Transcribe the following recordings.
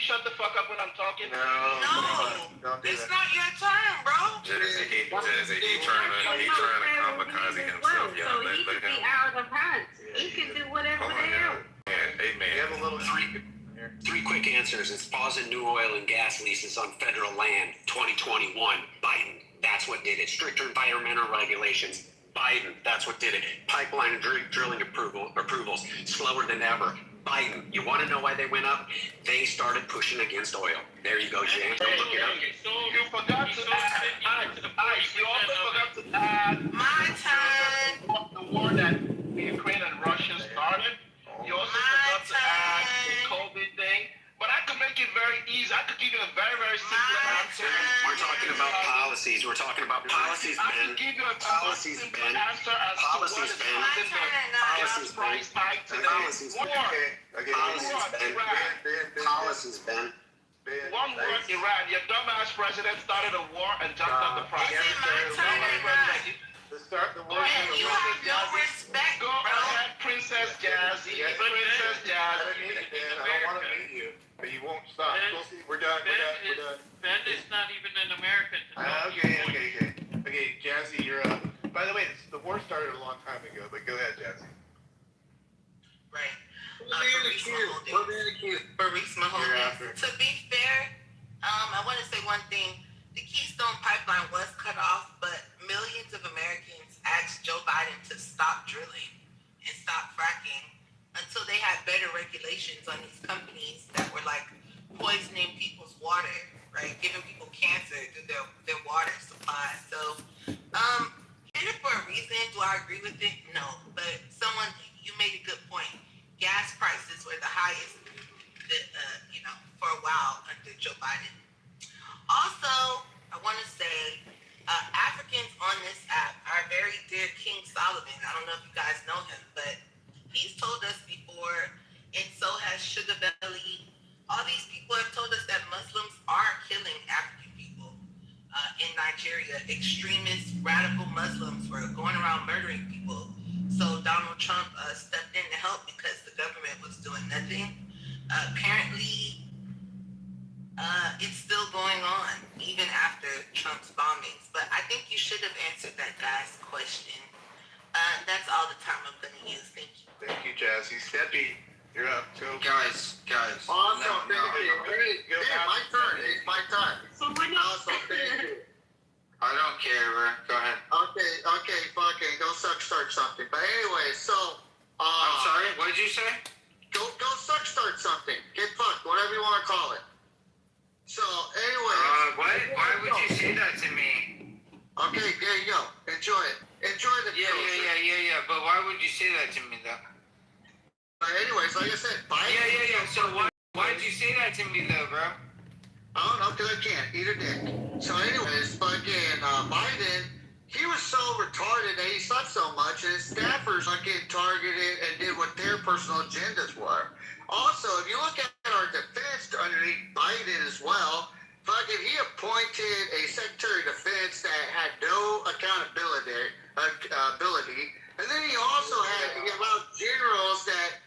shut the fuck up when I'm talking? No, It's not your turn, bro. Jesse, he trying to kamikaze himself, y'all. So he can be out of the hunt. He can do whatever the hell. Amen. You have a little Three quick answers. It's pausing new oil and gas leases on federal land, 2021. Biden, that's what did it. Stricter environmental regulations. Biden, that's what did it. Pipeline and drilling approvals, slower than ever. Biden, you want to know why they went up? They started pushing against oil. There you go, James. Don't look it up. You forgot to add. You also forgot to add. My turn. The war that Ukraine and Russia started. You also forgot to add the COVID thing. But I could make it very easy. I could give you a very, very simple answer. We're talking about policies. We're talking about policies, I Ben. could give you a Policies, simple Ben. answer as to what Policies, is Ben. causing the gas price hike today. Policies, War. Policies, Ben. Policies, Ben. One word, Iran. Your dumbass president started a war and jumped up the price. Is it my turn or not? to start the war. And you have no respect, Go bro. ahead, Princess Jazzy. Princess I Jazzy. don't need it, Dan. I don't want to meet you, but you won't stop. We'll see. We're done. We're done. Ben is not even an American. Okay, Jazzy, you're up. By the way, the war started a long time ago, but go ahead, Jazzy. Right. You're after. To be fair, I want to say one thing. The Keystone Pipeline was cut off, but millions of Americans asked Joe Biden to stop drilling and stop fracking until they had better regulations on these companies that were like poisoning people's water, right? Giving people cancer through their water supply. So, did it for a reason. Do I agree with it? No. But you made a good point. Gas prices were the highest, for a while under Joe Biden. Also, I want to say Africans on this app, our very dear King Solomon, I don't know if you guys know him, but he's told us before, and so has Sugar Belly. All these people have told us that Muslims are killing African people in Nigeria. Extremist, radical Muslims were going around murdering people. So Donald Trump stepped in to help because the government was doing nothing. Apparently, it's still going on, even after Trump's bombings. But I think you should have answered that guy's question. That's all the time I'm going to use. Thank you. Thank you, Jazzy. Steppy, you're up. Go. Guys. Oh, no, my turn. It's my time. So we're not. I don't care, bro. Go ahead. Okay, fucking go start something. But anyway, so I'm sorry, what did you say? Go start something. Get fucked, whatever you want to call it. So anyway. Why would you say that to me? Okay, there you go. Enjoy it. Enjoy the Yeah. But why would you say that to me though? But anyways, like I said, Biden. Yeah. So why'd you say that to me though, bro? I don't know, because I can't eat a dick. So anyways, fucking Biden, he was so retarded that he slept so much, and his staffers fucking targeted and did what their personal agendas were. Also, if you look at our defense underneath Biden as well, fucking he appointed a Secretary of Defense that had no accountability, and then he also had allowed generals that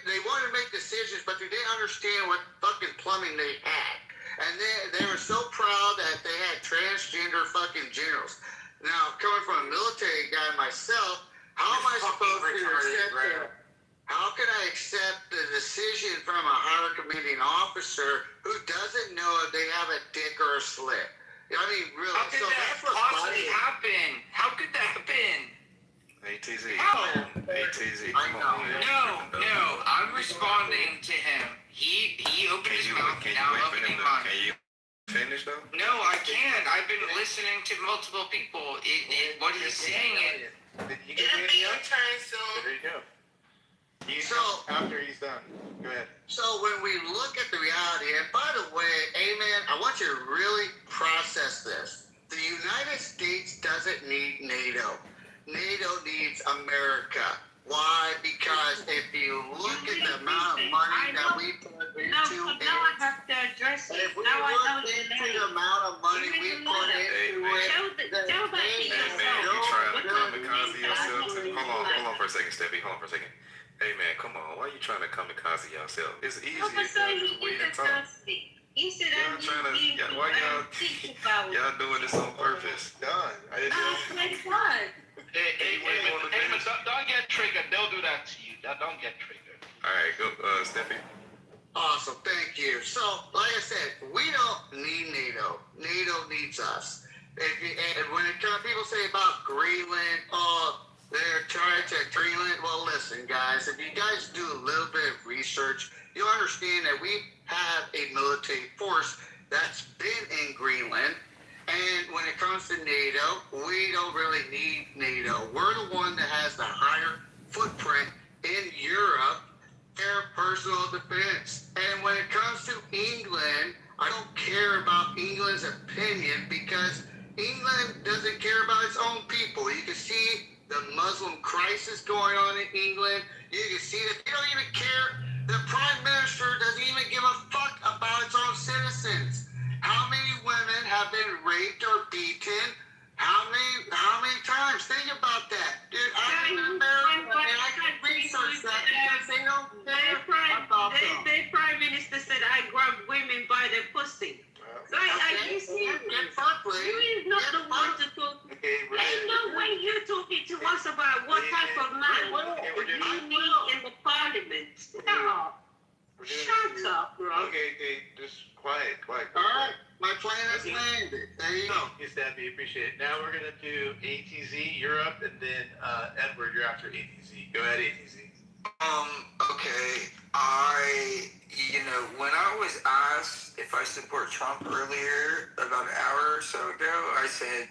they wanted to make decisions, but they didn't understand what fucking plumbing they had. And they were so proud that they had transgender fucking generals. Now, coming from a military guy myself, how am I supposed to accept that? How can I accept the decision from a higher commanding officer who doesn't know if they have a dick or a slit? I mean, really. How could that possibly happen? How could that happen? ATZ. How? ATZ. I know. No. I'm responding to him. He opened his mouth, and now I'm opening mine. Can you finish though? No, I can't. I've been listening to multiple people. What he's saying It'll be your turn soon. There you go. After he's done. Go ahead. So when we look at the reality, and by the way, amen, I want you to really process this. The United States doesn't need NATO. NATO needs America. Why? Because if you look at the amount of money that we put into it, Now I have to address it. if we Now I look know the into name. the amount of money we put into it, Show that to Hey man, yourself. you trying to kamikaze yourself? Hold on for a second, Steffi. Hold on for a second. Hey man, come on. Why you trying to kamikaze yourself? It's easy. No, but so he Just wait is and talk. thirsty. He said, Y'all I trying to, need you why y'all, think about it. y'all doing this on purpose? Done. I didn't know. Like what? Hey, man, don't get triggered. They'll do that to you. Don't get triggered. All right, go, Steffi. Awesome, thank you. So, like I said, we don't need NATO. NATO needs us. And when it comes, people say about Greenland, they're trying to Greenland. Well, listen, guys, if you guys do a little bit of research, you'll understand that we have a military force that's been in Greenland. And when it comes to NATO, we don't really need NATO. We're the one that has the higher footprint in Europe, their personal defense. And when it comes to England, I don't care about England's opinion because England doesn't care about its own people. You can see the Muslim crisis going on in England. You can see that they don't even care. The Prime Minister doesn't even give a fuck about its own citizens. How many women have been raped or beaten? How many times? Think about that. Dude, I remember, and I can research that because they don't care about them. Their prime minister said, I grab women by their pussy. So you see, you is not the one to talk. Ain't no way you're talking to us about what type of man you need in the parliament. No. Shut up, bro. Okay, just quiet. All right, my plan has landed. There you go. Yes, Steffi, appreciate it. Now we're gonna do ATZ Europe, and then Edward, you're after ATZ. Go ahead, ATZ. Okay. When I was asked if I support Trump earlier, about an hour or so ago, I said,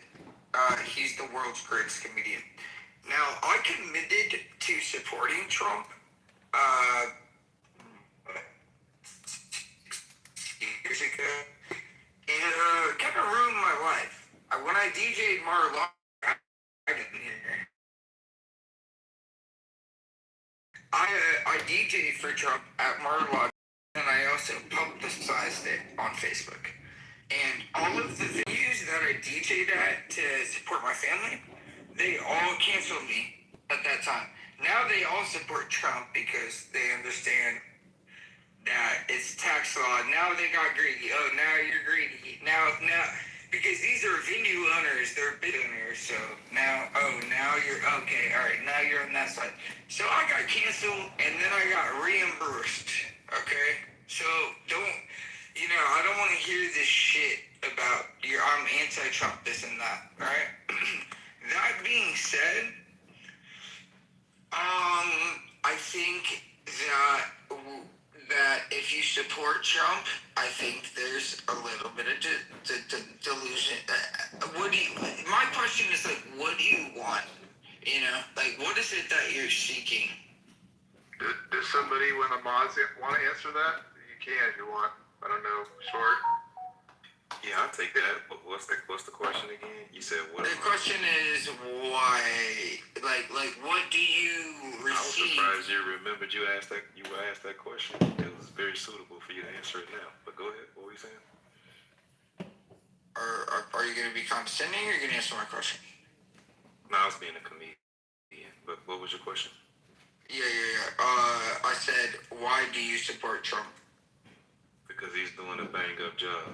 he's the world's greatest comedian. Now, I committed to supporting Trump, years ago, and kind of ruined my life. When I DJ'd Mar-a-Lago, I didn't hear. I DJ'd for Trump at Mar-a-Lago, and I also publicized it on Facebook. And all of the venues that I DJ'd at to support my family, they all canceled me at that time. Now they all support Trump because they understand that it's tax law. Now they got greedy. Oh, now you're greedy. Now, because these are venue owners, they're bid owners. So now you're, okay, all right, now you're on that side. So I got canceled, and then I got reimbursed, okay? So I don't want to hear this shit about I'm anti-Trump, this and that, all right? That being said, I think that if you support Trump, I think there's a little bit of delusion. My question is, what do you want? What is it that you're seeking? Does somebody want to answer that? You can if you want. I don't know. Short. Yeah, I'll take that. But what's the question again? You said what? The question is why? What do you receive? I was surprised you remembered you asked that question. It was very suitable for you to answer it now. But go ahead. What were you saying? Are you going to be condescending, or are you going to answer my question? No, I was being a comedian. But what was your question? Yeah. I said, why do you support Trump? Because he's doing a bang up job.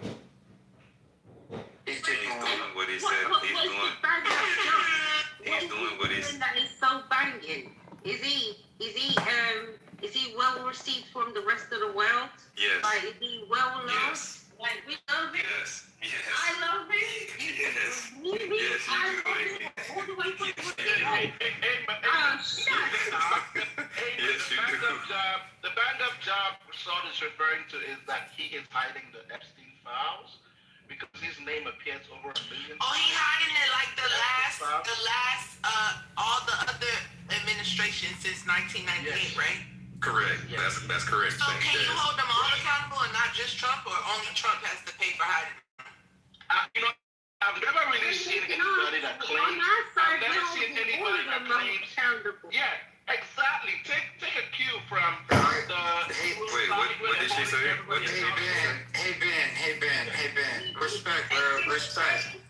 He's doing what he said. He's doing what he's. That is so banging. Is he well received from the rest of the world? Yes. Is he well loved? Yes. We love him. Yes. I love him. Yes. You do. Yes, you I do. love him. All the way from Hey, shut up. The bang-up job Saul is referring to is that he is hiding the Epstein files because his name appears over 1 million. Oh, he hiding it like the last, all the other administrations since 1998, Yes. right? Correct. Yes. That's correct. So can you hold them all accountable and not just Trump, or only Trump has to pay for hiding? I've never really seen anybody that claims. I've never seen anybody that claims. Yeah, exactly. Take a cue from the. Wait, what did she say? What did she say? Hey Ben. Respect, bro. Respect.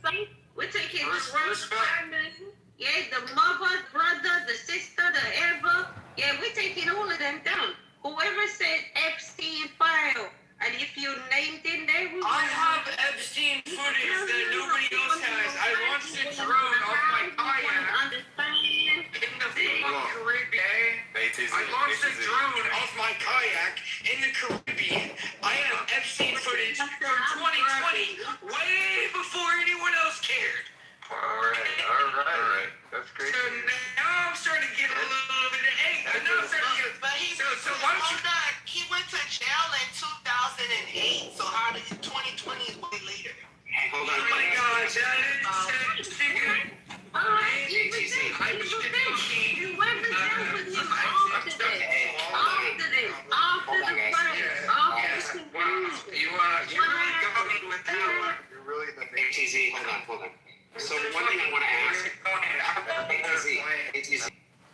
We're taking Respect. the mother, brother, the sister, the ever. Yeah, we're taking all of them down. Whoever said Epstein file, and if you named in there, I have Epstein footage that nobody else has. I launched a drone off my kayak in the Caribbean. I launched a drone off my kayak in the Caribbean. I have Epstein footage from 2020, way before anyone else cared. All right. That's great. So now I'm starting to get a little bit of anger. Now I'm starting to get. But he, So why don't you? hold on. He went to jail in 2008. So how did 2020 is way later? Hey, hold on. Oh my God, that is figuring. I was you went to jail with him after this. After the fire. You really got me with that one. You're really the ATZ, hold on. So one thing I want to ask,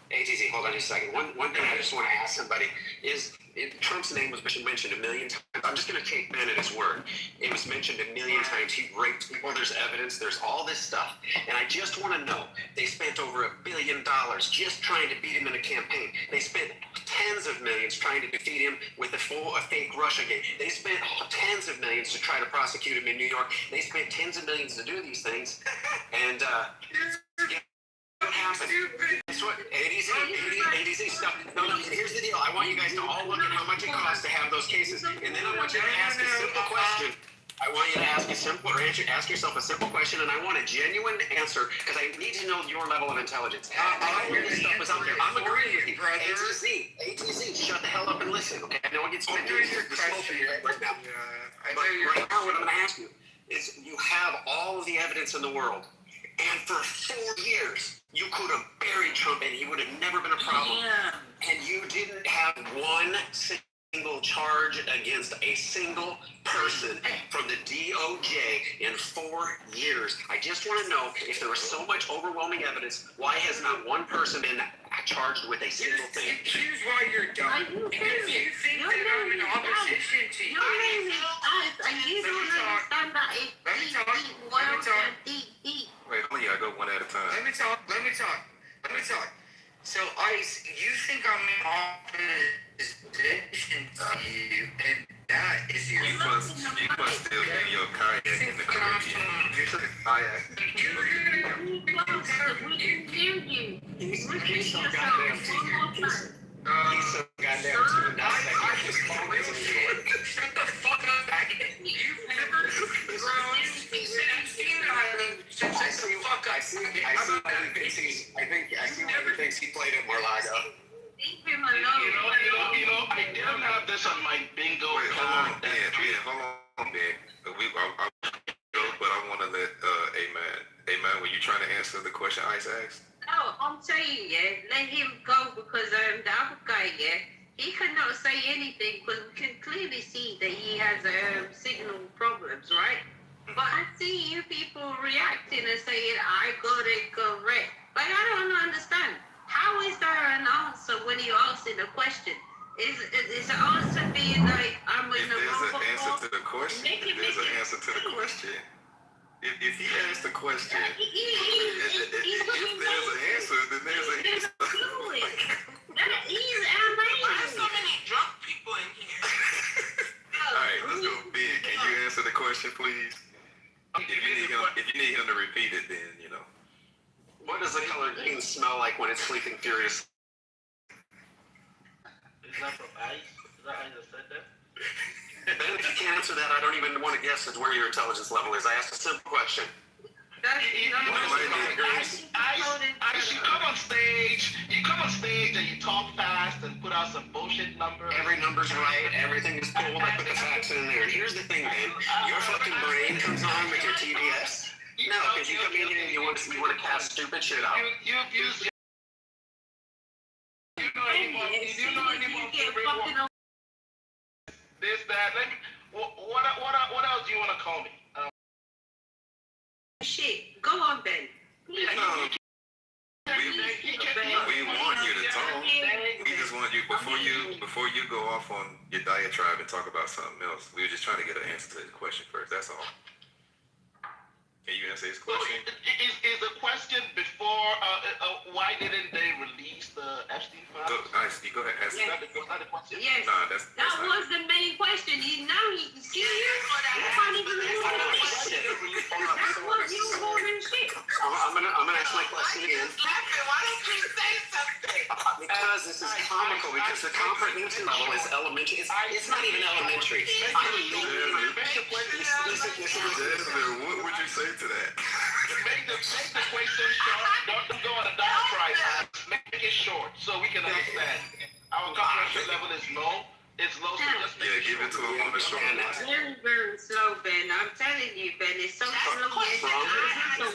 ATZ, hold on just a second. One thing I just want to ask somebody is, Trump's name was mentioned a million times. I'm just going to take Ben at his word. It was mentioned a million times. He raped people. There's evidence. There's all this stuff. And I just want to know, they spent over $1 billion just trying to beat him in a campaign. They spent tens of millions trying to defeat him with a fake Russiagate. They spent tens of millions to try to prosecute him in New York. They spent tens of millions to do these things. And what happened? Guess what? ADZ stuff. No, here's the deal. I want you guys to all look at how much it costs to have those cases. And then I want you to ask a simple question. I want you to ask ask yourself a simple question, and I want a genuine answer, because I need to know your level of intelligence. All this stuff was out there. I'm agreeing with you. ATZ, shut the hell up and listen, okay? I know it gets smoking right now. But right now, what I'm going to ask you is, you have all of the evidence in the world, and for 4 years, you could have buried Trump and he would have never been a problem. Yeah. And you didn't have one single charge against a single person from the DOJ in 4 years. I just want to know, if there was so much overwhelming evidence, why has not one person been charged with a single thing? Here's why you're dumb. Because you think that I'm in opposition to you. You don't understand that it's deep world and deep. Wait, I go one at a time. Let me talk. So, Ice, you think I'm in opposition to you, and that is your... You must still be in your kayak in the Caribbean. You took a kayak. We can hear you. He's so goddamn tuned out that his phone isn't short. Shut the fuck up, faggot. You've never grown Epstein Island. I see why he thinks he played at Mar-a-Lago. Leave him alone. I didn't have this on my bingo Wait, card. hold on, Ben. But I want to let Amen, were you trying to answer the question Ice asked? No, I'm saying, let him go, because the other guy, he cannot say anything, because we can clearly see that he has signal problems, right? But I see you people reacting and saying, I got it correct. Like, I don't understand. How is there an answer when you're asking a question? Is the answer being like, I'm in the wrong? If there's an answer to the question, If he asked the question, if there's an answer, then there's an answer. He's Why are amazing. so many drunk people in here? Alright, let's go. Ben, can you answer the question, please? If you need him to repeat it, then, you know. What does the color green smell like when it's sleeping furious? Is that from Ice? Is that how you said that? Ben, if you can't answer that, I don't even want to guess where your intelligence level is. I asked a simple question. You come on stage and you talk fast and put out some bullshit numbers. Every number's right, everything is cool, I put the facts in there. And here's the thing, man. Your fucking brain comes on with your TBS. No, because you come in here and you want to cast stupid shit out. You've used you know anyone this, that, like, what else do you want to call me? Shit, go on, Ben. We want you to talk. We just want you, before you go off on your diatribe and talk about something else, we were just trying to get an answer to the question first, that's all. Can you answer his So question? is the question before why didn't they release the Epstein files? Go ahead. Answer. Yes. Was that the question? Yes. Nah, that's That not was the main question. You see, you can't even remember it. That's what you were holding shit. I'm gonna ask my question again. Why don't you say something? Because this is comical, because the comprehension level is elementary. It's not even elementary. Jasmine, what would you say to that? Make the question short. Don't go on a diatribe. Make it short so we can understand. Our comprehension level is low. It's low, so just make Yeah, give it to him on the short line. Very, very slow, Ben. I'm telling you, Ben. It's so slow. It's not the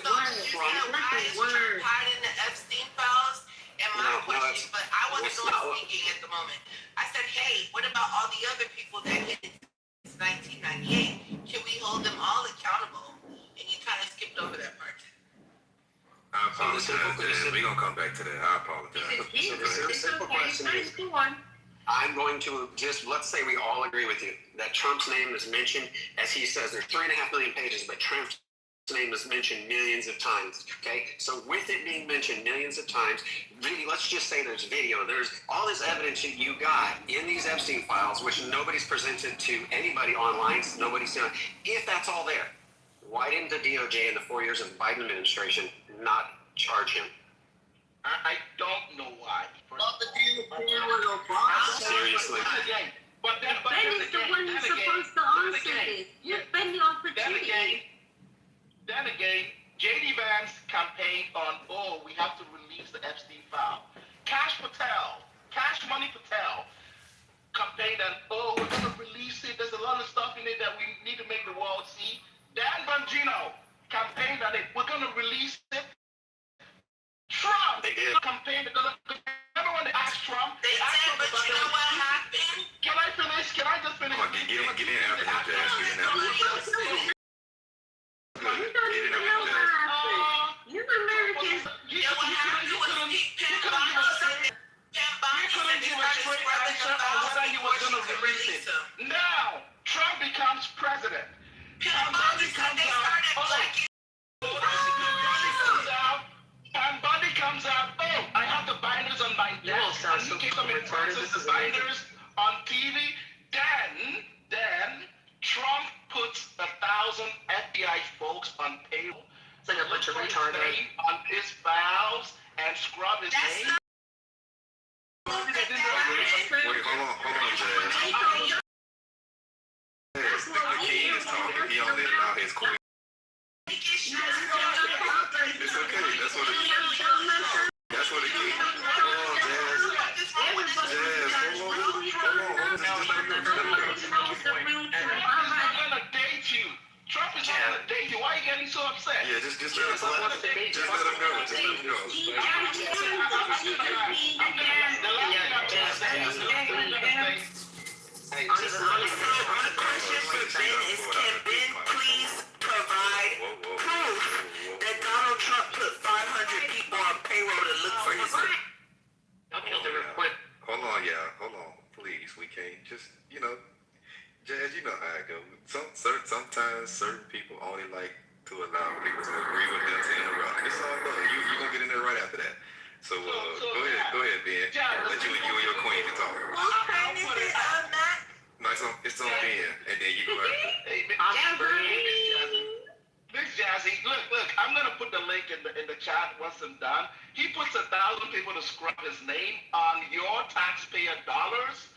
word. Hiding the Epstein files and my question, but I wasn't the one speaking at the moment. I said, hey, what about all the other people that hit it since 1998? Can we hold them all accountable? And you kind of skipped over that part. I apologize, Jazz. We're going to come back to that. I apologize. It's okay. Go on. I'm going to just, let's say we all agree with you that Trump's name is mentioned, as he says, there's 3.5 million pages, but Trump's name is mentioned millions of times, okay? So with it being mentioned millions of times, really, let's just say there's video, there's all this evidence that you got in these Epstein files, which nobody's presented to anybody online, nobody's done. If that's all there, why didn't the DOJ in the 4 years of the Biden administration not charge him? I don't know why. Seriously. But then Ben is the one who's supposed to answer this. You've been the opportunity. Then again, J.D. Vance campaigned on, we have to release the Epstein file. Cash Money Patel campaigned on, we're going to release it. There's a lot of stuff in it that we need to make the world see. Dan Bongino campaigned on it. We're going to release it. Trump campaigned. Remember when they asked Trump? They said, but you know what happened? Can I finish? Can I just finish? Come on, get in after him, Jazz. Get in after him. You don't even know what happened. You Americans. You know what happened was Pam Bondi said give a straight answer on whether you were going to release it. Now, Trump becomes president. Pam Bondi said they started blacking. And Bundy comes out, I have the binders on my desk. And he gave them in process the binders on TV. Then Trump puts 1,000 FBI folks on payroll. It's like a bunch of retarded on his files and scrub his name. Wait, hold on, Jazz. The king is talking. He only allowed his queen. It's okay. That's what it is. That's what it is. Hold on, Jazz. Trump is not gonna date you. Why are you getting so upset? Yeah, just let him go. Just let him go. My question for Ben is, can Ben please provide proof that Donald Trump put 500 people on payroll to look for his name? Hold on, y'all. Hold on. Please, we can't just, Jazz, you know how it goes. Sometimes certain people only like to allow people to agree with them to interrupt. It's all good. You're going to get in there right after that. So go ahead, Ben. Let you and your queen can talk. No, it's on Ben, and then you go after. Miss Jazzy, look, I'm gonna put the link in the chat once I'm done. He puts 1,000 people to scrub his name on your taxpayer dollars.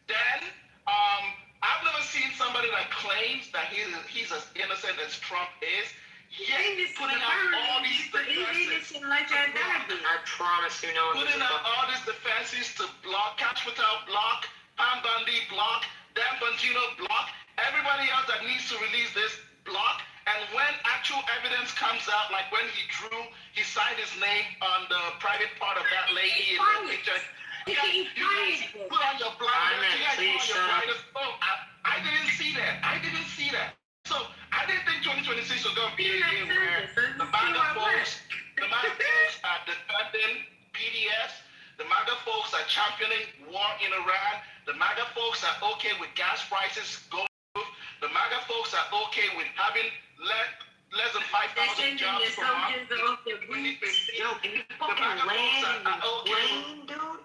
Then, I've never seen somebody that claims that he's as innocent as Trump is. Yet putting out all these defenses. I promise you no one Putting out all these defenses to block, Catch Patel block, Pam Bondi block, Dan Bongino block, everybody else that needs to release this block. And when actual evidence comes out, like when he signed his name on the private part of that lady in the picture. You guys put on your blinders. I didn't see that. So I didn't think 2026 was going to be a year where the MAGA folks are defending PDS. The MAGA folks are championing war in Iran. The MAGA folks are okay with gas prices going up. The MAGA folks are okay with having let less than They're 5,000 sending jobs the per month. soldiers off the We need roof. to- Yo, can you the fucking backup land folks in are your okay plane, dude?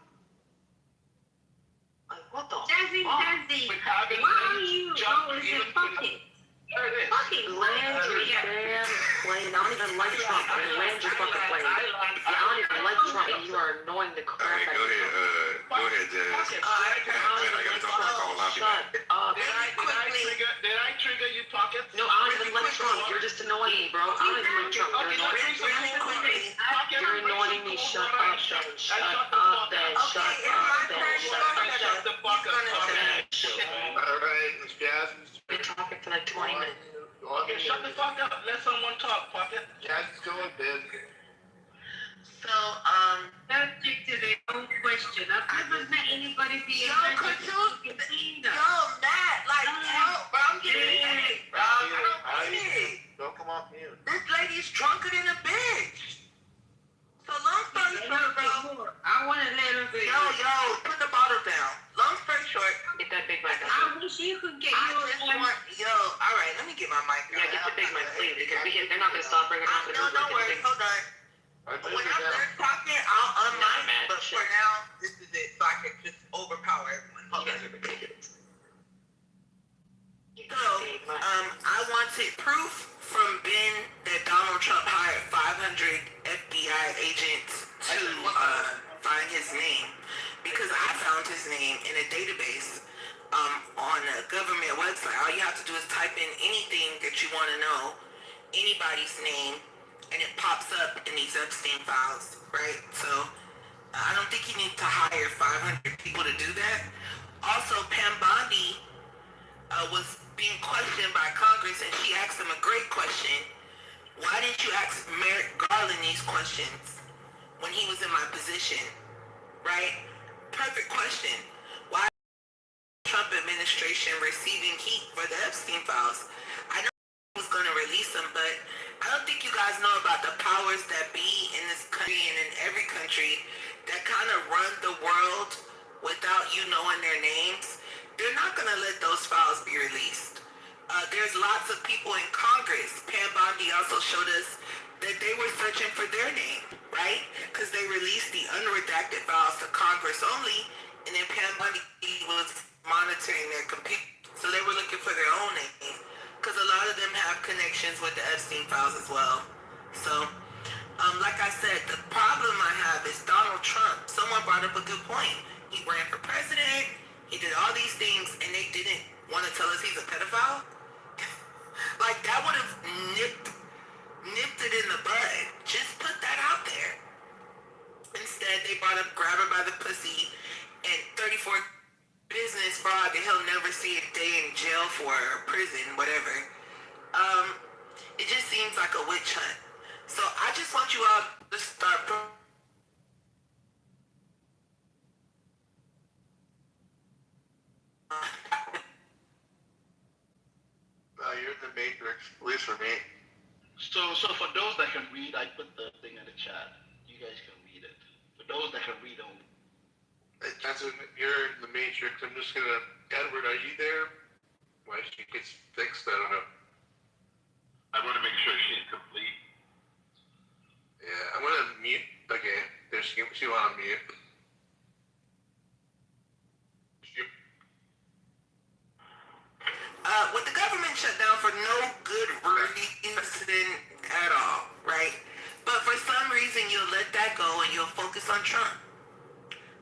Like, what the Jazzy, fuck? Jazzy, with having why are them you jump going even to fuck it? There it is. Fucking Land your yeah. damn plane. I don't even like Trump. And land your fucking plane. Yeah, I don't even like Trump, and you are annoying the All crap right, out go of me. ahead, Jazz. I don't even like Trump. Shut up. Did I trigger you, Pockets? No, I don't even like Trump. You're just annoying me, bro. I don't even like Trump. You're annoying me. You're annoying me. Shut up, Ben. Shut up, Ben. Shut up, Ben. Shut the fuck up, Pockets. All right, Miss Jazz. Been talking for like 20 minutes. Okay, shut the fuck up. Let someone talk, Pocket. Jazz is going big. So, subject to their own question. I've never met anybody be Yo, a could you? either. Yo, Matt, like, help, bro. I'm getting headache, bro. I don't get it. Don't come off mute. This lady's drunker than a bitch. So long story short, bro. I want to let her be. Yo, put the bottle down. Long story short, Get that big mic. I wish you could get I yours. just want, all right, let me get my mic. Yeah, get the big mic, please, because they're not gonna stop bringing up the No, don't worry, hold on. When I'm done talking, I'll unmic, but for now, this is it, so I can just overpower everyone. Hold on. So, I wanted proof from Ben that Donald Trump hired 500 FBI agents to find his name, because I found his name in a database on a government website. All you have to do is type in anything that you want to know, anybody's name, and it pops up in these Epstein files, right? So I don't think you need to hire 500 people to do that. Also, Pam Bondi was being questioned by Congress, and she asked him a great question. Why didn't you ask Merrick Garland these questions when he was in my position, right? Perfect question. Why is the Trump administration receiving heat for the Epstein files? I know he was going to release them, but I don't think you guys know about the powers that be in this country and in every country that kind of run the world without you knowing their names. They're not going to let those files be released. There's lots of people in Congress. Pam Bondi also showed us that they were searching for their name, right? Because they released the unredacted files to Congress only, and then Pam Bondi was monitoring their computer. So they were looking for their own name, because a lot of them have connections with the Epstein files as well. So, like I said, the problem I have is Donald Trump. Someone brought up a good point. He ran for president, he did all these things, and they didn't want to tell us he's a pedophile? Like, that would have nipped it in the bud. Just put that out there. Instead, they brought up grab her by the pussy and 34 business fraud that he'll never see a day in jail for, or prison, whatever. It just seems like a witch hunt. So I just want you all to start. You're in the Matrix, at least for me. So for those that can read, I put the thing in the chat. You guys can read it. For those that can read only. You're in the Matrix. I'm just gonna. Edward, are you there? Why she gets fixed? I don't know. I want to make sure she's complete. Yeah, I'm gonna mute. Okay, there she went on mute. With the government shut down for no good reason at all, right? But for some reason you'll let that go and you'll focus on Trump.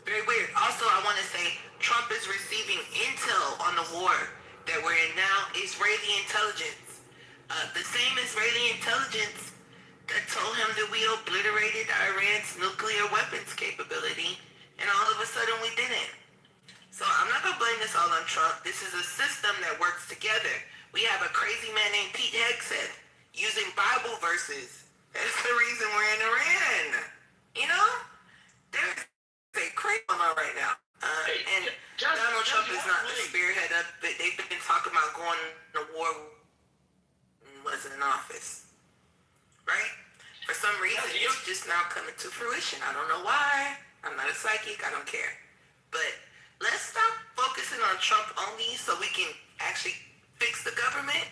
Very weird. Also, I want to say Trump is receiving intel on the war that we're in now, Israeli intelligence. The same Israeli intelligence that told him that we obliterated Iran's nuclear weapons capability, and all of a sudden we didn't. So I'm not going to blame this all on Trump. This is a system that works together. We have a crazy man named Pete Hegseth using Bible verses. That's the reason we're in Iran. You know? There's a crazy one right now. And Donald Trump is not the spearhead of it. They've been talking about going to war when he was in office. Right? For some reason, it's just now coming to fruition. I don't know why. I'm not a psychic. I don't care. But let's stop focusing on Trump only so we can actually fix the government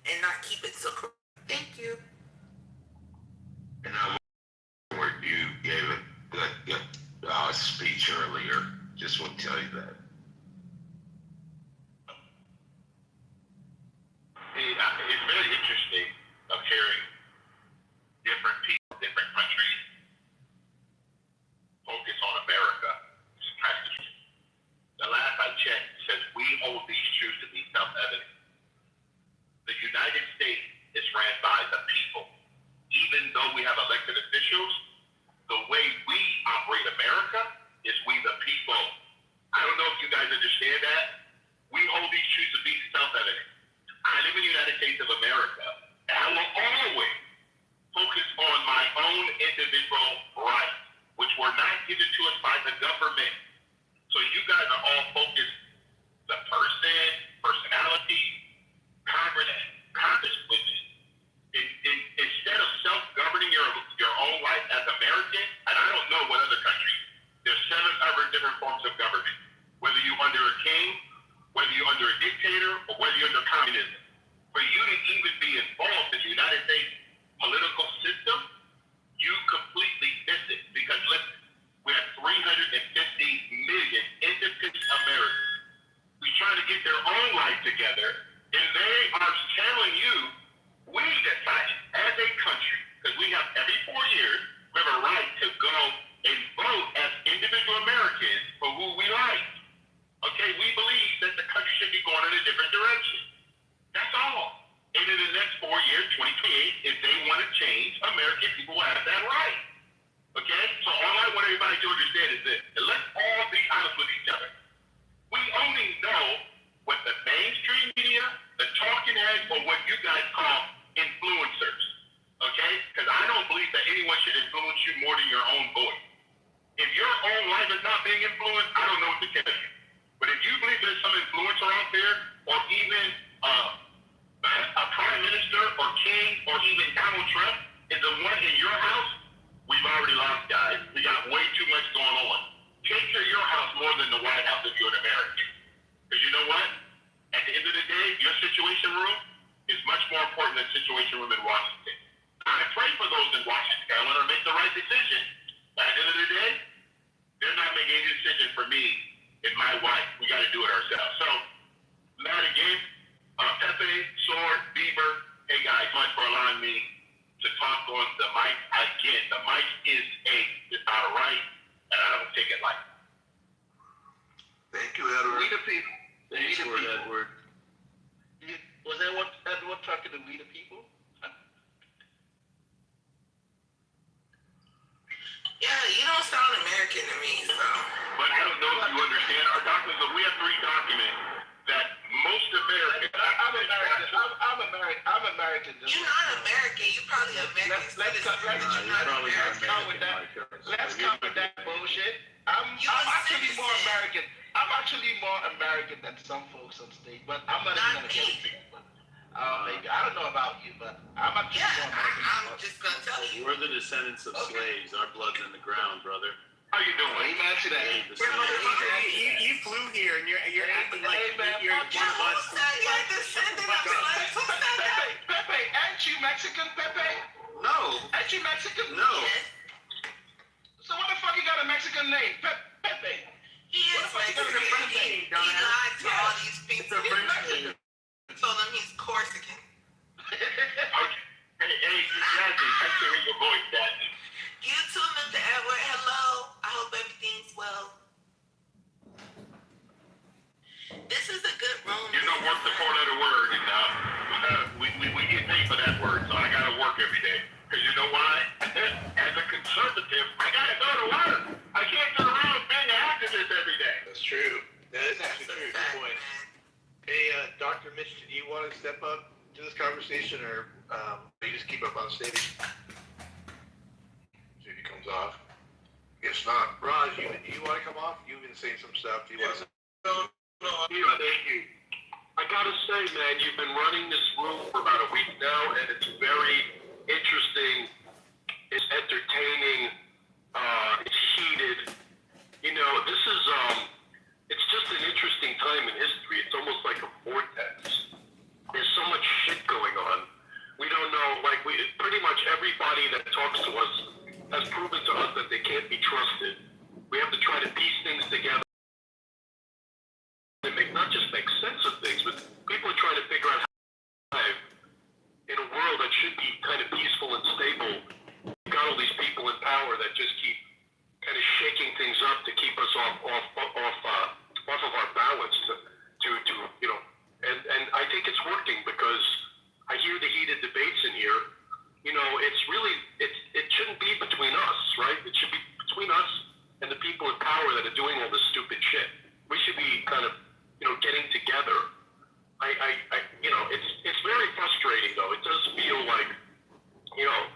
and not keep it so corrupt. Thank you. it's very interesting of hearing different people, different countries focus on America. It's kind of interesting. The last I checked says we hold these truths to be self-evident. The United States is ran by the people. Even though we have elected officials, the way we operate America is we the people. I don't know if you guys understand that. We hold these truths to be self-evident. I live in the United States of America, and I will always focus on my own individual rights, which were not given to us by the government. So you guys are all focused, the person, personality, congresswomen. Instead of self-governing your own life as American, and I don't know what other countries, there's 7 other different forms of government. Whether you're under a king, whether you're under a dictator, or whether you're under communism. For you to even be involved in the United States political system, you completely miss it. Because listen, we have 350 million independent Americans who's trying to get their own life together, and they are telling you, we decided as a country, because we have every 4 years, we have a right to go and vote as individual Americans for who we like. Okay, we believe that the country should be going in a different direction. That's all. And in the next 4 years, 2028, if they want to change, American people will have that right. Okay? So all I want everybody to understand is this. And let's all be honest with each other. We only know what the mainstream media, the talking heads, or what you guys call influencers. Okay? Because I don't believe that anyone should influence you more than your own voice. If your own life is not being influenced, I don't know what to tell you. But if you believe there's some influencer out there, or even a prime minister or king or even Donald Trump is the one in your house, we've already lost, guys. We got way too much going on. Take care of your house more than the White House if you're an American. Because you know what? At the end of the day, your situation room is much more important than the situation room in Washington. I pray for those in Washington. I want to make the right decision. But at the end of the day, they're not making any decision for me and my wife. We got to do it ourselves. So, Matt, again, Pepe, Sword, Bieber, hey guys, much for allowing me to talk on the mic. Again, the mic it's not a right, and I don't take it lightly. Thank you, Edward. We the people. Thanks for that word. Was that what Edward talking to we the people? Yeah, you don't sound American to me, so. But I don't know if you understand our documents, but we have 3 documents that most Americans. I'm American. You're not American. You're probably American citizen, but you're not American. Let's come with that bullshit. I'm actually more American. I'm actually more American than some folks on stage, but I'm not even gonna get into it. Maybe I don't know about you, but I'm actually more American. I'm just gonna tell you. We're the descendants of slaves. Our blood's in the ground, brother. How you doing? Amen to that. You flew here and you're acting like you're one of us. Pepe, aren't you Mexican, Pepe? No. Aren't you Mexican? No. So what the fuck you got a Mexican name? Pepe. He is Mexican. He lied to all these people. Told him he's Corsican. Hey, Jasmine, I can hear your voice, Jasmine. You too, Mr. Edward. Hello. I hope everything's well. This is a good room. You know, work the 4-letter word, and we get paid for that word, so I gotta work every day. Because you know why? As a conservative, I gotta go to work. I can't sit around being an activist every day. That's true. That is actually true. Good point. Hey, Dr. Mitch, do you want to step up to this conversation, or you just keep up on stage? See if he comes off. Guess not. Raj, you want to come off? You've been saying some stuff. Do you want to? No, thank you. I gotta say, man, you've been running this room for about a week now, and it's very interesting. It's entertaining. It's heated. You know, this is it's just an interesting time in history. It's almost like a vortex. There's so much shit going on. We don't know, pretty much everybody that talks to us has proven to us that they can't be trusted. We have to try to piece things together and not just make sense of things, but people are trying to figure out how to live it's very frustrating though. It does feel like,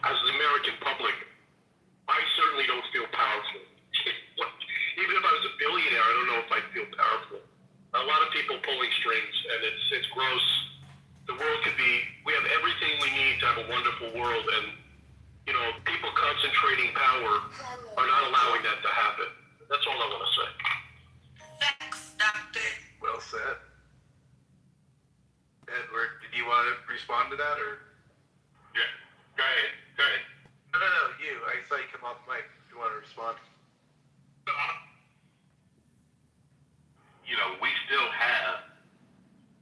as the American public, I certainly don't feel powerful. Even if I was a billionaire, I don't know if I'd feel powerful. A lot of people pulling strings, and it's gross. The world we have everything we need to have a wonderful world, and, people concentrating power are not allowing that to happen. That's all I want to say. Thanks, Doctor. Well said. Edward, did you want to respond to that, or? Yeah, go ahead. No, you. I saw you come off mic. If you want to respond. We still have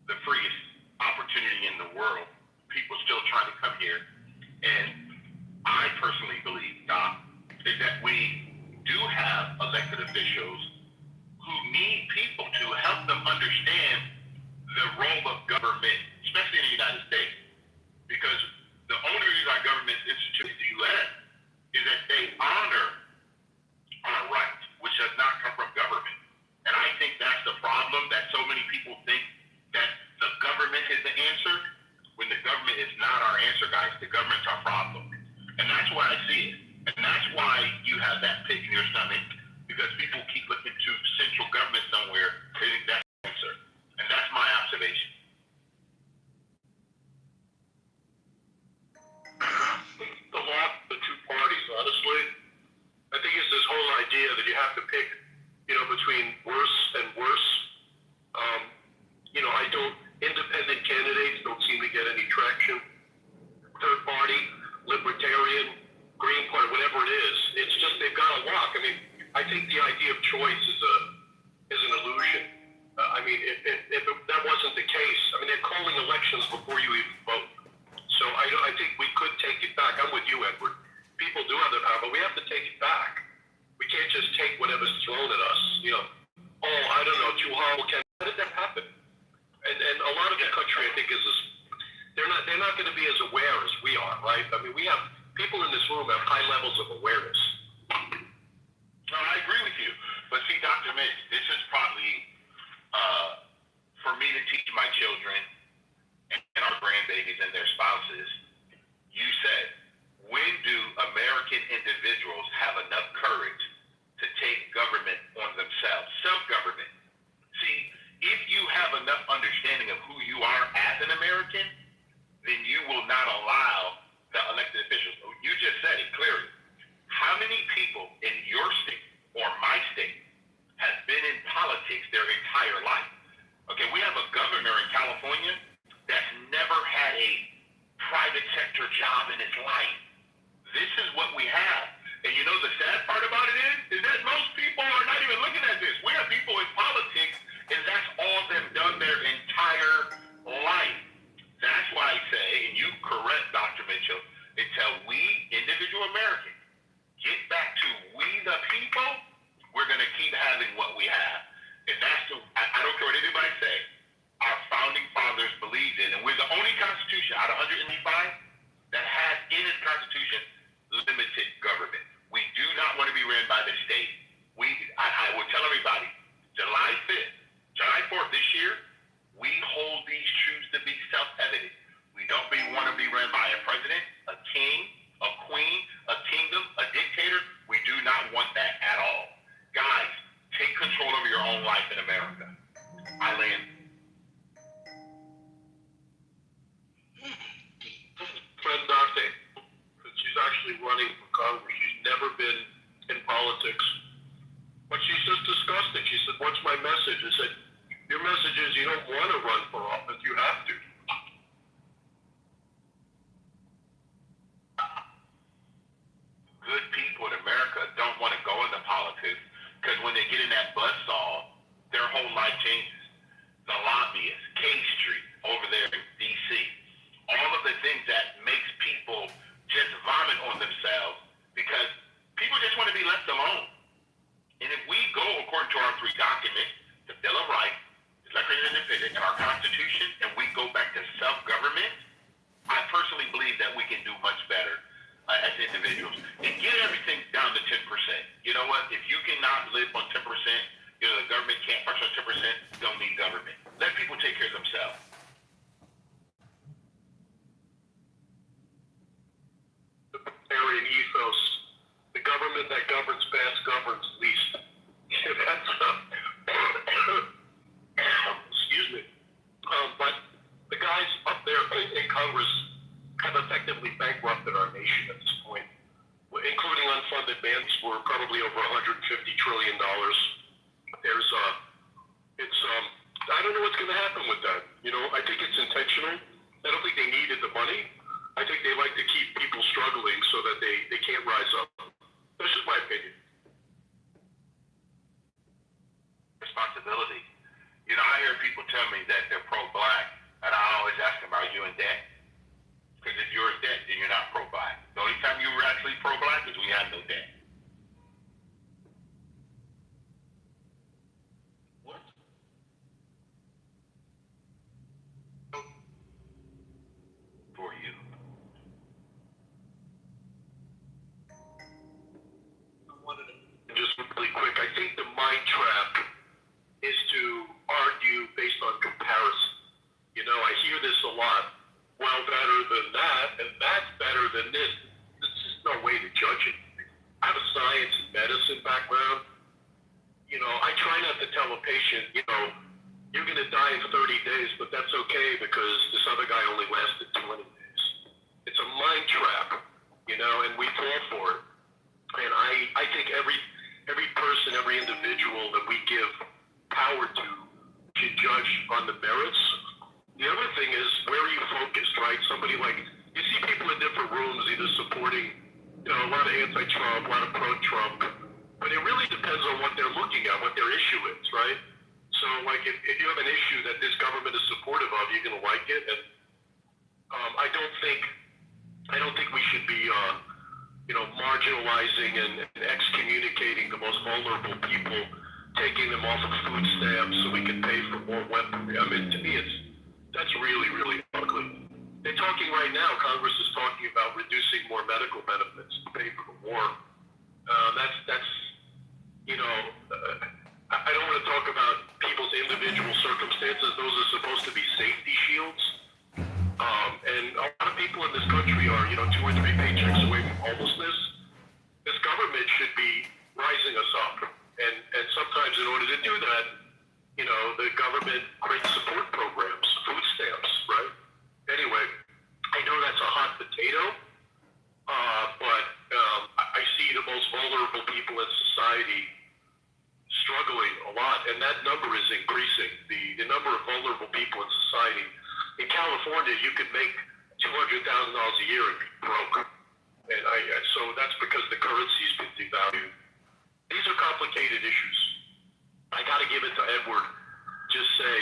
the freest opportunity in the world. People still trying to come here. And I personally believe, Doc, is that we do have elected officials who need people to help them understand the role of government, especially in the United States. Because the only reason our government is instituted in the U.S. is that they honor our rights, which does not come from government. And I think that's the problem, that so many people think that the government is the answer, when the government is not our answer, guys. The government's our problem. And that's why I see it. And that's why you have that pit in your stomach, because people keep looking to central government somewhere, they think that's the answer. And that's my observation. The two parties, honestly, I think it's this whole idea that you have to pick, between worse and worse. Independent candidates don't seem to get any traction. Third party, libertarian, Green Party, whatever it is, it's just they've got to walk. I think the idea of choice is an illusion. If that wasn't the case, they're calling elections before you even vote. So I think we could take it back. I'm with you, Edward. People do have the power, but we have to take it back. We can't just take whatever's thrown at us. I don't know, too horrible. How did that happen? And a lot of the country, I think, they're not going to be as aware as we are, right? We have people in this room have high levels of awareness. No, I agree with you. But see, Dr. Mitch, this is probably for me to teach my children and our grandbabies and their spouses. You said, when do American individuals have enough courage to take government on themselves? Self-government. See, if you have enough understanding of who you are as an American, then you will not allow the elected officials. You just said it clearly. How many people in your state or my state have been in politics their entire life? Okay, we have a governor in California that's never had a private sector job in his life. This is what we have. And the sad part about it is that most people are not even looking at this. We have people in politics, and that's all they've done their entire life. That's why I say, and you correct, Dr. Mitchell, until we, individual Americans, get back to we the people, we're going to keep having what we have. And I don't care what anybody say, our founding fathers believed in, and we're the only constitution out of 185 that has in its constitution limited government. We do not want to be ran by the state. I will tell everybody, July 5th, July 4th this year, we hold these truths to be self-evident. We don't want to be ran by a president, a king, a queen, a kingdom, a dictator. We do not want that at all. Guys, take control of your own life in America. I land. Friend Dante, she's actually running for Congress. She's never been in politics. But she's just disgusting. She said, what's my message? probably over $150 trillion. I don't know what's going to happen with that. You know, I think it's intentional. I don't think they needed the money. I think they like to keep people struggling so that they can't rise up. That's just my opinion. Responsibility. You know, I hear people tell me that they're pro-black, and I always ask them, are you in debt? Because if you're in debt, then you're not pro-black. The only time you were actually pro-black is when you had no debt. What? For you. Just really quick, I think the mind trap is to argue based on comparison. You know, I hear this a lot. Well, better than that, and that's better than this. There's just no way to judge it. I have a science and medicine background. You know, I try not to tell a patient, you know, you're going to die in 30 days, but that's okay because this other guy only lasted 20 days. It's a mind trap, you know, and we fall for it. And I think every person, every individual that we give power to should judge on the merits. The other thing is, where are you focused, right? Somebody like, you see people in different rooms either supporting, you know, a lot of anti-Trump, a lot of pro-Trump, but it really depends on what they're looking at, what their issue is, right? So, like, if you have an issue that this government is supportive of, you're going to like it. And I don't think we should be, you know, marginalizing and excommunicating the most vulnerable people, taking them off of food stamps so we can pay for more weaponry. I mean, to me, that's really, really ugly. They're talking right now, Congress is talking about reducing more medical benefits to pay for the war. That's you know, I don't want to talk about people's individual circumstances. Those are supposed to be safety shields. And a lot of people in this country are, you know, 2 or 3 paychecks away from homelessness. This government should be rising us up. And sometimes in order to do that, you know, the government creates support programs, food stamps, right? Anyway, I know that's a hot potato, but I see the most vulnerable people in society struggling a lot, and that number is increasing. The number of vulnerable people in society. In California, you could make $200,000 a year and be broke. And so that's because the currency's been devalued. These are complicated issues. I got to give it to Edward. Just say,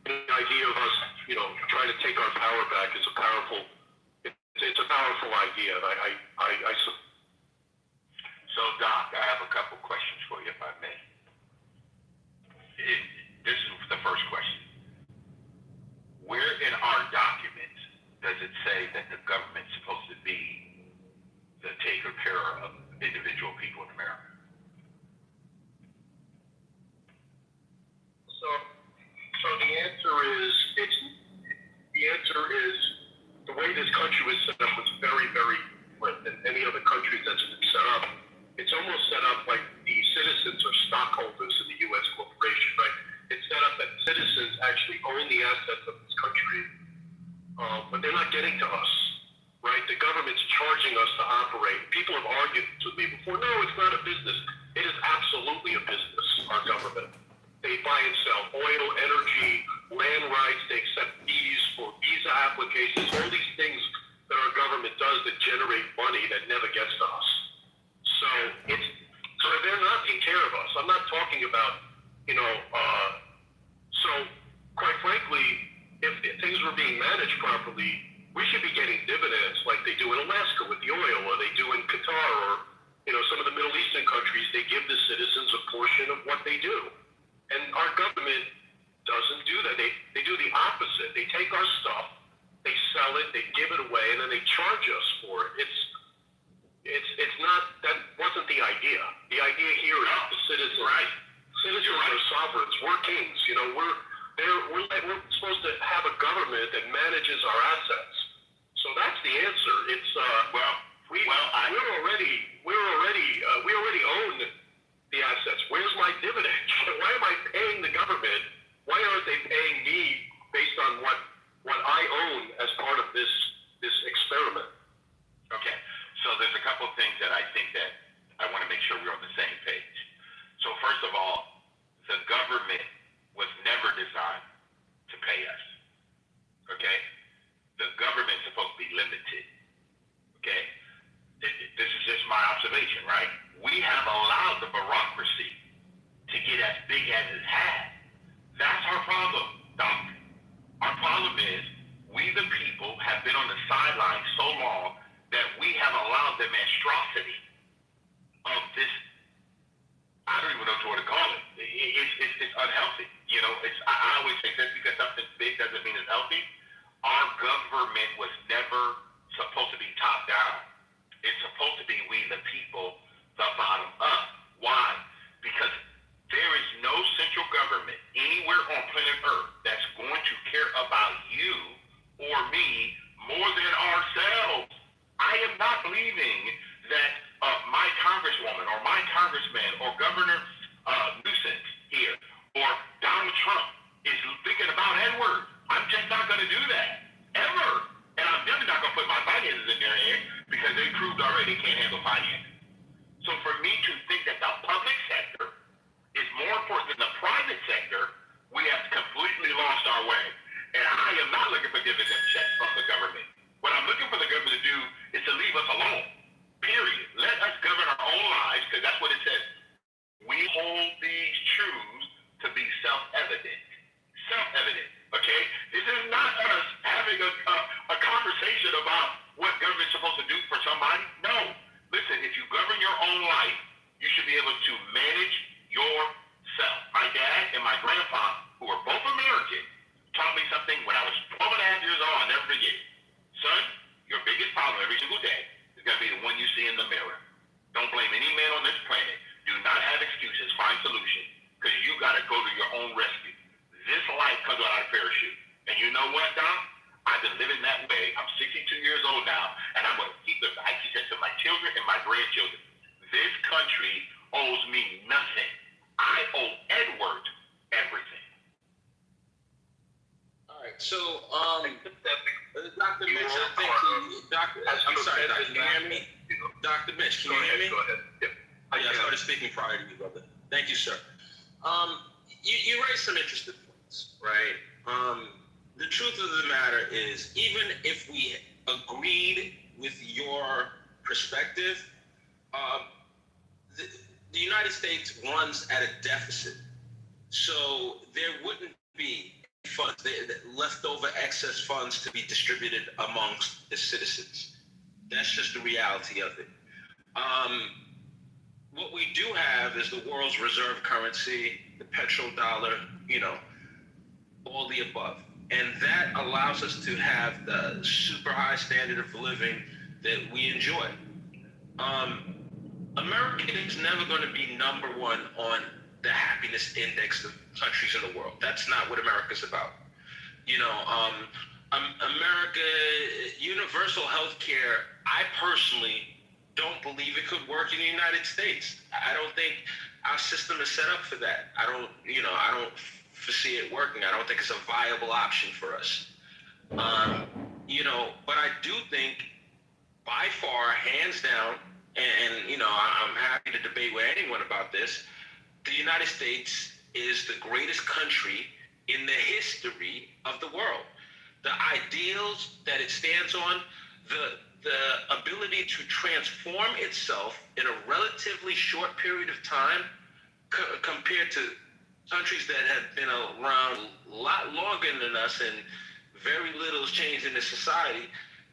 the idea of us, you know, trying to take our power back is it's a powerful idea. And So, Doc, I have a couple questions for you, if I may. This is the first question. Where in our documents does it say that the government's supposed to be the taker care of individual people in America? So the answer is the way this country was set up was very, very different than any other country that's been set up. It's almost set up like the citizens are stockholders in the U.S. corporation, right? It's set up that citizens actually own the assets of this country, but they're not getting to us, right? The government's charging us to operate. People have argued with me before, no, it's not a business. It is absolutely a business, our government. They buy and sell oil, energy, land rights. They accept fees for visa applications, all these things that our government does that generate money that never gets to us. So they're not taking care of us. I'm not talking about, you know, so quite frankly, if things were being managed properly, we should be getting dividends like they do in Alaska with the oil, or they do in Qatar, or, you know, some of the Middle Eastern countries. They give the citizens a portion of what they do. And our government doesn't do that. They do the opposite. They take our stuff, they sell it, they give it away, and then they charge us for it. It's not, that wasn't the idea. The idea here is the citizens. Right. Citizens are sovereigns. We're kings. You know, we're supposed to have a government that manages our assets. So that's the answer. It's we already own the assets. Where's my dividend? Why am I paying the government? Why aren't they paying me based on what I own as part of this experiment? Okay. So there's a couple of things that I think that I want to make make sure we're on the same page. So first of all, the government was never designed to pay us. Okay? The government's supposed to be limited. Okay? This is just my observation, right? We have allowed the bureaucracy to get as big as it has. That's our problem, Doc. Our problem is we the people have been on the sidelines so long that we have allowed the monstrosity of this. I don't even know what to call it. It's unhealthy. You know, I always say that because something's big doesn't mean it's healthy. Our government was never supposed to be top down. It's supposed to be we the people, the bottom up. Why? Because there is no central government anywhere on planet Earth that's going to care about you or me more than ourselves. I am not believing that my congresswoman or my congressman or Governor Newsom here or Donald Trump is thinking about Edward. I'm just not going to do that, ever. And I'm definitely not going to put my finances in their hand because they proved already they can't handle finance. So for me to think that the public sector is more important than the private sector, we have completely lost our way. And I am not looking for dividend checks from the government. What I'm looking for the government to do is to leave us alone. Period. Let us govern our own lives, because that's what it says. We hold these truths to be self-evident. Self-evident. Okay? This is not us having a conversation about what government's supposed to do for somebody. No. Listen, if you govern your own life, you should be able to manage yourself. My dad and my grandpa, who are both American, taught me something when I was 12 and a half years old. I'll never forget. Son, your biggest problem every single day is going to be the one you see in the mirror. Don't blame any man on this planet. Do not have excuses. Find solutions, because you got to go to your own rescue. This life comes without a parachute. And you know what, Dom? I've been living that way. I'm 62 years old now, and I'm going to keep it. I keep that to my children and my grandchildren. This country owes me nothing. I owe Edward everything. All right, so Dr. Mitch, I think I'm sorry, Dr. Can you hear me? Dr. Mitch, can you hear me? Go ahead. Yep. Yeah, I started speaking prior to you, brother. Thank you, sir. You raised some interesting points, right? The truth of the matter is, even if we agreed with your perspective, the United States runs at a deficit. So there wouldn't be funds, leftover excess funds to be distributed amongst the citizens. That's just the reality of it. What we do have is the world's reserve currency, the petrodollar, all the above. And that allows us to have the super high standard of living that we enjoy. America is never going to be number one on the happiness index of countries in the world. That's not what America's about. America, universal health care, I personally don't believe it could work in the United States. I don't think our system is set up for that. I don't foresee it working. I don't think it's a viable option for us. But I do think by far, hands down, and I'm happy to debate with anyone about this, the United States is the greatest country in the history of the world. The ideals that it stands on, the ability to transform itself in a relatively short period of time compared to countries that have been around a lot longer than us and very little has changed in this society.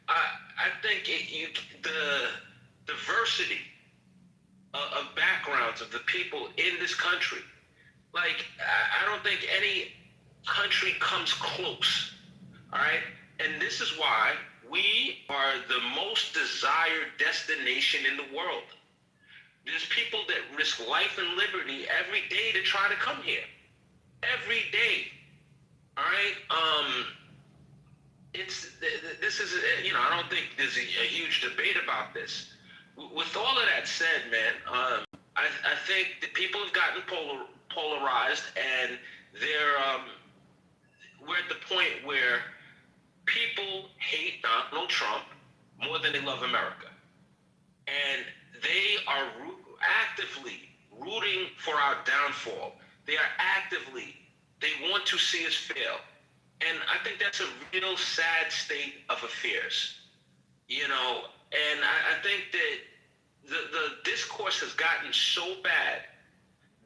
I think the diversity of backgrounds of the people in this country, I don't think any country comes close, all right? And this is why we are the most desired destination in the world. There's people that risk life and liberty every day to try to come here. Every day, all right? This is, I don't think there's a huge debate about this. With all of that said, man, I think that people have gotten polarized, and we're at the point where people hate Donald Trump more than they love America. And they are, actively rooting for our downfall. They want to see us fail. And I think that's a real sad state of affairs, you know, and I think that the discourse has gotten so bad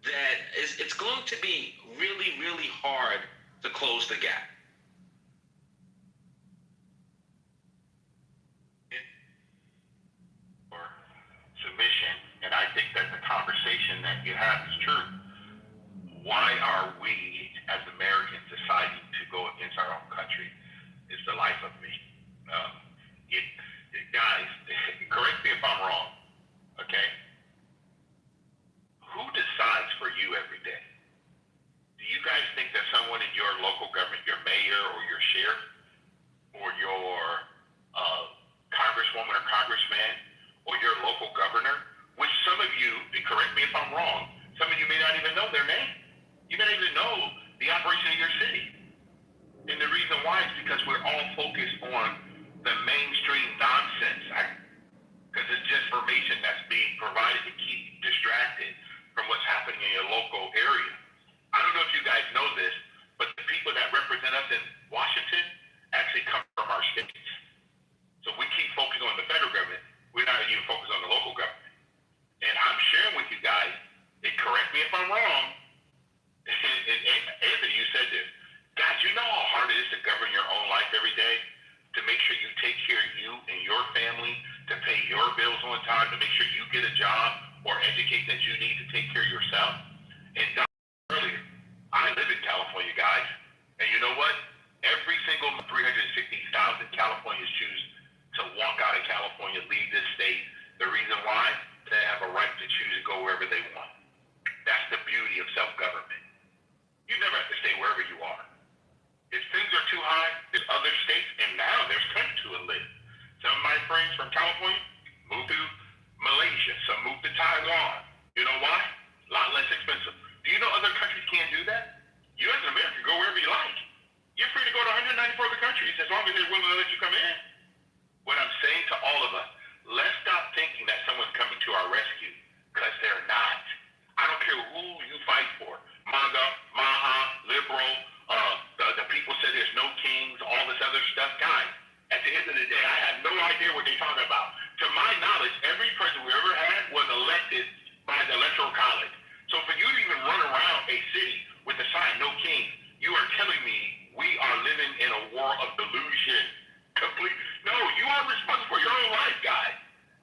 that it's going to be really, really hard to close the gap. Or submission, and I think that the conversation that you have is true. Why are we, as Americans, deciding to go against our own country? Is the life of me. Guys, correct me if I'm wrong, okay? Who decides for you every day? Do you guys think that someone in your local government, your mayor or your sheriff, or your congresswoman or congressman, or your local governor, which some of you, and correct me if I'm wrong, some of you may not even know their name. You may not even know the operation of your city. And the reason why is because we're all focused on the mainstream nonsense, because it's just information that's being provided to keep you distracted from what's happening in your local area. I don't know if you guys know this, but the people that represent us in Washington actually come from our states. So we keep focusing on the federal government. We're not even focused on the local government. And I'm sharing with you guys, and correct me if I'm wrong, and Anthony, you said this. Guys, you know how hard it is to govern your own life every day? To make sure you take care of you and your family, to pay your bills on time, to make sure you get a job or educate that you need to take care of yourself. And earlier, I live in California, guys. And you know what? Every single 360,000 Californians choose to walk out of California, leave this state. The reason why? They have a right to choose to go wherever they want. That's the beauty of self-government. You never have to stay wherever you are. If things are too high, there's other states, and now there's countries to live. Some of my friends from California moved to Malaysia, some moved to Taiwan. You know why? A lot less expensive. Do you know other countries can't do that? You as an American go wherever you like. You're free to go to 194 other countries as long as they're willing to let you come in. What I'm saying to all of us, let's stop thinking that someone's coming to our rescue, because they're not. I don't care who you fight for. MAGA, MAHA, liberal, the people say there's no kings, all this other stuff. Guys, at the end of the day, I have no idea what they're talking about. To my knowledge, every president we ever had was elected by the Electoral College. So for you to even run around a city with the sign, no king, you are telling me we are living in a war of delusion. Complete. No, you are responsible for your own life, guys.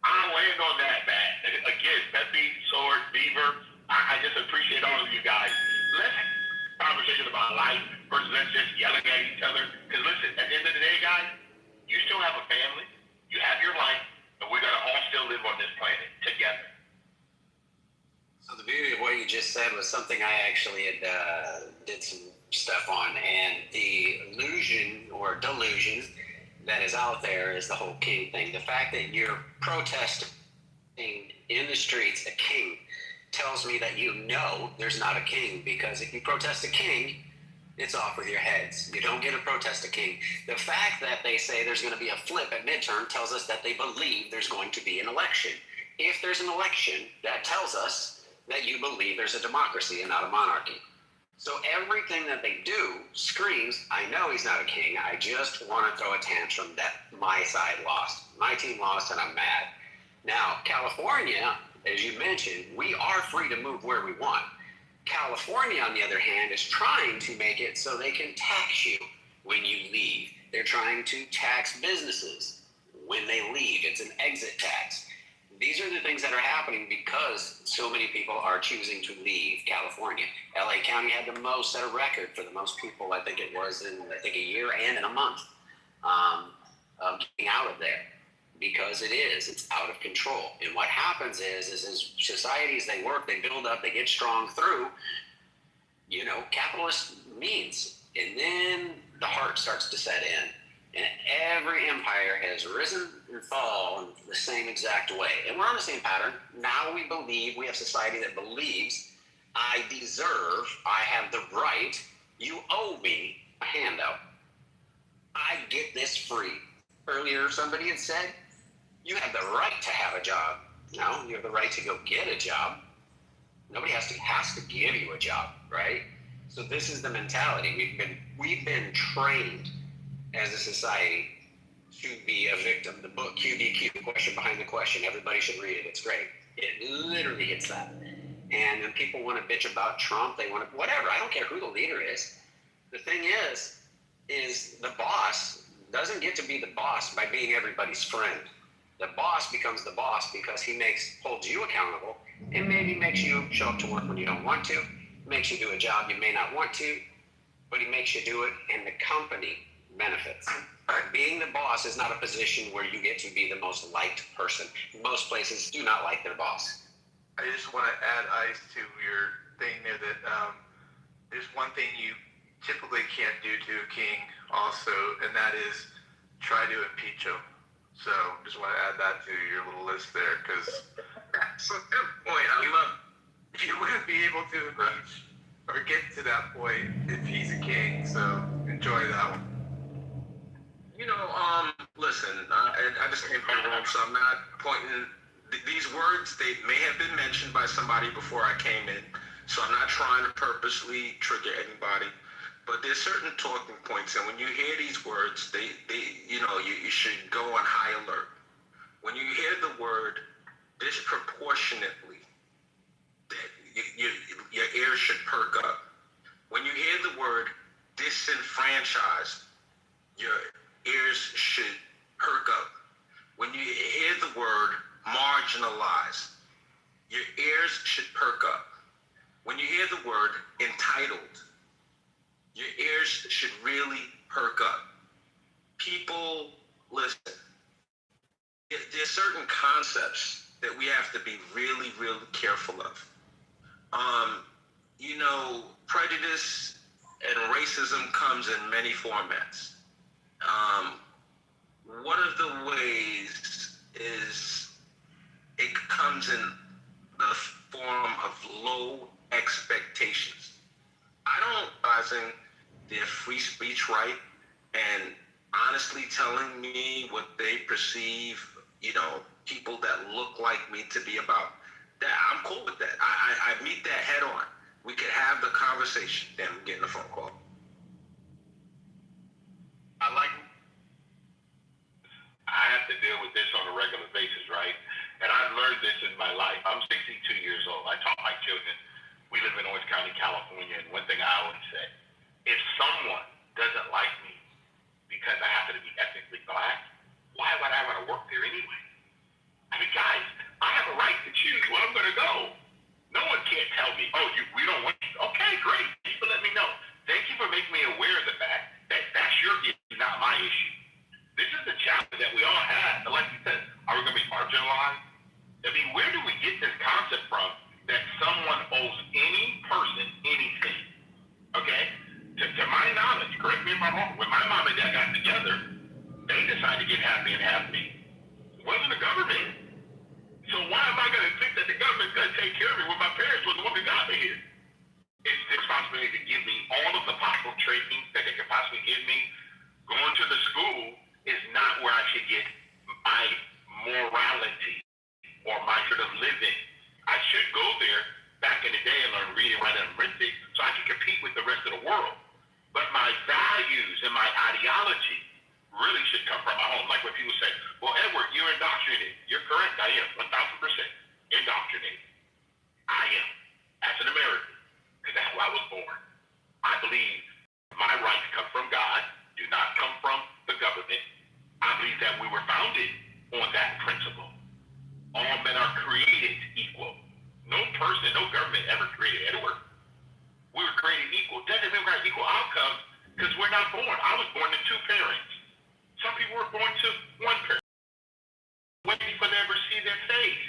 I'll land on that, man. Again, Pepe, Sword, Beaver, I just appreciate all of you guys. Let's have a conversation about life versus us just yelling at each other. Because listen, at the end of the day, guys, you still have a family, you have your life, and we're gonna all still live on this planet together. So the beauty of what you just said was something I actually had did some stuff on, and the illusion or delusion that is out there is the whole king thing. The fact that you're protesting in the streets a king tells me that you know there's not a king, because if you protest a king, it's off with your heads. You don't get to protest a king. The fact that they say there's going to be a flip at midterm tells us that they believe there's going to be an election. If there's an election, that tells us that you believe there's a democracy and not a monarchy. So everything that they do screams, I know he's not a king. I just want to throw a tantrum that my side lost. My team lost and I'm mad. Now, California, as you mentioned, we are free to move where we want. California, on the other hand, is trying to make it so they can tax you when you leave. They're trying to tax businesses when they leave. It's an exit tax. These are the things that are happening because so many people are choosing to leave California. LA County had the most, set a record for the most people, I think it was in, a year and in a month, getting out of there. Because it's out of control. And what happens is as societies, they work, they build up, they get strong through, capitalist means. And then the heart starts to set in. And every empire has risen and fallen the same exact way. And we're on the same pattern. Now we have society that believes, I deserve, I have the right, you owe me a handout. I get this free. Earlier, somebody had said, you have the right to have a job. No, you have the right to go get a job. Nobody has to give you a job, right? So this is the mentality. We've been trained as a society to be a victim. The book QBQ, the question behind the question, everybody should read it. It's great. It literally hits that. And then people want to bitch about Trump. They want to whatever. I don't care who the leader is. The thing is the boss doesn't get to be the boss by being everybody's friend. The boss becomes the boss because he holds you accountable and maybe makes you show up to work when you don't want to, makes you do a job you may not want to, but he makes you do it and the company benefits. Being the boss is not a position where you get to be the most liked person. Most places do not like their boss. I just want to add ice to your thing there that there's one thing you typically can't do to a king also, and that is try to impeach him. So just want to add that to your little list there, because that's a good point. I love you wouldn't be able to impeach or get to that point if he's a king. So enjoy that one. Listen, I just came from the room, so I'm not pointing. These words, they may have been mentioned by somebody before I came in, so I'm not trying to purposely trigger anybody. But there's certain talking points, and when you hear these words, you should go on high alert. When you hear the word disproportionately, your ears should perk up. When you hear the word disenfranchised, your ears should perk up. When you hear the word marginalized, your ears should perk up. When you hear the word entitled, your ears should really perk up. People, listen, there's certain concepts that we have to be really, really careful of. Prejudice and racism comes in many formats. One of the ways is it comes in the form of low expectations. I don't realizing their free speech right and honestly telling me what they perceive, people that look like me to be about. That I'm cool with that. I meet that head on. We could have the conversation. Damn, I'm getting a phone call. I have to deal with this on a regular basis, right? And I've learned this in my life. I'm 62 years old. I taught my children. We live in Orange County, California, and one thing I always say, if someone doesn't like me because I happen to be ethnically black, why would I want to work there anyway? I mean, guys, I have a right to choose where I'm going to go. No one can't tell me, we don't want you. Okay, great. Thank you for letting me know. Thank you for making me aware of the fact that that's your issue, not my issue. This is the challenge that we all have. And like you said, are we going to be marginalized? I mean, where do we get this concept from that someone owes any person anything? Okay? To my knowledge, correct me if I'm wrong, when my mom and dad got together, they decided to get happy and have me. It wasn't the government. So why am I going to think that the government's going to take care of me when my parents were the one that got me here? It's their responsibility to give me all of the possible training that they could possibly give me. Going to the school is not where I should get my morality or my sort of living. I should go there back in the day and learn reading, writing, and arithmetic so I can compete with the rest of the world. But my values and my ideology really should come from my home. Like when people say, well, Edward, you're indoctrinated. You're correct. I am 1,000% indoctrinated. I am, as an American, because that's where I was born. I believe my rights come from God, do not come from the government. I believe that we were founded on that principle. All men are created equal. No person, no government ever created Edward. We were created equal. Doesn't mean we're going to have equal outcomes because we're not born. I was born to two parents. Some people were born to one parent. Waiting for them to see their face.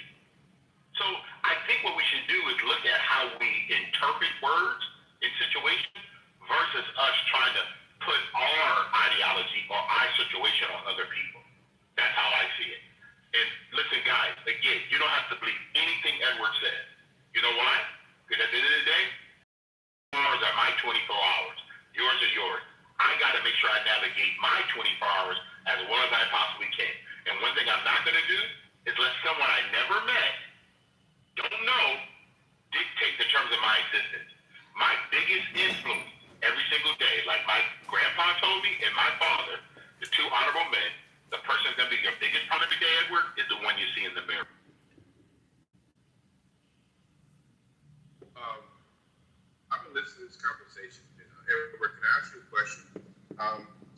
So I think what we should do is look at how we interpret words in situations versus us trying to put our ideology or our situation on other people. That's how I see it. And listen, guys, again, you don't have to believe anything Edward said. You know why? Because at the end of the day, hours are my 24 hours. Yours are yours. I got to make sure I navigate my 24 hours as well as I possibly can. And one thing I'm not going to do is let someone someone I never met, don't know, dictate the terms of my existence. My biggest influence every single day, like my grandpa told me and my father, the two honorable men, the person that's going to be your biggest part of the day, Edward, is the one you see in the mirror. I've been listening to this conversation. Edward, can I ask you a question?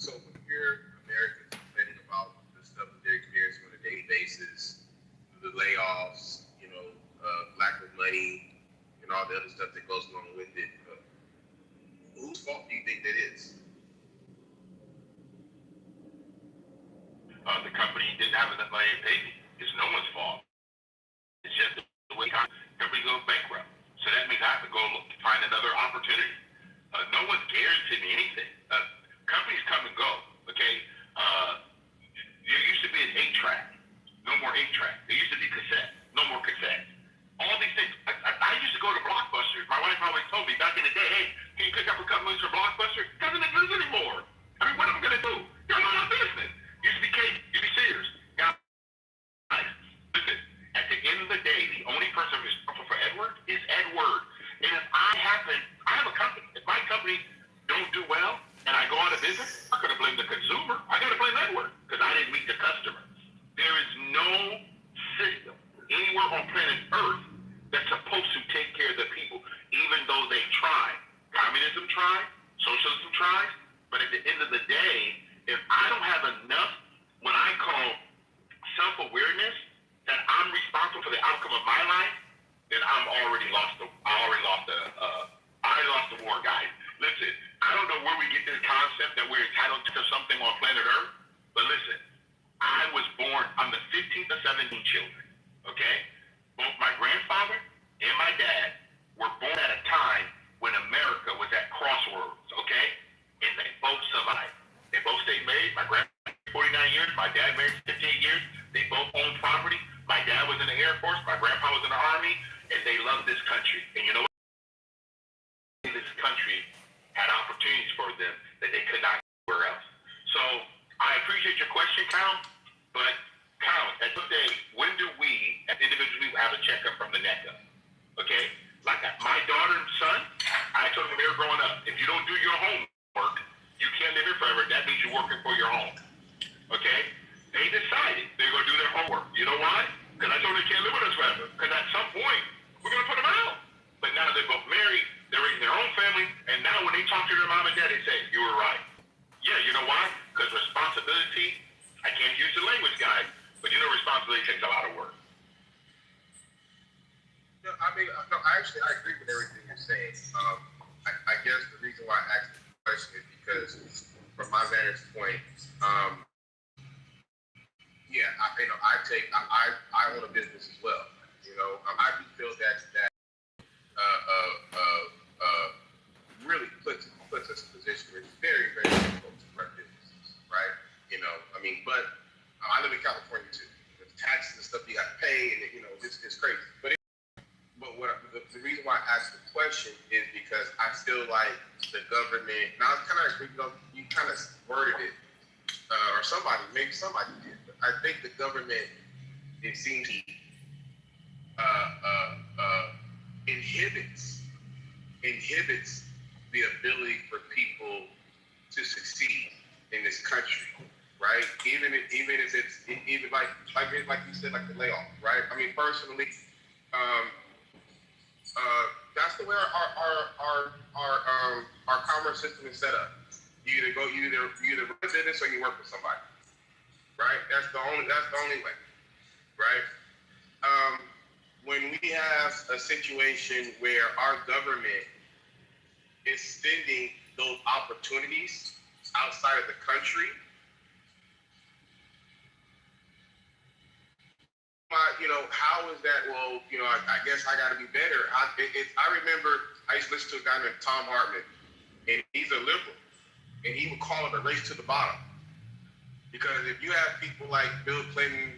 So when you hear Americans complaining about the stuff that they're experiencing on a daily basis, the layoffs, lack of money, and all the other stuff that goes along with it, whose fault do you think that is? The company didn't have enough money to pay me. It's no one's fault. It's just the way company goes bankrupt. So that means I have to go look to find another opportunity. No one's guaranteed me anything. Companies come and go, okay? There used to be an 8-track. No more 8-track. There used to be cassette. No more cassette. All these things. I used to go to Blockbuster. My wife always told me back in the day, hey, can you pick up a couple minutes from Blockbuster? It doesn't exist anymore. I mean, what am I going to do? You're not my business. Used to be Kate. Used to be Sears. Now, listen, at the end of the day, the only person responsible for Edward is Edward. And if I have a company. If my company don't do well and I go out of business, I'm not going to blame the consumer. I got to blame Edward because I didn't meet the customer. There is no system anywhere on planet Earth that's supposed to take care of the people, even though they try. Communism tried, socialism tries, but at the end of the day, if I don't have enough, what I call self-awareness, that I'm responsible for the outcome of my life, then I already lost the war, guys. Listen, I don't know where we get this concept that we're entitled to something on planet Earth, but listen, I was born, I'm the 15th of 17 children, okay? Both my grandfather and my dad were born at a time when America was at crossroads, okay? And they both survived. They both stayed married. My grandfather 49 years, my dad married 58 years. They both owned property. My dad was in the Air Force, my grandpa was in the Army, and they loved this country. And you know what? This country had opportunities for them that they could not get anywhere else. So I appreciate your question, Count, but Count, at the day, when do we, as individuals, have a checkup from the neck up? Okay? Like my daughter and son, I told them when they were growing up, if you don't do your homework, you can't live here forever. That means you're working for your home. Okay? They decided they're going to do their homework. You know why? Because I told them they can't live with us forever. Because at some point, we're going to put them out. But now they're both married, they're raising their own family, and now when they talk to their mom and dad, they say, you were right. Yeah, you know why? Because responsibility, I can't use the language, guys, but responsibility takes a lot of work. No, I mean, no, I agree with everything you're saying. I guess the reason why I asked the question is because, from my vantage point, I own a business as well. I do feel that really puts us in a position where it's very, very difficult to run businesses, right? But I live in California too. The taxes and stuff you got to pay, and it's crazy. But the reason why I asked the question is because I feel like the government. Now, it's kind of you kind of worded it, or maybe somebody did. But I think the government, it seems, inhibits the ability for people to succeed in this country, right? Even if it's like you said, like the layoff, right? I mean, personally, that's the way our commerce system is set up. You either run a business or you work for somebody, right? That's the only way, right? When we have a situation where our government is sending those opportunities outside of the country, how is that? Well, I guess I got to be better. I remember I used to listen to a guy named Tom Hartman, and he's a liberal, and he would call it a race to the bottom. Because if you have people like Bill Clinton,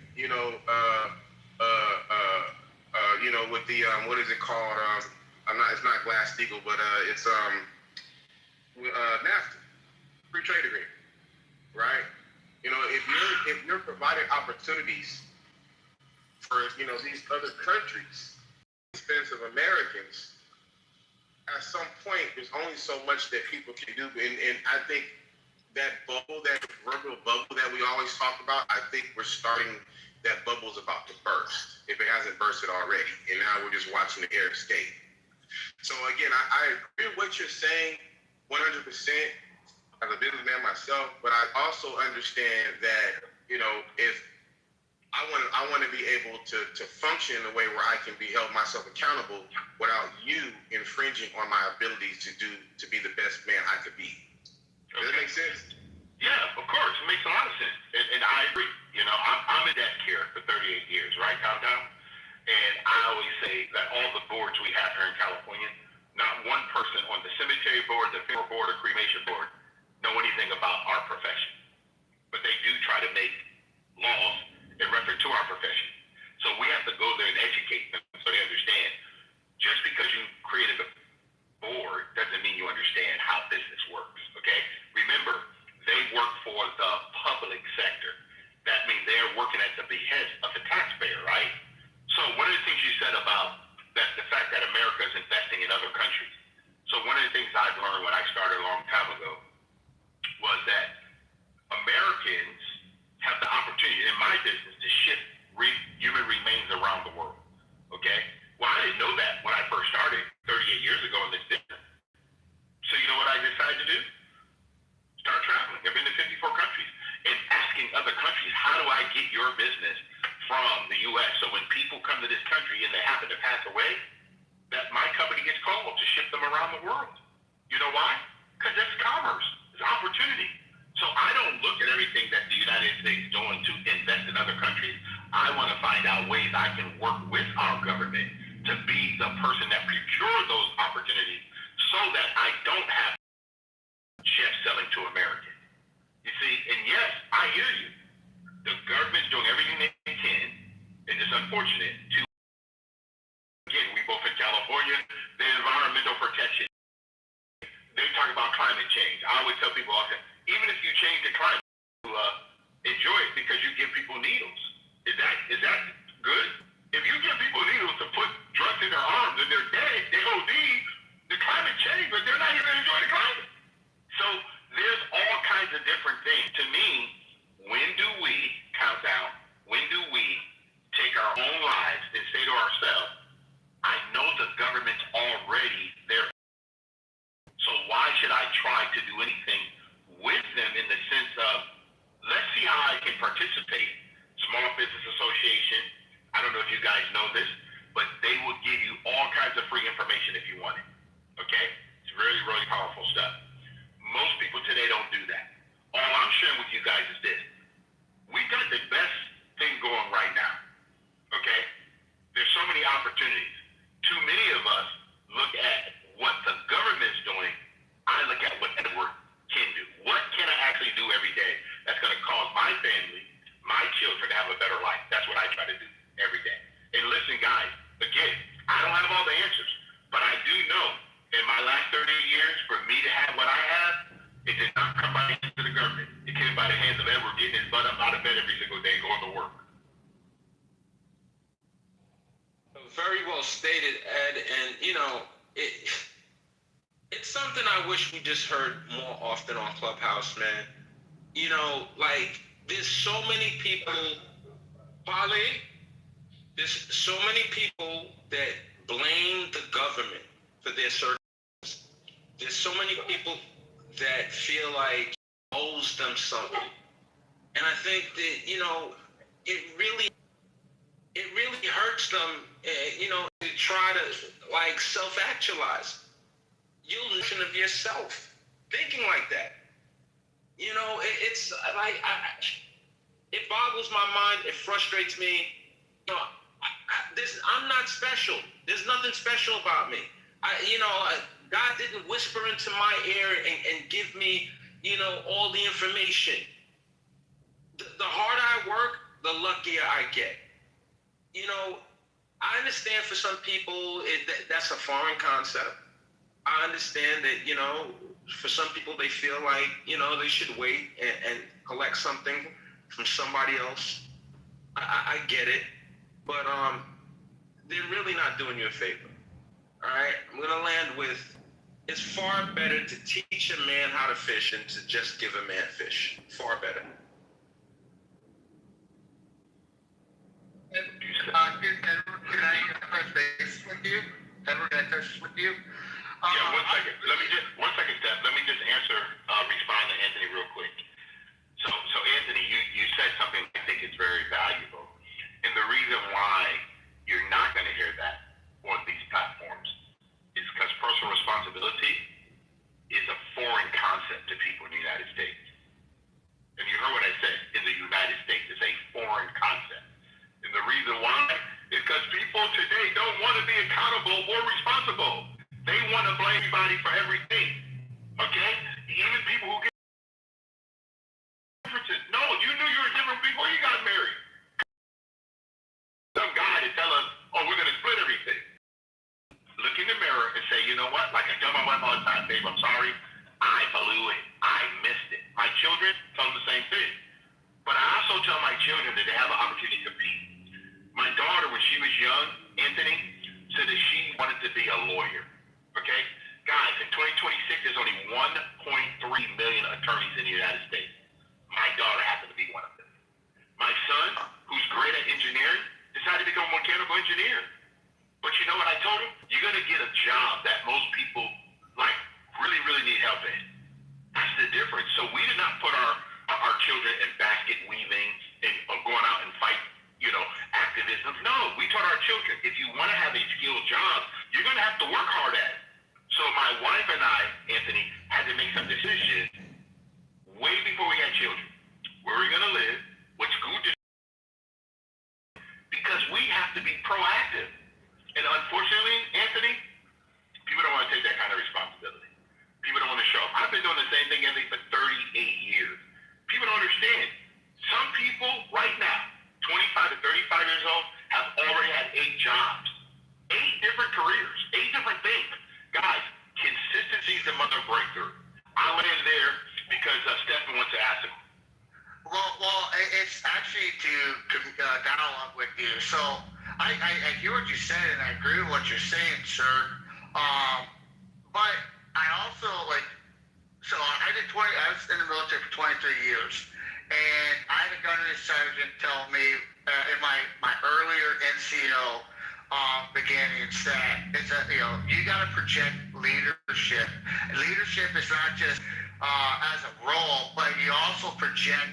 with the what is it called? It's not Glass-Steagall, but it's NAFTA, free trade agreement, right? If you're providing opportunities for, these other countries, expense of Americans, at some point, there's only so much that people can do. And I think that bubble, that proverbial bubble that we always talk about, I think we're starting, that bubble's about to burst, if it hasn't bursted already. And now we're just watching the air escape. So again, I agree with what you're saying 100% as a businessman myself, but I also understand that, if I want to be able to function in a way where I can be held myself accountable without you infringing on my abilities to be the best man I could be. Does that make sense? Yeah, of course. It makes a lot of sense. And I agree. I'm in that care for 38 years, right, Countdown? And I always say that all the boards we have here in California, not one person on the cemetery board, the funeral board, or cremation board know anything about our profession. But they do try to make laws in reference to our profession. So we have to go there and educate them so they understand. Just because you created a board doesn't mean you understand how business works, okay? Remember, they work for the public sector. That means they're working at the behest of the taxpayer, right? So one of the things you said about the fact that America is investing in other countries. So one of the things I've learned when I started a long time ago was that Americans have the opportunity in my business to shift human remains around the world. Okay? Well, I didn't know that when I first started 38 years ago in this business. So you know what I decided to do? Start traveling. I've been to 54 countries and asking other countries, how do I get your business from the U.S.? So when people come to this country and they happen to pass away, that my company gets called to ship them around the world. You know why? Because that's commerce. It's opportunity. So I don't look at everything that the United States is doing to invest in other countries. I want to find out ways I can work with our government to be the person that procures those opportunities so that I don't have chefs selling to Americans. You see, and yes, I hear you. The government's doing everything they can, and it's unfortunate to, again, we both in California, the environmental protection. They talk about climate change. I always tell people, even if you change the climate, enjoy it because you give people needles. Is that good? If you give people needles to put drugs in their arms and they're dead, they OD, the climate change, but they're not even going to enjoy the climate. So there's all kinds of different things. To me, when do we take our own lives and say to ourselves, I know the government's already there. So why should I try to do anything with them in the sense of, let's see how I can participate. Small Business Association, I don't know if you guys know this, but they will give you all kinds of free information if you want it. Okay? It's really, really powerful stuff. Most people today don't do that. All I'm sharing with you guys is this. We got the best thing going right now. Okay? There's so many opportunities. Too many of us look at what the government's doing. I look at what Edward can do. What can I actually do every day that's going to cause my family, my children to have a better life? That's what I try to do every day. And listen, guys, again, I don't have all the answers, but I do know in my last 30 years, for me to have what I have, it did not come by the hands of the government. It came by the hands of Edward getting his butt up out of bed every single day going to work. Very well stated, Ed. And, it's something I wish we just heard more often on Clubhouse, man. There's so many people, there's so many people that blame the government for their circumstances. There's so many people that feel like it owes them something. And I think that, it really hurts them, to try to, self-actualize. You listen of yourself, thinking like that. It's like, it boggles my mind. It frustrates me. I'm not special. There's nothing special about me. God didn't whisper into my ear and give me, all the information. The harder I work, the luckier I get. I understand for some people that's a foreign concept. I understand that, for some people they feel like, they should wait and collect something from somebody else. I get it. but they're really not doing you a favor. All right, I'm gonna land with: it's far better to teach a man how to fish than to just give a man fish. Far better. Can I touch base with you? Edward, can I touch with you? Yeah, 1 second. One second, Steph. Let me just respond to Anthony real quick. So Anthony, you said something I think is very valuable. And the reason why you're not going to hear that on these platforms is because personal responsibility is a foreign concept to people in the United States. And you heard what I said, in the United States, it's a foreign concept. And the reason why is because people today don't want to be accountable or responsible. They want to blame everybody for everything. Okay? Even people who get differences. No, you knew you were different before you got married. Some guy to tell us, oh, we're going to split everything. Look in the mirror and say, you know what? Like I tell my wife all the time, babe, I'm sorry. I blew it. I missed it. My children tell them the same thing. But I also tell my children that they have an opportunity to compete. My daughter, when she was young, Anthony, said that she wanted to be a lawyer. Okay? Guys, in 2026, there's only 1.3 million attorneys in the United States. My daughter happened to be one of them. My son, who's great at engineering, decided to become a mechanical engineer. But you know what I told him? You're going to get a job that most people, like, really, really need help in. That's the difference. So we did not put our children in basket weaving and going out and fight, activism. No, we taught our children, if you want to have a skilled job, you're going to have to work hard at it. So my wife and I, Anthony, had to make some decisions way before we had children. Where are we going to live? What school district? Because we have to be proactive. And unfortunately, Anthony, people don't want to take that kind of responsibility. People don't want to show up. I've been doing the same thing, Anthony, for 38 years. People don't understand. Some people right now, 25 to 35 years old, have already had 8 jobs. 8 different careers, 8 different things. Guys, consistency is the mother of breakthrough. I'll land there because Stephen wants to ask him. Well, it's actually to dialogue with you. So I hear what you said, and I agree with what you're saying, sir. But I also so I was in the military for 23 years, and I had a gunnery sergeant tell me in my earlier NCO beginnings that you got to project leadership. And leadership is not just as a role, but you also project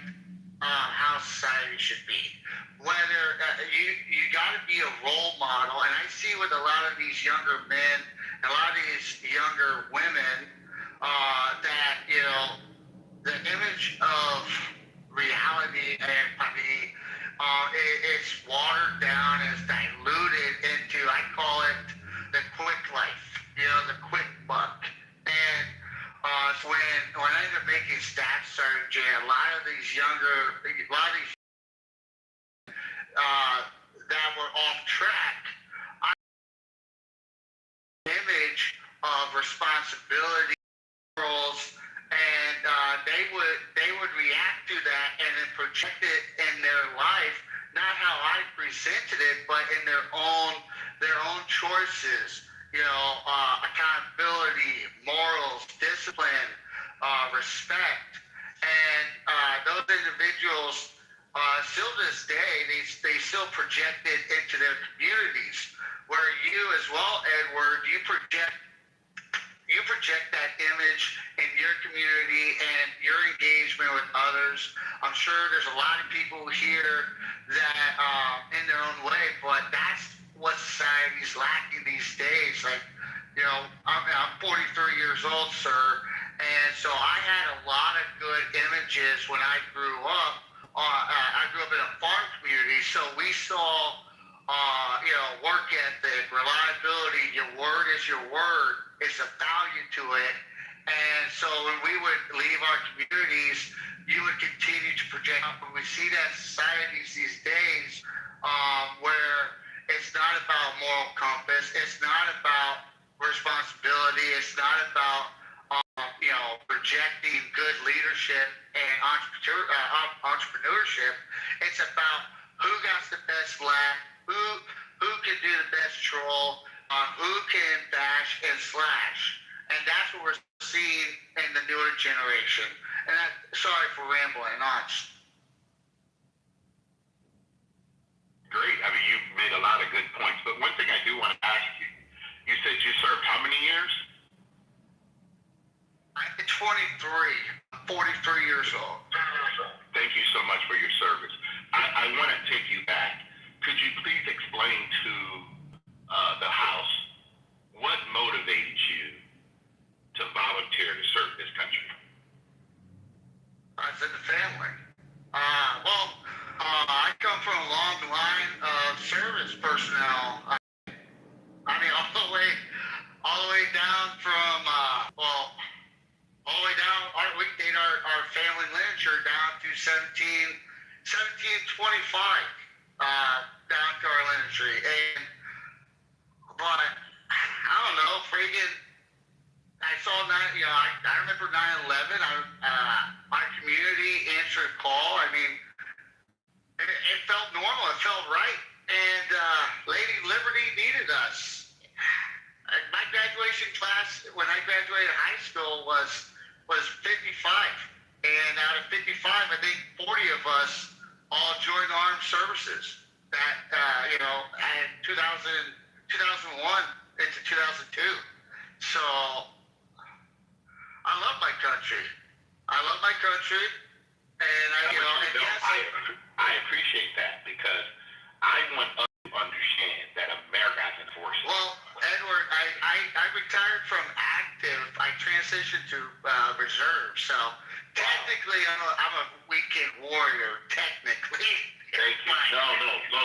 how society should be. Whether you got to be a role model, and I see with a lot of these younger men, a lot of these younger women, that the image of reality and it's watered down, it's diluted into, I call it the quick life, the quick buck. And so when I ended up making staff sergeant, a lot of these that were off track, image of responsibility, roles, and they would react to that and then project it in their life, not how I presented it, but in their own choices. Accountability, morals, discipline, respect, and those individuals still to this day they still project it into their communities. Where you as well, Edward, you project that image in your community and your engagement with others. I'm sure there's a lot of people here that, in their own way, but that's what society's lacking these days. I'm 43 years old, sir, and so I had a lot of good images when I grew up. I grew up in a farm community, so we saw work ethic, reliability, your word is your word. It's a value to it. And so when we would leave our communities, you would continue to project. When we see that societies these days, where it's not about moral compass, it's not about responsibility, it's not about projecting good leadership and entrepreneurship. It's about who got the best laugh, who troll on who can bash and slash. And that's what we're seeing in the newer generation. And sorry for rambling on. Great. I mean, you've made a lot of good points. But one thing I do want to ask you, you said you served how many years? I'm 23, 43 years old. Thank you so much for your service. I want to take you back. Could you please explain to the House what motivated you to volunteer to serve this country? I said the family. I come from a long line of service personnel. I mean, all the way down from, all the way down, we date our family lineage down to 1725, down to our lineage. But, I don't know, friggin', I saw that, I remember 9/11, my community answered a call. I mean, it felt normal, it felt right, and Lady Liberty needed us. My graduation class, when I graduated high school, was 55, and out of 55, I think 40 of us all joined armed services. That in 2001 into 2002. So I love my country. And I appreciate that, because I want us to understand that America has enforced it. Well, Edward, I retired from active. I transitioned to reserve. So technically, I'm a weekend warrior. Technically. Thank you. No.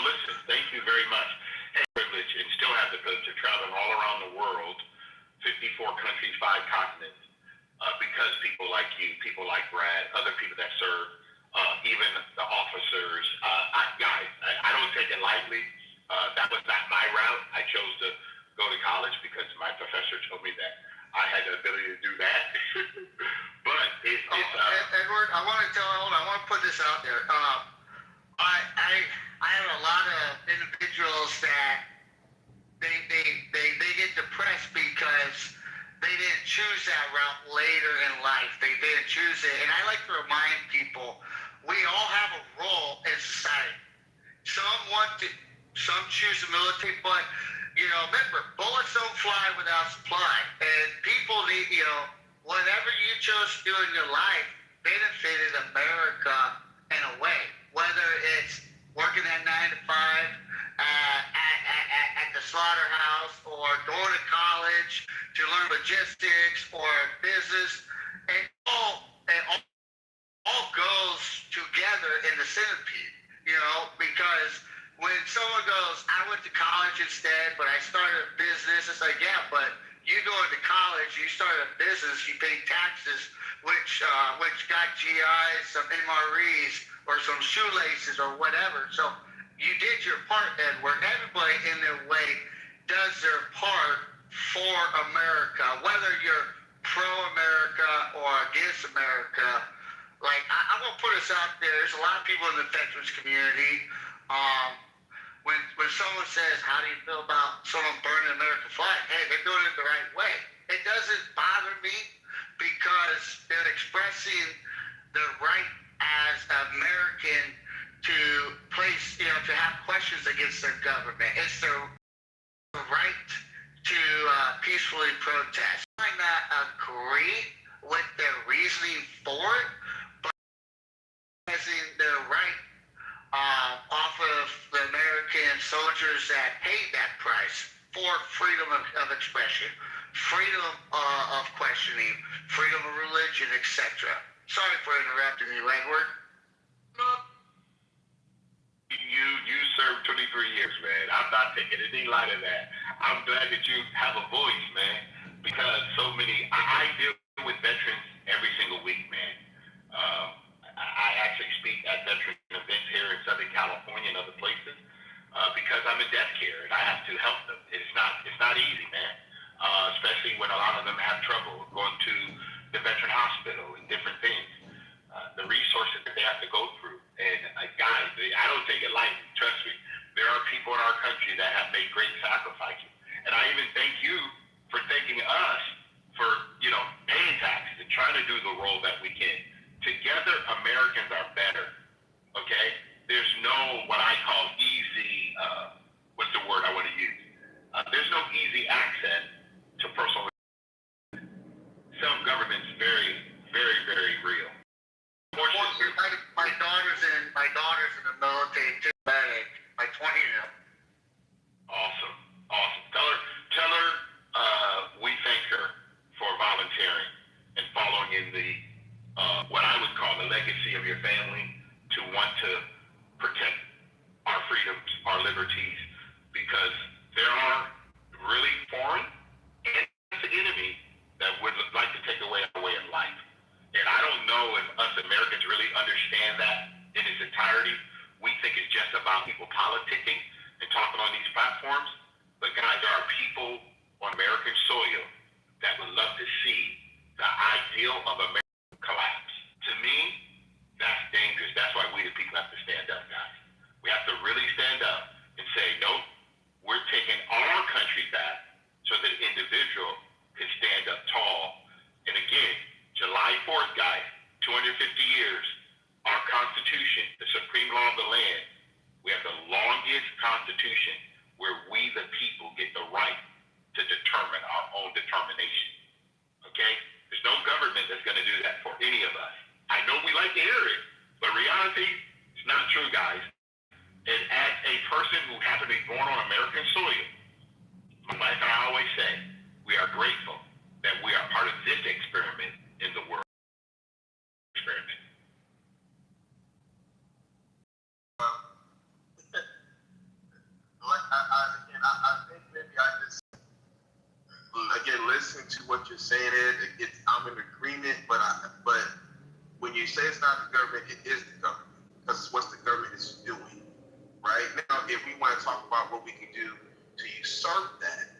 Listen. Thank you very much. And privilege, and still have the privilege of traveling all around the world, 54 countries, 5 continents, because people like you, people like Brad, other people that serve, even the officers. Guys, I don't take it lightly. That was not my route. I chose to go to college because my professor told me that I had the ability to do that. But Edward, I want to put this out there. I have a lot of individuals that they get depressed because they didn't choose that route later in life. They didn't choose it. And I like to remind people, we all have a role in society. Some choose the military, but remember, bullets don't fly without supply. And people need, whatever you chose to do in your life benefited America in a way. Whether it's working at 9 to 5 at the slaughterhouse, or going to college to learn logistics or business, and all goes together in the centipede. Because when someone goes, I went to college instead, but I started a business, it's like, yeah, but you going to college, you started a business, you pay taxes, which got GIs, some MREs, or some shoelaces or whatever. So you did your part, Edward. Everybody in their way does their part for America, whether you're pro-America or against America. Like, I'm going to put this out there. There's a lot of people in the veterans community. When someone says, how do you feel about someone burning the American flag? Hey, they're doing it the right way. It doesn't bother me because they're expressing the right as an American to place, to have questions against their government. It's their right to peacefully protest. I might not agree with their reasoning for it, but expressing their right off of the American soldiers that paid that price for freedom of expression, freedom of questioning, freedom of religion, etc. Sorry for interrupting you, Edward. You served 23 years, man. I'm not taking any light of that. I'm glad that you have a voice, man, because so many, I deal with veterans every single week, man. I actually speak at veteran events here in Southern California and other places because I'm in death care and I have to help them. It's not easy, man, especially when a lot of them have trouble going to the veteran hospital and different things. The resources that they have to go through. And guys, I don't take it lightly. Trust me. There are people in our country that have made great sacrifices. And I even thank you for thanking us for, paying taxes and trying to do the role that we can. Together, Americans are better, okay? There's no what I call easy, what's the word I want to use? There's no easy access to personal. Self-government's very, very, very real. My daughter's in the military too. My 20 now. Awesome. Tell her we thank her for volunteering and following in the what I would call the legacy of your family to want to protect our freedoms, our liberties, because there are really foreign and the enemy that would like to take away our way of life. And I don't know if us Americans really understand that in its entirety. We think it's just about people politicking and talking on these platforms. But guys, there are people on American soil that would love to see the ideal of America collapse. To me, that's dangerous. That's why we the people have to stand up, guys. We have to really stand up and say, nope, we're taking our country back so that individual can stand up tall. And again, July 4th, guys, 250 years, our Constitution, the supreme law of the land, we have the longest Constitution where we, the people, get the right to determine our own determination. Okay? There's no government that's going to do that for any of us. I know we like to hear it, but reality, it's not true, guys. And as a person who happened to be born on American soil, my wife and I always say, we are grateful that we are part of this experiment in the world. Experiment. I think maybe I just, again, listening to what you're saying, I'm in agreement, but when you say it's not the government, it is the government, because it's what the government is doing, right? Now, if we want to talk about what we can do to usurp that,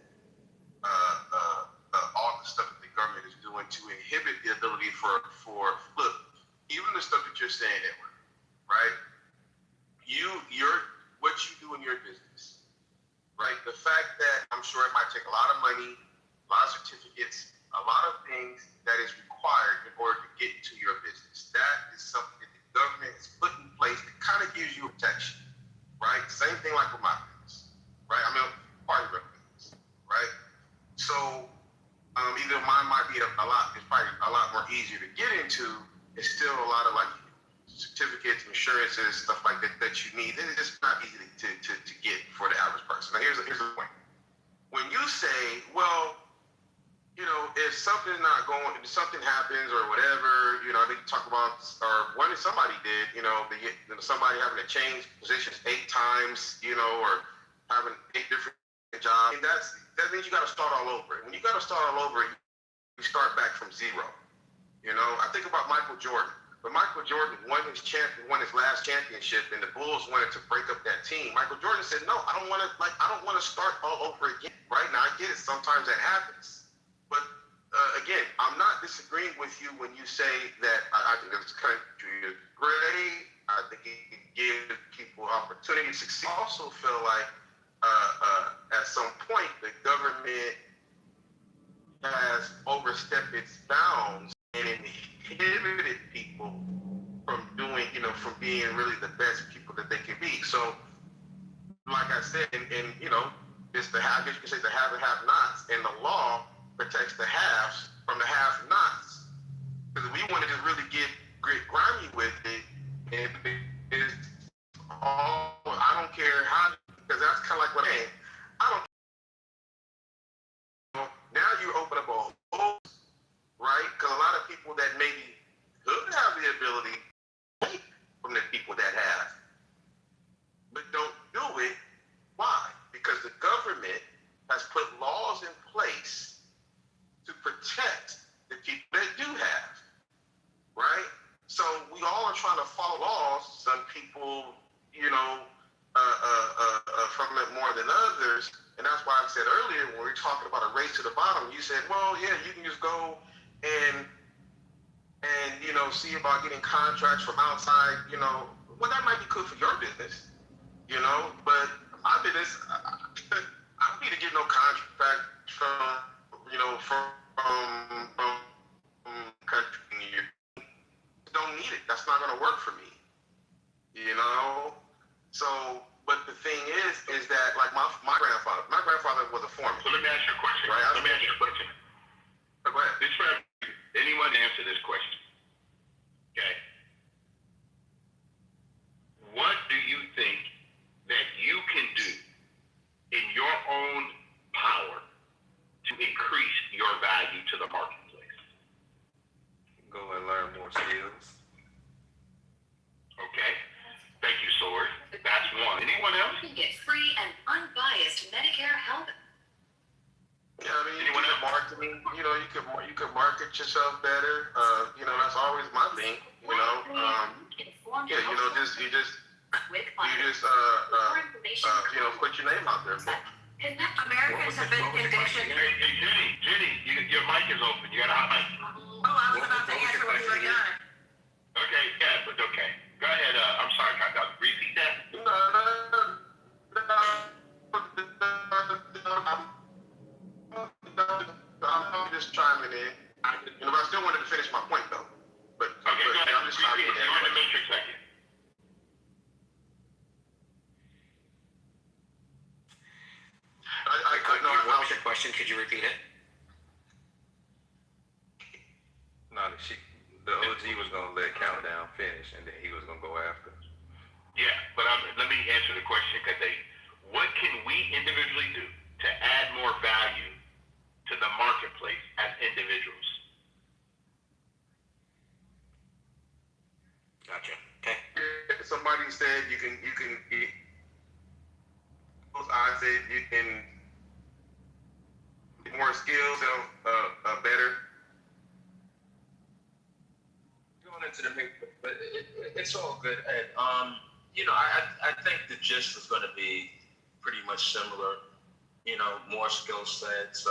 all the stuff that the government is doing to inhibit the ability for look, even the stuff that you're saying, Edward, right? What you do in your business, right? The fact that I'm sure it might take a lot of money, a lot of certificates, a lot of things that is required in order to get into your business. That is something that the government has put in place that kind of gives you protection, right? Same thing like with my business, right? I mean, part of your business, right? So either mine might be it's probably a lot more easier to get into. It's still a lot of like certificates, insurances, stuff like that you need. It's just not easy to get for the average person. Now here's the point. When you say, well, if something's not going, if something happens or whatever, they talk about, or one somebody did, somebody having to change positions 8 times, or having 8 different jobs. And that means you got to start all over. When you got to start all over, you start back from zero. I think about Michael Jordan. When Michael Jordan won his last championship, and the Bulls wanted to break up that team, Michael Jordan said, "No, I don't want to start all over again." Right now, I get it. Sometimes that happens, but again, I'm not disagreeing with you when you say that I think this country is great. I think it gives people opportunity to succeed. I also feel like at some point the government has overstepped its bounds and inhibited people from doing, from being really the best people that they can be. So, like I said, and it's the have, you can say the have and have-nots, and the law protects the haves from the have-nots. Because if we want to just really get grimy with it, and it's all, I don't care how, because that's kind of like what I don't. Now you open up a whole, right? Because a lot of people that maybe could have the ability to take from the people that have, but don't do it. Why? Because the government has put laws in place to protect the people that do have, right? So we all are trying to follow laws. Some people, from it more than others. And that's why I said earlier, when we were talking about a race to the bottom, you said, well, yeah, you can just go and see about getting contracts from outside, well, that might be good for your business, but my business, I'd be So, but the thing is that like my grandfather was a foreman. So let me ask you a question. Right. Let me ask you a question. Go ahead. This for anyone to answer this question. Okay. What do you think that you can do in your own power to increase your value to the marketplace? Go and learn more skills. Okay. Thank you, Sword. That's one. Anyone else? You can get free and unbiased Medicare health. Yeah, I mean, anyone else marketing? You know, you could market yourself better. You know, that's always my thing. You know, yeah, you know, you just you know, put your name out there. Americans have been conditioned. Hey, Jenny, your mic is open. You got a hot mic. Oh, I was about to answer what you were done. Okay, yeah, but okay. Go ahead. I'm sorry, repeat that. I'm just chiming in. You know, but I still wanted to finish my point though. But okay, go ahead. I'm just chiming in. You're in the matrix second. What was your question? Could you repeat it? No, the OG was gonna let Countdown finish, and then he was gonna go after. Yeah, but let me answer the question because what can we individually do to add more value to the marketplace as individuals? Gotcha. Okay. Somebody said you can I said you can get more skills better. Going into the mix, but it's all good. And you know, I think the gist is going to be pretty much similar. You know, more skill sets,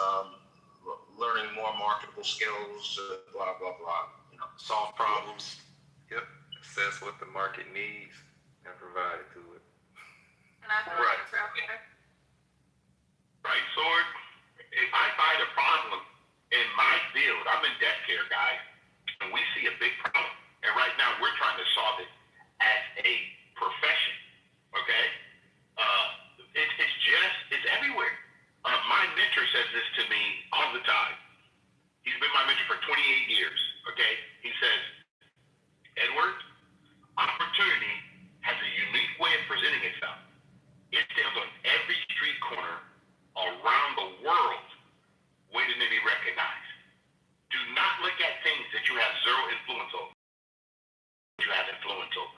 learning more marketable skills, blah blah blah. You know, solve problems. Yep. Assess what the market needs and provide it to it. Right. Right, Sword. If I find a problem in my field, I'm in death care, guys, and we see a big problem, and right now we're trying to solve it as a profession. Okay? It's everywhere. My mentor says this to me all the time. He's been my mentor for 28 years. Okay? He says, Edward, opportunity has a unique way of presenting itself. It stands on every street corner around the world waiting to be recognized. Do not look at things that you have zero influence over. You have influence over.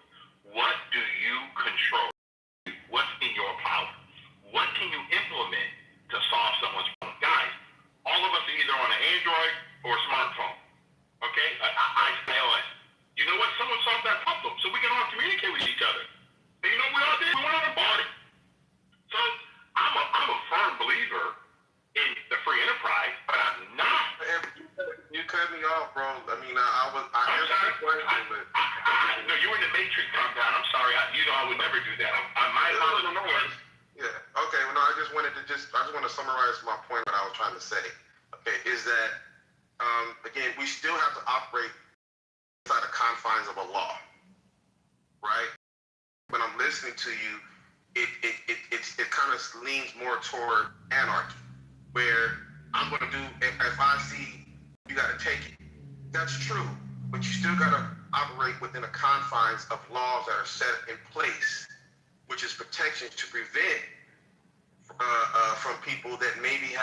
What do you control? What's in your power? What can you implement to solve someone's problem? Guys, all of us are either on an Android or a smartphone. Okay? iOS. You know what? Someone solved that problem so we can all communicate with each other. And you know what we all did? We went out and bought it. So I'm a firm believer in the free enterprise, but I'm not. You cut me off, bro. I mean, I heard the question, but no, you were in the matrix. Calm down. I'm sorry. I would never do that. My apologies. Yeah. Okay. Well, no, I just want to summarize my point. What I was trying to say, okay, is that again, we still have to operate inside the confines of a law, right? When I'm listening to you, it kind of leans more toward anarchy, where I'm going to do if I see you got to take it. That's true, but you still got to operate within the confines of laws that are set in place, which is protections to prevent from people that maybe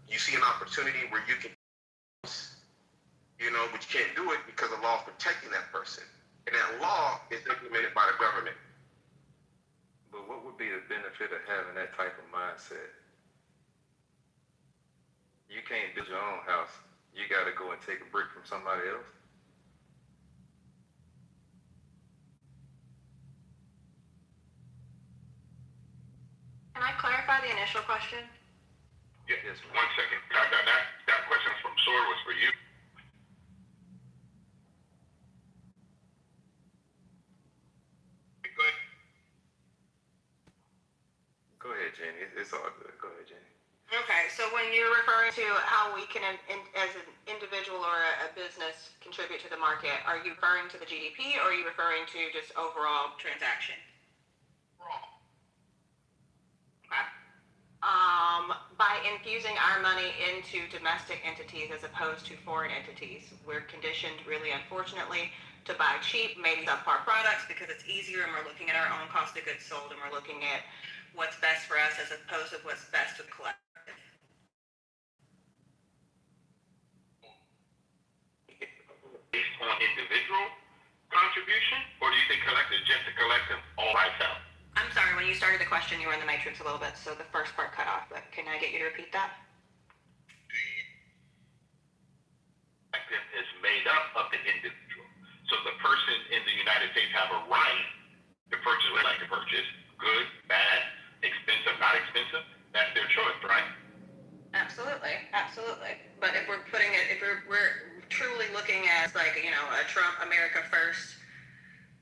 you see an opportunity where you can, you know, but you can't do it because the law is protecting that person, and that law is implemented by the government. But what would be the benefit of having that type of mindset? You can't build your own house. You got to go and take a brick from somebody else. Can I clarify the initial question? Yeah, yes, 1 second. That question from Sword was for you. Go ahead, Jenny. It's all good. Go ahead, Jenny. Okay, so when you're referring to how we can, as an individual or a business, contribute to the market, are you referring to the GDP or are you referring to just overall transaction? infusing our money into domestic entities as opposed to foreign entities. We're conditioned, really unfortunately, to buy cheap, maybe subpar products because it's easier, and we're looking at our own cost of goods sold, and we're looking at what's best for us as opposed to what's best for the collective. Based on individual contribution, or do you think collective, just the collective all rights out? I'm sorry, when you started the question, you were in the matrix a little bit, so the first part cut off, but can I get you to repeat that? Collective is made up of the individual. So the person in the United States have a right to purchase what they like to purchase, good, bad, expensive, not expensive. That's their choice, right? Absolutely, absolutely. But if we're putting it, if we're truly looking at like, you know, a Trump America first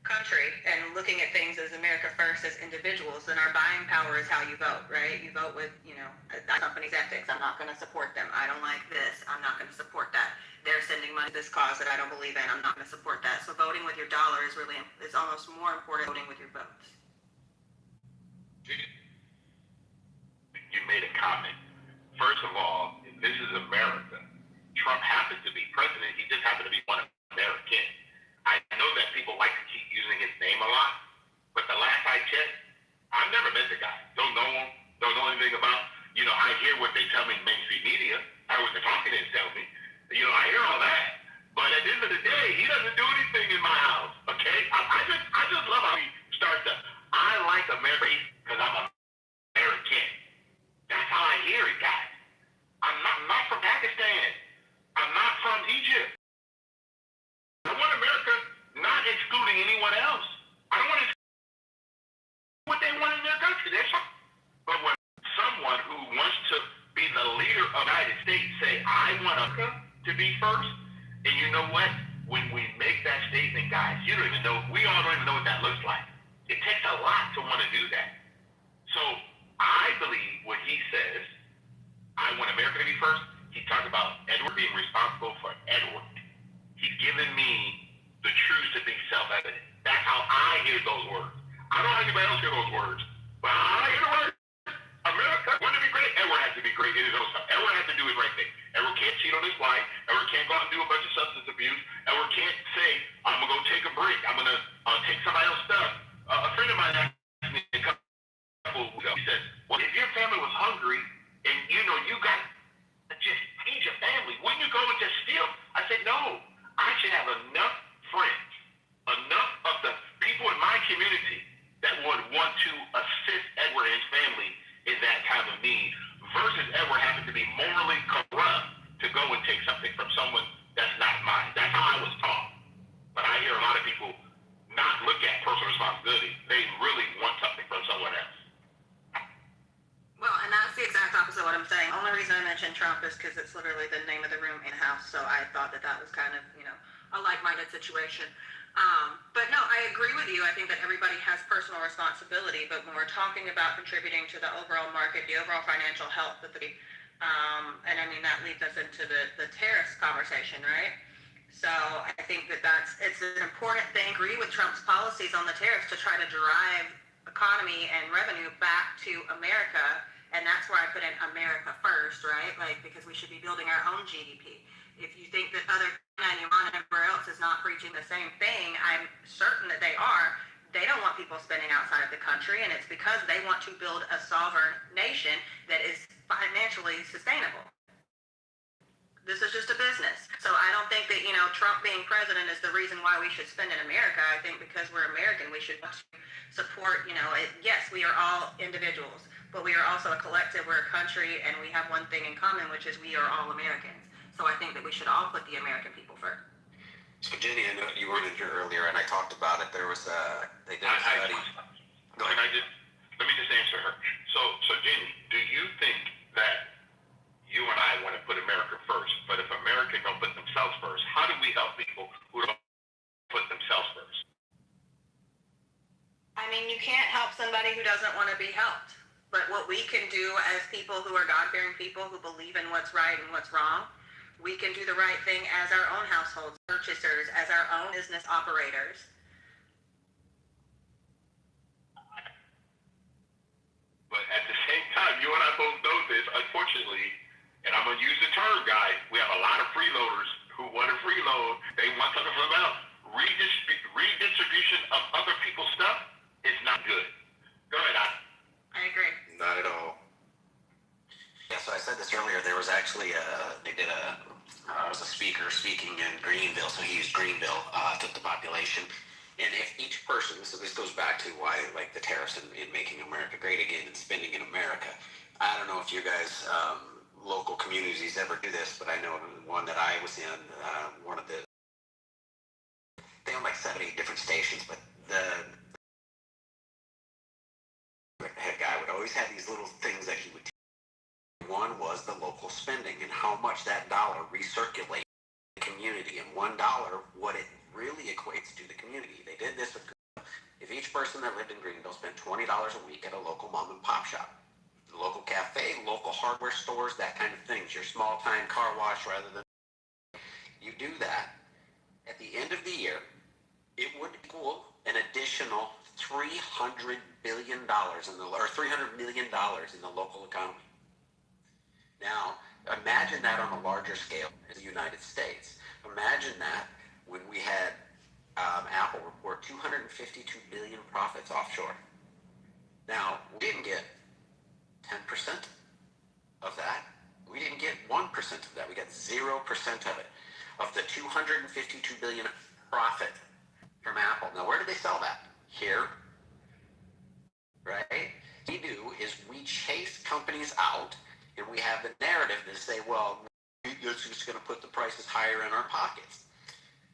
country and looking at things as America first as individuals, then our buying power is how you vote, right? You vote with, you know, that company's ethics. I'm not going to support them. I don't like this. I'm not going to support that. They're sending money to this cause that I don't believe in. I'm not going to support that. So voting with your dollar is really, is almost more important than voting with your votes. You made a comment. First of all, this is America. Trump happens to be president. He just happens to be one American. I know that people like to keep using his name a lot, but the last I checked, I've never met the guy. Don't know him. Don't know anything about. You know, I hear what they tell me in mainstream media. I heard what the talking heads tell me. You know, I hear all that. But at the end of the day, he doesn't do anything in my house. Okay? I just love how he starts to. I like America because I'm American. That's how I hear it, guys. I'm not from Pakistan. I'm not from Egypt. I want America not excluding anyone else. I don't want to exclude what they want in their country. That's fine. But when someone who wants to be the leader of the United States say, I want America to be first, and you know what? When we make that statement, guys, you don't even know, we all don't even know what that looks like. It takes a lot to want to do that. So I believe what he says, I want America to be first. He talked about Edward being responsible for Edward. He's given me the truth to be self-evident. That's how I hear those words. I don't know how anybody else hear those words, but I hear the words. America want to be great. Edward has to be great in his own stuff. Edward has to do his right thing. Edward can't cheat on his wife. Edward can't go out and do a bunch of substance abuse. Edward can't say, I'm going to go take a break. I'm going to take somebody else's stuff. A friend of mine asked me a couple weeks ago. He said, well, if your family was hungry and, you know, you got to just feed your family, wouldn't you go and just steal? I said, no. I should have enough friends, enough of the people in my community that would want to assist Edward and his family in that time of need, versus Edward having to be morally corrupt to go and take something from someone that's not mine. That's how I was taught. But I hear a lot of people not look at personal responsibility. They really want something from someone else. Well, and that's the exact opposite of what I'm saying. The only reason I mentioned Trump is because it's literally the name of the room in the house. So I thought that that was kind of, you know, a like-minded situation. But no, I agree with you. I think that everybody has personal responsibility, but when we're talking about contributing to the overall market, the overall financial health of the, and I mean, that leads us into the tariffs conversation, right? So I think that it's an important thing. I agree with Trump's policies on the tariffs to try to drive economy and revenue back to America. And that's where I put in America first, right? Like, because we should be building our own GDP. If you think that other Iran and everywhere else is not preaching the same thing, I'm certain that they are. They don't want people spending outside of the country, and it's because they want to build a sovereign nation that is financially sustainable. This is just a business. So I don't think that, you know, Trump being president is the reason why we should spend in America. I think because we're American, we should support, you know, yes, we are all individuals, but we are also a collective, we're a country, and we have one thing in common, which is we are all Americans. So I think that we should all put the American people first. So Jenny, I know you weren't in here earlier, and I talked about it. There was they did a study. Go ahead. Let me just answer her. So Jenny, do you think that you and I want to put America first, but if America don't put themselves first, how do we help people who don't put themselves first? I mean, you can't help somebody who doesn't want to be helped. But what we can do as people who are God-fearing people who believe in what's right and what's wrong, we can do the right thing as our own households, purchasers, as our own business operators. But at the same time, you and I both know this, unfortunately, use the term, guys. We have a lot of freeloaders who want to freeload. They want something for themselves. Redistribution of other people's stuff is not good. Go ahead, Adam. I agree. Not at all. Yeah, so I said this earlier. There was actually was a speaker speaking in Greenville, so he used Greenville, took the population. And if each person, so this goes back to why, like, the tariffs in making America great again and spending in America. I don't know if you guys, local communities ever do this, but I know one that I was in, one of the, they own like 7, 8 different stations, but the head guy would always have these little things that he would do. One was the local spending and how much that dollar recirculates the community, and $1, what it really equates to the community. They did this with, if each person that lived in Greenville spent $20 a week at a local mom and pop shop, local cafe, local hardware stores, that kind of things, your small time car wash, rather than you do that, at the end of the year, it would equal an additional $300 billion or $300 million in the local economy. Now, imagine that on a larger scale in the United States. Imagine that when we had Apple report 252 billion profits offshore. Now, we didn't get 10% of that. We didn't get 1% of that. We got 0% of it. Of the 252 billion profit from Apple. Now, where did they sell that? Here. Right? What we do is we chase companies out, and we have the narrative to say, well, it's just going to put the prices higher in our pockets.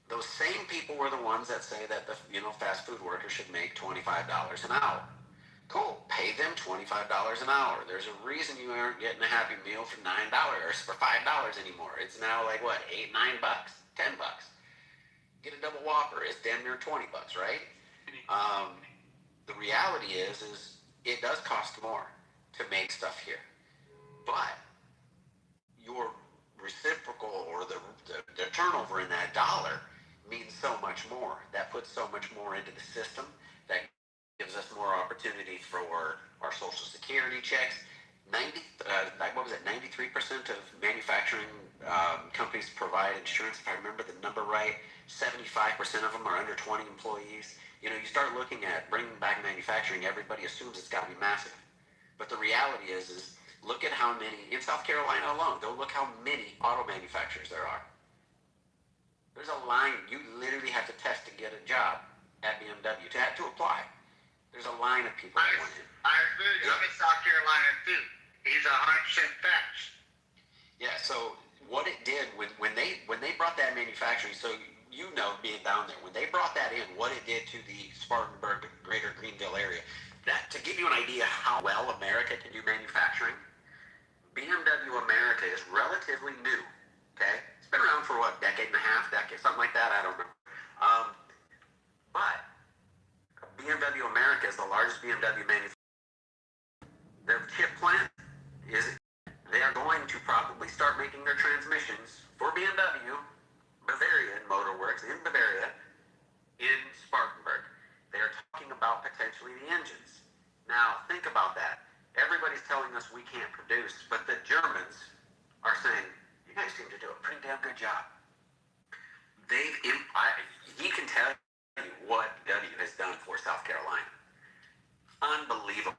Those same people were the ones that say that the fast food workers should make $25 an hour. Cool, pay them $25 an hour. There's a reason you aren't getting a Happy Meal for $9 or for $5 anymore. It's now like what, $8, $9, $10. Get a double Whopper. It's damn near $20, right? The reality is it does cost more to make stuff here, but your reciprocal or the turnover in that dollar means so much more. That puts so much more into the system. That gives us more opportunity for our Social Security checks. 93% of manufacturing companies provide insurance, if I remember the number right. 75% of them are under 20 employees. You start looking at bringing back manufacturing, everybody assumes it's got to be massive. But the reality is look at how many, in South Carolina alone, go look how many auto manufacturers there are. There's a line, you literally have to test to get a job at BMW, to apply. There's a line of people that want it. I agree. I'm in South Carolina too. He's 100% facts. Yeah, so what it did when they brought that manufacturing, so being down there, when they brought that in, what it did to the Spartanburg, greater Greenville area, that to give you an idea how well America can do manufacturing, BMW America is relatively new, okay? It's been around for what, decade and a half, something like that, I don't remember. But BMW America is the largest BMW manufacturer. Their chip plant they are going to probably start making their transmissions for BMW, Bavarian Motor Works in Bavaria, in Spartanburg. They are talking about potentially the engines. Now, think about that. Everybody's telling us we can't produce, but the Germans are saying, you guys seem to do a pretty damn good job. He can tell you what W has done for South Carolina. Unbelievable.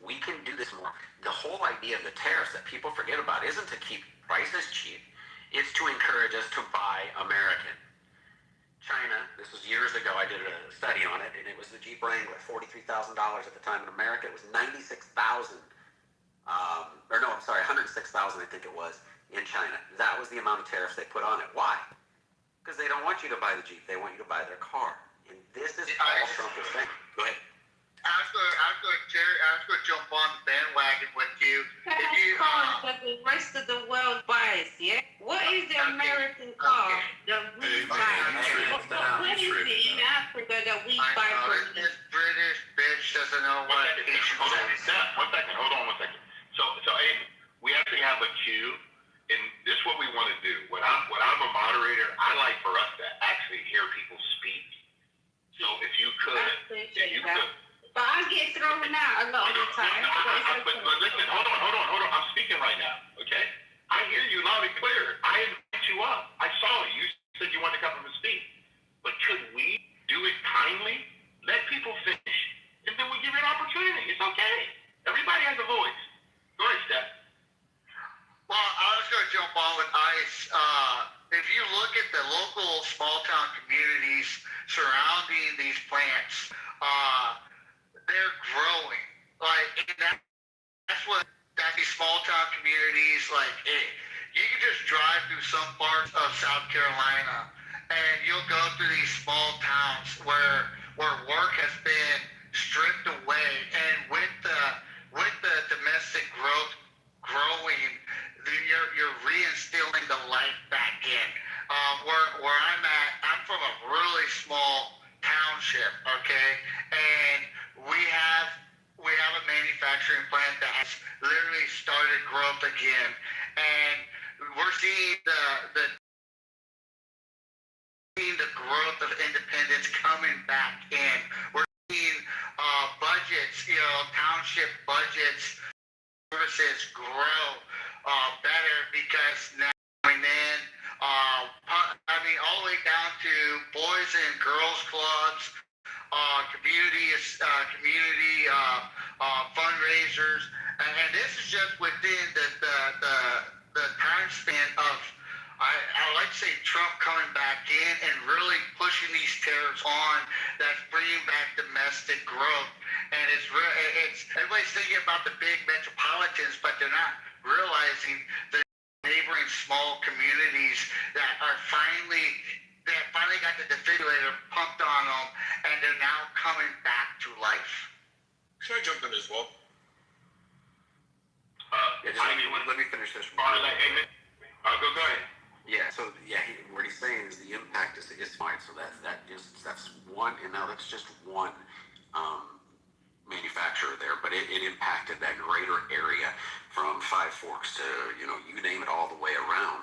We can do this more. The whole idea of the tariffs that people forget about isn't to keep prices cheap. It's to encourage us to buy American. China, this was years ago, I did a study on it, and it was the Jeep Wrangler, $43,000 at the time. In America, it was $96,000. 106,000, I think it was, in China. That was the amount of tariffs they put on it. Why? Because they don't want you to buy the Jeep. They want you to buy their car. And this is all Trump is saying. Go ahead. I was going to jump on the bandwagon with you. Cars that the rest of the world buys, yeah? What is the American car that we buy? What is it in Africa that we buy from? This British bitch doesn't know what he's doing. One second, hold on one second. So Abe, we actually have a queue, and this is what we want to do. When I'm a moderator, I like for us to actually hear people speak. So if you could. But I get thrown out a lot of the time. But listen, hold on. I'm speaking speaking right now, okay? I hear you loud and clear. I invite you up. I saw you. You said you wanted to come up and speak. But could we do it kindly? Let people finish, and then we give you an opportunity. It's okay. Everybody has a voice. Go ahead, Steph. Well, I was going to jump on with ICE. If you look at the local small town communities surrounding these plants, they're growing. Like, and that's what these small town communities, like, you can just drive through some parts of South Carolina and you'll go through these small towns where work has been stripped away, and with the domestic growth growing, you're reinstilling the life back in. Where I'm at, I'm from a really small township, okay, and we have a manufacturing plant that has literally started growth again, and we're seeing the growth of independence coming back in. We're seeing budgets, township budgets, services grow better because now coming in, all the way down to boys and girls clubs, community fundraisers, and this is just within the time span of, I like to say, Trump coming back in and really pushing these tariffs on. That's bringing back domestic growth, and it's everybody's thinking about the big metropolitans, but they're not realizing the neighboring small communities that finally got the defibrillator pumped on them, and they're now coming back to life. Should I jump in as well? Let me finish this. Go ahead. Yeah, so what he's saying is the impact is wide. So that's one, and now that's just one manufacturer there, but it impacted that greater area from Five Forks to you name it, all the way around.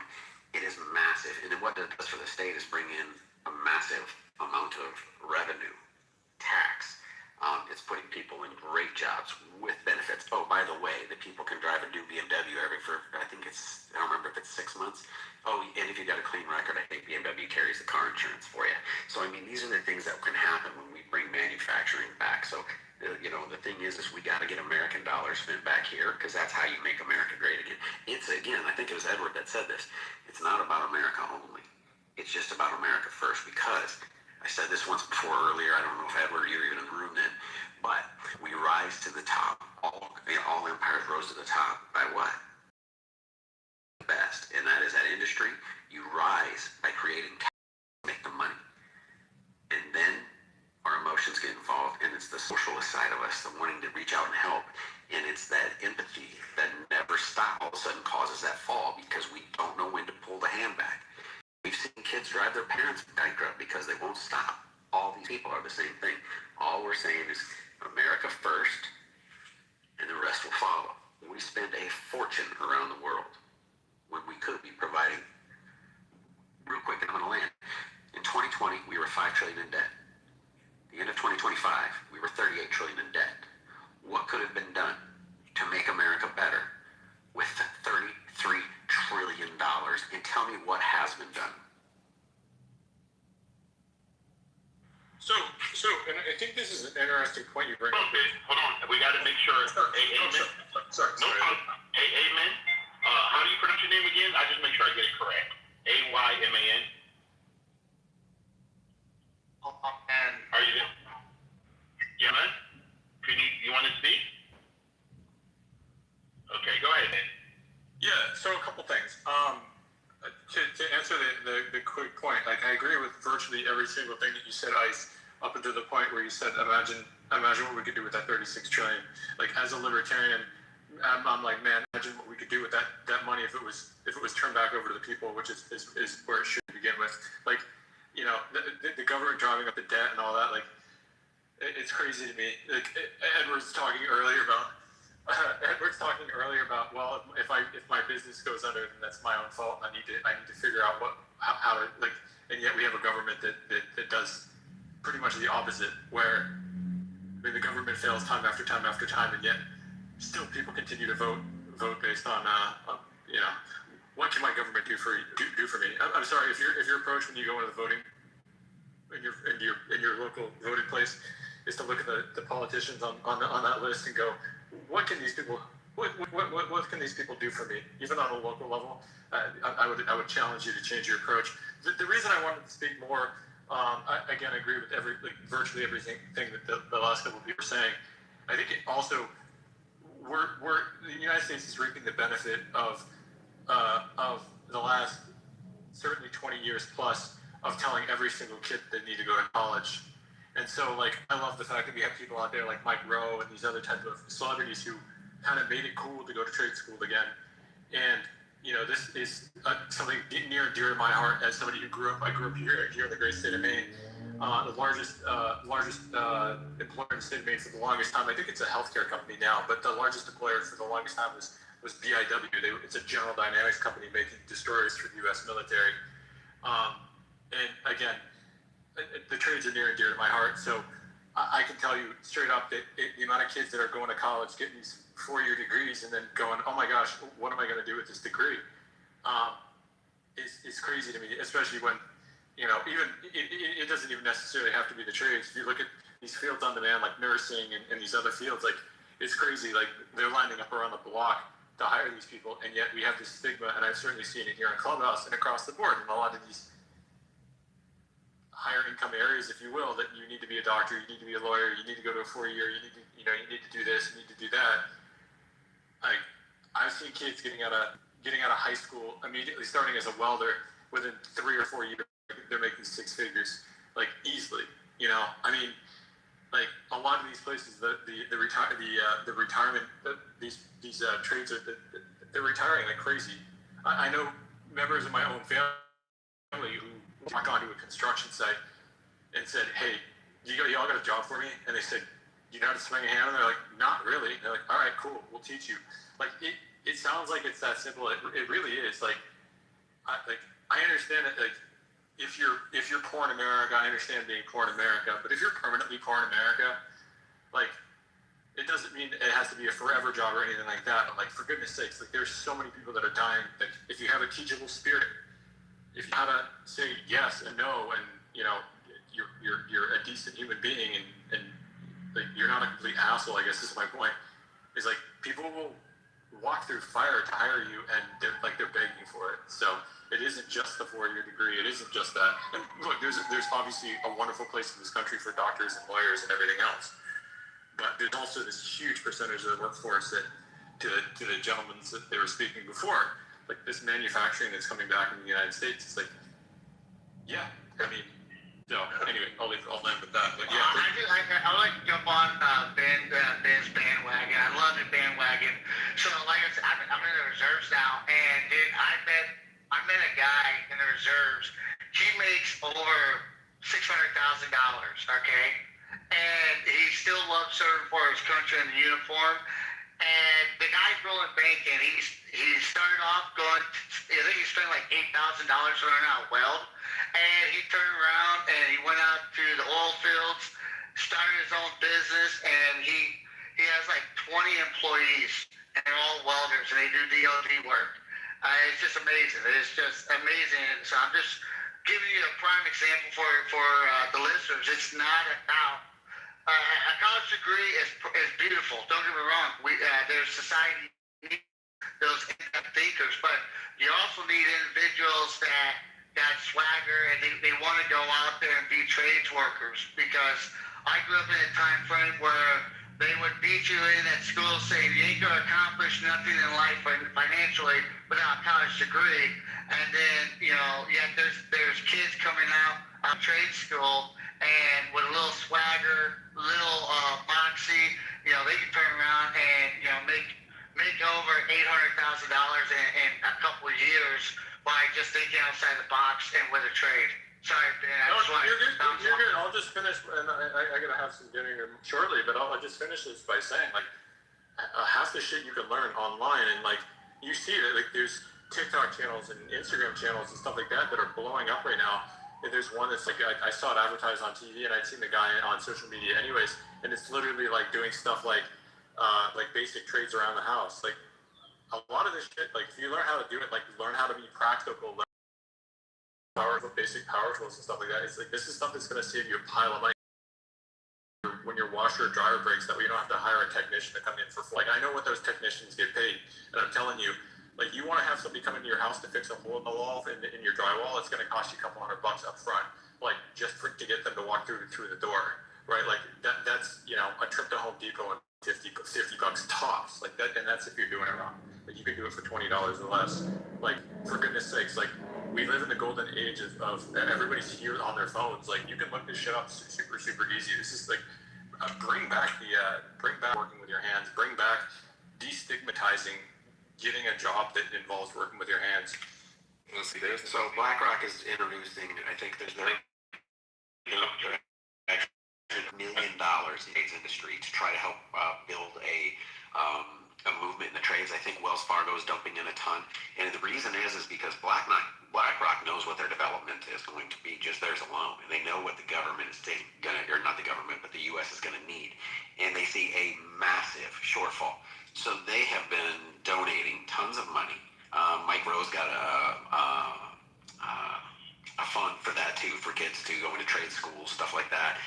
It is massive, and what it does for the state is bring in a massive amount of revenue, tax. It's putting people in great jobs with benefits. Oh, by the way, the people can drive a new BMW I don't remember if it's 6 months. Oh, and if you got a clean record, I think BMW carries the car insurance for you. So, these are the things that can happen when we bring manufacturing back. So, the thing is we got to get American dollars spent back here, because that's how you make America great again. I think it was Edward that said this. It's not about America only. It's just about America first, because I said this once before earlier. I don't know if Edward, you were even in the room then, but we rise to the top. All empires rose to the top by what? The best, and that is that industry. You rise by creating to make the money, and then our emotions get involved, and it's the socialist side of us, the wanting to reach out and help, and it's that empathy that never stops. All of a sudden causes that fall because we don't know when to pull the hand back. We've seen kids drive their parents bankrupt because they won't stop. All these people are the same thing. All we're saying is America first, and the rest will follow. We spend a fortune around the world when we could be providing. Real quick, and I'm going to land. In 2020, we were $5 trillion in debt. The end of 2025, we were $38 trillion in debt. What could have been done to make America better with $33 trillion? And tell me what has been done. So, and I think this is an interesting point you bring up. Hold on. We got to make sure. Amen. Sorry. Amen. How do you pronounce your name again? I just make sure I get it correct. Ayman. And are you there? Yeah, man. You want to speak? Okay, go ahead, man. Yeah. So a couple things. To answer the quick point, like, I agree with virtually every single thing that you said, Ice, up until the point where you said, imagine what we could do with that 36 trillion. Like, as a libertarian, I'm like, man, imagine what we could do with that money if it was turned back over to the people, which is where it should begin with. Like, the government driving up the debt and all that, like, it's crazy to me. Like, Edward's talking earlier about, well, if my business goes under, then that's my own fault. I need to figure out how to, like, and yet we have a government that does pretty much the opposite, where the government fails time after time after time, and yet still people continue to vote vote based on you know, what can my government do for me? I'm sorry, if your approach when you go into the voting in your local voting place is to look at the politicians on that list and go, what can these people do for me, even on a local level? I would challenge you to change your approach. The reason I wanted to speak more, I agree with virtually everything that the last couple of people are saying. I think it also the United States is reaping the benefit of the last certainly 20 years plus of telling every single kid they need to go to college. And so, like, I love the fact that we have people out there like Mike Rowe and these other type of celebrities who kind of made it cool to go to trade school again. And, you know, this is something near and dear to my heart as somebody who grew up here in the great state of Maine. The largest employer in the state of Maine for the longest time. I think it's a healthcare company now, but the largest employer for the longest time was BIW. It's a General Dynamics company making destroyers for the U.S. military. And again, the trades are near and dear to my heart. So I can tell you straight up that the amount of kids that are going to college, getting these 4-year degrees, and then going, oh my gosh, what am I going to do with this degree? Is crazy to me, especially when, you know, even it doesn't even necessarily have to be the trades. If you look at these fields on demand, like nursing and these other fields, like, it's crazy. Like, they're lining up around the block to hire these people, and yet we have this stigma, and I've certainly seen it here in Clubhouse and across the board in a lot of these higher income areas, if you will, that you need to be a doctor, you need to be a lawyer, you need to go to a 4-year, you need to do this, you need to do that. Like, I've seen kids getting out of high school immediately starting as a welder. Within 3 or 4 years, they're making 6 figures, like, easily. You know, I mean, like, a lot of these places, the retirement, these trades they're retiring like crazy. I know members of my own family who walk onto a construction site and said, "Hey, y'all got a job for me?" And they said, "Do you know how to swing a hammer?" And they're like, "Not really." And they're like, "All right, cool, we'll teach you." Like, it sounds like it's that simple. It really is. Like, I understand it. Like, if you're poor in America, I understand being poor in America. But if you're permanently poor in America, like, it doesn't mean it has to be a forever job or anything like that. But, like, for goodness sakes, like, there's so many people that are dying. Like, if you have a teachable spirit, if you know how to say yes and no, and, you know, you're a decent human being, and like, you're not a complete asshole, I guess is my point. Is, like, people will walk through fire to hire you, and they're begging you for it. So it isn't just the 4-year degree. It isn't just that. And look, there's obviously a wonderful place in this country for doctors and lawyers and everything else. But there's also this huge percentage of the workforce that, to the gentlemen that they were speaking before, like, this manufacturing that's coming back in the United States, it's like, yeah, I mean, so anyway, I'll end with that. But yeah, I like to jump on Ben's bandwagon. I love the bandwagon. So, like I said, I'm in the reserves now, and dude, I met a guy in the reserves. He makes over $600,000. Okay, and he still loves serving for his country in the uniform. And the guy's rolling banking. He started off going, I think he spent like $8,000 learning how to weld. And he turned around and he went out to the oil fields, started his own business, and he has like 20 employees, and they're all welders, and they do DOD work. It's just amazing. It's just amazing. So I'm just giving you a prime example for the listeners. It's not about a college degree is beautiful. Don't get me wrong. There's society needs those in-depth thinkers, but you also need individuals that got swagger and they want to go out there and be trades workers. Because I grew up in a time frame where they would beat you in at school saying you ain't gonna accomplish nothing in life financially without a college degree, and then, you know, yet there's kids coming out of trade school and with a little swagger, little moxie, you know, they can turn around and, you know, make over $800,000 in a couple of years by just thinking outside the box and with a trade. Sorry, Ben. You're good. I'll just finish, and I gotta have some dinner here shortly, but I'll just finish this by saying, like, half the shit you can learn online, and, like, you see it, like, there's TikTok channels and Instagram channels and stuff like that are blowing up right now. And there's one that's like, I saw it advertised on TV, and I'd seen the guy on social media anyways, and it's literally like doing stuff like basic trades around the house. Like, a lot of this shit, like if you learn how to do it, like learn how to be practical, learn powerful, basic power tools and stuff like that. It's like this is stuff that's gonna save you a pile of money when your washer or dryer breaks. That way you don't have to hire a technician to come in for. Like I know what those technicians get paid, and I'm telling you, like you want to have somebody come into your house to fix a hole in the wall in your drywall, it's gonna cost you a couple $100 up front, like just to get them to walk through the door, right? Like that's a trip to Home Depot and $50 tops, like that, and that's if you're doing it wrong. Like you can do it for $20 or less. Like for goodness sakes, like we live in the golden age of everybody's here on their phones. Like you can look this shit up super easy. This is like bring back working with your hands. Bring back destigmatizing getting a job that involves working with your hands. So BlackRock is introducing. I think there's $1 million in the industry to try to help build a movement in the trades. I think Wells Fargo is dumping in a ton, and the reason is because BlackRock knows what their development is going to be, just theirs alone, and they know what the government is or not the government, but the U.S. is going to need, and they see a massive shortfall. So they have been donating tons of money. Mike Rose got a fund for that too, for kids to go into trade schools, stuff like that.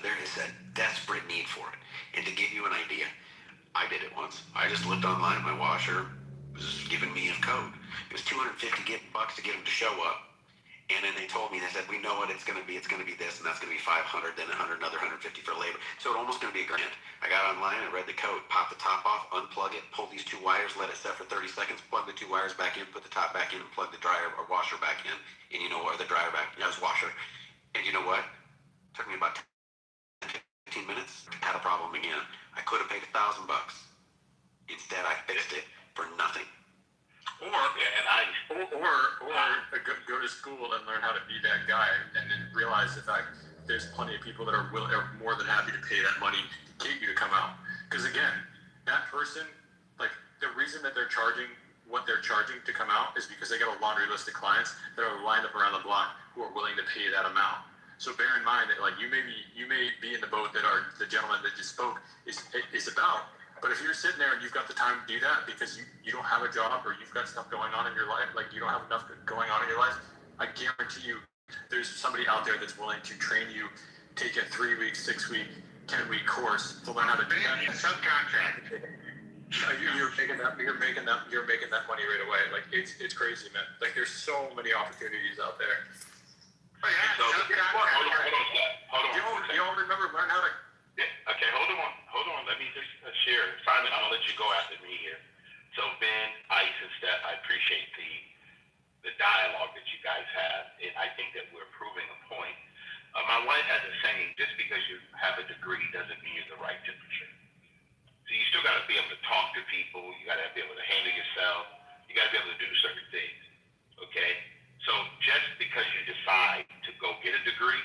There is a desperate need for it. And to give you an idea, I did it once. I just looked online. My washer was giving me a code. It was $250 to get them to show up. And then they told me, they said, we know what it's going to be. It's going to be this, and that's going to be $500, then $100, another $150 for labor. So it's almost going to be $1,000. I got online, I read the code, pop the top off, unplug it, pull these 2 wires, let it set for 30 seconds, plug the 2 wires back in, put the top back in, and plug the dryer or washer back in. And the dryer back, it was washer. And you know what? It took me about 15 minutes. Had a problem again. I could have paid $1,000. Instead, I fixed it for nothing. Or go to school and learn how to be that guy, and then realize the fact there's plenty of people that are more than happy to pay that money to get you to come out. Because again, that person, like the reason that they're charging what they're charging to come out is because they got a laundry list of clients that are lined up around the block who are willing to pay that amount. So bear in mind that like you may be in the boat that the gentleman that just spoke is about. But if you're sitting there and you've got the time to do that because you don't have a job or you've got stuff going on in your life, like you don't have enough going on in your life, I guarantee you there's somebody out there that's willing to train you, take a 3-week, 6-week, 10-week course to learn how to do that. Subcontract. You're making that money right away. Like it's crazy, man. Like there's so many opportunities out there. Oh yeah, Hold on. You all remember learn how to. Yeah, okay, hold on. Let me just share. Simon, I'm gonna let you go after me here. So Ben, Ice, and Steph, I appreciate the dialogue that you guys have, and I think that we're proving a point. My wife has a saying: just because you have a degree doesn't mean you're the right temperature. So you still got to be able to talk to people. You got to be able to handle yourself. You got to be able to do certain things. Okay. So just because you decide to go get a degree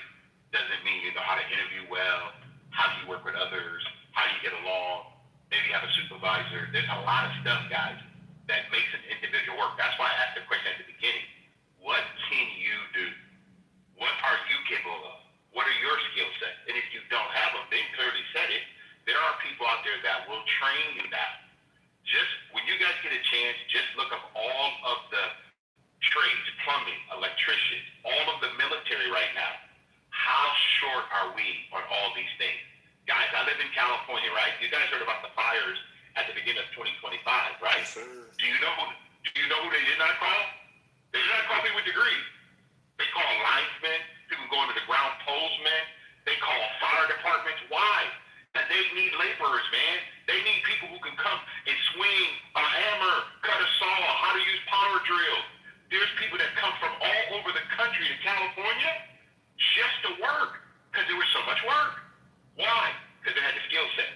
doesn't mean you know how to interview well. How do you work with others? How do you get along? Maybe you have a supervisor. There's a lot of stuff, guys, that makes an individual work. That's why I asked the question at the beginning. What can you do? What are you capable of? What are your skill sets? And if you don't have them, they clearly said it. There are people out there that will train you now. Just when you guys get a chance, just look up all of the trades, plumbing, electricians, all of the military right now. How short are we on all these things? Guys, I live in California, right? You guys heard about the fires at the beginning of 2025, right? Yes, sir. Do you know who they did not call? They did not call people with degrees. They call linesmen, people going to the ground polesmen. They call fire departments. Why? Because they need laborers, man. They need people who can come and swing a hammer, cut a saw, how to use power drills. There's people that come from all over the country to California just to work because there was so much work. Why? Because they had the skill set.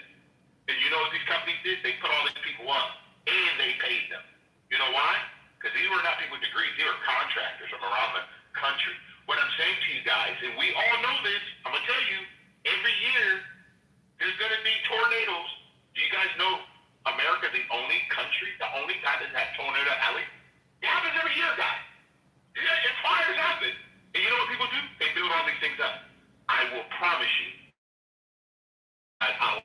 And you know what these companies did? They put all these people up and they paid them. You know why? Because these were not people with degrees. They were contractors from around the country. What I'm saying to you guys, and we all know this, I'm going to tell you, every year there's going to be tornadoes. Do you guys know America, the only country, the only guy that has tornado alley? It happens every year, guys. And fires happen. And you know what people do? They build all these things up. I will promise you. I'll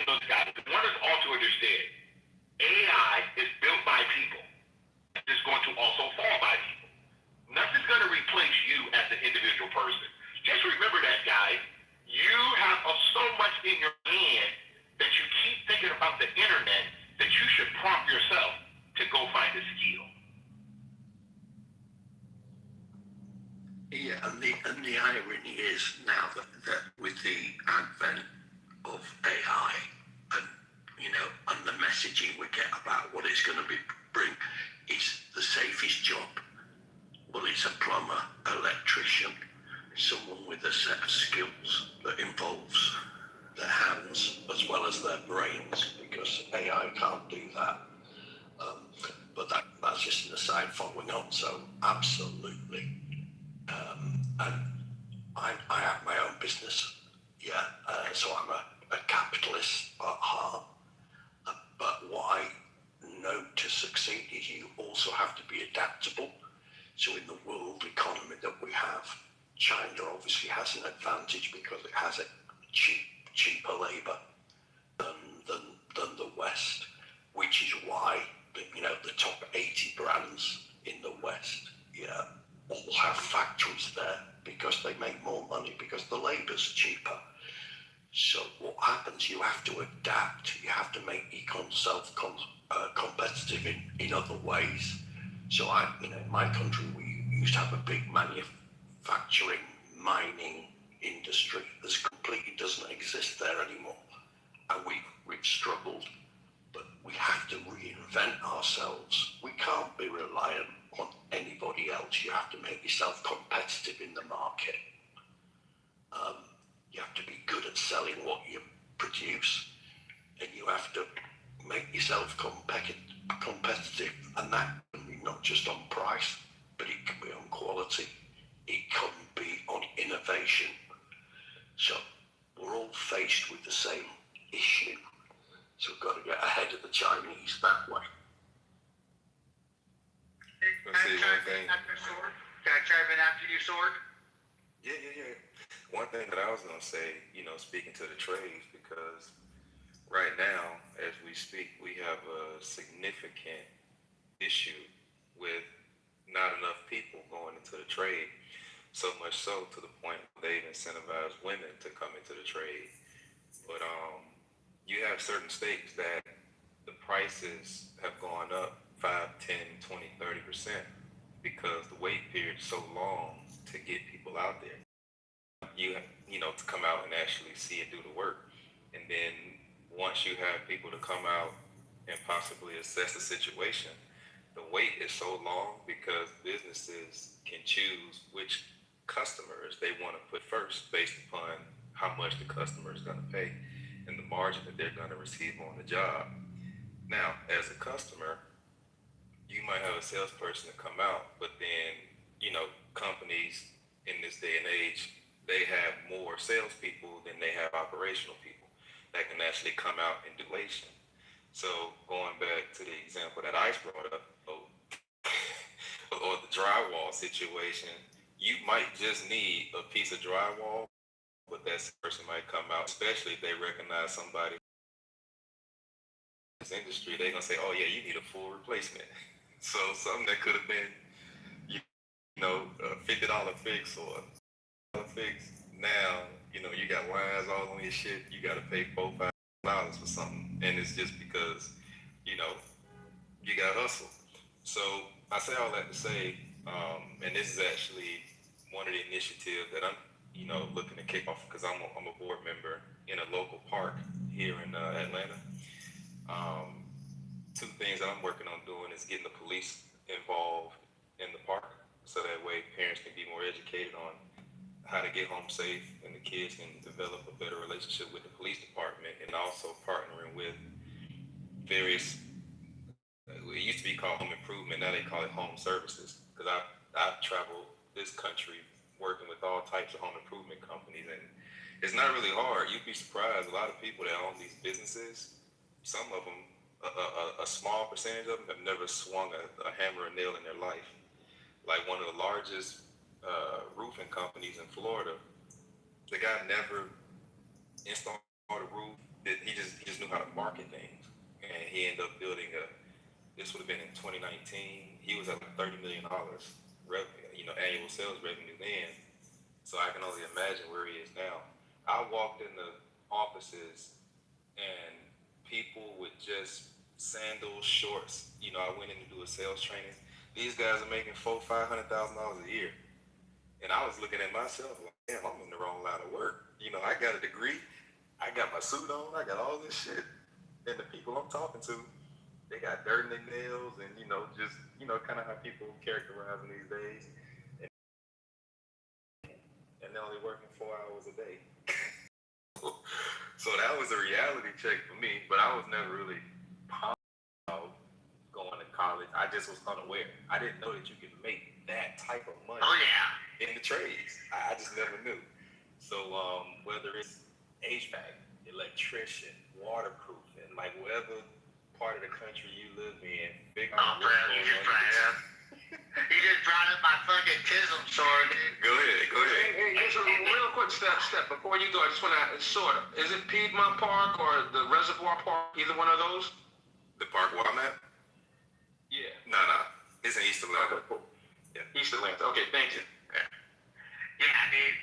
those guys. One is also understand. AI person. Just remember that, guys. You have so much in your hand that you keep thinking about the internet that you should prompt yourself to go find a skill. Yeah, and the irony is now that with the advent of AI and and the messaging we get about what it's going to bring, is the safest job. Well, it's a plumber, electrician, someone with a set of skills that involves their hands as well as their brains, because AI can't do that. But that's just an aside following on. So absolutely. And I have my own business, so I'm a capitalist at heart. But what I know to succeed is you also have to be adaptable. So in the world economy that we have, China obviously has an advantage because it has a cheaper labour than the West, which is why the top 80 brands in the West, all have factories there because they make more money because the labour's cheaper. So what happens? You have to adapt. You have to make yourself competitive in other ways. So in my country, we used to have a big manufacturing, mining industry. This completely doesn't exist there anymore, and we've struggled. But we have to reinvent ourselves. We can't be reliant on anybody else. You have to make yourself competitive in the market. You have to be good at selling what you produce, and you have to make yourself competitive, and that can be not just on price, but it can be on quality. It can be on innovation. So we're all faced with the same issue. So we've got to get ahead of the Chinese that way. Can I chime in after you, Sword? Yeah. One thing that I was going to say, speaking to the trades, because right now, as we speak, we have a significant issue with not enough people going into the trade. So much so to the point where they've incentivized women to come into the trade. But you have certain states that the prices have gone up 5, 10, 20, 30% because the wait period is so long to get people out there. To come out and actually see and do the work. And then once you have people to come out and possibly assess the situation, the wait is so long because businesses can choose which customers they want to put first based upon how much the customer is going to pay and the margin that they're going to receive on the job. Now, as a customer, you might have a salesperson to come out, but then, companies in this day and age, they have more salespeople than they have operational people that can actually come out and do installation. So going back to the example that Ice brought up, or the drywall situation, you might just need a piece of drywall, but that person might come out, especially if they recognize somebody in this industry, they're gonna say, "Oh yeah, you need a full replacement." So something that could have been, a $50 fix or a fix, now you got lines all on your shit. You got to pay $4-5 for something, and it's just because you got to hustle. So I say all that to say, and this is actually one of the initiatives that I'm looking to kick off because I'm a board member in a local park here in Atlanta. Two things that I'm working on doing is getting the police involved in the park, so that way parents can be more educated on how to get home safe and the kids can develop a better relationship with the police department, and also partnering with various, it used to be called home improvement, now they call it home services, because I've traveled this country working with all types of home improvement companies, and it's not really hard. You'd be surprised, a lot of people that own these businesses, some of them, a small percentage of them have never swung a hammer or nail in their life. Like one of the largest roofing companies in Florida, the guy never installed a roof. He just knew how to market things, and he ended up building this would have been in 2019. He was at like $30 million revenue, annual sales revenue then. So I can only imagine where he is now. I walked in the offices and people with just sandals, shorts. You know, I went in to do a sales training. These guys are making $400,000-$500,000 a year. And I was looking at myself like, damn, I'm in the wrong line of work. You know, I got a degree. I got my suit on. I got all this shit. And the people I'm talking to, they got dirt in their nails and, you know, just, you know, kind of how people characterize them these days. And they're only working 4 hours a day. So that was a reality check for me, but I was never really pumped about going to college. I just was unaware. I didn't know that you could make that type of money in the trades. I just never knew. So whether it's HVAC, electrician, waterproofing, like whatever part of the country you live in, figure out what's going on. You just brought up my fucking tism sword, dude. Go ahead. Hey, just a real quick step. Before you go, I just want to sort of. Is it Piedmont Park or the Reservoir Park? Either one of those? The park where I'm at? Yeah. No. It's in East Atlanta. Okay, cool. Yeah. East Atlanta. Okay, thank you. Yeah, dude,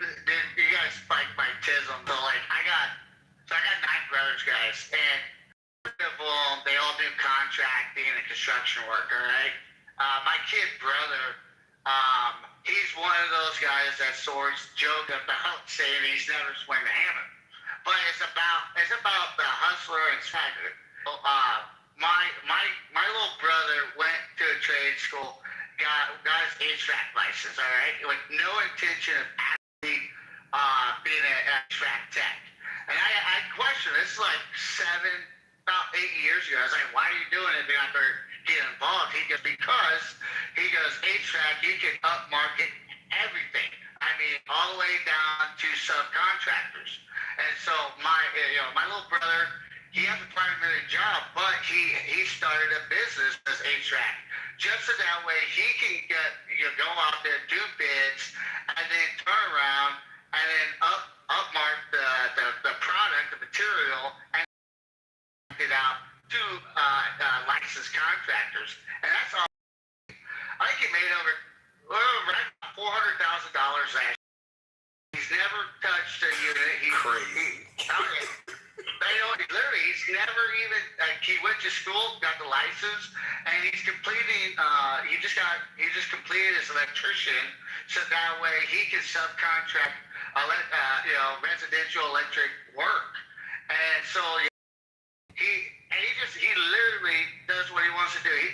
you guys spiked my tism. So like, I got 9 brothers, guys, and they all do contracting and construction work. All right. My kid brother, he's one of those guys that sorts joke about saying he's never swung the hammer, but it's about the hustler and swagger. My little brother went to a trade school, got his HVAC license, all right, with no intention of actually being an HVAC tech. And I questioned this like about 8 years ago. I was like, why are you doing it? Being out there get involved. He goes, because HVAC, you can upmarket everything. I mean, all the way down to subcontractors. And so my little brother, he has a primary job, but he started a business as HVAC, just so that way he can go out there, do bids, and then turn around and then upmark the product, the material, and it out to licensed contractors, and that's all. I think he made over $400,000 last year. He's never touched a unit. Crazy. He's never even. He went to school, got the license, and he's completing. He just completed his electrician, so that way he can subcontract, residential electric work, and so. He literally does what he wants to do. He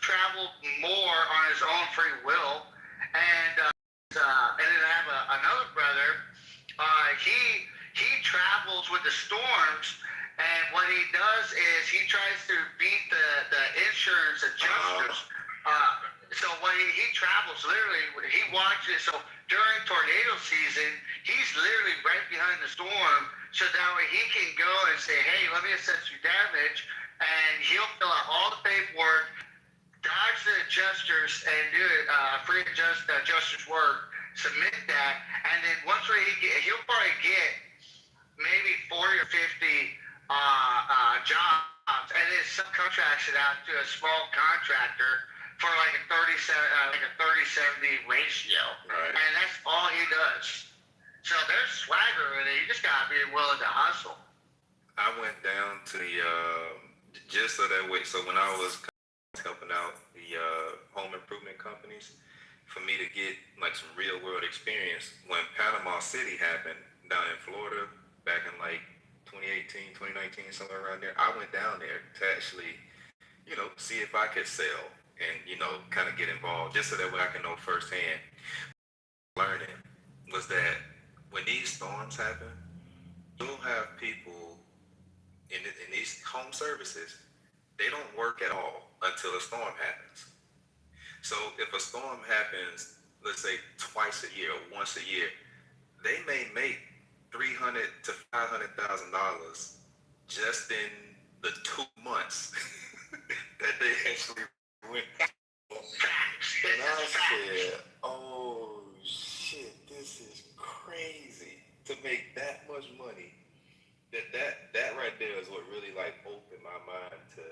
traveled more on his own free will, and then I have another brother. He travels with the storms, and what he does is he tries to beat the insurance adjusters. So when he travels, literally, he watches. So during tornado season, he's literally right behind the storm, so that way he can go and say, hey, let me assess your damage, and he'll fill out all the paperwork, dodge the adjusters, and do it free adjusters work, submit that, and then once he'll probably get maybe 40 or 50 jobs, and then subcontracts it out to a small contractor for like a 30-70 ratio. Right. And that's all he does. So there's swagger in it. You just gotta be willing to hustle. I went down to the just so that way. So when I was helping out the home improvement companies, for me to get like some real world experience, when Panama City happened down in Florida back in like 2018, 2019, somewhere around there, I went down there to actually, see if I could sell and, kind of get involved, just so that way I can know firsthand. Learning was that when these storms happen, you'll have people in these home services, they don't work at all until a storm happens. So if a storm happens, let's say twice a year or once a year, they may make $300,000 to $500,000 just in the 2 months that they actually went. And I said, oh shit, this is crazy to make that much money. That right there is what really like opened my mind to.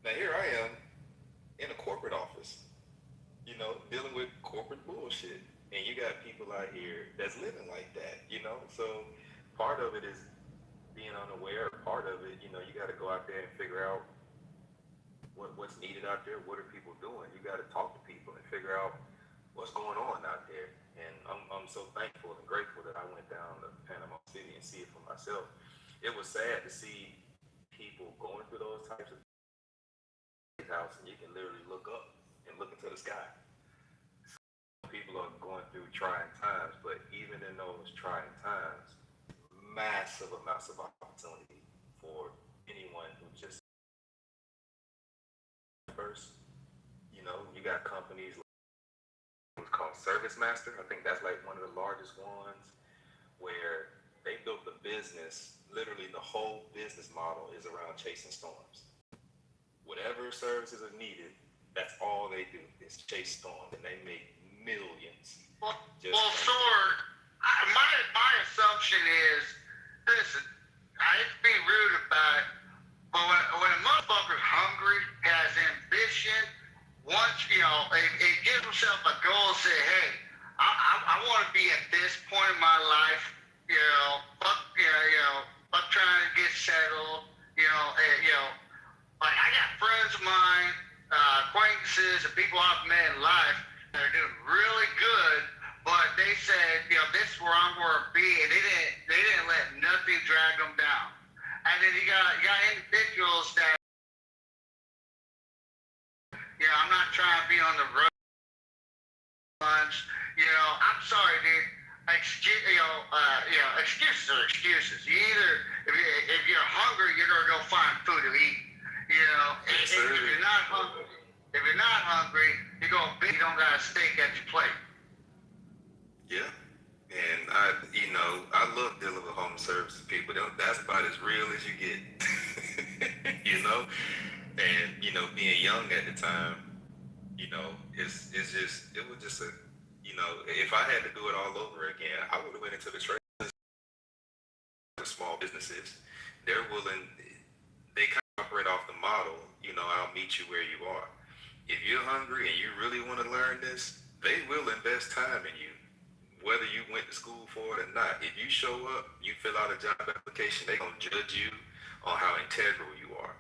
Now here I am in a corporate office, dealing with corporate bullshit. And you got people out here that's living like that, you know? So part of it is being unaware. Part of it, you know, you got to go out there and figure out what's needed out there. What are people doing? You got to talk to people and figure out what's going on out there. And I'm so thankful and grateful that I went down to Panama City and see it for myself. It was sad to see people going through those types of house, and you can literally look up and look into the sky. People are going through trying times, but even in those trying times, massive amounts of opportunity for anyone who just first. You know, you got companies like what's called Service Master. I think that's like one of the largest ones where they built the business. Literally, the whole business model is around chasing storms. Whatever services are needed, that's all they do is chase storms, and they make millions. Well, Sword, my assumption is, listen, I hate to be rude about it, but when a motherfucker's hungry, has ambition, once, you know, it gives himself a goal, say, hey, I want to be at this point in my life, fuck trying to get settled, like I got friends of mine, acquaintances, and people I've met in life that are doing really good, but they said, this is where I'm going to be, and they didn't let nothing drag them down. And then you got individuals that, I'm not trying to be on the road lunch. I'm sorry, dude. Excuses are excuses. You either, if you're hungry, you're gonna go find food to eat. If you're not hungry, you're gonna be. You don't got a steak at your plate. Yeah, and I love dealing with home services people. That's about as real as you get, you know. And being young at the time, it was just a, if I had to do it all over again, I would have went into the trade. The small businesses, they're willing. They kind of operate off the model. I'll meet you where you are. If you're hungry and you really want to learn this, they will invest time in you, whether you went to school for it or not. If you show up, you fill out a job application, they're gonna judge you on how integral you are.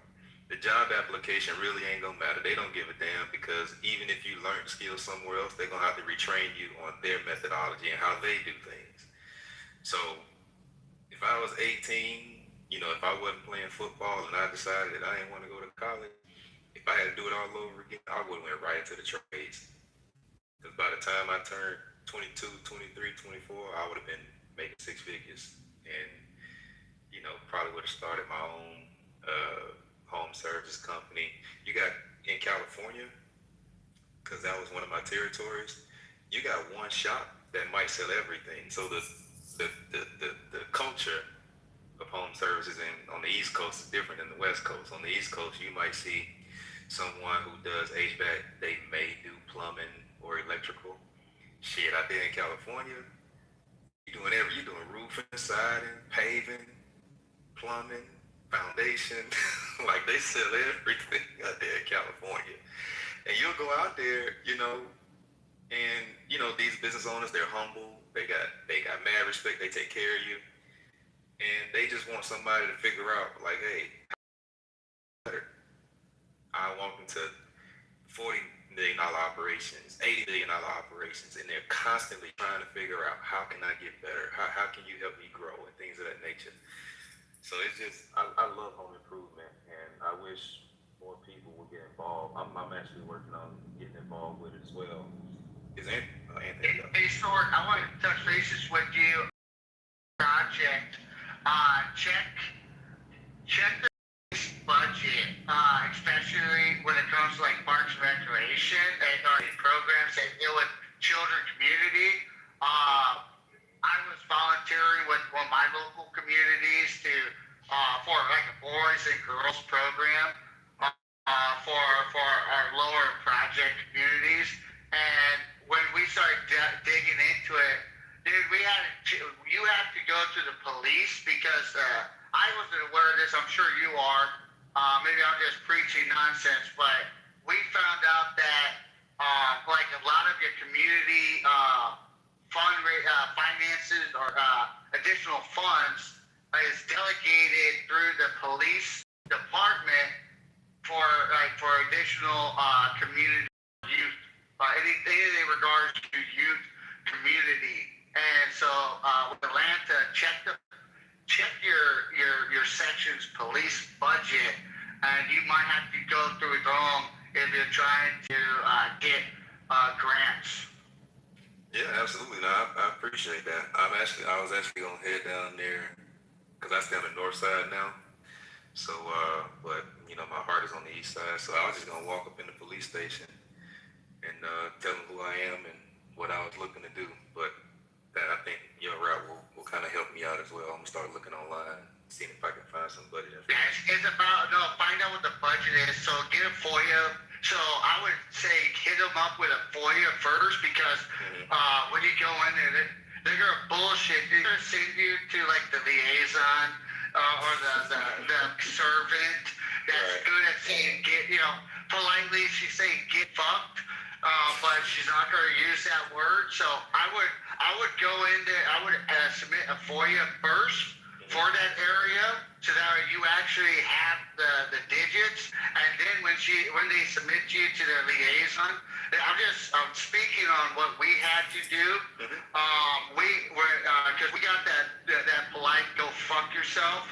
The job application really ain't gonna matter. They don't give a damn, because even if you learn skills somewhere else, they're gonna have to retrain you on their methodology and how they do things. So if I was 18, if I wasn't playing football and I decided that I didn't want to go to college, if I had to do it all over again, I would have went right into the trades. Because by the time I turned 22, 23, 24, I would have been making six figures, and probably would have started my own home service company. You got in California, because that was one of my territories, you got one shop that might sell everything. So the culture of home services on the East Coast is different than the West Coast. On the East Coast, you might see someone who does HVAC. They may do plumbing or electrical. Shit, out there in California, you're doing roofing, siding, paving, plumbing, foundation. Like, they sell everything out there in California. And you'll go out there, and these business owners, they're humble. They got mad respect. They take care of you, and they just want somebody to figure out, like, hey, better. I walk into $40 million operations, $80 million operations, and they're constantly trying to figure out, how can I get better? How can you help me grow, and things of that nature. So it's just, I love home improvement, and I wish more people would get involved. I'm actually working on getting involved with it as well. Is Anthony? Hey, Sword, I want to touch bases with you. Project. Check the budget, especially when it comes to like parks and recreation and programs that deal with children community. I was volunteering with one of my local communities for like a boys and girls program for our lower project communities. And when we started digging into it, dude, you have to go to the police, because I wasn't aware of this. I'm sure you are. Maybe I'm just preaching nonsense, but we found out that like a lot of your community finances or additional funds is delegated through the police department for additional community youth, anything in regards to youth community. And so with Atlanta, check your section's police budget, and you might have to go through it wrong if you're trying to get grants. Yeah, absolutely. No, I appreciate that. I was actually gonna head down there because I stay on the north side now. So, but you know, my heart is on the east side. So I was just gonna walk up in the police station and tell them who I am and what I was looking to do. But that I think your route will kind of help me out as well. I'm gonna start looking online, seeing if I can find somebody. It's about find out what the budget is. So get a FOIA. So I would say hit them up with a FOIA first because when you go in there, they're gonna bullshit. They're gonna send you to like the liaison or the servant that's good at saying get, politely she's saying get fucked, but she's not gonna use that word. So I would go in there. I would submit a FOIA first for that area, so that you actually have the digits, and then when they submit you to the liaison, I'm speaking on what we had to do. Because we got that polite go fuck yourself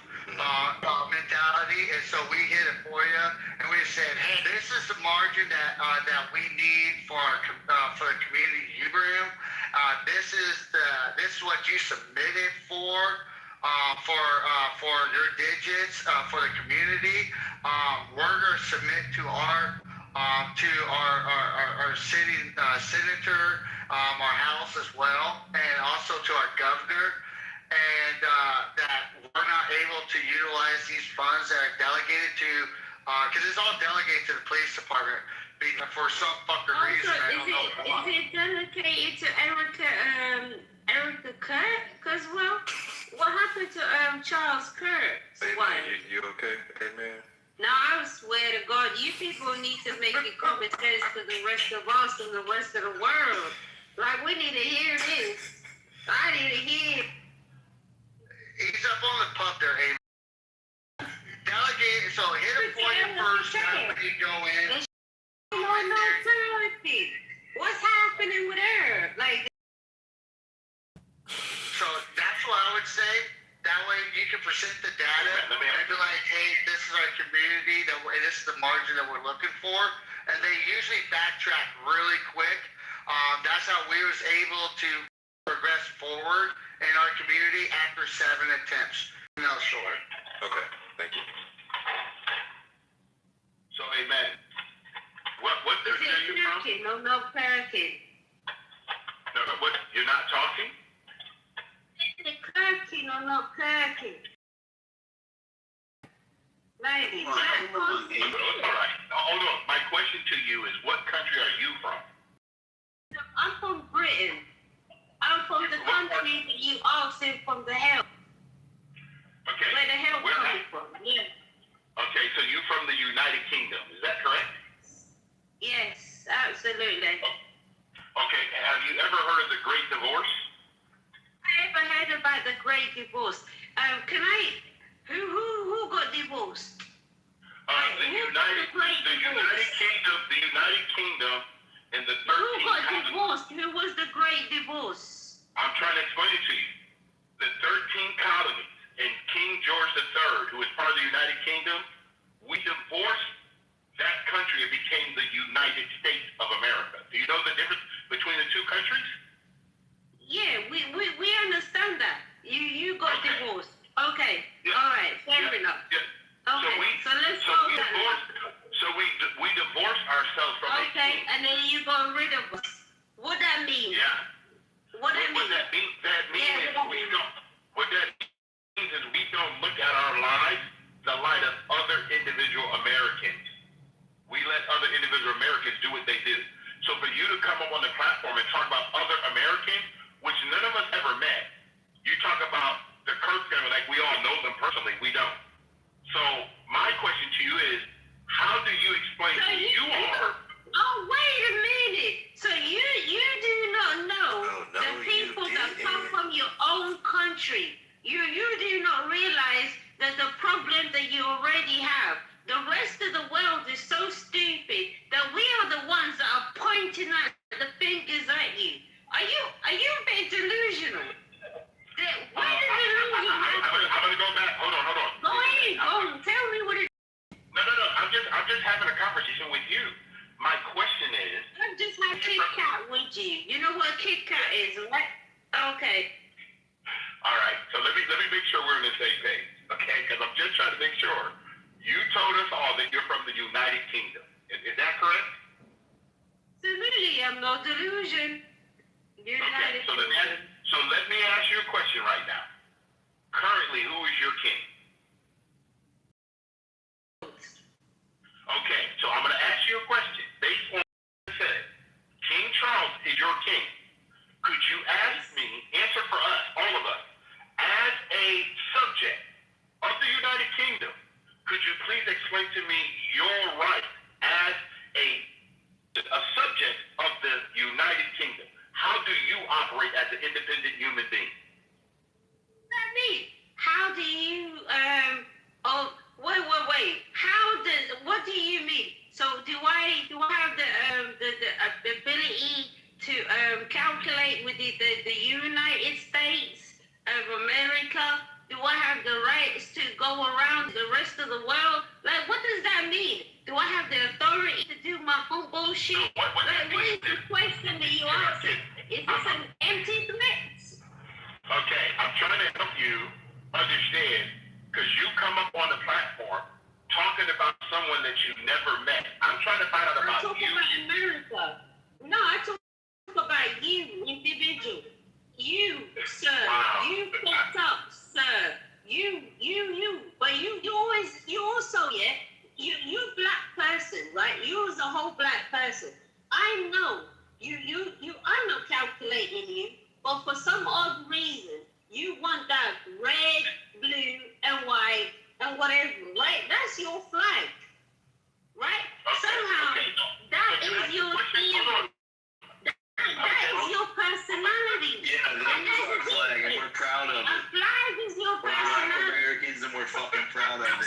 mentality, and so we hit a FOIA and we said, hey, this is the margin that we need for the community program. This is what you submitted for your digits for the community. We're going to submit to our sitting senator, our house as well, and also to our governor, and that we're not able to utilize these funds that are delegated to, because it's all delegated to the police department. Because for some fucking reason, I don't know why. Is it delegated to Erica Kirk? Because, well, what happened to Charles Kirk? Hey, man, you okay? Hey, man. Now, I swear to God, you people need to make it common sense to the rest of us and the rest of the world. Like, we need to hear this. I need to hear it. He's up on the pup there, hey. Delegate, so hit him for you first, now when you go in. No therapy. What's happening with her? Like, so that's what I would say. That way you can present the data and be like, hey, this is our community, this is the margin that we're looking for. And they usually backtrack really quick. That's how we was able to progress forward in our community after 7 attempts. No, sure. Okay, thank you. So, amen. What district are you from? No parking. No, what? You're not talking? The parking or no parking? Lady, All right. Hold on. My question to you is, what country are you from? I'm from Britain. I'm from the country that you all sent from the help. Okay. Where the help comes from, yeah. Okay, so you're from the United Kingdom, is that correct? Yes, absolutely. Okay, have you ever heard of the Great Divorce? I ever heard about the Great Divorce. Who got divorced? The United Kingdom and the 13 Who got divorced? Who was the Great Divorce? I'm trying to explain it to you. The 13 colonies and King George III, who is part of the United Kingdom, we divorced that country. It became the United States of America. Do you know the difference between the two countries? Yeah, we understand that. You got divorced. Okay. Yeah. All right. Fair enough. Yeah. Okay. So let's go back. So we divorced ourselves from a king. And then you got rid of us. What that mean? Yeah. What that mean? What that means is we don't look at our lives in the light of other individual Americans. We let other individual Americans do what they do. So for you to come up on the platform and talk about other Americans, which none of us ever met, you talk about the Kirk family like we all know them personally. We don't. problem that you already have. The rest of the world is so stupid that we are the ones that are pointing out the fingers at you. Are you a bit delusional? Why the delusion happen? I'm gonna go back. Hold on. Go ahead, tell me what it is. No. I'm just having a conversation with you. My question is. I just had Kit Kat with you. You know what Kit Kat is, right? Okay. All right. So let me make sure we're on the same page, okay? Because I'm just trying to make sure. You told us all that you're from the United Kingdom. Is that correct? Absolutely, I'm no delusion. United Kingdom. So let me ask you a question right now. Currently, who is your king? Okay, so I'm going to ask you a question based on what you said. King Charles is your king. Could you answer for us, all of us, as a subject of the United Kingdom, could you please explain to me your right as a subject of the United Kingdom? How do you operate as an independent human being? How do you, wait. What do you mean? So do I have the ability to calculate with the United States of America? Do I have the rights to go around the rest of the world? Like, what does that mean? Do I have the authority to do my own bullshit? What is the question that you asked? Is this an empty threat? Okay, I'm trying to help you understand, because you come up on the platform talking about someone that you never met. I'm trying to find out about you. I talk about America. No, I talk about you, individual. You, sir. Wow. You picked up, sir. You. But you also, you black person, right? You as a whole black person. I know I'm not calculating you, but for some odd reason, you want that red, blue, and white, and whatever, right? That's your flag, right? Somehow, that is your thing. That is your personality. Yeah, that's our flag, and we're proud of it. A flag is your We're black personality. Americans, and we're fucking proud of it. I'm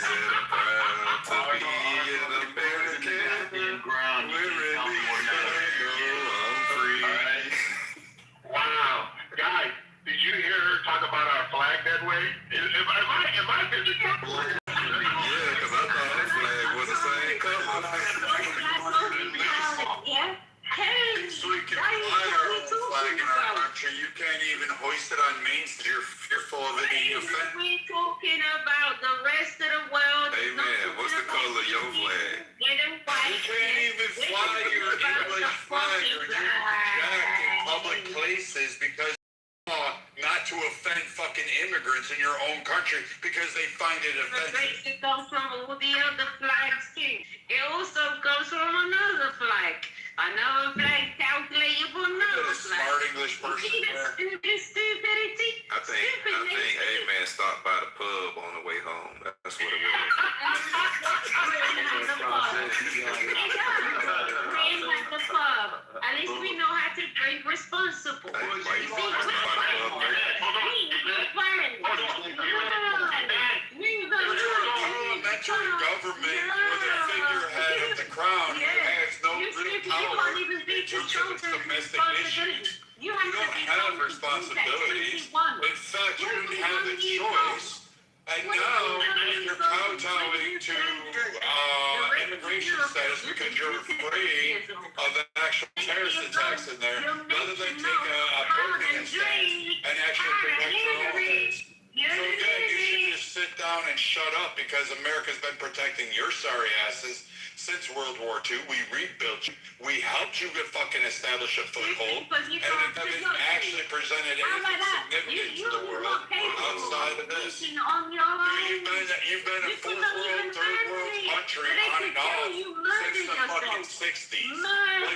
proud to be an American. Ground. You can't tell me we're not. I'm free. Wow. Guys, did you hear her talk about our flag that way? Am I busy? Yeah, because I thought her flag was the same color. Yeah. Hey, So we can fly our own flag in our country. You can't even hoist it on Main Street. You're fearful of it being offended. We're talking about the rest of the world. Hey man, what's the color of your flag? You can't even fly your English flag or your jack in public places because not to offend fucking immigrants in your own country because they find it offensive. It comes from all the other flags too. It also comes from another flag. Another flag calculatable, another flag. Smart English person. Stupidity. I think A-Man stopped by the pub on the way home. That's what it was. At least we know how to drink responsible. Government with a figurehead of the crown who has no real power to domestic issues. You don't have responsibilities. In fact, you didn't have a choice. And now you're kowtowing to immigration status because you're afraid of actual terrorist attacks in there, rather than take a permanent stance and actually protect your own heads. So again, you should just sit down and shut up because America's been protecting your sorry asses since World War II. We rebuilt you. We helped you get fucking establish a foothold, and it hasn't actually presented anything significant to the world outside of this. You've been a fourth world, third world country on and off since the fucking 60s. But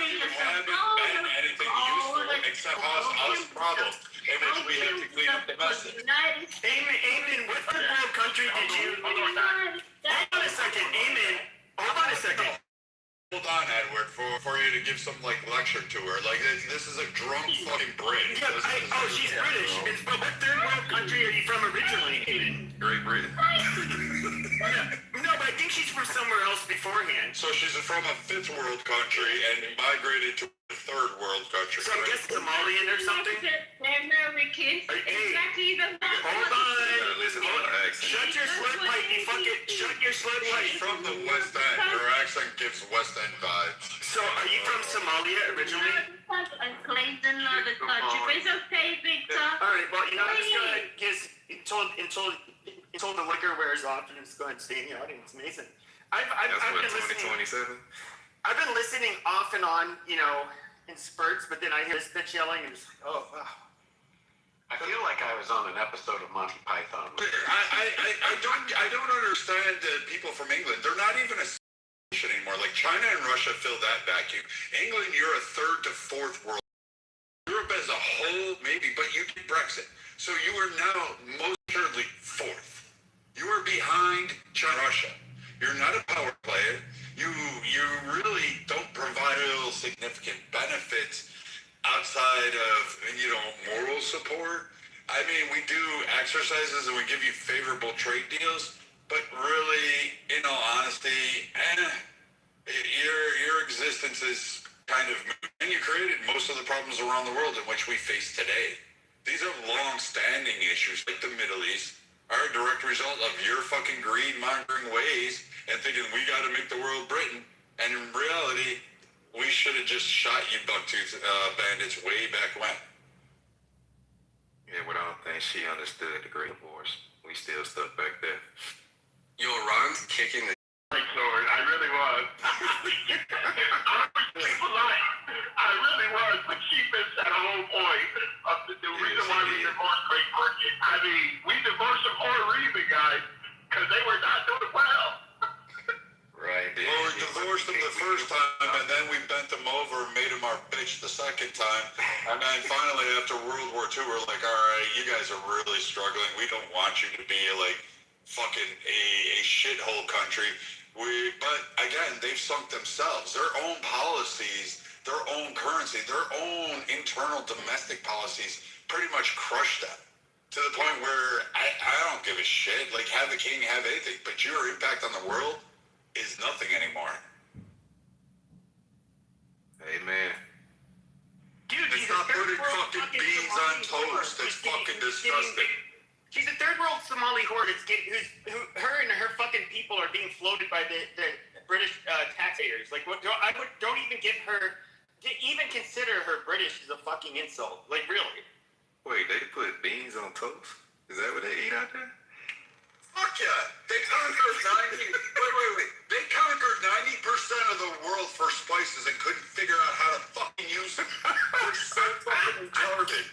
you haven't been anything useful except cause us problems, in which we have to clean up the messes. Amen. What third world country did you? Hold on a second. Amen. Hold on a second. Hold on, Edward. for you to give some like lecture to her. Like this is a drunk fucking Brit. Yeah, she's British. But what third world country are you from originally, Aiden? Great Britain. No, but I think she's from somewhere else beforehand. So she's from a fifth world country and migrated to a third world country. So I guess Somalian or something? Americans. Exactly the Hold on. Shut your slut pipe, you fucking shut your slut pipe. She's from the West End. Her accent gives West End vibes. So are you from Somalia originally? I claimed another country, but it's okay, Victor. Alright, well, you know, I'm just gonna guess until the liquor wears off and just go ahead and stay in the audience. Amazing. I've been listening. I've been listening off and on, you know, in spurts, but then I hear this bitch yelling and just like, oh wow. I feel like I was on an episode of Monty Python. I don't understand people from England. They're not even a anymore. Like China and Russia fill that vacuum. England, you're a third to fourth world. Europe as a whole, maybe, but you did Brexit. So you are now most assuredly fourth. You are behind China and Russia. You're not a power player. You really don't provide real significant benefits outside of, you know, moral support. I mean, we do exercises and we give you favorable trade deals, but really, in all honesty, your existence is kind of, and you created most of the problems around the world in which we face today. These are long-standing issues, like the Middle East, are a direct result of your fucking greed-mongering ways and thinking we got to make the world Britain. And in reality, we should have just shot you bucktooth bandits way back when. Yeah, but I don't think she understood the Great Wars. We still stuck back there. Yo, Ron's kicking the sword. I really was. I really was the cheapest at a whole point of the reason why we divorced Great Britain. I mean, we divorced them for a reason, guys, because they were not doing well. Right. Well, we divorced them the first time, and then we bent them over and made them our bitch the second time. And then finally, after World War II, we're like, all right, you guys are really struggling. We don't want you to be like fucking a shithole country. But again, they've sunk themselves. Their own policies, their own currency, their own internal domestic policies pretty much crushed them. To the point where I don't give a shit. Like, have a king, have anything. But your impact on the world is nothing anymore. Amen. Dude, it's not putting fucking beans on toast. It's fucking disgusting. She's a third world Somali horde. Her and her fucking people are being floated by the British taxpayers. Like, don't even give her, to even consider her British is a fucking insult. Like, really. Wait, they put beans on toast? Is that what they eat out there? Fuck yeah! They conquered 90. They conquered 90% of the world for spices and couldn't figure out how to fucking use them. They're so fucking retarded.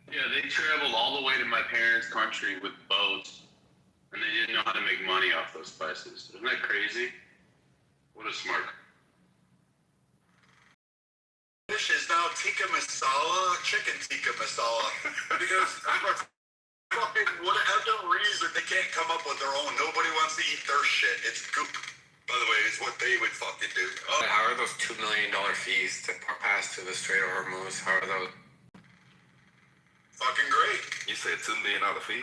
Yeah, they traveled all the way to my parents' country with boats, and they didn't know how to make money off those spices. Isn't that crazy? What a smart. Dish is now tikka masala, chicken tikka masala, because fucking whatever reason they can't come up with their own. Nobody wants to eat their shit. It's goop. By the way, it's what they would fucking do. Oh. How are those $2 million fees to pass through the Strait of Hormuz? How are those? Fucking great. You said $2 million fees?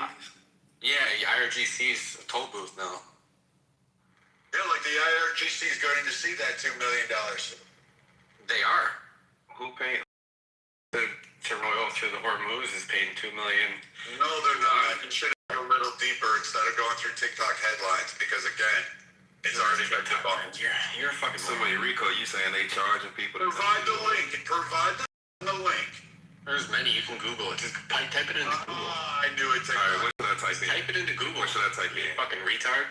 Yeah, IRGC's a toll booth now. Yeah, like the IRGC is going to see that $2 million. They are. Who paid? To Royal through the Hormuz is paying $2 million. No, they're not. You should go a little deeper instead of going through TikTok headlines because again, it's already been debunked. You're fucking. Somebody, Rico, you saying they charging people? Provide the link. Provide the link. There's many. You can Google it. Just type it into Google. I knew it. All right, what should I type in? Type it into Google. What should I type in? Fucking retard.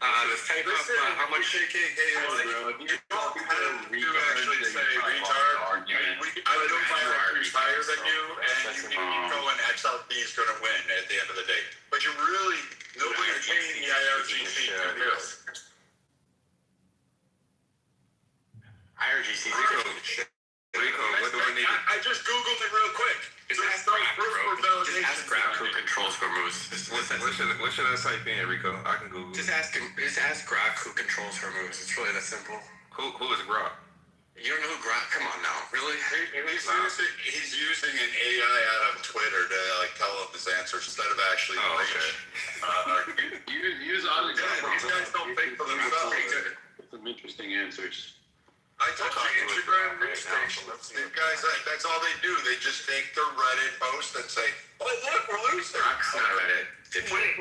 Let's type up how much. You don't have to actually say retard. I know my IRG's higher than you, and you keep going. XLB is going to win at the end of the day. But you really, nobody's paying the IRGC to this. IRGC. Rico, what do I need? I just Googled it real quick. Just ask Grab who controls Hormuz. What should I type in, Rico? I can Google. Just ask Grab who controls Hormuz. It's really that simple. Who is Grok? You don't know who Grok? Come on now, really? He's using an AI out of Twitter to like tell him his answers instead of actually. Oh, okay. Use on These guys don't think for themselves. some interesting answers. I told you, Instagram news stations. These guys, that's all they do. They just take their Reddit post and say, "Oh look, we're losing." Grok's not Reddit.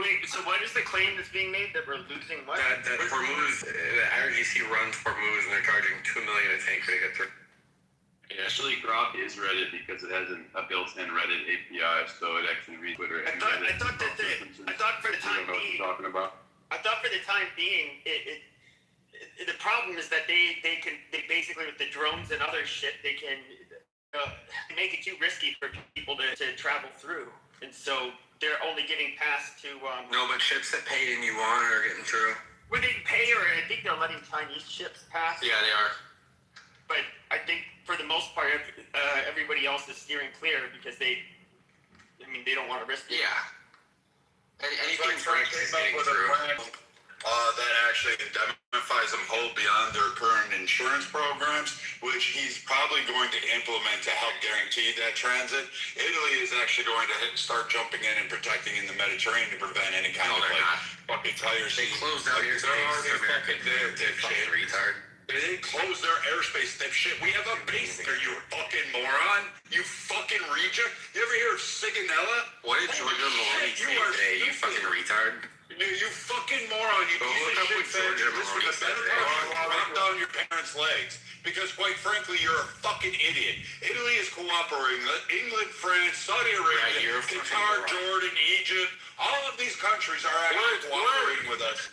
Wait, so what is the claim that's being made that we're losing what? That Hormuz, the IRGC runs Hormuz and they're charging $2 million a tanker to get through. Actually, Grok is Reddit because it has a built-in Reddit API, so it actually reads Twitter. I thought for the time being. Talking about. I thought for the time being, the problem is that they basically with the drones and other shit they can make it too risky for people to travel through, and so they're only getting passed to. No, but ships that pay in yuan are getting through. Were they pay, or I think they're letting Chinese ships pass? Yeah, they are. But I think for the most part, everybody else is steering clear because they don't want to risk it. Yeah. Anything French is getting through. That actually indemnifies them whole beyond their current insurance programs, which he's probably going to implement to help guarantee that transit. Italy is actually going to start jumping in and protecting in the Mediterranean to prevent any kind of fucking tire season. They closed out airspace. They're already fucking there, dipshit. Retard. They didn't close their airspace, dipshit. We have a base there, you fucking moron. You fucking reject. You ever hear of Sigonella? What did Georgia Maloney say today, you fucking retard? You fucking moron, you piece of shit faggot. This would have been drop down your parents' legs. Because quite frankly, you're a fucking idiot. Italy is cooperating with England, France, Saudi Arabia, Qatar, Jordan, Egypt. All of these countries are actually cooperating with us.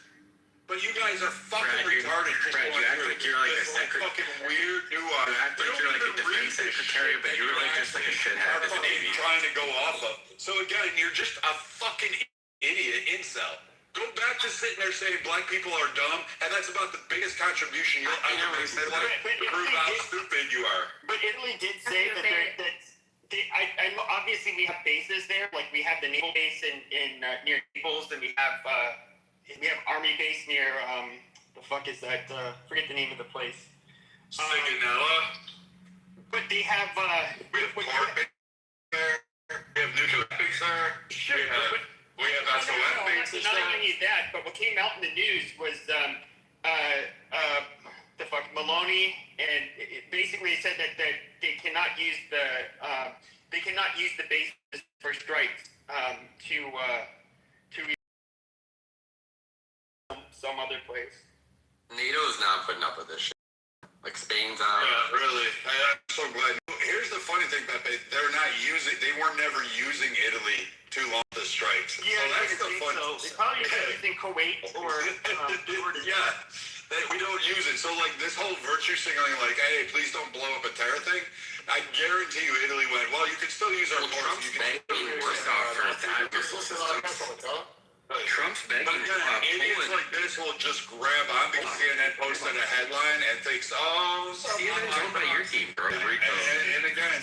But you guys are fucking retarded. Brad, you act like you're like a secretary. Fucking weird nuance. You act like you're like a defense secretary, but you're like just like a shithead as a Navy. Trying to go off of. So again, you're just a fucking idiot incel. Go back to sitting there saying black people are dumb, and that's about the biggest contribution you'll ever make to prove how stupid you are. But Italy did say that I obviously we have bases there, like we have the naval base in near Naples, and we have army base near the fuck is that? Forget the name of the place. Sigonella. But they have we have port there. We have nuclear weapons there. Sure, we have SOS bases. Not only that, but what came out in the news was the fuck Maloney, and basically it said that they cannot use the bases for strikes to some other place. NATO's not putting up with this shit. Like Spain's out. Yeah, really. I'm so glad. Here's the funny thing, Pepe. They were never using Italy to launch the strikes. Yeah, so that's the fun. They probably using Kuwait or yeah. We don't use it. So like this whole virtue signaling, like, hey, please don't blow up a terror thing. I guarantee you, Italy went, well, you can still use our ports. You can still worse off for that missile system. Trump's begging idiots like this will just grab on because CNN posted a headline and thinks, oh, CNN's owned by your team, bro. And again,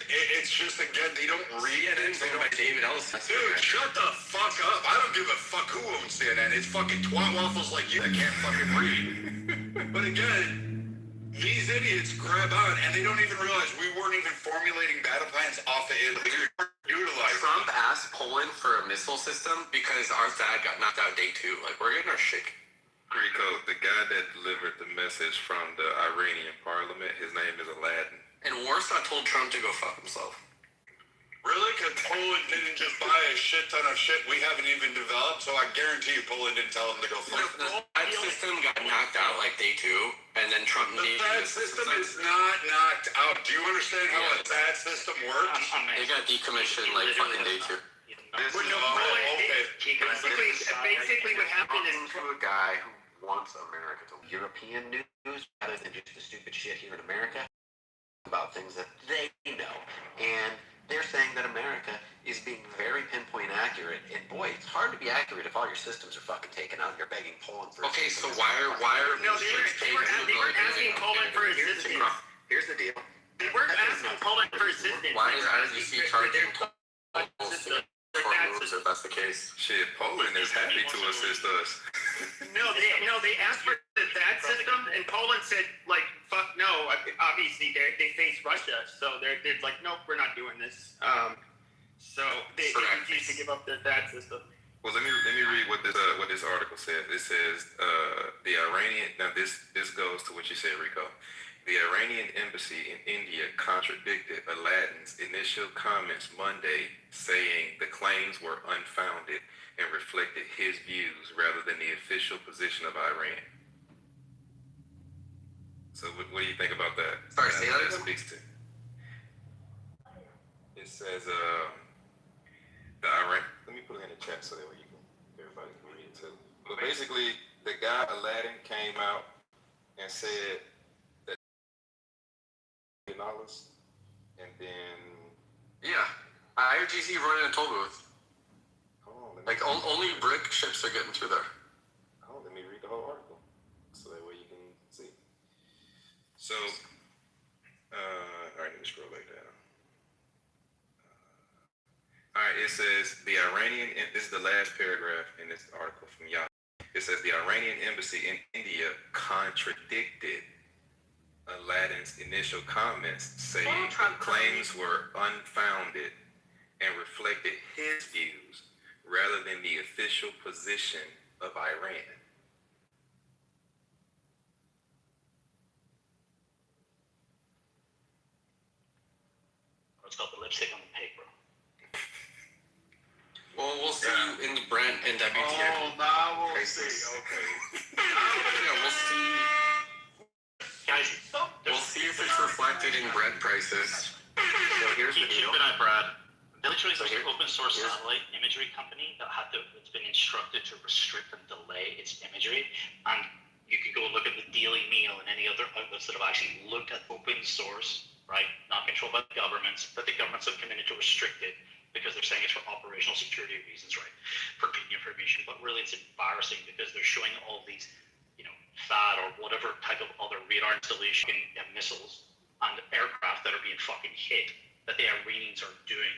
it's just, again, they don't read it. CNN's owned by David Ellison. Dude, shut the fuck up. I don't give a fuck who owns CNN. It's fucking twat waffles like you that can't fucking read. But again, these idiots grab on and they don't even realize we weren't even formulating battle plans off of Italy. Trump asked Poland for a missile system because our THAAD got knocked out day 2. Like, we're getting our shit. Rico, the guy that delivered the message from the Iranian parliament, his name is Aladdin. And Warsaw told Trump to go fuck himself. Really? Because Poland didn't just buy a shit ton of shit we haven't even developed, so I guarantee you Poland didn't tell him to go fuck himself. The THAAD system got knocked out like day 2, and then Trump The THAAD system is not knocked out. Do you understand how a THAAD system works? They got decommissioned like fucking day 2. Basically what happened is to a guy who wants America to European news rather than just the stupid shit here in America about things that they know. And they're saying that America is being very pinpoint accurate. And boy, it's hard to be accurate if all your systems are fucking taken out and you're begging Poland for Okay, so why are no, they weren't asking Poland for assistance. Here's the deal. They weren't asking Poland for assistance. Why is IRGC charging tolls to Hormuz if that's the case? Shit, Poland is happy to assist us. No, they asked for the THAAD system and Poland said, like, fuck no. Obviously, they face Russia, so they're like, nope, we're not doing this. So they refuse to give up their THAAD system. Well, let me read what this article says. It says the Iranian. Now this goes to what you said, Rico. The Iranian embassy in India contradicted Aladdin's initial comments Monday, saying the claims were unfounded and reflected his views rather than the official position of Iran. So what do you think about that? Sorry, say that that again? speaks to. It says the Iran. Let me put it in the chat so that way everybody can read it too. But basically, the guy Aladdin came out and said that $1,000, and then Yeah, IRGC running a toll booth. hold on, Like only brick ships are getting through there. let me read the whole article so that way you can see. So, all right, let me scroll back down. All right, it says the Iranian. This is the last paragraph in this article from Yahoo. It says the Iranian embassy in India contradicted Aladdin's initial comments, saying the claims were unfounded and reflected his views rather than the official position of Iran. Let's got the lipstick on the paper. Well, we'll see in Brent and WTF. Oh, now we'll see. Okay. Yeah, we'll see. Guys, We'll see if it's reflected in Brent prices. So here's the deal. Keep an eye, Brad. Military is an open source satellite imagery company it's been instructed to restrict and delay its imagery. And you can go look at the Daily Mail and any other outlets that have actually looked at open source, right? Not controlled by the governments, but the governments have come in to restrict it because they're saying it's for operational security reasons, right? For getting information. But really it's embarrassing because they're showing all these, THAAD or whatever type of other radar installation and missiles and aircraft that are being fucking hit that the Iranians are doing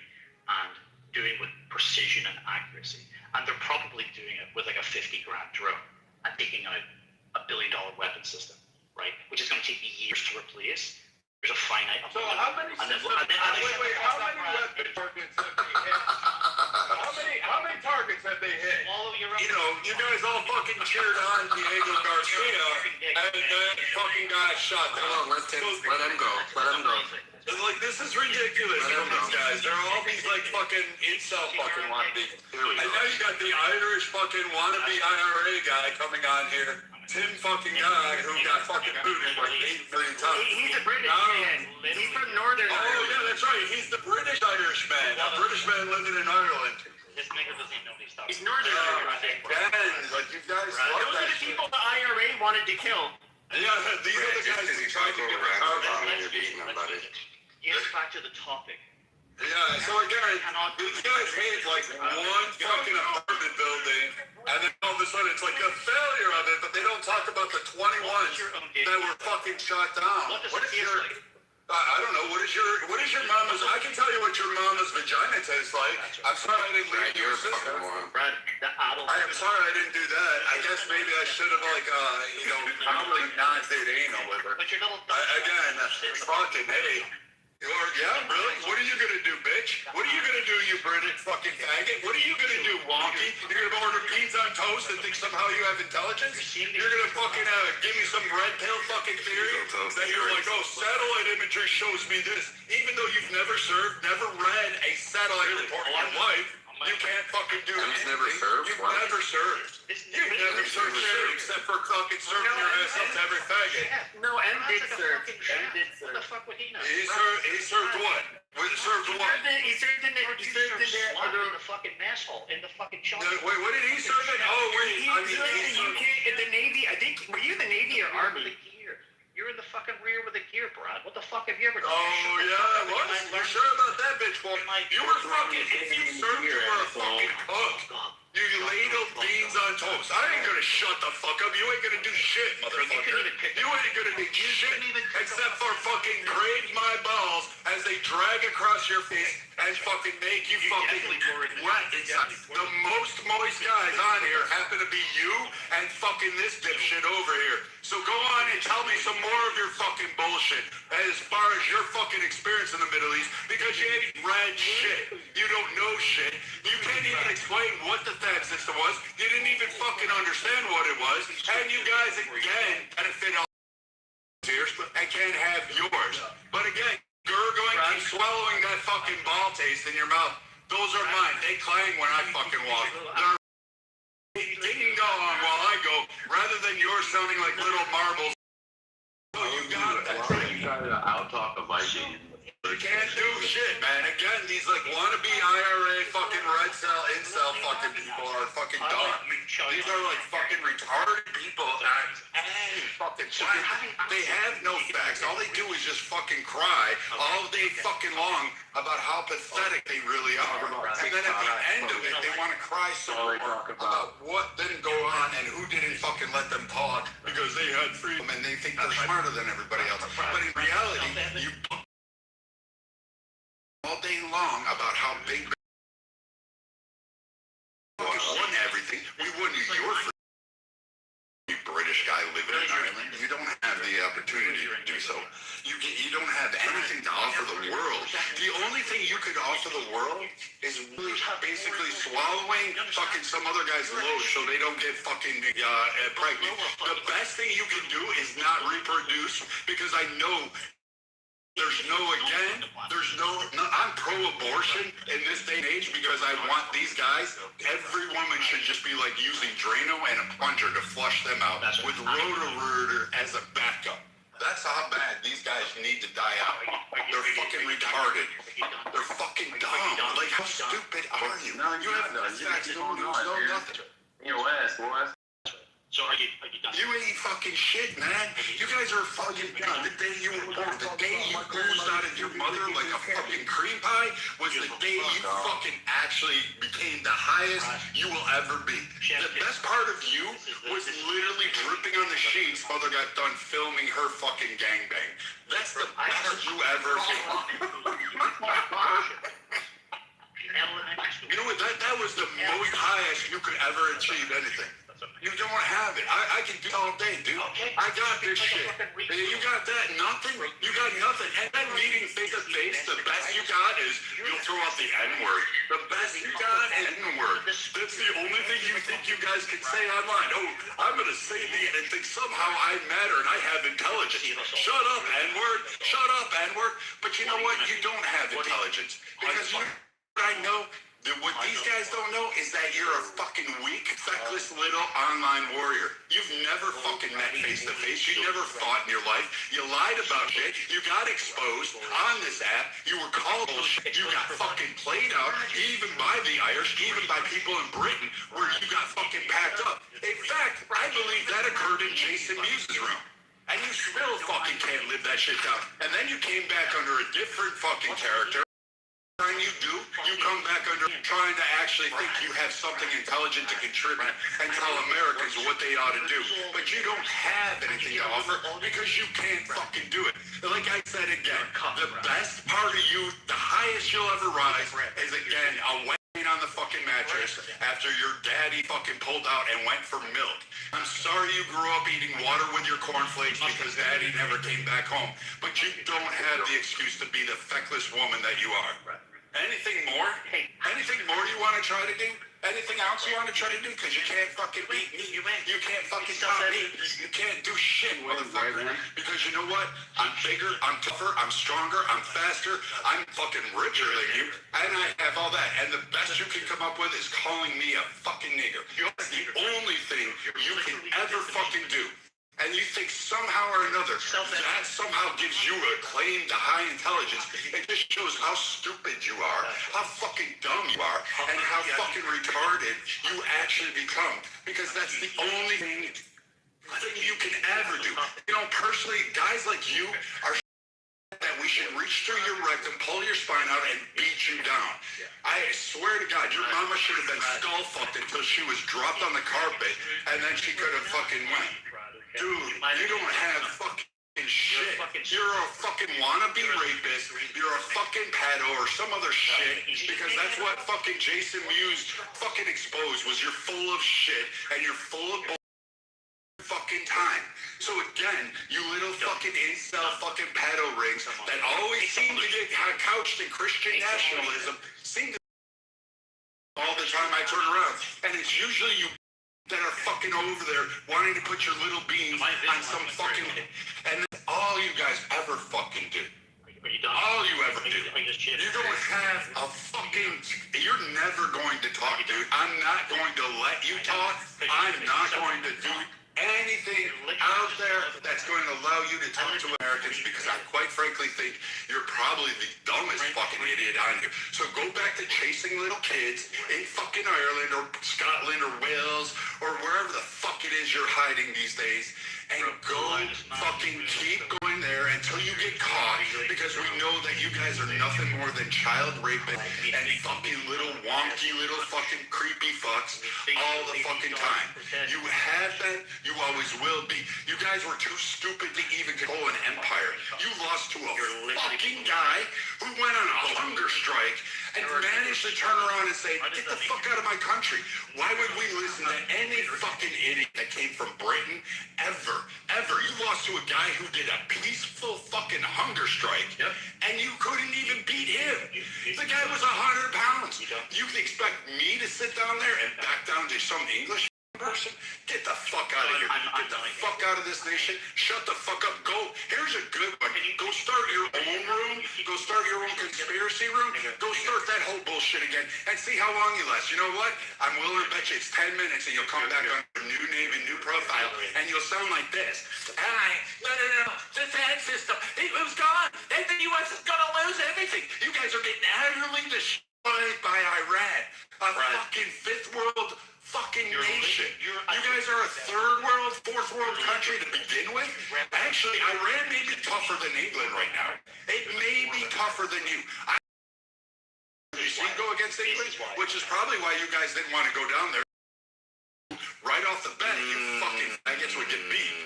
with precision and accuracy. And they're probably doing it with like a $50,000 drone and taking out $1 billion weapon system, right? Which is going to take years to replace. There's a finite amount. So how many how many weapon targets have they hit? How many targets have they hit? You guys all fucking cheered on Diego Garcia, and then fucking got shot down. Let him go. Let him go. Like, this is ridiculous from these guys. They're all these, like, fucking incel fucking wannabe. And now you got the Irish fucking wannabe IRA guy coming on here. Tim fucking guy who got fucking booted like 8 million times. He's a British man. He's from Northern Ireland. Oh, yeah, that's right. He's the British Irishman. A British man living in Ireland. This nigga doesn't even know these stuff. He's Northern Ireland. Like, you guys Those love are that the shit. people the IRA wanted to kill. Yeah, these are the guys who tried to get rid of Get back to the topic. Yeah, so again, these guys hate like one fucking apartment building, and then all of a sudden it's like a failure of it, but they don't talk about the 21 that were fucking shot down. What is your, I don't know, what is your mama's, I can tell you what your mama's vagina tastes like. I'm sorry I didn't leave your sister. I am sorry I didn't do that. I guess maybe I should have probably not did anal with her. Again, fucking, hey. Yeah, really? What are you gonna do, bitch? What are you gonna do, you British fucking faggot? What are you gonna do, wonky? You're gonna order beans on toast and think somehow you have intelligence? You're gonna fucking give me some red pill fucking theory that you're like, oh, satellite imagery shows me this. Even though you've never read a satellite report in your life, you can't fucking do anything. never served? You've never served. You've never served shit except for fucking serving your ass up to every faggot. No, M did serve. M did serve. What the fuck would he know? He served what? He served what? He served in the fucking mess hall in the fucking shop. Wait, what did he serve in? Oh, wait. He served in the Navy. I think, were you the Navy or Army? You're in the fucking rear with the gear, Brad. What the fuck have you ever done? Oh, yeah, what? You're sure about that, bitch boy? You were fucking, if you served, you were a fucking cook. You ladled beans on toast. I ain't gonna shut the fuck up. You ain't gonna do shit, motherfucker. You ain't gonna do shit except for fucking grade my balls as they drag across your face and fucking make you fucking wet inside. The most moist guys on here happen to be you and fucking this dipshit over here. So go on and tell me some more of your fucking bullshit as far as your fucking experience in the Middle East, because you ain't read shit. You don't know shit. You can't even explain what the THAAD system was. You didn't even fucking understand what it was. And you guys, again, benefit all ears and can't have yours. But again, gurgling and swallowing that fucking ball taste in your mouth, those are mine. They clang when I fucking walk. They're ding dong while I go, rather than yours sounding like little marbles. Oh, you got that. You try to out-talk a Viking. You can't do shit, man. Again, these like wannabe IRA fucking red cell, incel fucking people are fucking dumb. These are like fucking retarded people and fucking they have no facts. All they do is just fucking cry all day fucking long about how pathetic they really are. And then at the end of it, they want to cry so much about what didn't go on and who didn't fucking let them talk because they had freedom and they think they're smarter than everybody else. But in reality, you all day long about how big we won everything. We won New York for you British guy living in Ireland. You don't have the opportunity to do so. You don't have anything to offer the world. The only thing you could offer the world is basically swallowing fucking some other guy's load so they don't get fucking pregnant. The best thing you can do is not reproduce, because I know I'm pro-abortion in this day and age because I want these guys, every woman should just be like using Drano and a plunger to flush them out with Roto-Rooter as a backup. That's how bad these guys need to die out. They're fucking retarded. They're fucking dumb. Like, how stupid are you? You have no facts, no news, no nothing. Your ass, boy. So are you done? You ain't fucking shit, man. You guys are fucking done. The day you were born, the day you oozed out of your mother like a fucking cream pie was the day you fucking actually became the highest you will ever be. The best part of you was literally dripping on the sheets while they got done filming her fucking gangbang. That's the best you ever did. You know what? That was the most highest you could ever achieve anything. You don't have it. I can do it all day, dude. I got this shit. You got that? Nothing? You got nothing. And then meeting face to face, the best you got is you'll throw out the N-word. The best you got is N-word. That's the only thing you think you guys can say online. Oh, I'm going to say and think somehow I matter and I have intelligence. Shut up, N-word. Shut up, N-word. But you know what? You don't have intelligence. Because you know what I know? What these guys don't know is that you're a fucking weak, feckless little online warrior. You've never fucking met face to face. You never fought in your life. You lied about shit. You got exposed on this app. You were called bullshit. You got fucking played out, even by the Irish, even by people in Britain, where you got fucking packed up. In fact, I believe that occurred in Jason Muse's room. And you still fucking can't live that shit down. And then you came back under a different fucking character. Time you do, you come back under trying to actually think you have something intelligent to contribute and tell Americans what they ought to do. But you don't have anything to offer because you can't fucking do it. Like I said again, the best part of you, the highest you'll ever rise is again a weighing on the fucking mattress after your daddy fucking pulled out and went for milk. I'm sorry you grew up eating water with your cornflakes because daddy never came back home. But you don't have the excuse to be the feckless woman that you are. Anything more? Anything more you want to try to do? Anything else you want to try to do? Because you can't fucking beat me. You can't fucking stop me. You can't do shit, motherfucker. Because you know what? I'm bigger, I'm tougher, I'm stronger, I'm faster, I'm fucking richer than you. And I have all that. And the best you can come up with is calling me a fucking nigger. That's the only thing you can ever fucking do. And you think somehow or another that somehow gives you a claim to high intelligence. It just shows how stupid you are, how fucking dumb you are, and how fucking retarded you actually become. Because that's the only thing you can ever do. You know, personally, guys like you are that we should reach through your rectum, pull your spine out, and beat you down. I swear to God, your mama should have been skull fucked until she was dropped on the carpet, and then she could have fucking went. Dude, you don't have fucking shit. you're a fucking wannabe rapist, you're a fucking pedo or some other shit, because that's what fucking Jason Mewes fucking exposed, was you're full of shit and you're full of fucking time. So again, you little fucking incel fucking pedo rings that always seem to get couched in Christian nationalism seem to all the time I turn around. And it's usually you that are fucking over there wanting to put your little beans on some fucking... And that's all you guys ever fucking do. All you ever do. You don't have a fucking... You're never going to talk, dude. I'm not going to let you talk. I'm not going to do anything out there that's going to allow you to talk to Americans, because I quite frankly think you're probably the dumbest fucking idiot on here. So go back to chasing little kids in fucking Ireland or Scotland or Wales or wherever the fuck it is you're hiding these days, and go fucking keep going there until you get caught, because we know that you guys are nothing more than child rapists and fucking little wonky little fucking creepy fucks all the fucking time. You have been, you always will be. You guys were too stupid to even control an empire. You lost to a fucking guy who went on a hunger strike and managed to turn around and say, get the fuck out of my country. Why would we listen to any fucking idiot that came from Britain ever? You lost to a guy who did a peaceful fucking hunger strike, and you couldn't even beat him. The guy was 100 pounds. You expect me to sit down there and back down to some English person? Get the fuck out of here. Get the fuck out of this nation. Shut the fuck up. Go. Here's a good one. Go start your own room. Go start your own conspiracy room. Go start that whole bullshit again and see how long you last. You know what? I'm willing to bet you it's 10 minutes and you'll come back on a new name and new profile and you'll sound like this. No. The FAD system. It was gone. And the U.S. is going to lose everything. You guys are getting utterly destroyed by Iran. A fucking fifth world fucking nation. You guys are a third world, fourth world country to begin with. Actually, Iran may be tougher than England right now. It may be tougher than you. You see, go against England, which is probably why you guys didn't want to go down there. Right off the bat, you fucking faggots would get beat.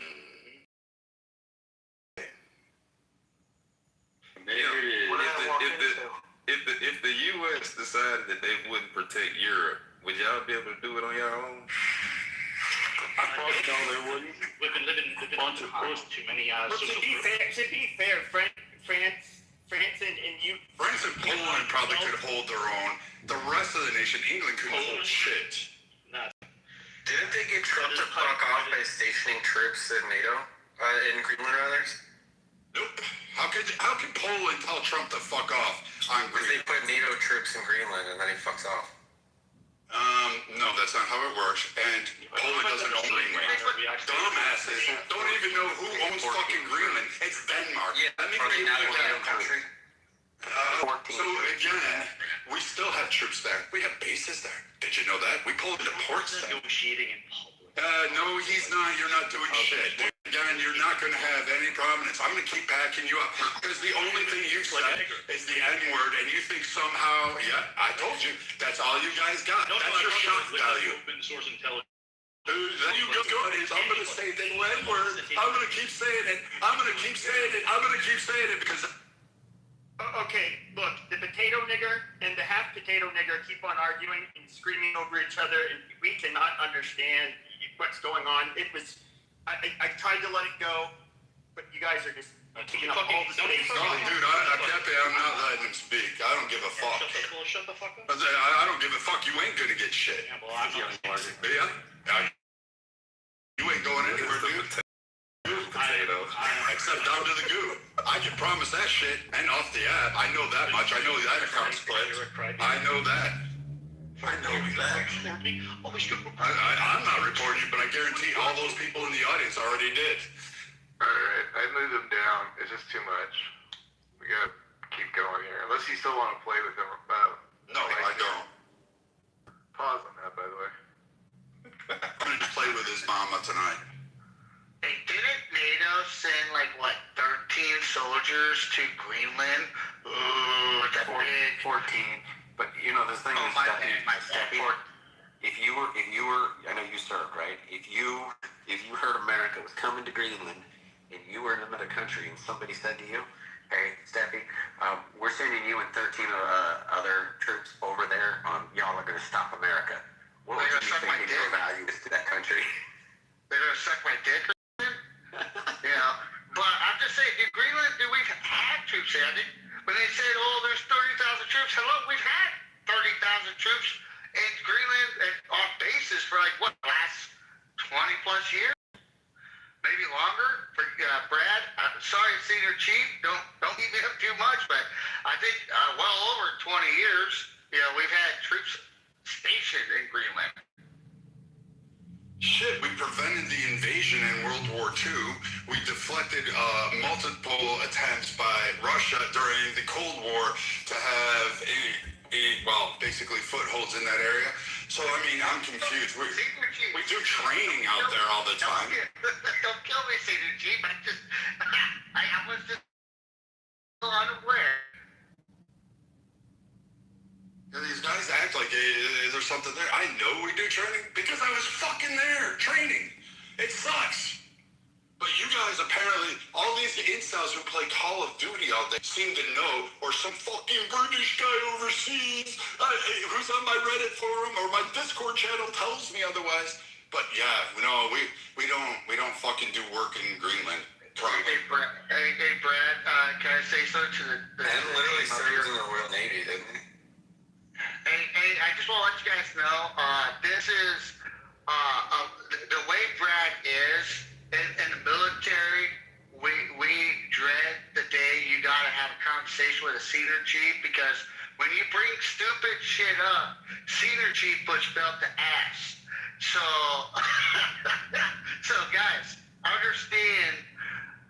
If the U.S. decided that they wouldn't protect Europe, would y'all be able to do it on your own? I probably know they wouldn't. We've been living on too many But to be fair, France and Poland probably could hold their own. The rest of the nation, England couldn't hold shit. Didn't they get Trump to fuck off by stationing troops in NATO? In Greenland, rather? Nope. How can Poland tell Trump to fuck off on Greenland? They put NATO troops in Greenland and then he fucks off. No, that's not how it works. And Poland doesn't own Greenland. Dumbasses don't even know who owns fucking Greenland. It's Denmark. Yeah, let me give you that country. So again, we still have troops there. We have bases there. Did you know that? We pulled into ports there. Negotiating in public. No, he's not. You're not doing shit. Again, you're not going to have any prominence. I'm going to keep backing you up, because the only thing you said is the N-word, and you think somehow, I told you, that's all you guys got. That's your shock value. Open source intelligence. Dude, then you go is I'm going to say the N-word. I'm going to keep saying it. I'm going to keep saying it. I'm going to keep saying it because... Okay, look, the potato nigger and the half potato nigger keep on arguing and screaming over each other, and we cannot understand what's going on. I tried to let it go, but you guys are just taking up all the space. No, dude, I'm not letting him speak. I don't give a fuck. Shut the fuck up. I don't give a fuck. You ain't gonna get shit. Yeah, well, I'm not you ain't going anywhere, dude. Except down to the goo. I can promise that shit. And off the app, I know that much. I know that account split. I know that. I know that. I'm not reporting you, but I guarantee all those people in the audience already did. Alright, I moved them down. It's just too much. We gotta keep going here. Unless you still want to play with them. No, I don't. Pause on that, by the way. I'm gonna play with his mama tonight. Hey, didn't NATO send 13 soldiers to Greenland? Ooh, that 14. But the thing is that if you were, I know you served, right? If you heard America was coming to Greenland, and you were in another country and somebody said to you, hey, Steffi, we're sending you and 13 other troops over there. Y'all are going to stop America. What would you be thinking your value is to that country? They're gonna suck my dick. Yeah, but I'm just saying, in Greenland, we've had troops, Andy. When they said, "Oh, there's 30,000 troops," hello, we've had 30,000 troops in Greenland and on bases for like what, last 20 plus years, maybe longer. For Brad, sorry, Senior Chief, don't beat me up too much, but I think well over 20 years, you know, we've had troops stationed in Greenland. Shit, we prevented the invasion in World War II. We deflected multiple attempts by Russia during the Cold War to have basically footholds in that area. So, I mean, I'm confused. We do training out there all the time. Don't kill me, Senior Chief. I was just so unaware. And these guys act like there's something there. I know we do training because I was fucking there training. It sucks. But you guys apparently, all these incels who play Call of Duty all day seem to know, or some fucking British guy overseas who's on my Reddit forum or my Discord channel tells me otherwise. But yeah, no, we don't fucking do work in Greenland. Hey, Brad, can I say something to the Ben literally served in the Royal Navy, didn't he? Hey, I just want to let you guys know, this is the way Brad is in the military. We dread the day you gotta have a conversation with a senior chief, because when you bring stupid shit up, senior chief puts belt to ass. So, so guys, understand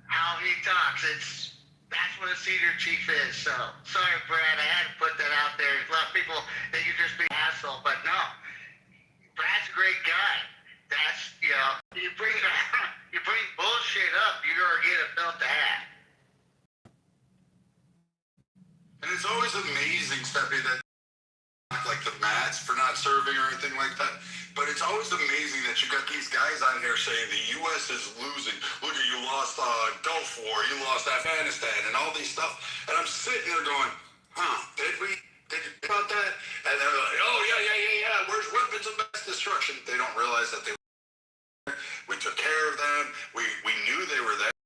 how he talks. That's what a senior chief is. So, sorry, Brad, I had to put that out there. A lot of people think you're just being an asshole, but no. Brad's a great guy. That's, you know, you bring bullshit up, you're going to get a belt to hat. And it's always amazing, Steppy, that like the mats for not serving or anything like that. But it's always amazing that you got these guys on here saying the U.S. is losing. Look at you lost Gulf War, you lost Afghanistan, and all these stuff. And I'm sitting there going, did we? Did you think about that? And they're like, oh yeah. Where's weapons of mass destruction? They don't realize that we took care of them. We knew they were there.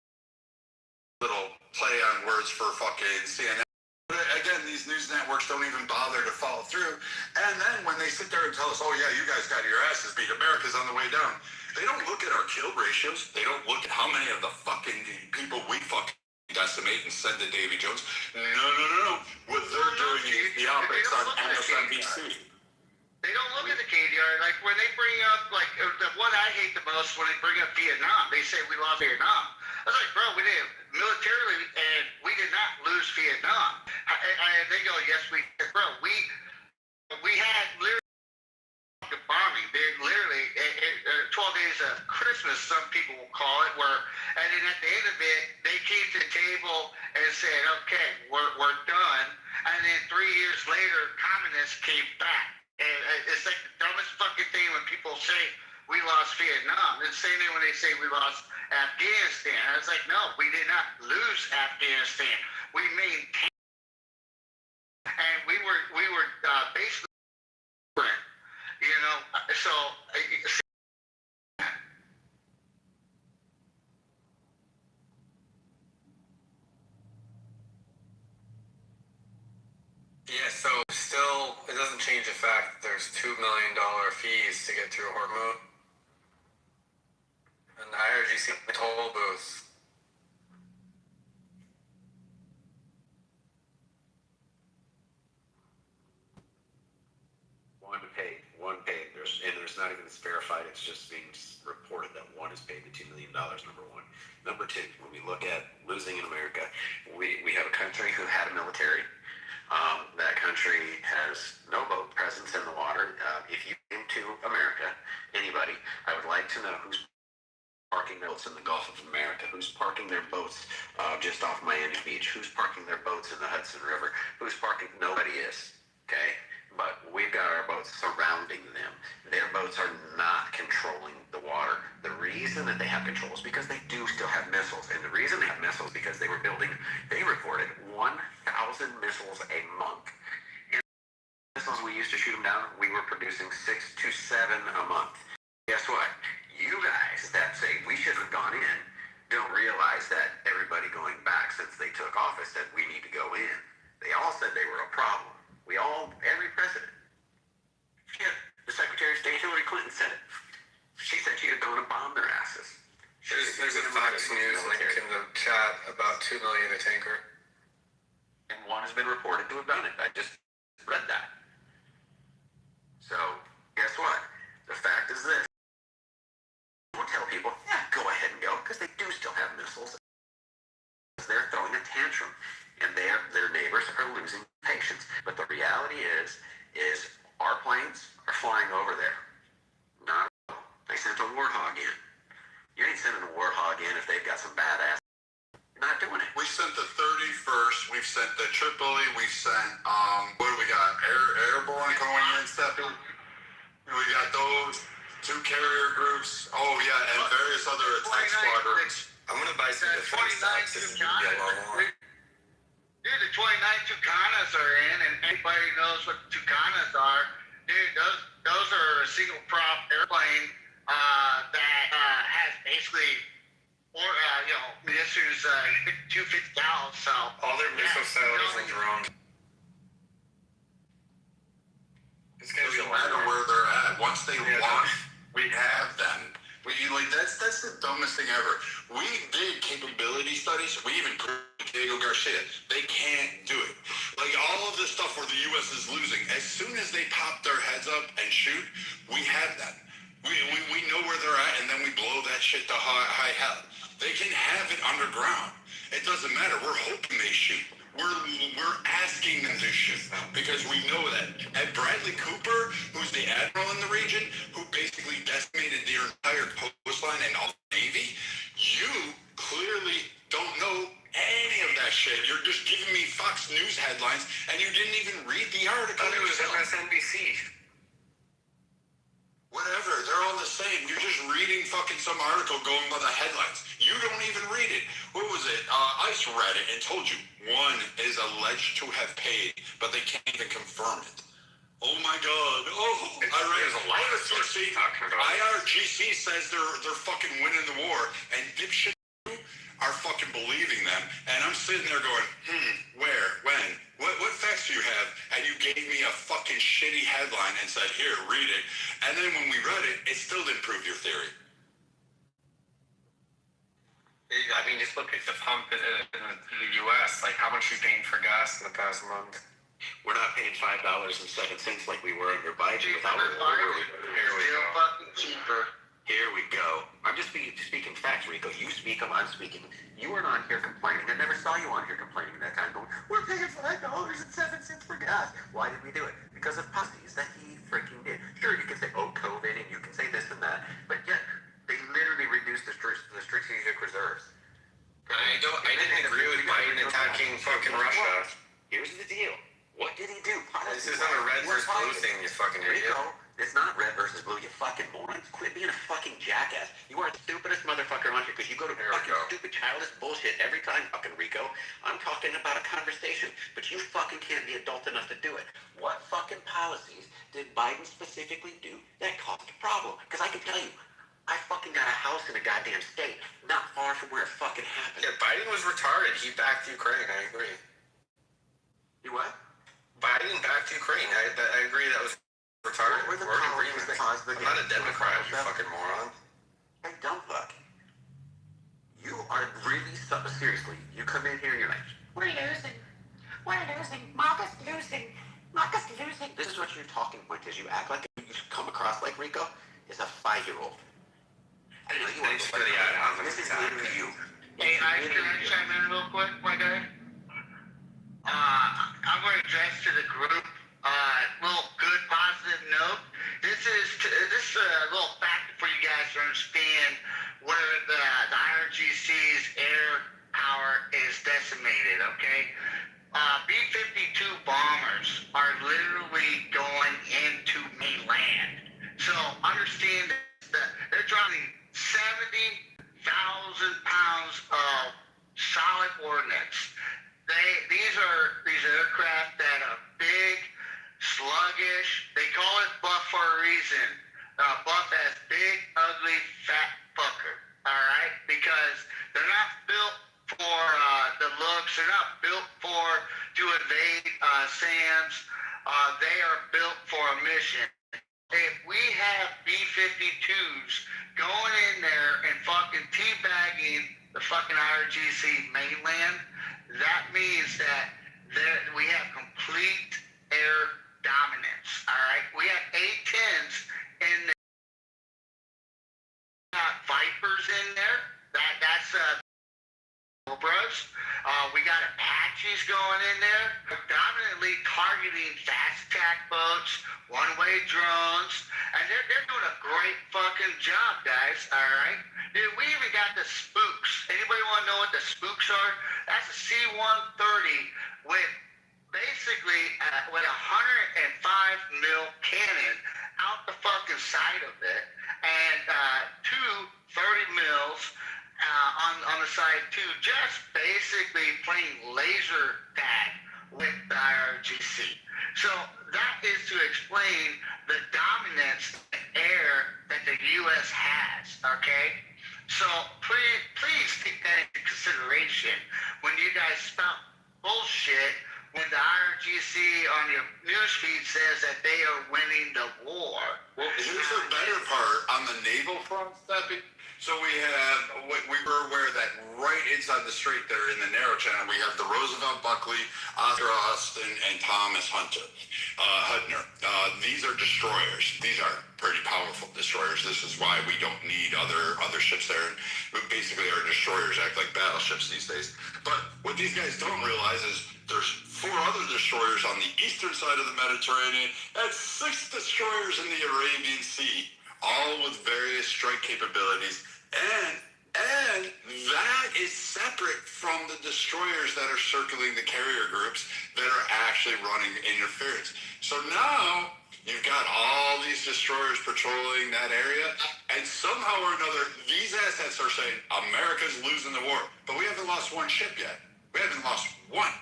Little play on words for fucking CNN. Again, these news networks don't even bother to follow through. And then when they sit there and tell us, oh yeah, you guys got your asses beat, America's on the way down, they don't look at our kill ratios. They don't look at how many of the fucking people we fucking decimate and send to Davy Jones. No. What they're doing is the optics on MSNBC. They don't look at the KDR. Like when they bring up, like what I hate the most when they bring up Vietnam, they say we lost Vietnam. I was like, bro, we did militarily, and we did not lose Vietnam. And they go, yes, we did. Bro, we had literally bombing. They literally 12 days of Christmas, some people will call it, and then at the end of it, they came to the table and said, okay, we're done. And then 3 years later, communists came back. And it's like the dumbest fucking thing when people say we lost Vietnam. It's the same thing when they say we lost Afghanistan. I was like, no, we did not lose Afghanistan. We maintained, and we were basically, you know. So. Yeah, so still, it doesn't change the fact that there's $2 million fees to get through Hormuz. And I heard you see the toll booth. One paid. There's not even verified. It's just being reported that one is paid the $2 million, number one. Number two, when we look at losing in America, we have a country who had a military. That country has no boat presence in the water. If you came to America, anybody, I would like to know who's parking their boats in the Gulf of America, who's parking their boats just off Miami Beach, who's parking their boats in the Hudson River, who's parking, nobody is, okay? but we've got our boats surrounding them. Their boats are not controlling the water. The reason that they have control is because they do still have missiles. And the reason they have missiles is because they reported 1,000 missiles a month. And missiles, we used to shoot them down, we were producing 6 to 7 a month. Guess what? You guys that say we should have gone in don't realize that everybody going back since they took office said we need to go in. They all said they were a problem. Every president. Shit, the Secretary of State Hillary Clinton said it. She said she'd have gone and bombed their asses. There's a Fox News link in the chat about $2 million a tanker. And one has been reported to have done it. I just read that. So, guess what? The fact is this. Don't tell people, yeah, go ahead and go, because they do still have missiles. They're throwing a tantrum, and their neighbors are losing patience. But the reality is our planes are flying over there. Not they sent a warthog in. You ain't sending a warthog in if they've got some badass. You're not doing it. We sent the 31st. We've sent the Tripoli. We've sent what do we got? Airborne going in, stepping. We got those 2 carrier groups. Oh yeah, and various other attack squadrons. I'm gonna buy some defense stocks. This is gonna be a lot more. Dude, the 29 Tucanas are in, and anybody knows what Tucanas are. Dude, those are a single prop airplane that has basically, this is 250 gallons. So All their missile silos and drones. It's gonna be a Doesn't lot matter more. where they're at. Once they launch, we have them. That's the dumbest thing ever. We did capability studies. We even proved Diego Garcia. They can't do it. Like all of this stuff where the U.S. is losing. As soon as they pop their heads up and shoot, we have that. We know where they're at, and then we blow that shit to high hell. They can have it underground. It doesn't matter. We're hoping they shoot. We're asking them to shoot because we know that. And Bradley Cooper, who's the admiral in the region, who basically decimated the entire coastline and all the Navy, you clearly don't know any of that shit. You're just giving me Fox News headlines, and you didn't even read the article. It was MSNBC. Whatever, they're all the same. You're just reading fucking some article going by the headlines. You don't even read it. What was it? ICE read it and told you one is alleged to have paid, but they can't even confirm it. Oh my God. Oh, I read There's a lot of sources talking about it. IRGC says they're fucking winning the war, and dipshit are fucking believing them. And I'm sitting there going, where, when, what facts do you have? And you gave me a fucking shitty headline and said, here, read it. And then when we read it, it still didn't prove your theory. I mean, just look at the pump in the U.S. Like, how much we paying for gas in the past month? We're not paying $5.07 like we were under Biden without it. Here we go. fucking cheaper. Here we go. I'm just speaking facts, Rico. You speak them, I'm speaking. You weren't on here complaining. I never saw you on here complaining that time going, we're paying $5.07 for gas. Why did we do it? Because of pussies that he freaking did. Sure, you can say, oh, COVID, and you can say this and that, but yet they literally reduced the strategic reserves. I didn't agree with Biden attacking fucking Russia. Here's the deal. What did he do? This isn't a red versus blue thing, you fucking idiot. It's not red versus blue, you fucking morons. Quit being a fucking jackass. You are the stupidest motherfucker on here because you go to fucking stupid childish bullshit every time, fucking Rico. I'm talking about a conversation, but you fucking can't be adult enough to do it. What fucking policies did Biden specifically do that caused a problem? Because I can tell you, I fucking got a house in a goddamn state, not far from where it fucking happened. Yeah, Biden was retarded. He backed Ukraine. I agree. You what? Biden backed Ukraine. I agree that was retarded. What were the We're in policies agreement. that caused the I'm not a Democrat, you fucking moron. Hey, dumb fuck. You are really seriously. You come in here and you're like, we're losing. Marcus losing. This is what your talking point is. You act like you come across like Rico is a 5-year-old. I know you want to play that. This is literally you. Hey, can I chime in real quick, my guy? I'm going to address to the group little good positive note. This is a little factor for you guys to understand where the IRGC's air power is decimated. Okay, B-52 bombers are literally going understand that they're dropping 70,000 pounds of solid ordnance. These are aircraft that are big, sluggish. They call it Buff for a reason. Buff as big, ugly, fat fucker. All right, because they're not built for the looks. They're not built to evade SAMs. They are built for a mission. If we have B-52s going in there and fucking teabagging the fucking IRGC mainland, that means that we have complete air dominance. All right, we have A-10s in there. Got Vipers in there. That's Cobras. We got Apaches going in there, predominantly targeting fast attack boats, one-way drones, and they're doing a great fucking job, guys. All right, dude, we even got the spooks. Anybody want to know what the spooks are? That's a C-130 with basically with a 105 mil cannon out the fucking side of it, and two 30 mils on the side too, just basically playing laser tag with the IRGC. So that is to explain the dominance in air that the U.S. has, okay? So please take that into consideration when you guys stop bullshit when the IRGC on your newsfeed says that they are winning the war. Well, here's the better part on the naval front, Steppy. So we were aware that right inside the strait there in the narrow channel, we have the Roosevelt Buckley, Oscar Austin, and Thomas Hudner. These are destroyers. These are pretty powerful destroyers. This is why we don't need other ships there. Basically, our destroyers act like battleships these days. But what these guys don't realize is there's 4 other destroyers on the eastern side of the Mediterranean and 6 destroyers in the Arabian Sea, all with various strike capabilities. And that is separate from the destroyers that are circling the carrier groups that are actually running interference. So now you've got all these destroyers patrolling that area, and somehow or another, these assets are saying America's losing the war, but we haven't lost one ship yet. We haven't lost one.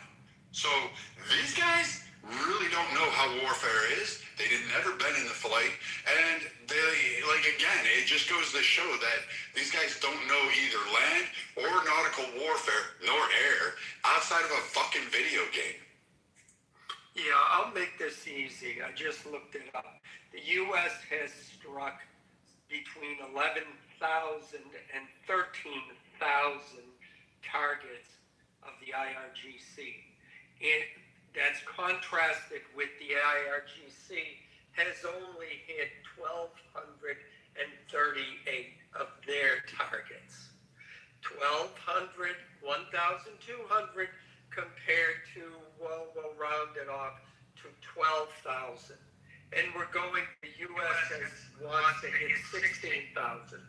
So these guys really don't know how warfare is. They'd never been in the fight, and again, it just goes to show that these guys don't know either land or nautical warfare, nor air, outside of a fucking video game. Yeah, I'll make this easy. I just looked it up. The U.S. has struck between 11,000 and 13,000 targets of the IRGC. And that's contrasted with the IRGC has only hit 1,238 of their targets. 1,200, 1,200 compared to, well, we'll round it off to 12,000. And we're going, the U.S. wants to hit 16,000.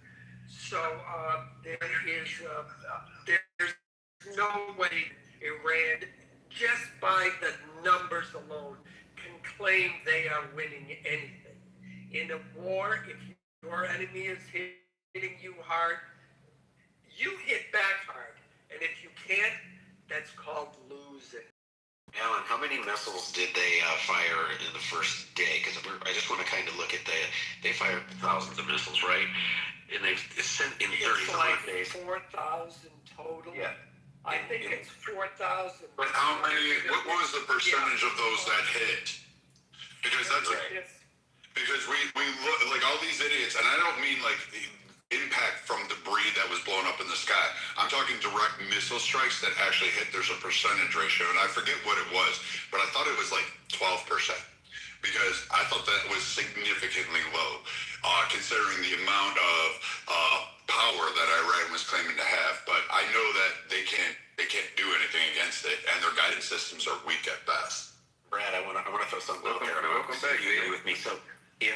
So there's no way Iran, just by the numbers alone, can claim they are winning anything. In a war, if your enemy is hitting you hard, you hit back hard. And if you can't, that's called losing. Alan, how many missiles did they fire in the first day? Because I just want to kind of look at they fired thousands of missiles, right? And they've sent in 30 like days. 4,000 total. Yeah. I think it's 4,000. But how many, what was the percentage of those that hit? Because that's right. Because we look, like all these idiots, and I don't mean like the impact from debris that was blown up in the sky. I'm talking direct missile strikes that actually hit. There's a percentage ratio, and I forget what it was, but I thought it was like 12%. Because I thought that was significantly low, considering the amount of power that Iran was claiming to have. But I know that they can't do anything against it, and their guidance systems are weak at best. Brad, I want to throw something out there. Welcome back. You agree with me? So if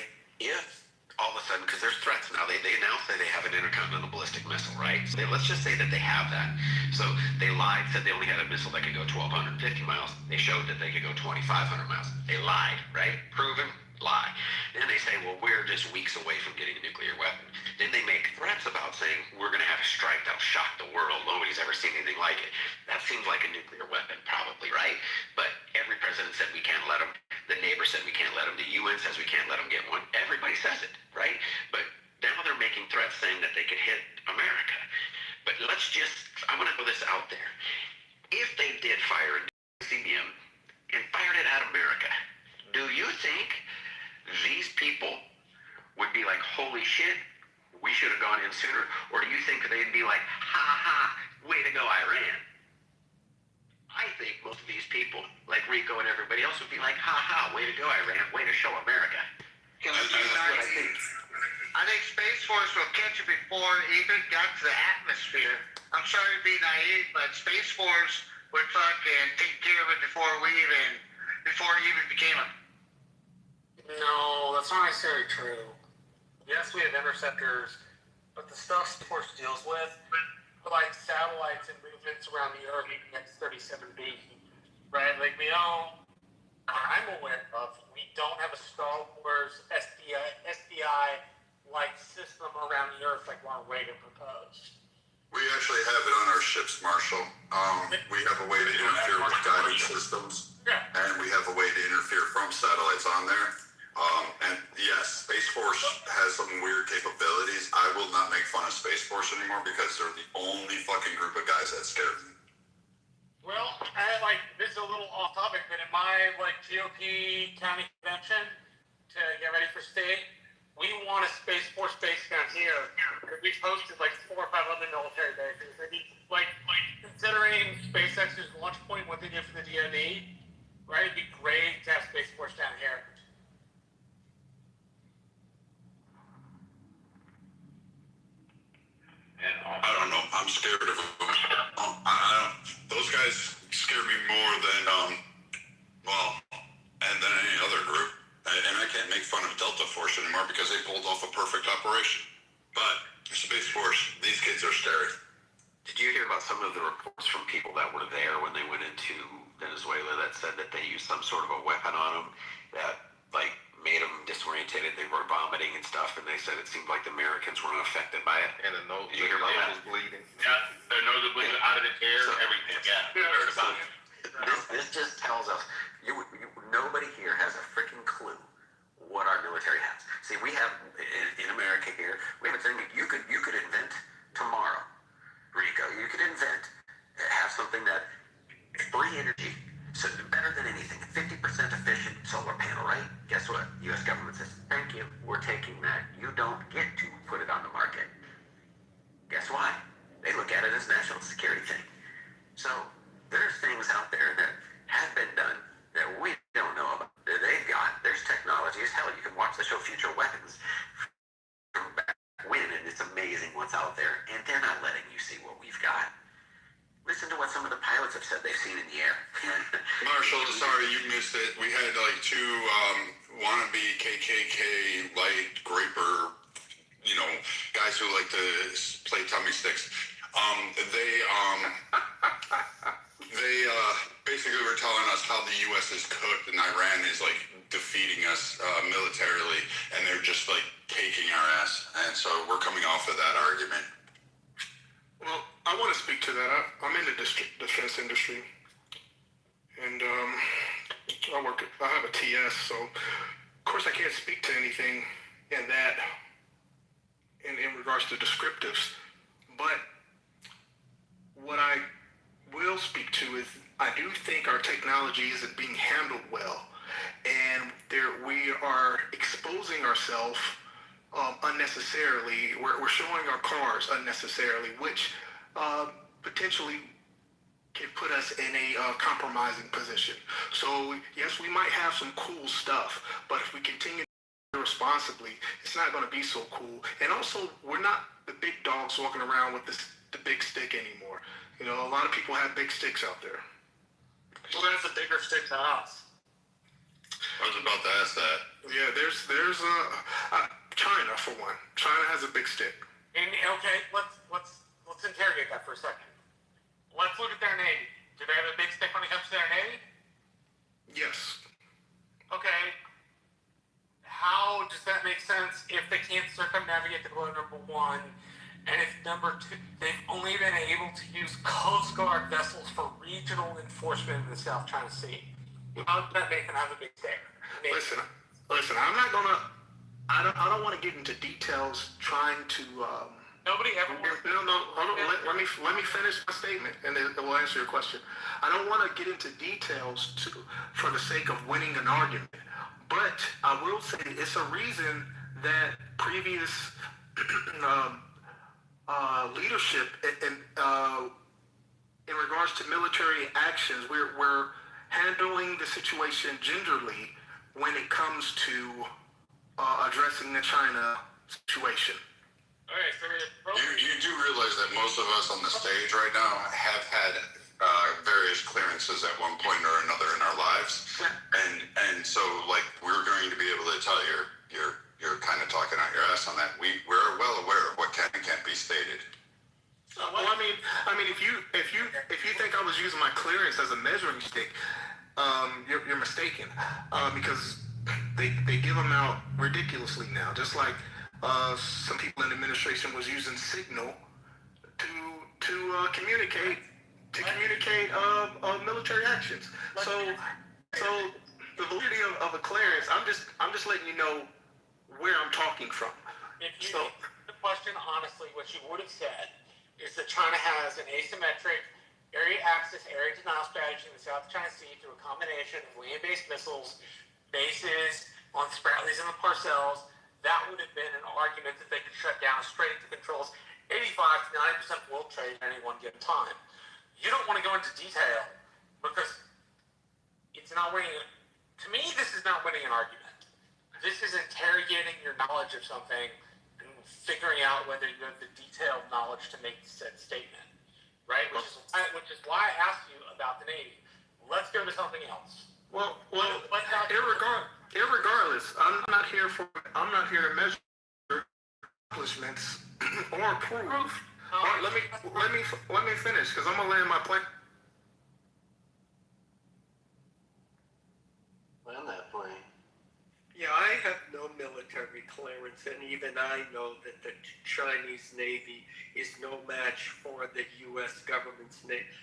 all of a sudden, because there's threats now, they announced that they have an intercontinental ballistic missile, right? So let's just say that they have that. So they lied, said they only had a missile that could go 1,250 miles. They showed that they could go 2,500 miles. They lied, right? Proven, lie. Then they say, well, we're just weeks away from getting a nuclear weapon. Then they make threats about saying, we're going to have a strike that'll shock the world. Nobody's ever seen anything like it. That seems like a nuclear weapon, probably, right? But every president said we can't let them. The neighbor said we can't let them. The UN says we can't let them get one. Everybody says it, right? But now they're making threats saying that they could hit America. But I want to throw this out there. If they did fire a CBM and fired it at America, do you think these people would be like, holy shit, we should have gone in sooner? Or do you think they'd be like, ha ha, way to go, Iran? I think most of these people, like Rico and everybody else, would be like, ha ha, way to go, Iran, way to show America. That's what I think. I think Space Force will catch it before it even got to the atmosphere. I'm sorry to be naive, but Space Force would fucking take care of it before it even became a... No, that's not necessarily true. Yes, we have interceptors, but the stuff Space Force deals with, like satellites and movements around the Earth, X-37B, right? Like I'm aware of, we don't have a Star Wars SDI-like system around the Earth like Ronald Reagan proposed. We actually have it on our ships, Marshal. We have a way to interfere with guided systems, and we have a way to interfere from satellites on there. And yes, Space Force has some weird capabilities. I will not make fun of Space Force anymore because they're the only fucking group of guys that scare me. Well, this is a little off topic, but in my GOP county convention to get ready for state, we want a Space Force base down here. We've hosted 4 or 5 other military bases. Considering SpaceX's launch point, what they did for the DoD, right? It'd be great to have Space Force down here. I don't know. I'm scared of them. Those guys scare me more than than any other group. And I can't make fun of Delta Force anymore because they pulled off a perfect operation. But Space Force, these kids are scary. Did you hear about some of the reports from people that were there when they went into Venezuela that said that they used some sort of a weapon on them that made them disorientated? They were vomiting and stuff, and they said it seemed like the Americans weren't affected by it. And the nose, Did you hear about that? Yeah, their nose was bleeding out of the hair, everything. Yeah, I heard about it. This just tells us nobody here has a freaking clue what our military has. See, we have in America here, we have a thing. You could invent tomorrow, Rico. You could have something that free energy, so better than anything, 50% efficient solar panel, right? Guess what? U.S. government says, thank you. We're taking that. You don't get to put it on the market. Guess why? They look at it as a national security thing. So there's things out there that have been done that we don't know about. They've got, there's technologies. Hell, you can watch the show Future Weapons from back when, and it's amazing what's out there. And they're not letting you see what we've got. Listen to what some of the pilots have said they've seen in the air. Marshall, sorry you missed it. We had 2 wannabe KKK light graper, guys who like to play tummy sticks. They basically were telling us how the U.S. is cooked and Iran is defeating us militarily, and they're just taking our ass. And so we're coming off of that argument. Well, I want to speak to that. I'm in the defense industry, and I have a TS, so of course I can't speak to anything in that, in regards to descriptives. But what I will speak to is I do think our technology isn't being handled well, and we are exposing ourselves unnecessarily. We're showing our cars unnecessarily, which potentially can put us in a compromising position. So yes, we might have some cool stuff, but if we continue responsibly, it's not going to be so cool. And also, we're not the big dogs walking around with the big stick anymore. A lot of people have big sticks out there. Who has a bigger stick than us? I was about to ask that. Yeah, there's China for one. China has a big stick. And okay, let's interrogate that for a second. Let's look at their Navy. Do they have a big stick when it comes to their Navy? Yes. Okay. circumnavigate the globe, number one. And if number two, they've only been able to use Coast Guard vessels for regional enforcement in the South China Sea. How does that make them have a big stake? Listen, I'm not gonna. I don't want to get into details trying to. Nobody ever. No. Hold on. Let me finish my statement, and then we'll answer your question. I don't want to get into details for the sake of winning an argument, but I will say it's a reason that previous leadership in regards to military actions, we're handling the situation gingerly when it comes to addressing the China situation. You do realize that most of us on the stage right now have had various clearances at one point or another in our lives, and so like we're going to be able to tell you're kind of talking out your ass on that. We're well aware of what can and can't be stated. Well, I mean, if you think I was using my clearance as a measuring stick, you're mistaken, because they give them out ridiculously now, just like some people in the administration was using Signal to communicate military actions. So the validity of a clearance, I'm just letting you know where I'm talking from. If you answer the question honestly, what you would have said is that China has an asymmetric area access, area denial strategy in the South China Sea through a combination of land-based missiles, bases on Spratlys and the Parcels. That would have been an argument that they could shut down straight to controls 85 to 90% of world trade at any one given time. You don't want to go into detail because it's not winning. To me, this is not winning an argument. This is interrogating your knowledge of something and figuring out whether you have the detailed knowledge to make said statement, right? Which is why I asked you about the Navy. Let's go to something else. Well, irregardless, I'm not here to measure accomplishments or proof. Let me finish, because I'm gonna land my plane. Land that plane. Yeah, I have no military clearance, and even I know that the Chinese Navy is no match for the U.S. government's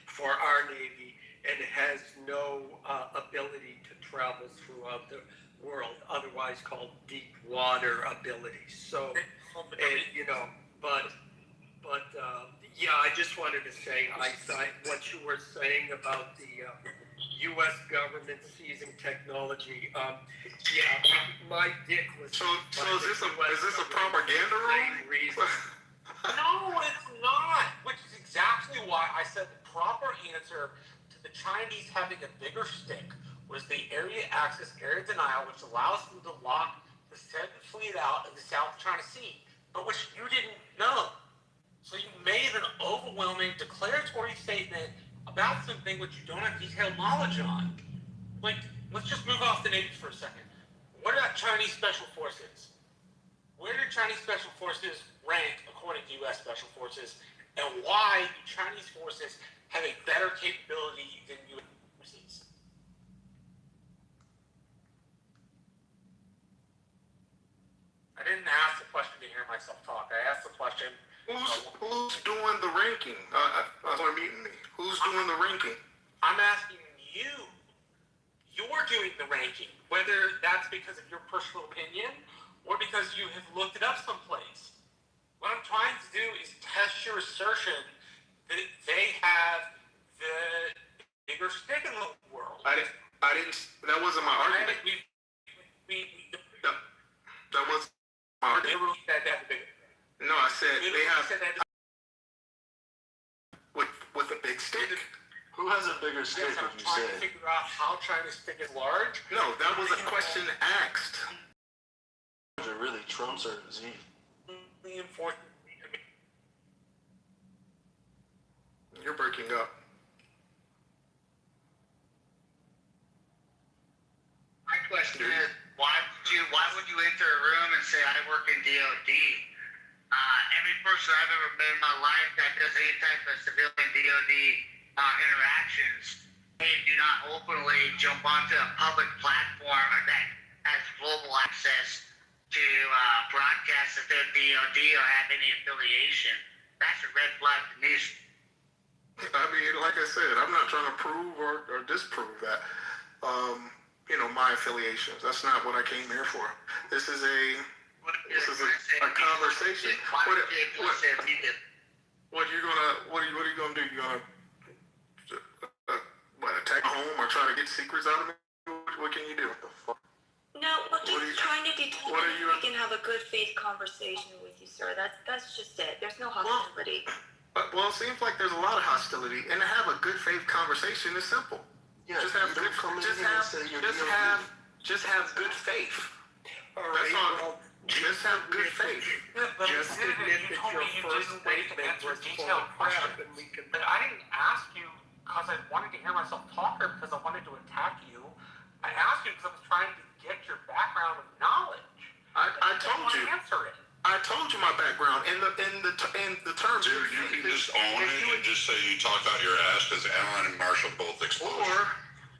for our Navy, and has no ability to travel throughout the world, otherwise called deep water ability. So, yeah, I just wanted to say, what you were saying about the U.S. government seizing technology. My dick was. So is this a propaganda room? No, it's not. Which is exactly why I said the proper answer to the Chinese having a bigger stick was the area access, area denial, which allows them to lock the said fleet out of the South China Sea, but which you didn't know. So you made an overwhelming declaratory statement about something which you don't have detailed knowledge on. Like, let's just move off the Navy for a second. What about Chinese Special Forces? Where do Chinese Special Forces rank according to U.S. Special Forces? And why do Chinese forces have a better capability than U.S. forces? I didn't ask the question to hear myself talk. I asked the question. Who's doing the ranking? Or mutiny? Who's doing the ranking? I'm asking you. You're doing the ranking. Whether that's because of your personal opinion or because you have looked it up someplace. What I'm trying to do is test your assertion that they have the bigger stick in the world. I didn't. That wasn't my argument. That was my argument. No, I said they have with a big stick. Who has a bigger stick? Yes, I'm trying to figure out how China's stick is large. No, that was a question asked. It really trumps or Z. You're breaking up. My question is, why would you enter a room and say I work in DOD? Every person I've ever met in my life that does any type of civilian DOD interactions, they do not openly jump onto a public platform that has global access to broadcast that they're DOD or have any affiliation. That's a red flag to me. I mean, like I said, I'm not trying to prove or disprove that. My affiliations. That's not what I came here for. This is a conversation. What are you gonna do? You gonna attack home or try to get secrets out of me? What can you do? No, we're just trying to determine if we can have a good faith conversation with you, sir. That's just it. There's no hostility. Well, it seems like there's a lot of hostility, and to have a good faith conversation is simple. Yeah, just have good faith. All right. Well, just have good faith. Just admit that your first statement was full of crap, and we can. But I didn't ask you because I wanted to hear myself talk or because I wanted to attack you. I asked you because I was trying to get your background of knowledge. I told you. Answer it. I told you my background in the terms. Dude, you can just own it and just say you talked out your ass because Alan and Marshall both exposed.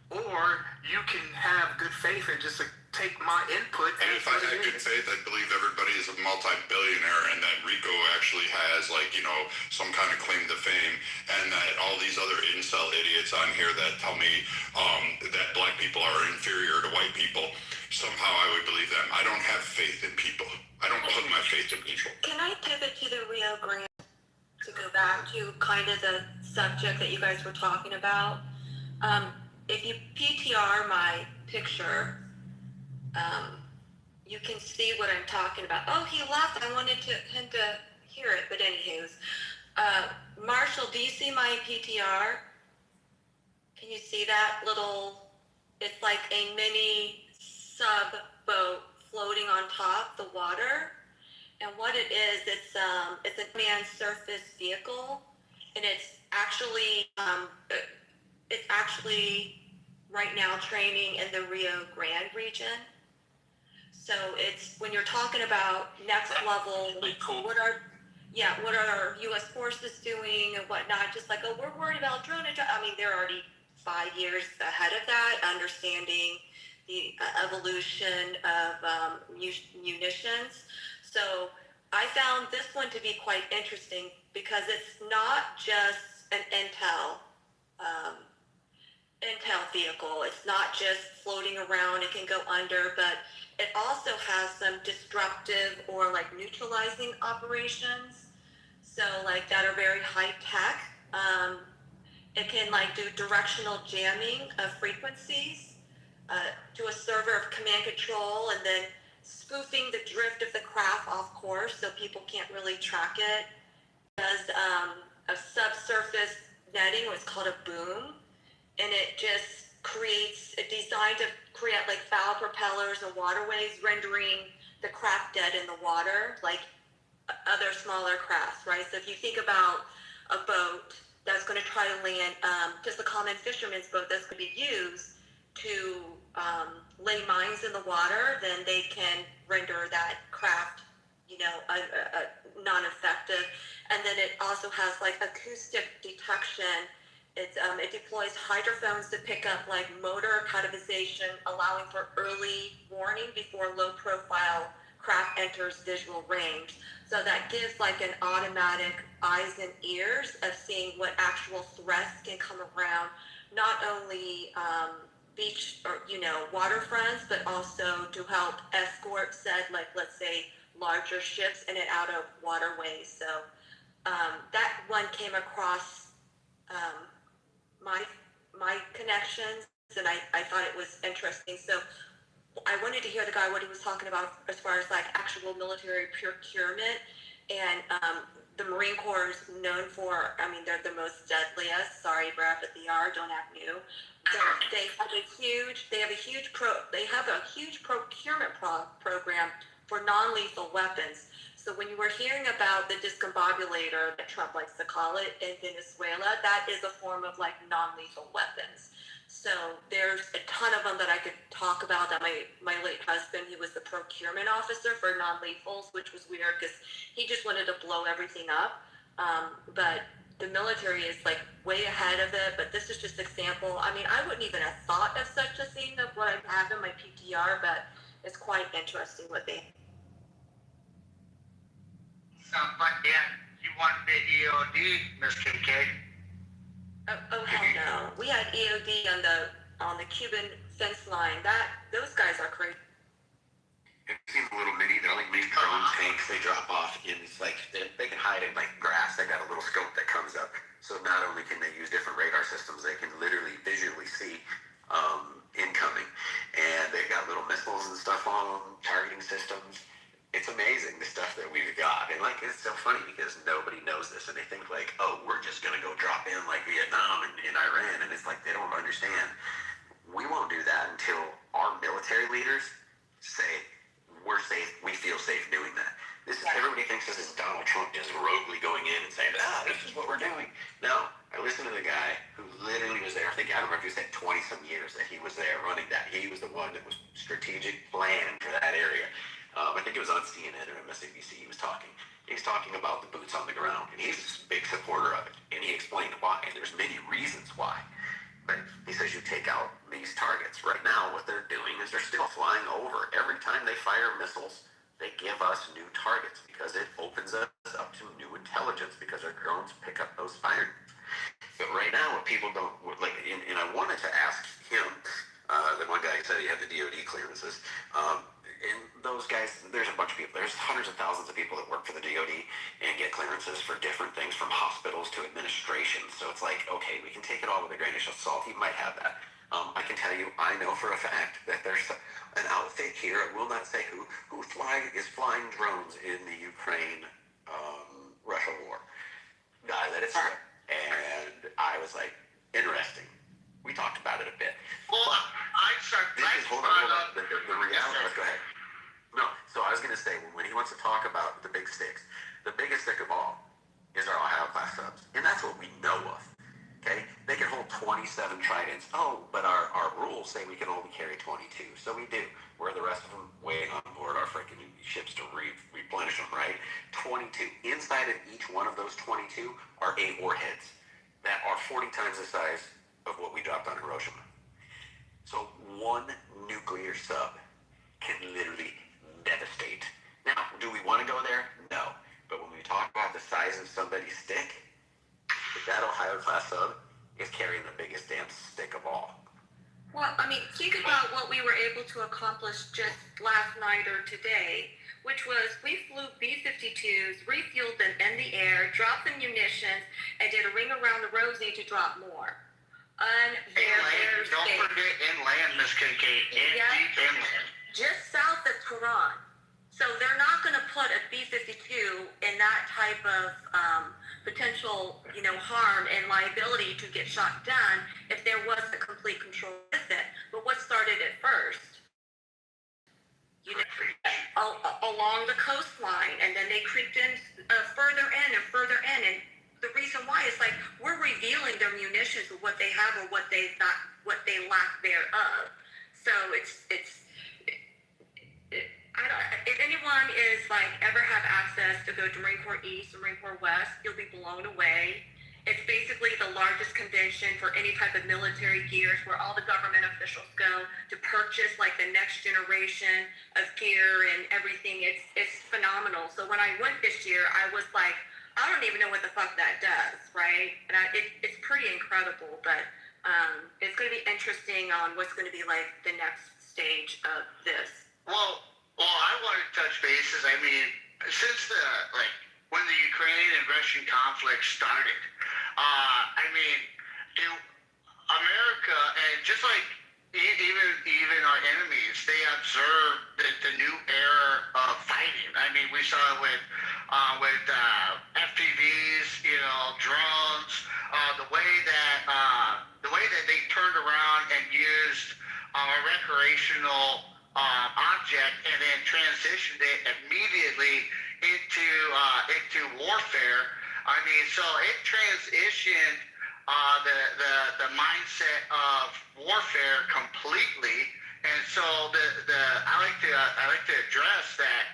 Or you can have good faith and just take my input. And if I had good faith, I believe everybody is a multi-billionaire and that Rico actually has some kind of claim to fame, and that all these other incel idiots on here that tell me that black people are inferior to white people, somehow I would believe them. I don't have faith in people. I don't put my faith in people. Can I pivot to the Rio Grande to go back to kind of the subject that you guys were talking about? If you PTR my picture, you can see what I'm talking about. Oh, he left. I wanted him to hear it, but anywho's. Marshall, do you see my PTR? Can you see that little, it's like a mini sub boat floating on top the water. And what it is, it's a manned surface vehicle, and it's actually right now training in the Rio Grande region. So it's, when you're talking about next level, what are our U.S. forces doing and whatnot, just like, oh, we're worried about drone attack. I mean, they're already 5 years ahead of that, understanding the evolution of munitions. So I found this one to be quite interesting because it's not just an intel vehicle. It's not just floating around. It can go under, but it also has some destructive or like neutralizing operations. So like that are very high tech. It can like do directional jamming of frequencies to a server of command control, and then spoofing the drift of the craft off course so people can't really track it. It does a subsurface netting, what's called a boom, and it just designed to create like foul propellers and waterways, rendering the craft dead in the water, like other smaller crafts, right? So if you think about a boat that's going to try to land, just a common fisherman's boat that's going to be used to lay mines in the water, then they can render that craft, non-effective. And then it also has like acoustic detection. It deploys hydrophones to pick up like motor categorization, allowing for early warning before low-profile craft enters visual range. So that gives like an automatic eyes and ears of seeing what actual threats can come around, not only beach or waterfronts, but also to help escort said, like, let's say, larger ships in and out of waterways. So that one came across my connections, and I thought it was interesting. So I wanted to hear the guy what he was talking about as far as like actual military procurement. And the Marine Corps is known for, I mean, they're the most deadliest. Sorry, Brad, but they are. Don't act new. They have a huge procurement program for non-lethal weapons. So when you were hearing about the discombobulator that Trump likes to call it in Venezuela, that is a form of like non-lethal weapons. So there's a ton of them that I could talk about. That my late husband, he was the procurement officer for non-lethals, which was weird because he just wanted to blow everything up. But the military is like way ahead of it. But this is just an example. I mean, I wouldn't even have thought of such a thing of what I have in my PTR, but it's quite interesting what they. But yeah, you wanted the EOD, Miss KK. Oh hell no. We had EOD on the Cuban fence line. Those guys are crazy. Have you seen the little mini? They're like mini drone tanks. They drop off in like they can hide in like grass. They got a little scope that comes up. So not only can they use different radar systems, they can literally visually see incoming. And they've got little missiles and stuff on them, targeting systems. It's amazing the stuff that we've got. And like it's so funny because nobody knows this and they think like, oh, we're just gonna go drop in like Vietnam and in Iran, and it's like they don't understand. We won't do that until our military leaders say we're safe, we feel safe doing that. Everybody thinks this is Donald Trump just roguely going in and saying, this is what we're doing. No, I listened to the guy who literally was there. I don't remember if he said 20-some years that he was there running that. He was the one that was strategic plan for that area. I think it was on CNN or MSNBC he was talking. He's talking about the boots on the ground, and he's a big supporter of it. And he explained why, and there's many reasons why. But he says you take out these targets. Right now, what they're doing is they're still flying over. Every time they fire missiles, they give us new targets because it opens us up to new intelligence because our drones pick up those fire. But right now, what people don't like, and I wanted to ask him, the one guy said he had the DoD clearances. And those guys, there's a bunch of people. There's hundreds of thousands of people that work for the DoD and get clearances for different things, from hospitals to administration. So it's like, okay, we can take it all with a grain of salt. He might have that. I can tell you, I know for a fact that there's an outfit here, I will not say who is flying drones in the Ukraine Russia war. Guy that it's there. And I was like, interesting. We talked about it a bit. Well, hold on. The reality, let's go ahead. No, so I was going to say, when he wants to talk about the big sticks, the biggest stick of all is our Ohio class subs. And that's what we know of. Okay? They can hold 27 tridents. Oh, but our rules say we can only carry 22. So we do. Where the rest of them waiting on board our freaking ships to replenish them, right? 22. Inside of each one of those 22 are 8 warheads that are 40 times the size of what we dropped on Hiroshima. So one nuclear sub can literally devastate. Now, do we want to go there? No. But when we talk about the size of somebody's stick, that Ohio class sub is carrying the biggest damn stick of all. Well, I mean, think about what we were able to accomplish just last night or today, which was we flew B-52s, refueled them in the air, dropped the munitions, and did a ring around the rosy to drop more. Don't forget inland, Miss KK. Deep inland. Just south of Tehran. So they're not going to put a B-52 in that type of potential, harm and liability to get shot down if there was a complete control with it. But what started it first? Along the coastline, and then they creeped in further in and further in, and the reason why is like we're revealing their munitions of what they have or what they lack thereof. So if anyone is like ever have access to go to Marine Corps East or Marine Corps West, you'll be blown away. It's basically the largest convention for any type of military gears where all the government officials go to purchase like the next generation of gear and everything. It's phenomenal. So when I went this year, I was like, I don't even know what the fuck that does, right? And it's pretty incredible, but it's going to be interesting on what's going to be like the next stage of this. Well, I want to touch bases. I mean, since when the Ukraine and Russian conflict started, America, and just like even our enemies, they observed the new era of fighting. I mean, we saw it with FPVs, drones, the way that they turned around and used a recreational object and then transitioned it immediately into warfare. I mean, so it transitioned the mindset of warfare completely. And so I like to address that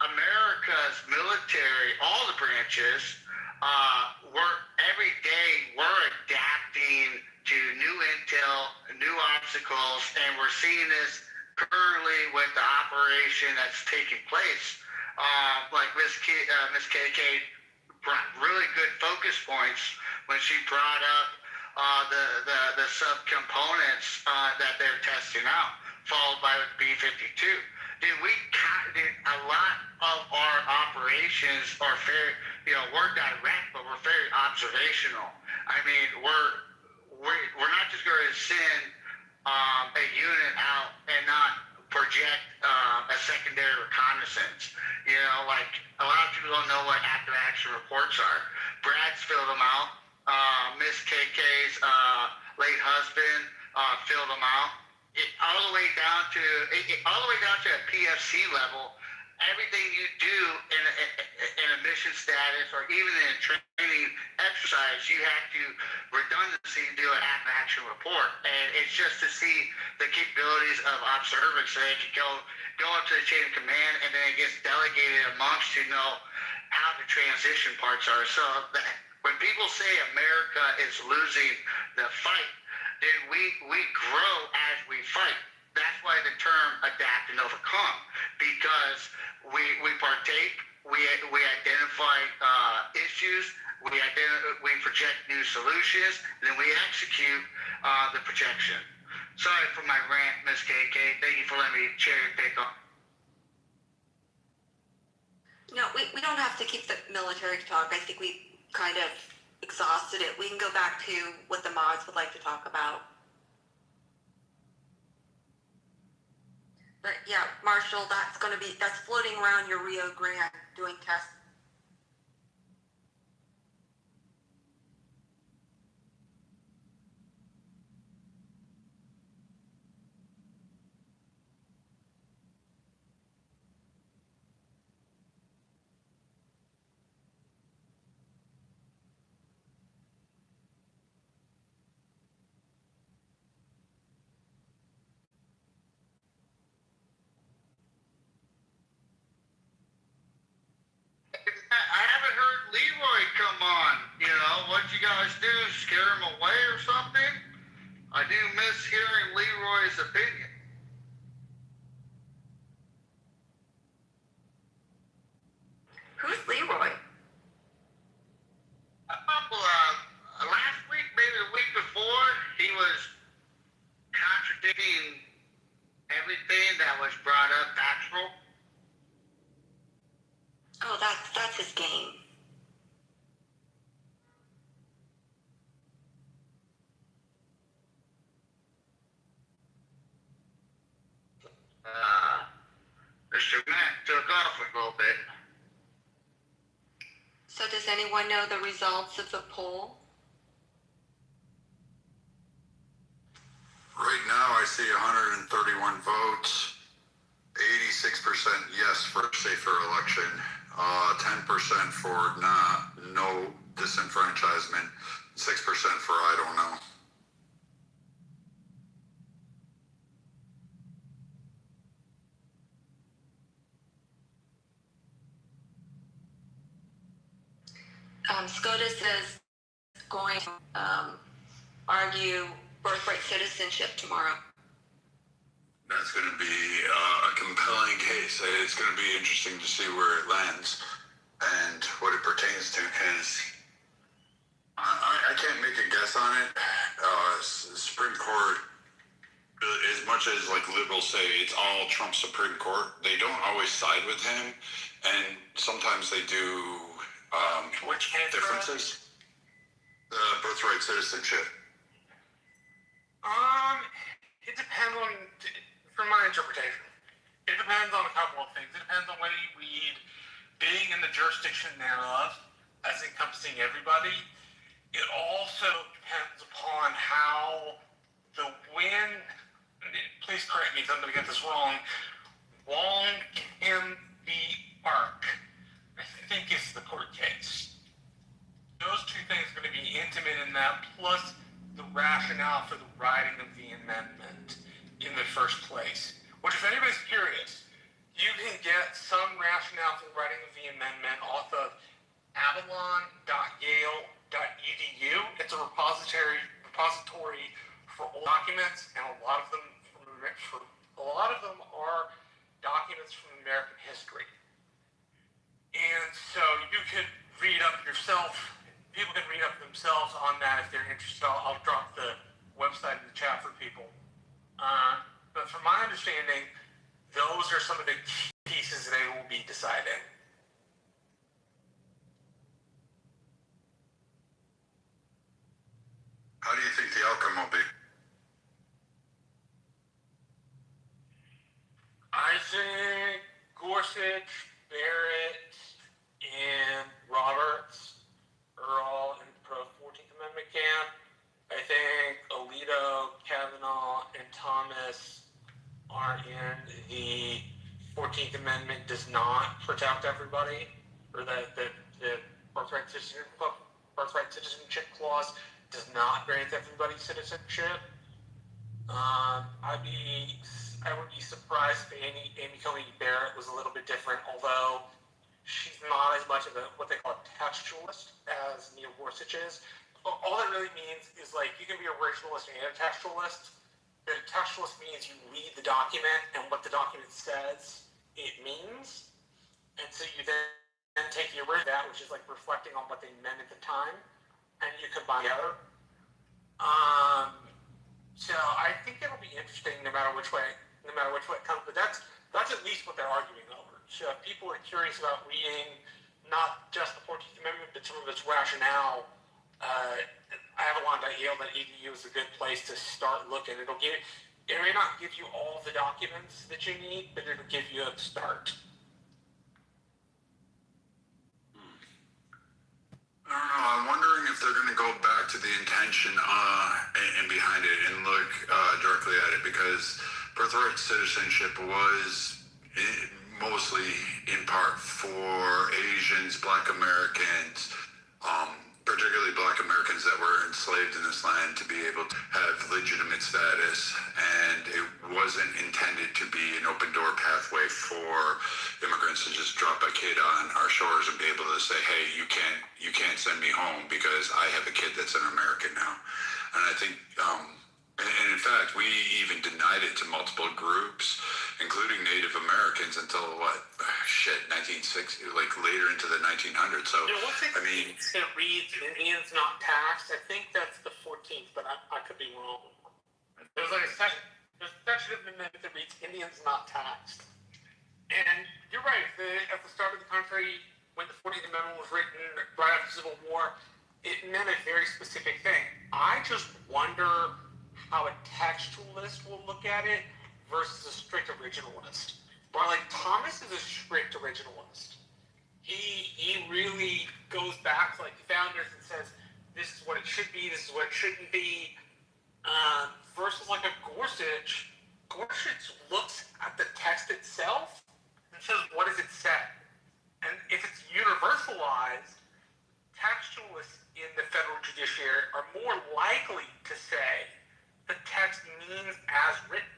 America's military, all the branches, we're adapting to new intel, new obstacles, and we're seeing this currently with the operation that's taking place like Miss KK brought really good focus points when she brought up the subcomponents that they're testing out, followed by B-52. Dude, a lot of our operations are very, we're direct, but we're very observational. I mean, we're not just going to send a unit out and not project a secondary reconnaissance. Like a lot of people don't know what after action reports are. Brad's filled them out. Miss KK's late husband filled them out. All the way down to a PFC level. Everything you do in a mission status or even in a training exercise, you have to redundancy do an after action report, and it's just to see the capabilities of observers so they can go up to the chain of command, and then it gets delegated amongst to know how the transition parts are. So when people say America is losing the fight, then we grow as we fight. That's why the term adapt and overcome, because we partake, we identify issues, we project new solutions, and then we execute the projection. Sorry for my rant, Ms. KK. Thank you for letting me cherry pick on. No, we don't have to keep the military talk. I think we kind of exhausted it. We can go back to what the mods would like to talk about. But yeah, Marshall, that's floating around your Rio Grande doing tests. I haven't heard Leroy come on. What you guys do? Scare him away or something? I do miss hearing Leroy's opinion. Who's Leroy? Last week, maybe the week before, he was contradicting everything that was brought up factual. Oh, that's his game. Mr. Matt took off a little bit. So does anyone know the results of the poll? Right now, I see 131 votes, 86% yes for a safer election, 10% for no disenfranchisement, 6% for I don't know. SCOTUS is going to argue birthright citizenship tomorrow. That's going to be a compelling case. It's going to be interesting to see where it lands and what it pertains to, because I can't make a guess on it. Supreme Court, as much as like liberals say it's all Trump Supreme Court, they don't always side with him, and sometimes they do which case differences. Birthright citizenship. It depends on, from my interpretation, it depends on a couple of things. It depends on whether you read being in the jurisdiction thereof as encompassing everybody. It also depends upon how the win, please correct me if I'm going to get this wrong, Wong Kim B. Park, I think is the court case. Those two things are going to be intimate in that, plus the rationale for the writing of the amendment in the first place. Which, if anybody's curious, you can get some rationale for the writing of the amendment off of avalon.yale.edu. It's a repository for all documents, and a lot of them are documents from American history. And so you can read up yourself. People can read up themselves on that if they're interested. I'll drop the website in the chat for people. But from my understanding, those are some of the key pieces they will be deciding. How do you think the outcome will be? I think Gorsuch, Barrett, and Roberts are all in the pro-14th Amendment camp. I think Alito, Kavanaugh, and Thomas are in the 14th Amendment does not protect everybody, or that the birthright citizenship clause does not grant everybody citizenship. I would be surprised if Amy Coney Barrett was a little bit different, although she's not as much of what they call a textualist as Neil Gorsuch is. All that really means is like you can be a originalist and a textualist. A textualist means you read the document and what the document says it means, and so you then take the original that, which is like reflecting on what they meant at the time, and you combine together. So I think it'll be interesting no matter which way it comes. But that's at least what they're arguing over. So if people are curious about reading not just the 14th Amendment, but some of its rationale, I have a line at Yale.edu is a good place to start looking. It may not give you all the documents that you need, but it'll give you a start. I don't know. I'm wondering if they're going to go back to the intention and behind it and look directly at it, because birthright citizenship was mostly in part for Asians, Black Americans, particularly Black Americans that were enslaved in this land, to be able to have legitimate status, and it wasn't intended to be an open door pathway for immigrants to just drop a kid on our shores and be able to say, hey, you can't send me home because I have a kid that's an American now. And I think and in fact, we even denied it to multiple groups, including Native Americans, until 1960, like later into the 1900s. So, I mean, it reads Indians not taxed. I think that's the 14th, but I could be wrong. There's a section of the amendment that reads Indians not taxed. And you're right. At the start of the country, when the 14th Amendment was written right after the Civil War, it meant a very specific thing. I just wonder how a textualist will look at it versus a strict originalist. Or like Thomas is a strict originalist. He really goes back to like the founders and says, this is what it should be, this is what it shouldn't be. Versus like a Gorsuch looks at the text itself and says, what does it say? And if it's universalized, textualists in the federal judiciary are more likely to say the text means as written,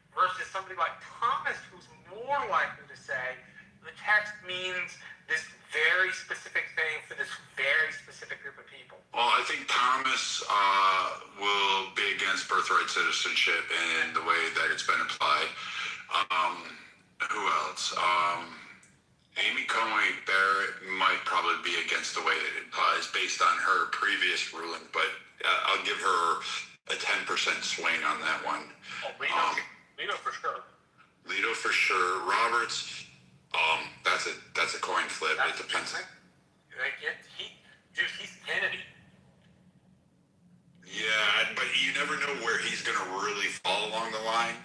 versus somebody like Thomas, who's more likely to say the text means this very specific thing for this very specific group of people. Well, I think Thomas will be against birthright citizenship in the way that it's been applied. Who else? Amy Coney Barrett might probably be against the way it applies based on her previous ruling, but I'll give her a 10% swing on that one. Lito for sure. Lito for sure. Roberts, that's a coin flip. It depends. He's Kennedy. Yeah, but you never know where he's going to really fall along the line.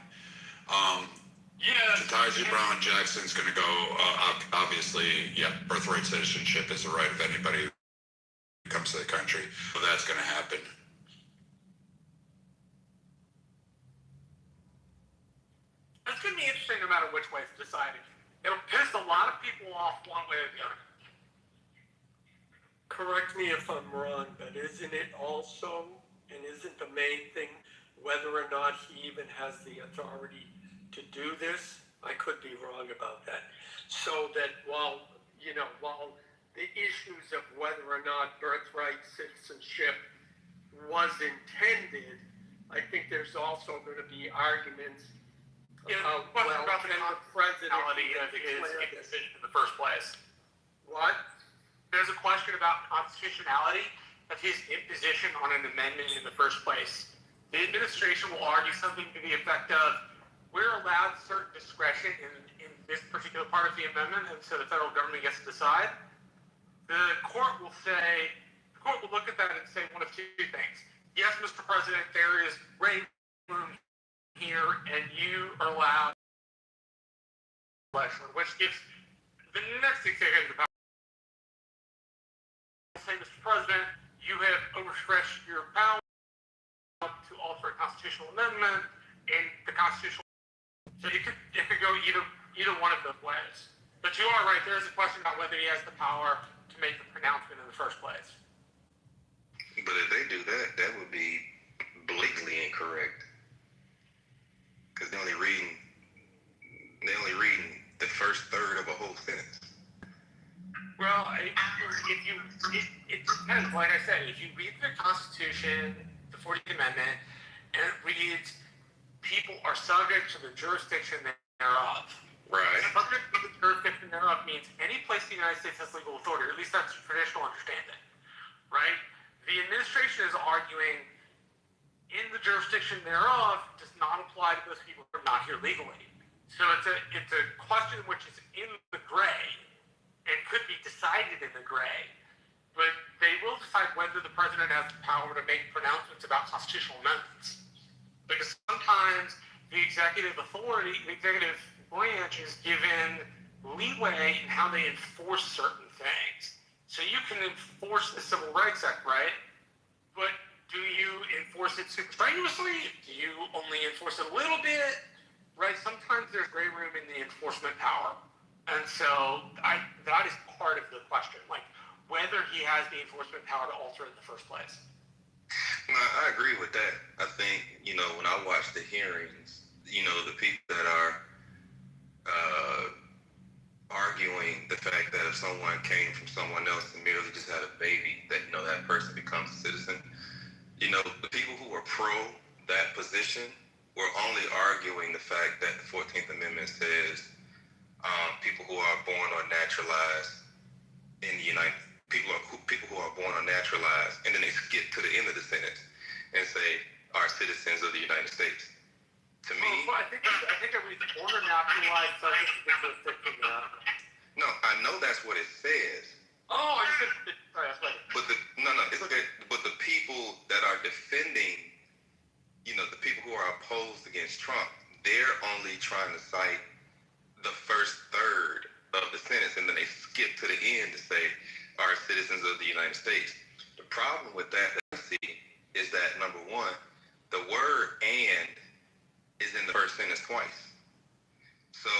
Ketanji Brown Jackson's going to go, obviously, birthright citizenship is the right of anybody who comes to the country. So that's going to happen. It's going to be interesting no matter which way it's decided. It'll piss a lot of people off one way or the other. Correct me if I'm wrong, but isn't it also, and isn't the main thing, whether or not he even has the authority to do this? I could be wrong about that. So that while the issues of whether or not birthright citizenship was intended, I think there's also going to be arguments about, can the president is in the first place? what? There's a question about constitutionality of his imposition on an amendment in the first place. The administration will argue something to the effect of, we're allowed certain discretion in this particular part of the amendment, and so the federal government gets to decide. The court will look at that and say one of two things. Yes, Mr. President, there is great room here, and you are allowed election, which gives the next executive the power. Say, Mr. President, you have overstretched your power to alter a constitutional amendment, and the constitutional. So it could go either one of those ways. But you are right. There is a question about whether he has the power to make the pronouncement in the first place. But if they do that, that would be blatantly incorrect. Because they're only reading the first third of a whole sentence. Well, it depends. Like I said, if you read the Constitution, the 14th Amendment, and it reads, people are subject to the jurisdiction thereof. Right. Subject to the jurisdiction thereof means any place in the United States has legal authority, or at least that's the traditional understanding, right? The administration is arguing in the jurisdiction thereof does not apply to those people who are not here legally. So it's a question which is in the gray and could be decided in the gray, but they will decide whether the president has the power to make pronouncements about constitutional amendments. Because sometimes the executive authority, the executive branch is given leeway in how they enforce certain things. So you can enforce the Civil Rights Act, right? But do you enforce it super strenuously? Do you only enforce it a little bit? Right? Sometimes there's gray room in the enforcement power. And so that is part of the question, like whether he has the enforcement power to alter it in the first place. No, I agree with that. I think, when I watch the hearings, the people that are arguing the fact that if someone came from someone else and merely just had a baby, that, that person becomes a citizen. The people who are pro that position were only arguing the fact that the 14th Amendment says people who are born or naturalized in the people who are born or naturalized, and then they skip to the end of the sentence and say are citizens of the United States. To me, I think I read born or naturalized subject to the jurisdiction thereof. No, I know that's what it says. Oh, I said, sorry, that's right. But it's okay. But the people that are defending, the people who are opposed against Trump, they're only trying to cite the first third of the sentence, and then they skip to the end to say are citizens of the United States. The problem with that I see is that, number one, the word "and" is in the first sentence twice. So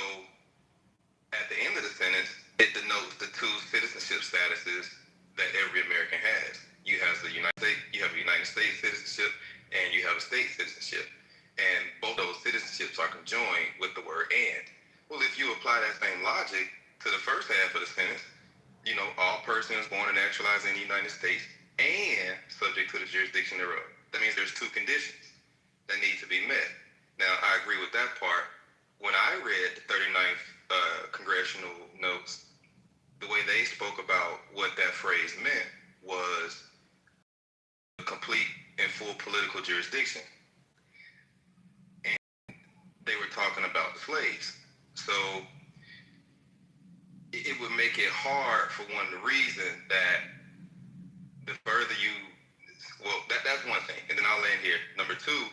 at the end of the sentence, it denotes the two citizenship statuses that every American has. You have a United States citizenship, and you have a state citizenship. And both those citizenships are conjoined with the word "and." Well, if you apply that same logic to the first half of the sentence, all persons born and naturalized in the United States and subject to the jurisdiction thereof. That means there's two conditions that need to be met. Now, I agree with that part. When I read the 39th congressional notes, the way they spoke about what that phrase meant was complete and full political jurisdiction. And they were talking about the slaves. So it would make it hard for one to reason that the further that's one thing. And then I'll land here. Number two,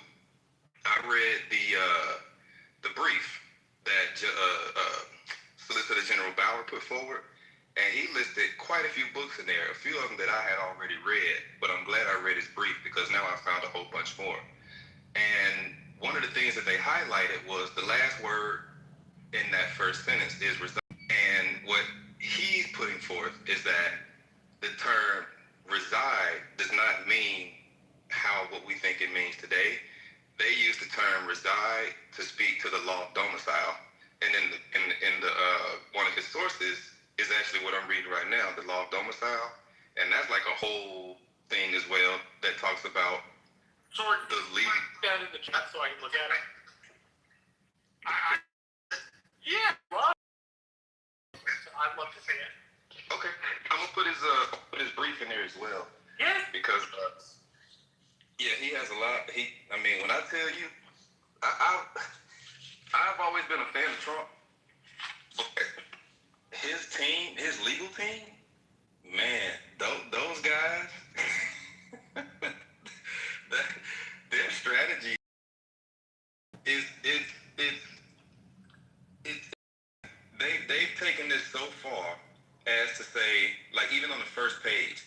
I read the brief that Solicitor General Bauer put forward, and he listed quite a few books in there, a few of them that I had already read, but I'm glad I read his brief because now I found a whole bunch more. And one of the things that they highlighted was the last word in that first sentence is reside. And what he's putting forth is that the term reside does not mean what we think it means today. They use the term reside to speak to the law of domicile. And in the one of his sources is actually what I'm reading right now, the law of domicile. And that's like a whole thing as well that talks about the legal. That in the chat so I can look at it. Yeah, well, I'd love to see it. Okay, I'm gonna put his brief in there as well. Yeah. Because yeah, he has a lot. I mean, when I tell you, I've always been a fan of Trump, but his team, his legal team, man, those guys, their strategy is they've taken this so far as to say, like, even on the first page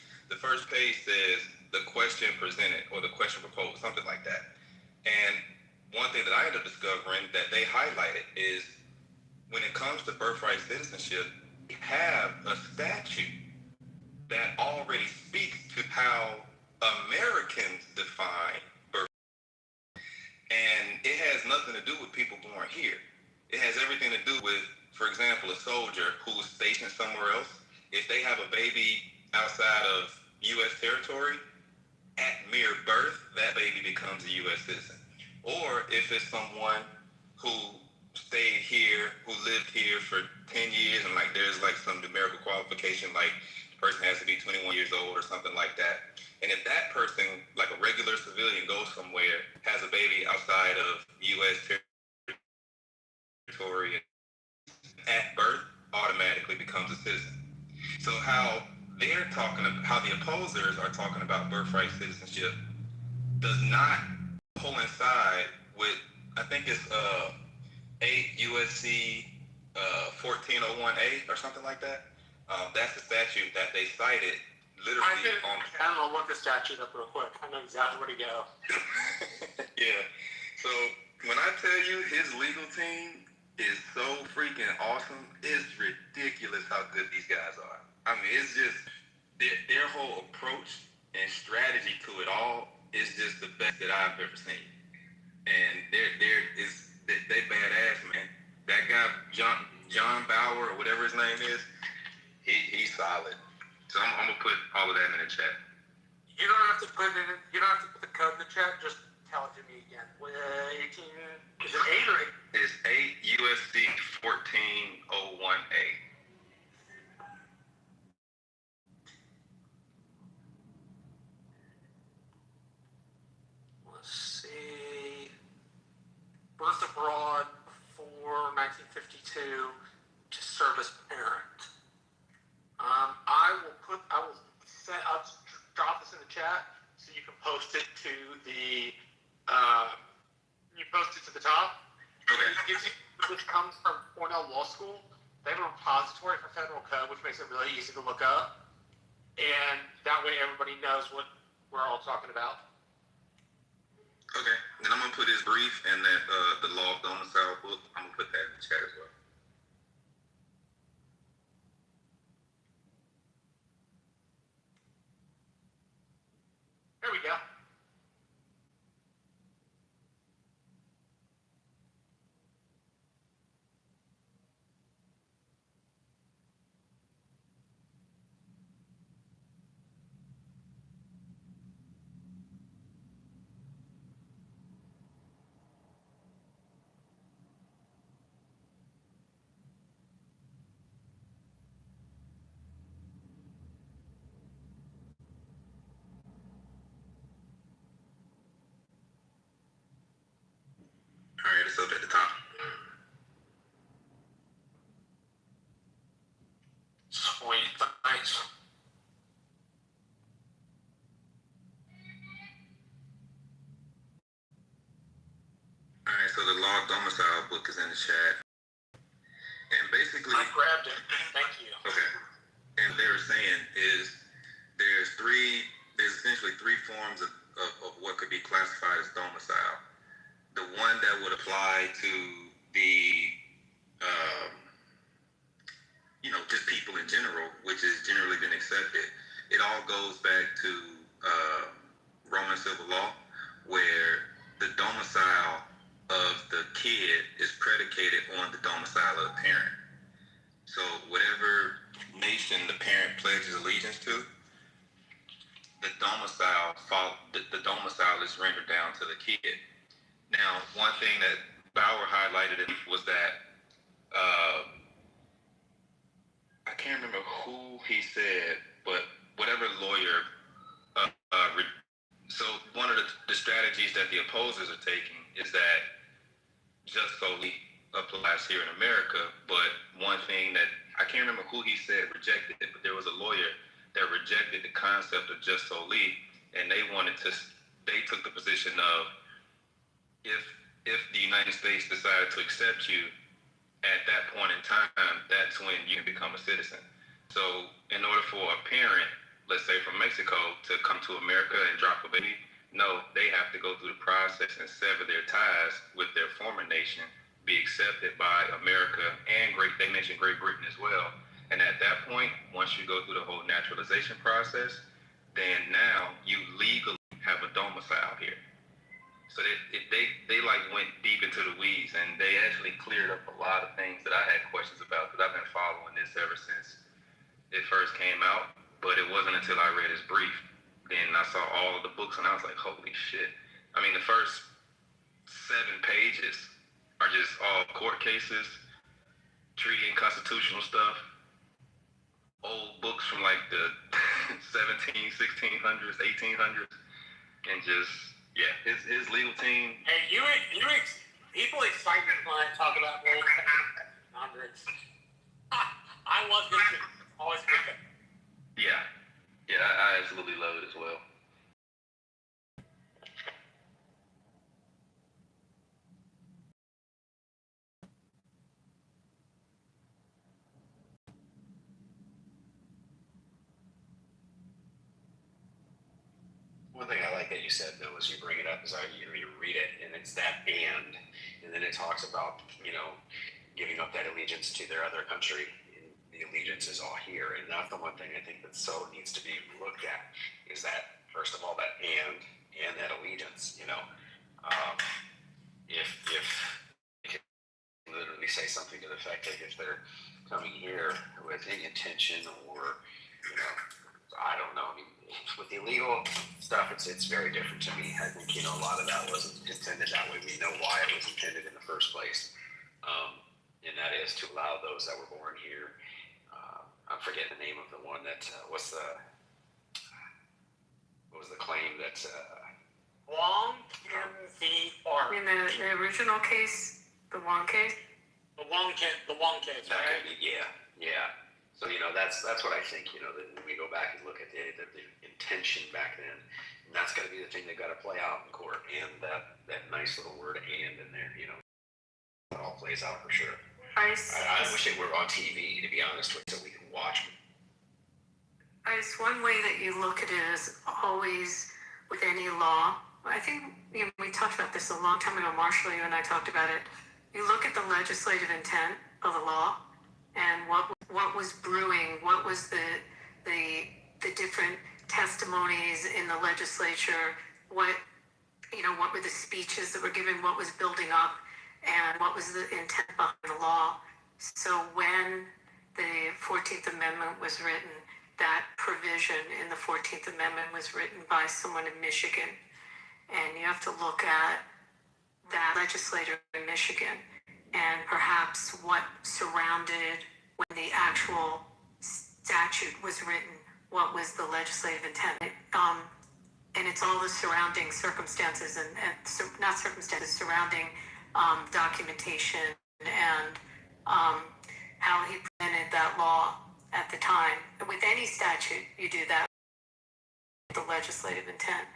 says the question presented or the question proposed, something like that. And one thing that I ended up discovering that they highlighted is when it comes to birthright citizenship, we have a statute that already speaks to how Americans define birth. And it has nothing to do with people born here. It has everything to do with, for example, a soldier who's stationed somewhere else. If they have a baby outside of U.S. territory, at mere birth, that baby becomes a U.S. citizen. Or if it's someone who stayed here, who lived here for 10 years, and like there's like some numerical qualification, like the person has to be 21 years old or something like that. And if that person, like a regular civilian, goes somewhere, has a baby outside of U.S. territory, at birth, automatically becomes a citizen. So how they're talking about, how the opposers are talking about birthright citizenship does not coincide with, I think it's 8 USC 1401A or something like that. That's the statute that they cited literally on. I'm gonna look the statute up real quick. I know exactly where to go. Yeah. So when I tell you his legal team is so freaking awesome, it's ridiculous how good these guys are. I mean, it's just their whole approach and strategy to it all is just the best that I've ever seen. And they badass, man. That guy John Bauer or whatever his name is, he's solid. So I'm gonna put all of that in the chat. You don't have to put it in. You don't have to put the code in the chat. Just tell it to me again. 18. Is it 8 or 8? It's 8 USC 1401A. Let's see. Birth abroad before 1952 to serve as parent. I'll drop this in the chat so you can post it to the. You post it to the top. Okay. This comes from Cornell Law School. They have a repository for federal code, which makes it really easy to look up, and that way everybody knows what we're all talking about. Okay, and I'm gonna put his brief and that the law of domicile book. I'm gonna put that in the chat as well. There we go. All right, it's up at the top. Sweet, thanks. All right, so the law of domicile book is in the chat, and basically, I grabbed it. Thank you. okay, and they were saying is there's essentially three forms of what could be classified as domicile. The one that would apply to the just people in general, which has generally been accepted. It all goes back to Roman civil law, where the domicile of the kid is predicated on the domicile of the parent. So whatever nation the parent pledges allegiance to, the domicile is rendered down to the kid. Now, one thing that Bauer highlighted was that I I can't remember who he said, but whatever lawyer. So one of the strategies that the opposers are taking is that just solely applies here in America. But one thing that I can't remember who he said rejected it, but there was a lawyer that rejected the concept of just solely, and they took the position of if the United States decided to accept you at that point in time, that's when you can become a citizen. So in order for a parent, let's say from Mexico, to come to America and drop a baby, no, they have to go through the process and sever their ties with their former nation, be accepted by America and they mentioned Great Britain as well. And at that point, once you go through the whole naturalization process, then now you legally have a domicile here. So they like went deep into the weeds, and they actually cleared up a lot of things that I had questions about, because I've been following this ever since it first came out. But it wasn't until I read his brief, then I saw all of the books, and I was like, holy shit. I mean, the first 7 pages are just all court cases, treaty and constitutional stuff, old books from like the 1600s, 1800s, and just, yeah, his legal team. Hey, people excited when I talk about old 1800s. I love this shit. Always good. Yeah, I absolutely love it as well. One thing I like that you said, though, is you bring it up, is you read it, and it's that and then it talks about, giving up that allegiance to their other country. And the allegiance is all here, and that's the one thing I think that so needs to be looked at, is that, first of all, that and that allegiance, if you can literally say something to the effect that if they're coming here with any intention or, I don't know, I mean, with the illegal stuff, it's very different to me. I think, a lot of that wasn't intended that way. We know why it was intended in the first place. And that is to allow those that were born here. I'm forgetting the name of the one that, what was the claim that, Wong Kim V. Park. In the original case, the Wong case? The Wong case, right? Yeah. So, that's what I think, that when we go back and look at the intention back then, and that's going to be the thing they've got to play out in court, and that nice little word and in there, it all plays out for sure. I wish it were on TV, to be honest with you, so we can watch. One way that you look at it is always with any law. I think we talked about this a long time ago, Marshall, you and I talked about it. You look at the legislative intent of the law and what was brewing, what was the different testimonies in the legislature, what were the speeches that were given, what was building up, and what was the intent behind the law. So when the 14th Amendment was written, that provision in the 14th Amendment was written by someone in Michigan. And you have to look at that legislator in Michigan and perhaps what surrounded when the actual statute was written, what was the legislative intent. And it's all the surrounding circumstances and not circumstances, surrounding documentation and how he presented that law at the time. With any statute, you do that, the legislative intent.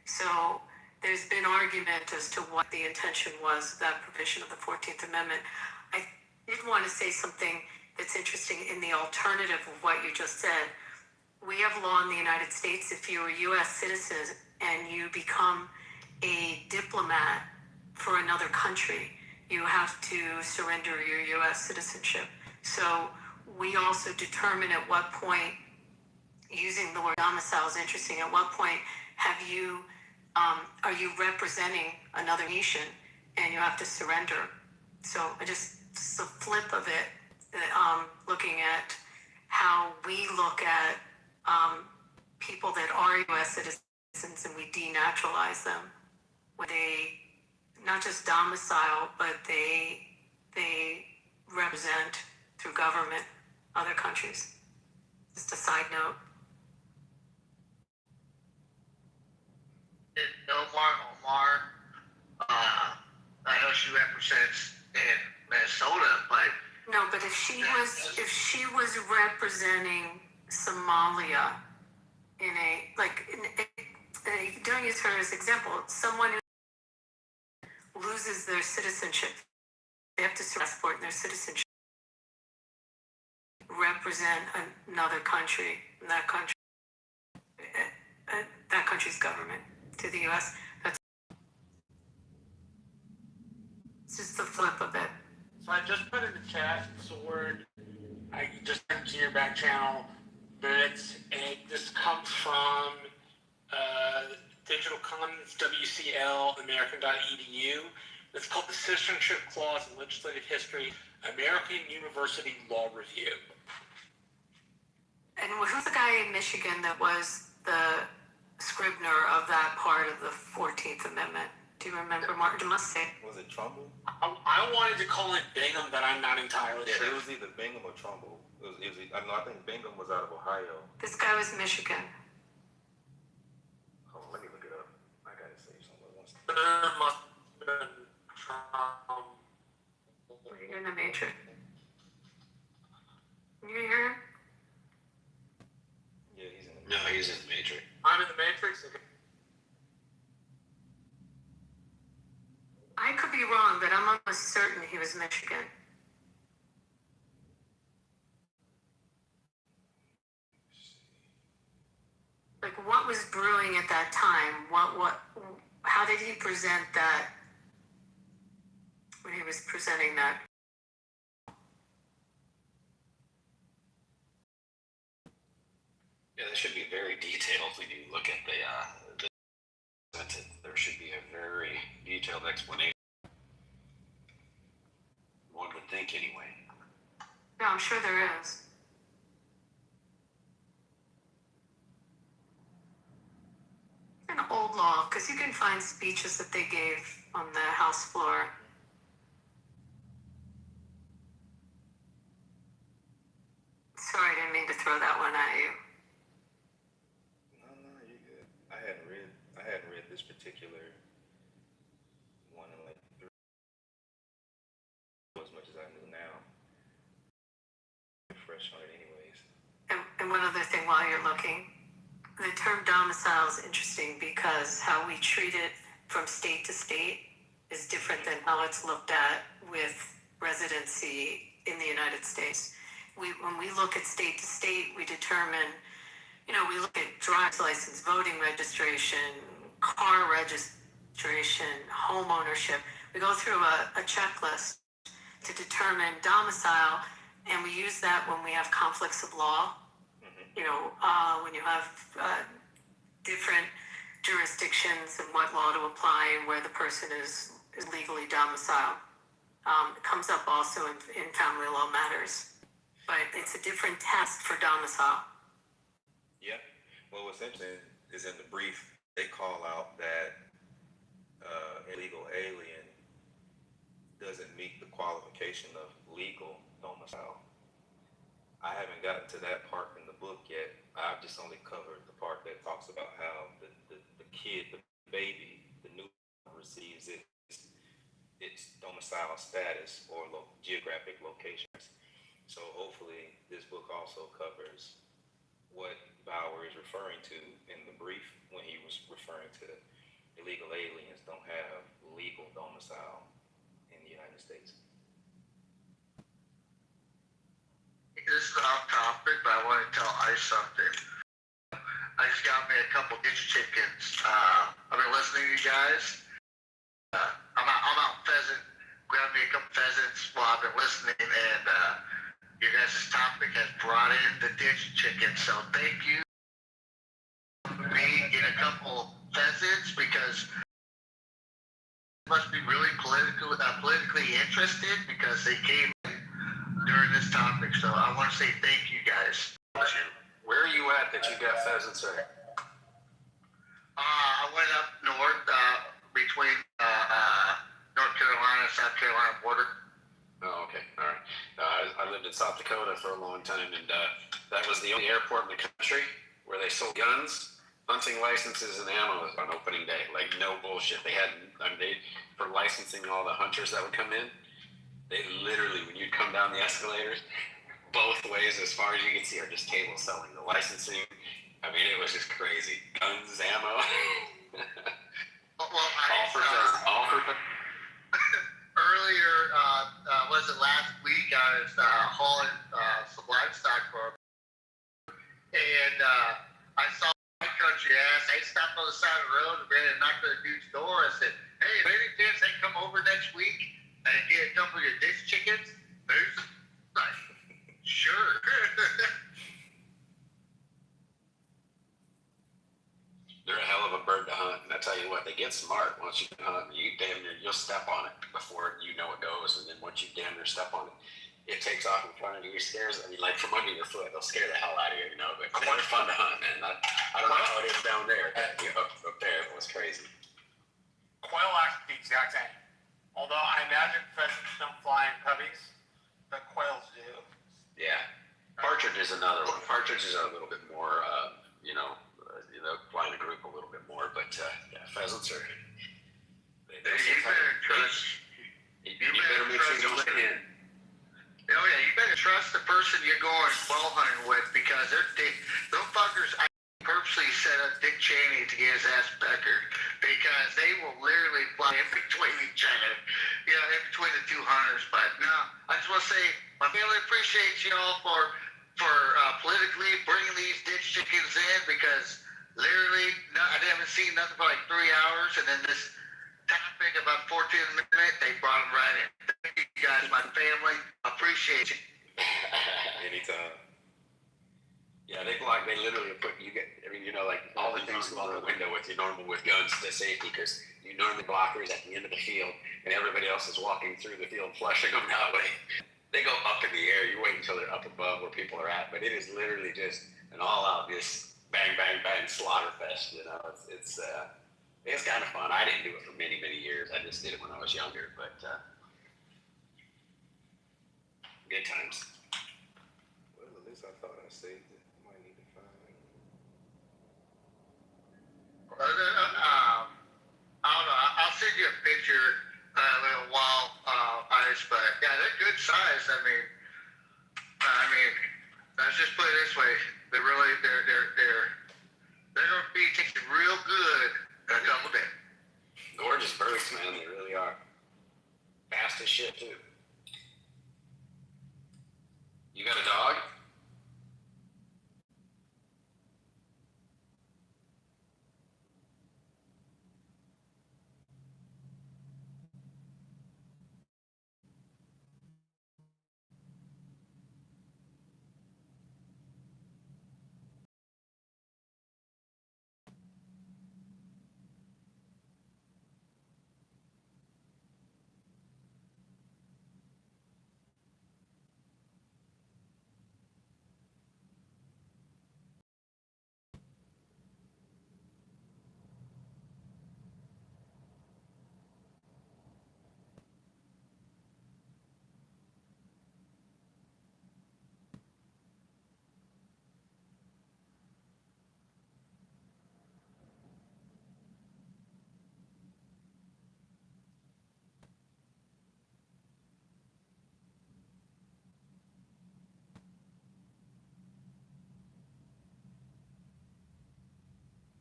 So there's been argument as to what the intention was of that provision of the 14th Amendment. I did want to say something that's interesting in the alternative of what you just said. We have law in the United States. If you're a U.S. citizen and you become a diplomat for another country, you have to surrender your U.S. citizenship. So we also determine at what point, using the word domicile is interesting, at what point are you representing another nation and you have to surrender. So it's the flip of it, looking at how we look at people that are U.S. citizens and we denaturalize them when they not just domicile, but they represent through government other countries. Just a side note. Omar, I know she represents in Minnesota, but no, but if she was representing Somalia in don't use her as example. Someone who loses their citizenship, they have to passport their citizenship. Represent another country, and that country's government to the U.S. That's just the flip of it. So I just put in the chat, it's a word, I just sent to your back channel, and this comes from Digital Commons, WCL, American.edu. It's called the Citizenship Clause in Legislative History, American University Law Review. And who's the guy in Michigan that was the scrivener of that part of the 14th Amendment? Do you remember, Martin? Must say. Was it Trumbull? I wanted to call it Bingham, but I'm not entirely sure. It was either Bingham or Trumbull. I think Bingham was out of Ohio. This guy was Michigan. Oh, let me look it up. I gotta say something. Must have been Trump. You're in the Matrix. Can you hear him? Yeah, he's in the No, he's in the Matrix. I'm in the Matrix? Okay. I could be wrong, but I'm almost certain he was Michigan. Like, what was brewing at that time? How did he present that when he was presenting that? Yeah, that should be very detailed when you look at the there should be a very detailed explanation. One would think anyway. No, I'm sure there is. An old law, because you can find speeches that they gave on the House floor. Sorry, I didn't mean to throw that one at you. No, you're good. I hadn't read this particular one in like 3 as much as I knew now. I'm fresh on it anyways. And one other thing while you're looking, the term domicile is interesting because how we treat it from state to state is different than how it's looked at with residency in the United States. When we look at state to state, we determine, we look at driver's license, voting registration, car registration, home ownership. We go through a checklist to determine domicile, and we use that when we have conflicts of law. When you have different jurisdictions and what law to apply and where the person is legally domiciled. It comes up also in family law matters. But it's a different test for domicile. Yeah. Well, what's interesting is in the brief, they call out that illegal alien doesn't meet the qualification of legal domicile. I haven't gotten to that part in the book yet. I've just only covered the part that talks about how the kid, the baby, the new receives its domicile status or geographic locations. So hopefully this book also covers what Bauer is referring to in the brief when he was referring to illegal aliens don't have legal domicile in the United States. This is off topic, but I want to tell Ice something. I just got me a couple ditch chickens. I've been listening to you guys. I'm out pheasant. Grabbed me a couple pheasants while I've been listening, and your guys' topic has brought in the ditch chickens. So thank you for me in a couple pheasants because must be really politically interested because they came in during this topic. So I want to say thank you guys. Where are you at that you got pheasants there? I went up north between North Carolina and South Carolina border. Oh, okay. All right. I live lived in South Dakota for a long time, and that was the only airport in the country where they sold guns, hunting licenses, and ammo on opening day. Like, no bullshit. They had, for licensing all the hunters that would come in, they literally, when you'd come down the escalators, both ways as far as you can see are just tables selling the licensing. I mean, it was just crazy. Guns, ammo. Well, earlier, was it last week? I was hauling some livestock for, and I saw my country ass. I stopped on the side of the road and ran and knocked on the dude's door. I said, "Hey, if any chance they come over next week and get a couple of your dish chickens?" There's like, sure. They're a hell of a bird to hunt, and I tell you what, they get smart. Once you hunt, you damn near, you'll step on it before you know it goes, and then once you damn near step on it, it takes off in front of you. It scares, I mean, like from under your foot, they'll scare the hell out of you, you know. But they're fun to hunt, man. I don't know how it is down there, but up there, it was crazy. Quail act the exact same. Although I imagine pheasants don't fly in coveys, but quails do. Yeah. Partridge is another one. Partridges are a little bit more, fly in a group a little bit more, but yeah, pheasants are. You better trust. You better make sure you don't let in. Oh yeah, you better trust the person you're going quail hunting with, because those fuckers. I purposely set up Dick Cheney to get his ass Becker, because they will literally fly in between each other, in between the two hunters. But no, I just want to say my family appreciates y'all for politically bringing these ditch chickens in, because literally I haven't seen nothing for like 3 hours, and then this topic about 14 minutes, they brought them right in. Thank you guys, my family. Appreciate you. Anytime. Yeah, they literally put, like all the things go out the window with guns to safety, because you normally blockers at the end of the field, and everybody else is walking through the field flushing them that way. They go up in the air. You wait until they're up above where people are at, but it is literally just an all-out, just bang, bang, bang slaughter fest. It's kind of fun. I didn't do it for many, many years. I just did it when I was younger, but good times. Well, at least I thought I saved it. I might need to find it. I don't know. I'll send you a picture in a little while, Ice. But yeah, they're good size. I mean, let's just put it this way: they're gonna be tasting real good in a couple days. Gorgeous birds, man. They really are. Fast as shit too. You got a dog?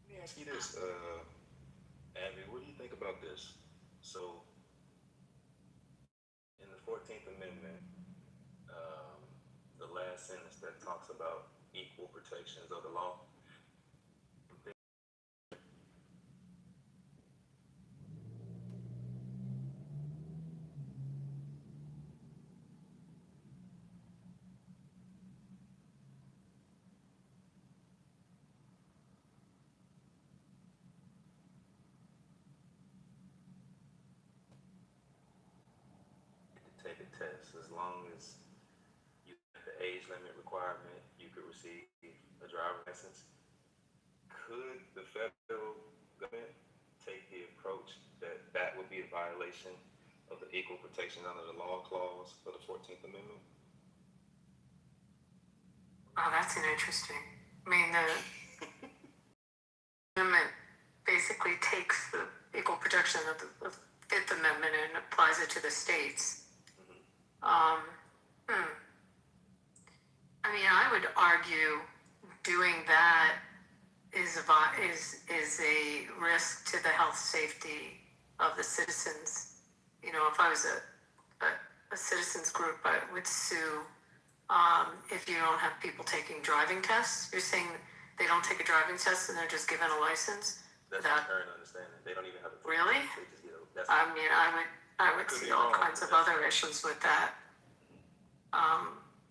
Let me ask you this, Abby, what do you think about this? So, in the 14th Amendment, the last sentence that talks about equal protections of the law, take a test. As long as you have the age limit requirement, you could receive a driver's license. Could the federal government take the approach that that would be a violation of the equal protection under the law clause of the 14th Amendment? Oh, that's an interesting. I mean, the amendment basically takes the equal protection of the Fifth Amendment and applies it to the states. Um, I mean, I would argue doing that is a risk to the health safety of the citizens. You know, if I was a citizens group, I would sue if you don't have people taking driving tests. You're saying they don't take a driving test and they're just given a license? That's my current understanding. They don't even have a Really? They just get a, that's I mean, I would see all kinds of other issues with that.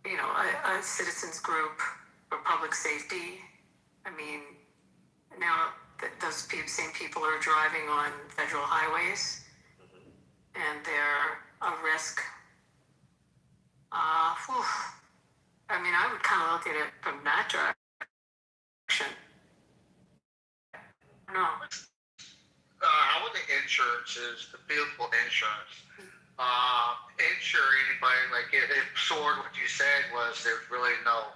You know, a citizens group for public safety. I mean, now those same people are driving on federal highways, and they're a risk. I mean, I would kind of look at it from that direction. No. How would the insurances, the vehicle insurance, insure anybody? Like if Sword, what you said was there's really no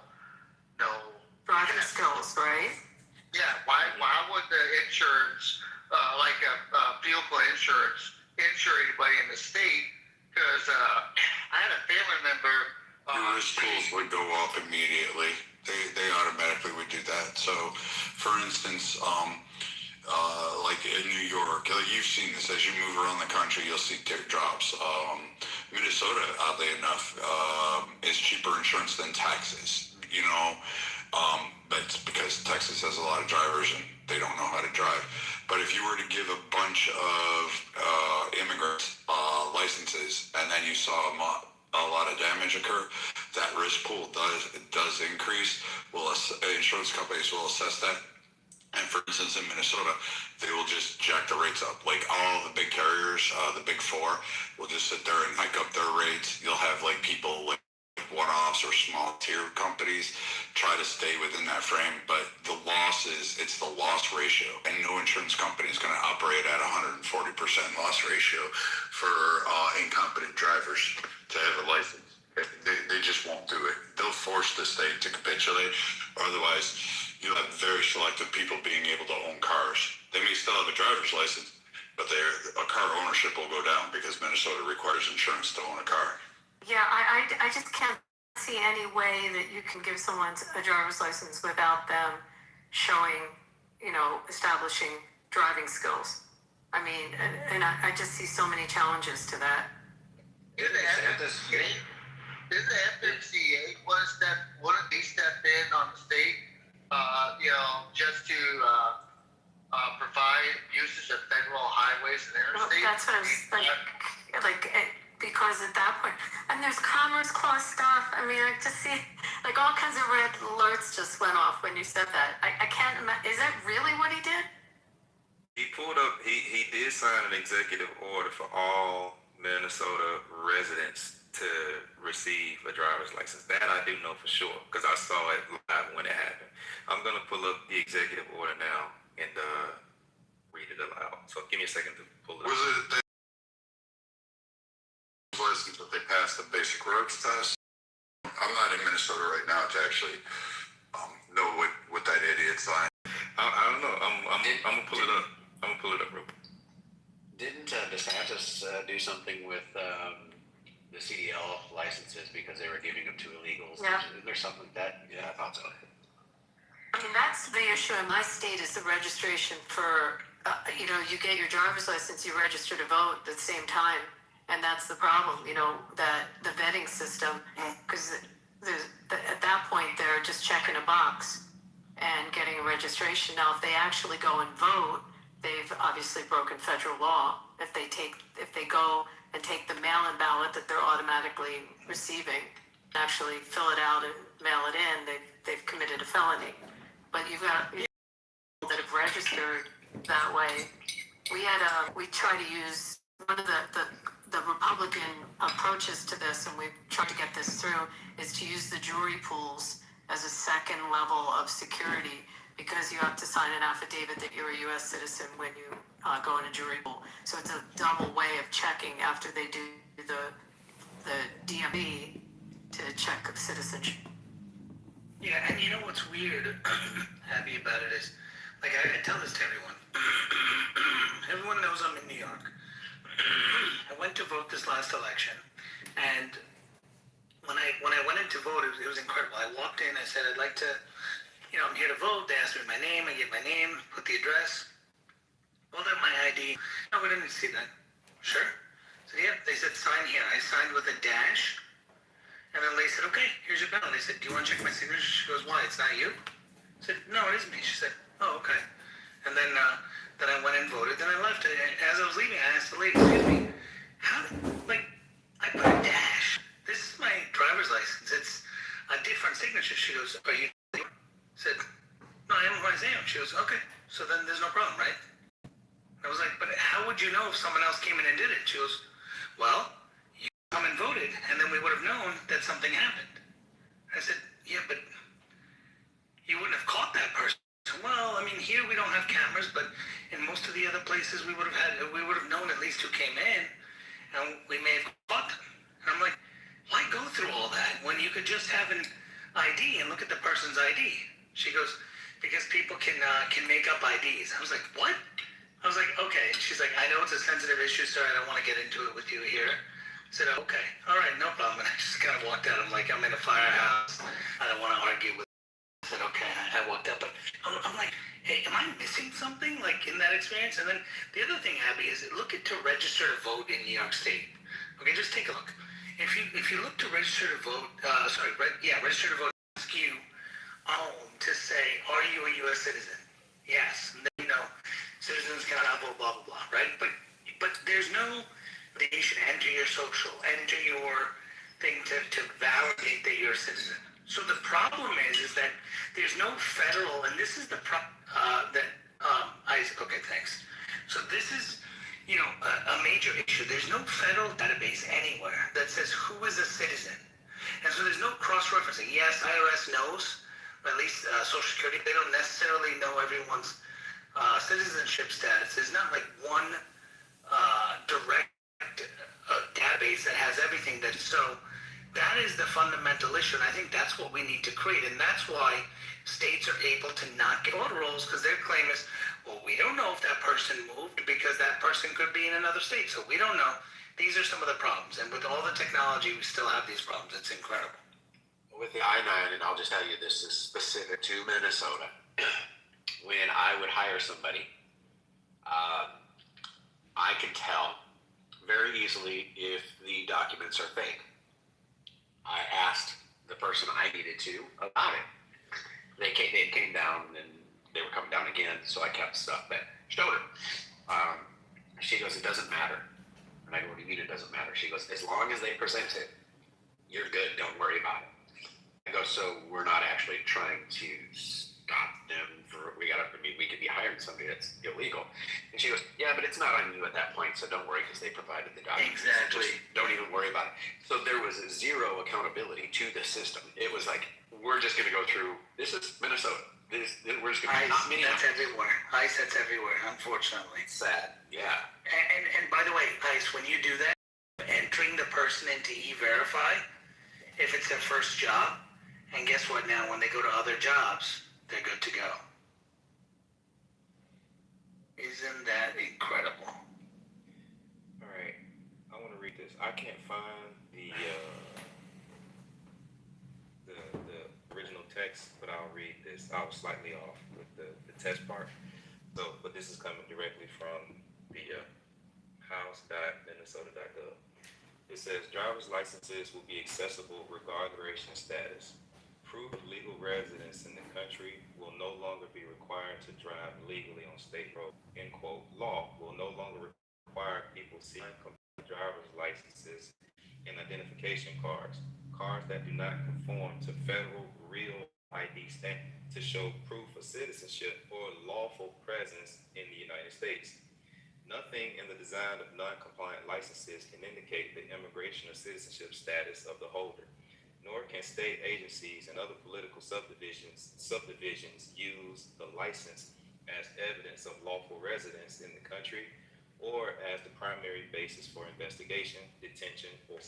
driving skills, right? Yeah. Why would the insurance, like a vehicle insurance, insure anybody in the state? Because I had a family member. Your risk pools would go up immediately. They automatically would do that. So, for instance, like in New York, you've seen this as you move around the country, you'll see drops. Minnesota, oddly enough, is cheaper insurance than Texas. You know, that's because Texas has a lot of drivers and they don't know how to drive. But if you were to give a bunch of immigrants licenses and then you saw a lot of damage occur, that risk pool does increase. Insurance companies will assess that. And for instance, in Minnesota, they will just jack the rates up. Like all the big carriers, the big four, will just sit there and hike up their rates. You'll have like people like one-offs or small tier companies try to stay within that frame, but the loss it's the loss ratio, and no insurance company is going to operate at 140% loss ratio for incompetent drivers to have a license. They just won't do it. They'll force the state to capitulate, otherwise you'll have very selective people being able to own cars. They may still have a driver's license, but a car ownership will go down because Minnesota requires insurance to own a car. Yeah, I just can't see any way that you can give someone a driver's license without them showing, you know, establishing driving skills. I mean, and I just see so many challenges to that. Did the FMCA they stepped in on the state, you know, just to provide usage of federal highways and interstates? That's what I was like, because at that point, and there's Commerce Clause stuff. I mean, I just see like all kinds of red alerts just went off when you said that. I can't imagine. Is that really what he did? He pulled up. He did sign an executive order for all Minnesota residents to receive a driver's license. That I do know for sure because I saw it live when it happened. I'm gonna pull up the executive order now and read it aloud. So give me a second to pull it up. Was it license that they passed the basic roads test? I'm not in Minnesota right now to actually know what that idiot signed. I don't know. I'm gonna pull it up. I'm gonna pull it up real quick. Didn't DeSantis do something with the CDL licenses because they were giving them to illegals? Yeah. Is there something like that? Yeah, I thought so. I mean, that's the issue in my state is the registration for, you know, you get your driver's license, you register to vote at the same time. And that's the problem, you know, that the vetting system, because at that point, they're just checking a box and getting a registration. Now, if they actually go and vote, they've obviously broken federal law. If they go and take the mail-in ballot that they're automatically receiving, actually fill it out and mail it in, they've committed a felony. But you've got people that have registered that way. We try to use one of the Republican approaches to this, and we've tried to get this through, is to use the jury pools as a second level of security, because you have to sign an affidavit that you're a U.S. citizen when you go in a jury pool. So it's a double way of checking after they do the DMV to check citizenship. Yeah, and you know what's weird, Abby, about it is, like I tell this to everyone. Everyone knows I'm in New York. I went to vote this last election, and when I went in to vote, it was incredible. I walked in, I said, I'd like to, I'm here to vote. They asked me my name, I gave my name, put the address, pulled out my ID. No, we didn't see that. Sure. So yeah, they said sign here. I signed with a dash, and then they said, okay, here's your ballot. They said, do you want to check my signature? She goes, why? It's not you? I said, no, it is me. She said, oh, okay. And then I went and voted. Then I left. And as I was leaving, I asked the lady, excuse me, how, like, I put a dash. This is my driver's license. It's a different signature. She goes, are you? I said, no, I am who I am. She goes, okay. So then there's no problem, right? I was like, but how would you know if someone else came in and did it? She goes, well, you come and voted, and then we would have known that something happened. I said, yeah, but you wouldn't have caught that person. Well, I mean, here we don't have cameras, but in most of the other places we would have known at least who came in, and we may have caught them. And I'm like, why go through all that when you could just have an ID and look at the person's ID? She goes, because people can make up IDs. I was like, what? I was like, okay. And she's like, I know it's a sensitive issue, sir. I don't want to get into it with you here. I said, okay, all right, no problem. And I just kind of walked out. I'm like, I'm in a firehouse. I don't want to argue with. I said, okay. I walked out, but I'm like, hey, am I missing something like in that experience? And then the other thing, Abby, is look at to register to vote in New York State. Okay, just take a look. If you look to register to vote, register to vote. Ask you to say, are you a U.S. citizen? Yes. And then, citizens can blah blah blah blah, right? But there's no validation. Enter your social, enter your thing to validate that you're a citizen. So the problem is that there's no federal, and this is the okay, thanks. So this is a major issue. There's no federal database anywhere that says who is a citizen, and so there's no cross-referencing. Yes, IRS knows, or at least Social Security, they don't necessarily know everyone's citizenship status. There's not like one direct database that has everything. That is the fundamental issue, and I think that's what we need to create, and that's why states are able to not get voter rolls, because their claim is, well, we don't know if that person moved because that person could be in another state, so we don't know. These are some of the problems, and with all the technology, we still have these problems. It's incredible. With the I-9, and I'll just tell you this is specific to Minnesota. When I would hire somebody, I can tell very easily if the documents are fake. I asked the person I needed to about it. They came down, and they were coming down again, so I kept stuff that showed her. She goes, it doesn't matter. And I go, what do you mean it doesn't matter? She goes, as long as they present it, you're good, don't worry about it. I go, so we're not actually trying to stop them we could be hiring somebody that's illegal. And she goes, yeah, but it's not on you at that point, so don't worry, because they provided the documents. Exactly. Just don't even worry about it. So there was zero accountability to the system. It was like, we're just going to go through, this is Minnesota. We're just going to not many. That's everywhere. ICE, that's everywhere, unfortunately. Sad, yeah. And by the way, ICE, when you do that, entering the person into E-Verify, if it's their first job, and guess what now, when they go to other jobs, they're good to go. Isn't that incredible? All right, I want to read this. I can't find the original text, but I'll read this. I was slightly off with the test part. So, but this is coming directly from the house.minnesota.gov. It says driver's licenses will be accessible regardless of immigration status. Proof of legal residence in the country will no longer be required to drive legally on state roads. End quote. Law will no longer require people seeking driver's licenses and identification cards that do not conform to federal real ID standards to show proof of citizenship or lawful presence in the United States. Nothing in the design of non-compliant licenses can indicate the immigration or citizenship status of the holder, nor can state agencies and other political subdivisions use the license as evidence of lawful residence in the country or as the primary basis for investigation, detention, or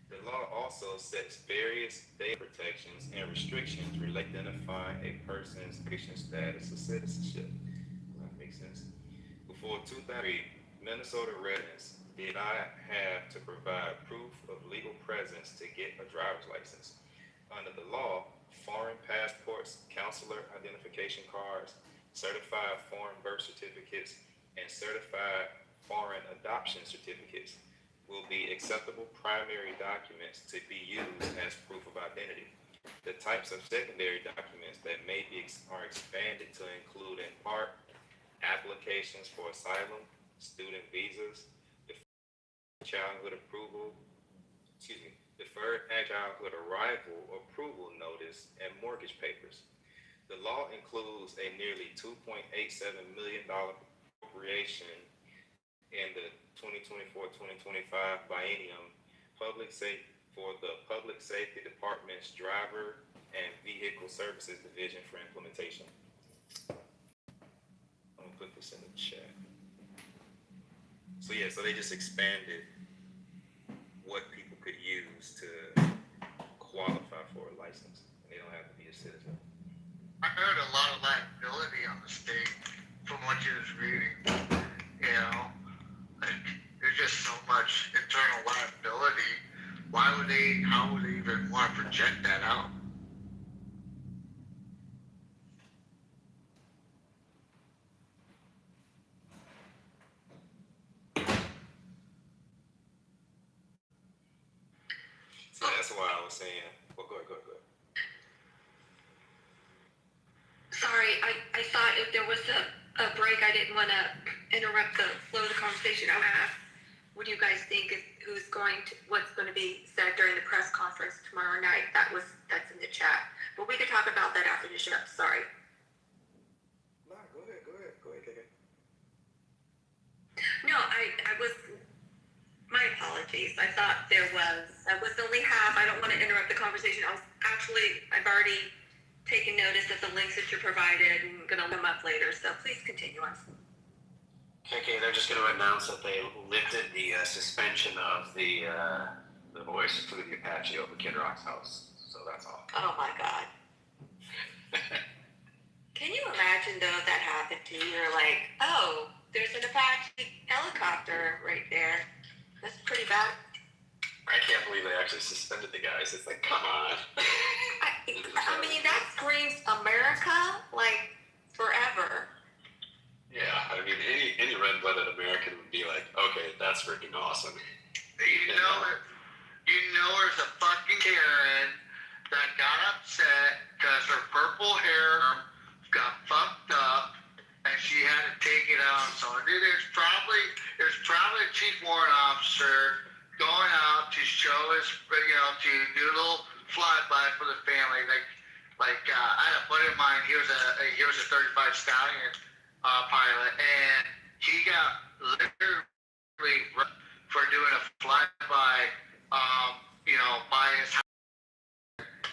The law also sets various data protections and restrictions related to identifying a person's immigration status or citizenship. That makes sense. Before 2003, Minnesota residents did not have to provide proof of legal presence to get a driver's license. Under the law, foreign passports, consular identification cards, certified foreign birth certificates, and certified foreign adoption certificates will be acceptable primary documents to be used as proof of identity. The types of secondary documents that are expanded to include in part applications for asylum, student visas, childhood approval, deferred childhood arrival approval notice, and mortgage papers. The law includes a nearly $2.87 million appropriation in the 2024-2025 biennium for the Public Safety Department's Driver and Vehicle Services Division for implementation. I'm gonna put this in the chat. So yeah, so they just expanded what people could use to qualify for a license. They don't have to be a citizen. I heard a lot of liability on the state from what you was reading. You know, like there's just so much internal liability. How would they even want to project that out? So that's why I was saying, well, go ahead. Sorry, I thought if there was a break, I didn't want to interrupt the flow of the conversation. I have. What do you guys think is what's going to be said during the press conference tomorrow night? That's in the chat. But we could talk about that after the show. Sorry. Nah, go ahead, KK. No, I was. My apologies. I thought I was only half. I don't want to interrupt the conversation. I've already taken notice of the links that you provided and going to look them up later. So please continue on. Okay, they're just going to announce that they lifted the suspension of the voice for the Apache over Kid Rock's house. So that's all. Oh my God. Can you imagine though if that happened to you? You're like, oh, there's an Apache helicopter right there. That's pretty bad. I can't believe they actually suspended the guys. It's like, come on. I mean, that screams America, like, forever. Yeah, I mean, any red-blooded American would be like, okay, that's freaking awesome. You know, there's a fucking Karen that got upset because her purple hair got fucked up and she had to take it out on someone. There's probably a chief warrant officer going out to show us, to do a little flyby for the family. I had a buddy of mine. He was a 35 Stallion pilot, and he got literally for doing a flyby, by his house.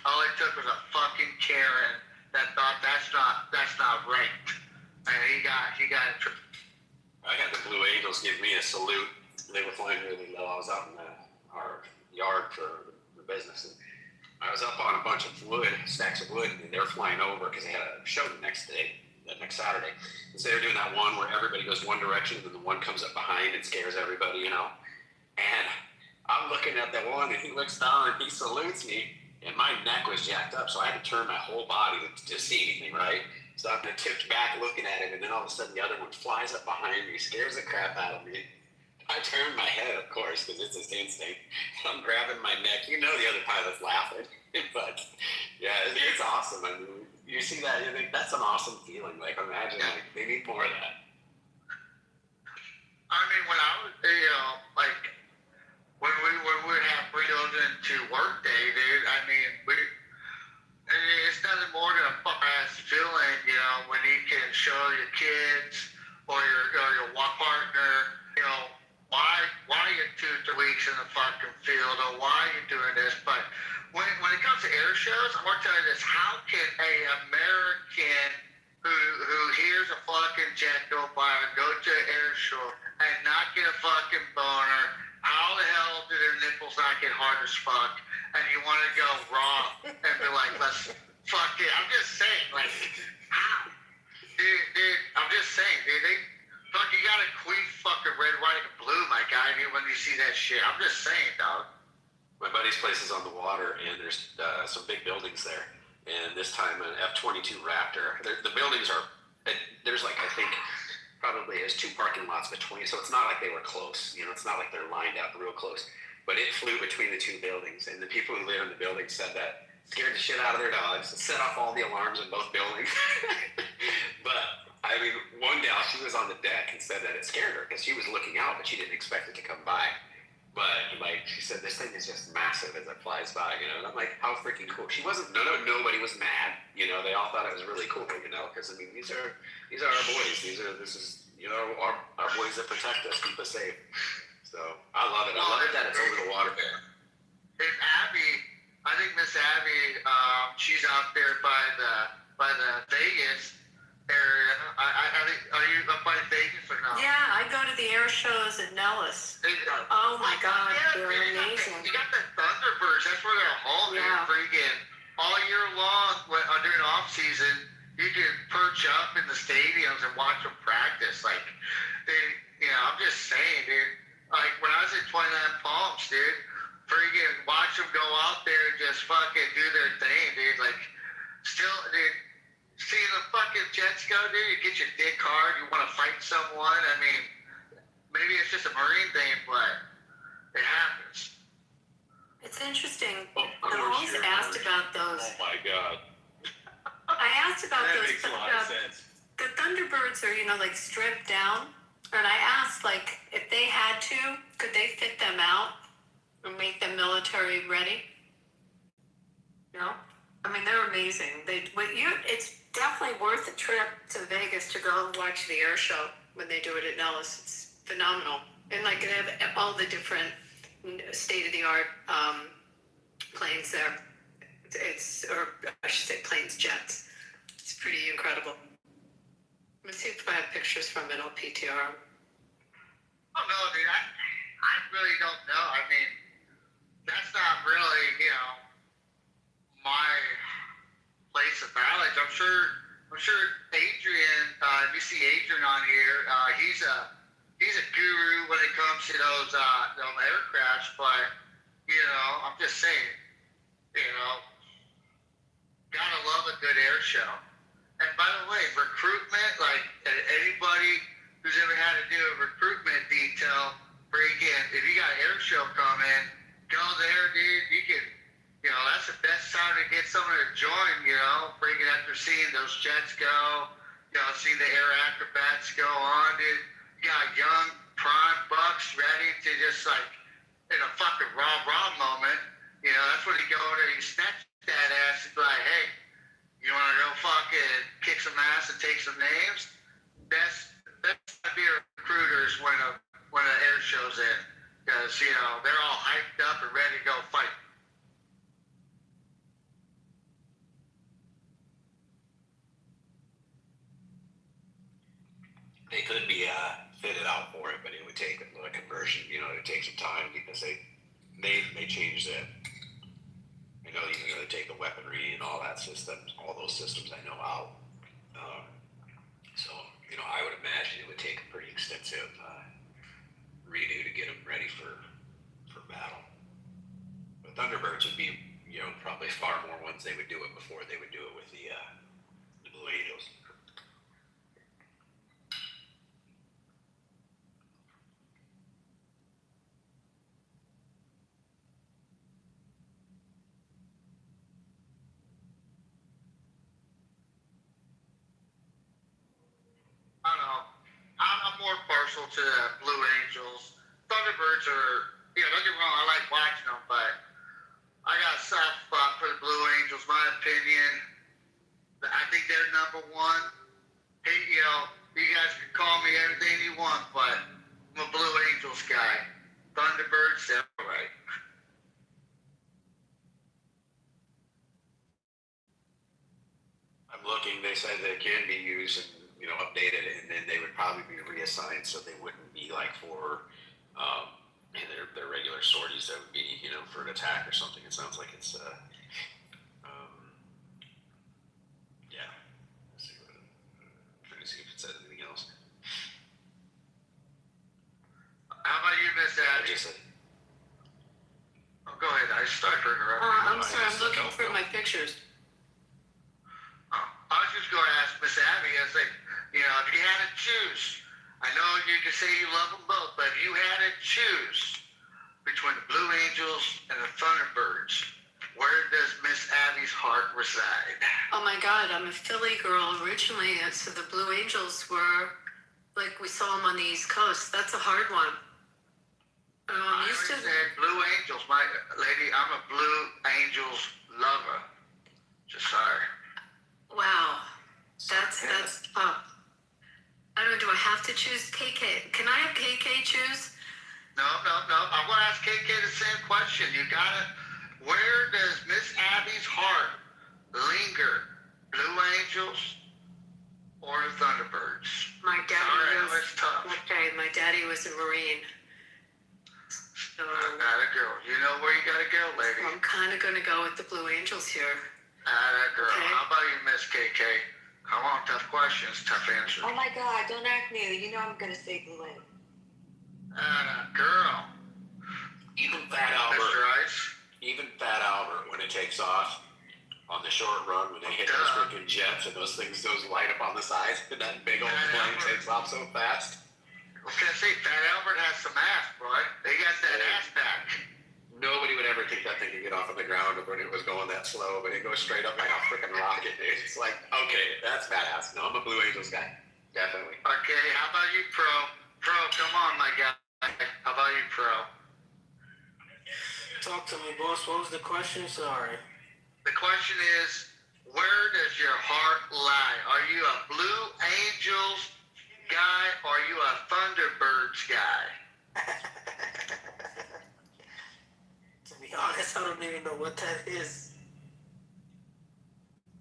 All it took was a fucking Karen that thought that's not right, and he got in trouble. I had the Blue Angels give me a salute. They were flying really low. I was out in our yard for the business, and I was up on a bunch of wood, stacks of wood, and they were flying over because they had a show the next Saturday. And so they were doing that one where everybody goes one direction, and then the one comes up behind and scares everybody, And I'm looking at that one, and he looks down and he salutes me, and my neck was jacked up, so I had to turn my whole body to see anything, right? So I'm tipped back looking at him, and then all of a sudden the other one flies up behind me, scares the crap out of me. I turn my head, of course, because it's his instinct. I'm grabbing my neck. The other pilot's laughing. But, yeah, it's awesome. I mean, you see that, you think that's an awesome feeling. Like, imagine, they need more of that. I mean, when I was, when we would have children to work day, dude, I mean, it's nothing more than a fuck-ass feeling, when you can show your kids or your partner, why are you 2-3 weeks in the fucking field, or why are you doing this? But when it comes to air shows, I'm gonna tell you this: how can a American who hears a fucking jet go by or go to an air show and not get a fucking boner? How how the hell do their nipples not get hard as fuck? And you want to go raw and be like, let's fuck it. I'm just saying, like, how? Dude, I'm just saying, dude, fuck, you gotta queen fucking red, white, and blue, my guy, dude, when you see that shit. I'm just saying, dog. My buddy's place is on the water, and there's some big buildings there. And this time, an F-22 Raptor. The buildings are, there's like, I think, probably has 2 parking lots between, so it's not like they were close. You know, it's not like they're lined up real close. But it flew between the 2 buildings, and the people who live in the building said that scared the shit out of their dogs, set off all the alarms in both buildings. But I mean, one gal, she was on the deck and said that it scared her because she was looking out, but she didn't expect it to come by. But like she said, this thing is just massive as it flies by, you know. And I'm like, how freaking cool! She wasn't. Nobody was mad, you know. They all thought it was really cool, you know, because I mean, these are our boys. This is you know our boys that protect us, keep us safe. So I love it. I love it that it's over the water there. And Abby, I think Miss Abby, she's out there by the Vegas area. I think, are you up by Vegas or no? Yeah, I go to the air shows at Nellis. Oh my God, they're amazing. You got the Thunderbirds. That's where they're home. Yeah. Freaking all year long during off season, you can perch up in the stadiums and watch them practice. Like, I'm just saying, dude. Like when I was at 29 Palms, dude, freaking watch them go out there and just fucking do their thing, dude. Like, still, dude, seeing the fucking Jets go, dude, you get your dick hard, you want to fight someone. I mean, maybe it's just a Marine thing, but it happens. It's interesting. Holmes asked about those. Oh my God. I asked about That those. makes a lot of sense. The Thunderbirds are, like stripped down. And I asked, like, if they had to, could they fit them out and make them military ready? No? I mean, they're amazing. It's definitely worth a trip to Vegas to go watch the air show when they do it at Nellis. It's phenomenal. And, like, they have all the different state-of-the-art planes there. Or I should say planes, jets. It's pretty incredible. Let me see if I have pictures from it. I'll PTR. Oh no, dude, I really don't know. I mean, that's not really, my place of knowledge. I'm sure Adrian, if you see Adrian on here, he's a guru when it comes to those aircrafts, but I'm just saying, gotta love a good air show. And by the way, recruitment, like anybody who's ever had to do a recruitment detail, if you got an air show coming, go there, dude. You can, that's the best time to get someone to join, after seeing those jets go, seeing the air acrobats go on, dude. You got young, prime bucks ready to just like, in a fucking raw moment, that's when you go there, you snatch that ass and be like, hey, you want to go fucking kick some ass and take some names? That's be recruiters when an air show's in, because they're all hyped up and ready to go fight. They could be fitted out for it, but it would take a conversion. It would take some time because they changed it. Even though they take the weaponry and all that system, all those systems I know out. So I would imagine it would take a pretty extensive redo to get them ready for battle. But Thunderbirds would be, probably far more ones they would do it before they would do it with the Blue Angels. I don't know. I'm more partial to the Blue Angels. Thunderbirds are, don't get me wrong, I like watching them, but I got a soft spot for the Blue Angels. My opinion, I think they're number one. Hey, you guys can call me everything you want, but I'm a Blue Angels guy. Thunderbirds, they're all right. I'm looking, they said they can be used and, updated, and then they would probably be reassigned so they wouldn't be like for, they're sounds like it's, yeah. Let's see what, trying to see if it says anything else. How about you, Miss Abby? Just Oh, go ahead. I started to interrupt you. I'm sorry, I'm looking for my pictures. I was just going to ask Miss Abby, I was like, you know, if you had to choose, I know you can say you love them both, but if you had to choose between the Blue Angels and the Thunderbirds, where does Miss Abby's heart reside? Oh my God, I'm a Philly girl originally, and so the Blue Angels were, like we saw them on the East Coast. That's a hard one. I Used to said Blue Angels, my lady. I'm a Blue Angels lover. Just sorry. Wow, that's tough. I don't know. Do I have to choose KK? Can I have KK choose? No. I'm going to ask KK the same question. You got it. Where does Miss Abby's heart linger? Blue Angels or the Thunderbirds? My daddy Sorry, was it's tough. okay. My daddy was a Marine. So Atta girl. You know where you got to go, lady. I'm kind of going to go with the Blue Angels here. Atta girl. Okay. How about you, Miss KK? Come on, tough questions, tough answers. Oh my God, don't act new. You know I'm gonna say Blue Angels. Atta girl. Even Fat Albert, Mr. Ice. even Fat Albert, when it takes off on the short run, when they hit those freaking jets and those things, those light up on the sides, and that big old plane takes off so fast. I was gonna say, Fat Albert has some ass, boy. They got that ass back. Nobody would ever think that thing could get off of the ground when it was going that slow, but it goes straight up like a freaking rocket, dude. It's like, okay, that's badass. No, I'm a Blue Angels guy. Definitely. Okay, how about you, Pro? Pro, come on, my guy. How about you, Pro? Talk to me, boss. What was the question? Sorry. The question is, where does your heart lie? Are you a Blue Angels guy or are you a Thunderbirds guy? To be honest, I don't even know what that is.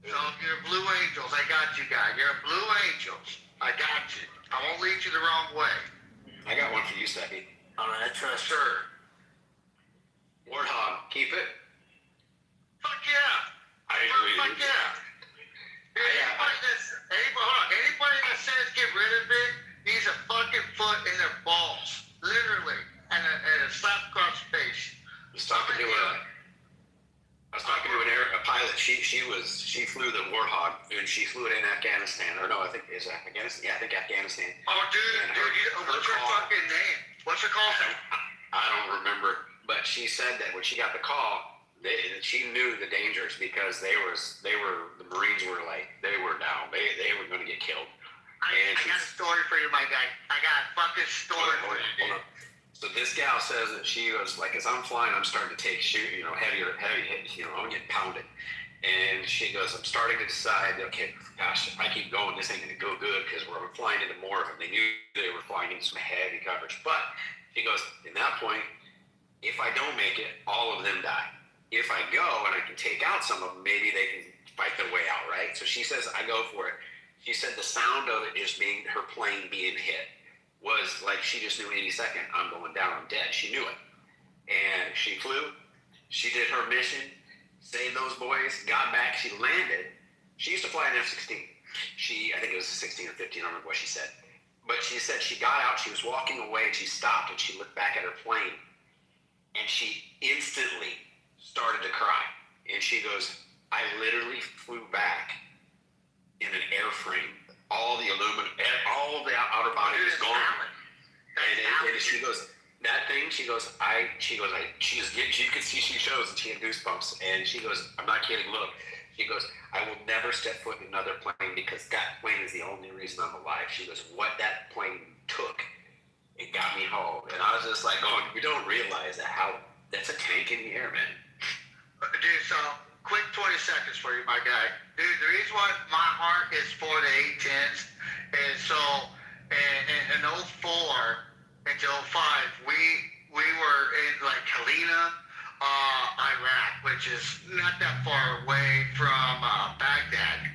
So you're Blue Angels. I got you, guy. You're a Blue Angels. I got you. I won't lead you the wrong way. I got one for you, Stephanie. All right, I trust. Sure. Warthog, keep it. Fuck yeah. I agree. Fuck yeah. Anybody that says get rid of it needs a fucking foot in their balls. Literally. And a slap across the face. I was talking to a pilot. She flew the Warthog, and she flew it in Afghanistan. Or no, I think is Afghanistan. Yeah, I think Afghanistan. Oh, dude, what's her fucking name? What's her call? I don't remember, but she said that when she got the call, she knew the dangers because the Marines were like, they were down. They were going to get killed. I got a story for you, my guy. I got a fucking story for you. Hold on. So this gal says that she was like, as I'm flying, I'm starting to take heavy hits, I'm getting pounded. And she goes, I'm starting to decide, okay, gosh, if I keep going, this ain't going to go good because we're flying into more of them. They knew they were flying into some heavy coverage. But she goes, in that point, if I don't make it, all of them die. If I go and I can take out some of them, maybe they can fight their way out, right? So she says, I go for it. She said the sound of it is her plane being hit was like she just knew any second, I'm going down, I'm dead. She knew it. And she flew. She did her mission, saved those boys, got back, she landed. She used to fly an F-16. I think it was a 16 or 15, I don't remember what she said. But she said she got out, she was walking away, and she stopped, and she looked back at her plane, and she instantly started to cry. And she goes, I literally flew back in an airframe. All the aluminum, all the outer body was gone. And she goes, that thing, she could see she shows and she had goosebumps. And she goes, I'm not kidding, look. She goes, I will never step foot in another plane because that plane is the only reason I'm alive. She goes, what that plane took, it got me home. And I was just like going, we don't realize that's a tank in the air, man. Dude, so quick 20 seconds for you, my guy. Dude, the reason why my heart is for the A-10s is so in 04 into 05, we were in like Helena, Iraq, which is not that far away from Baghdad.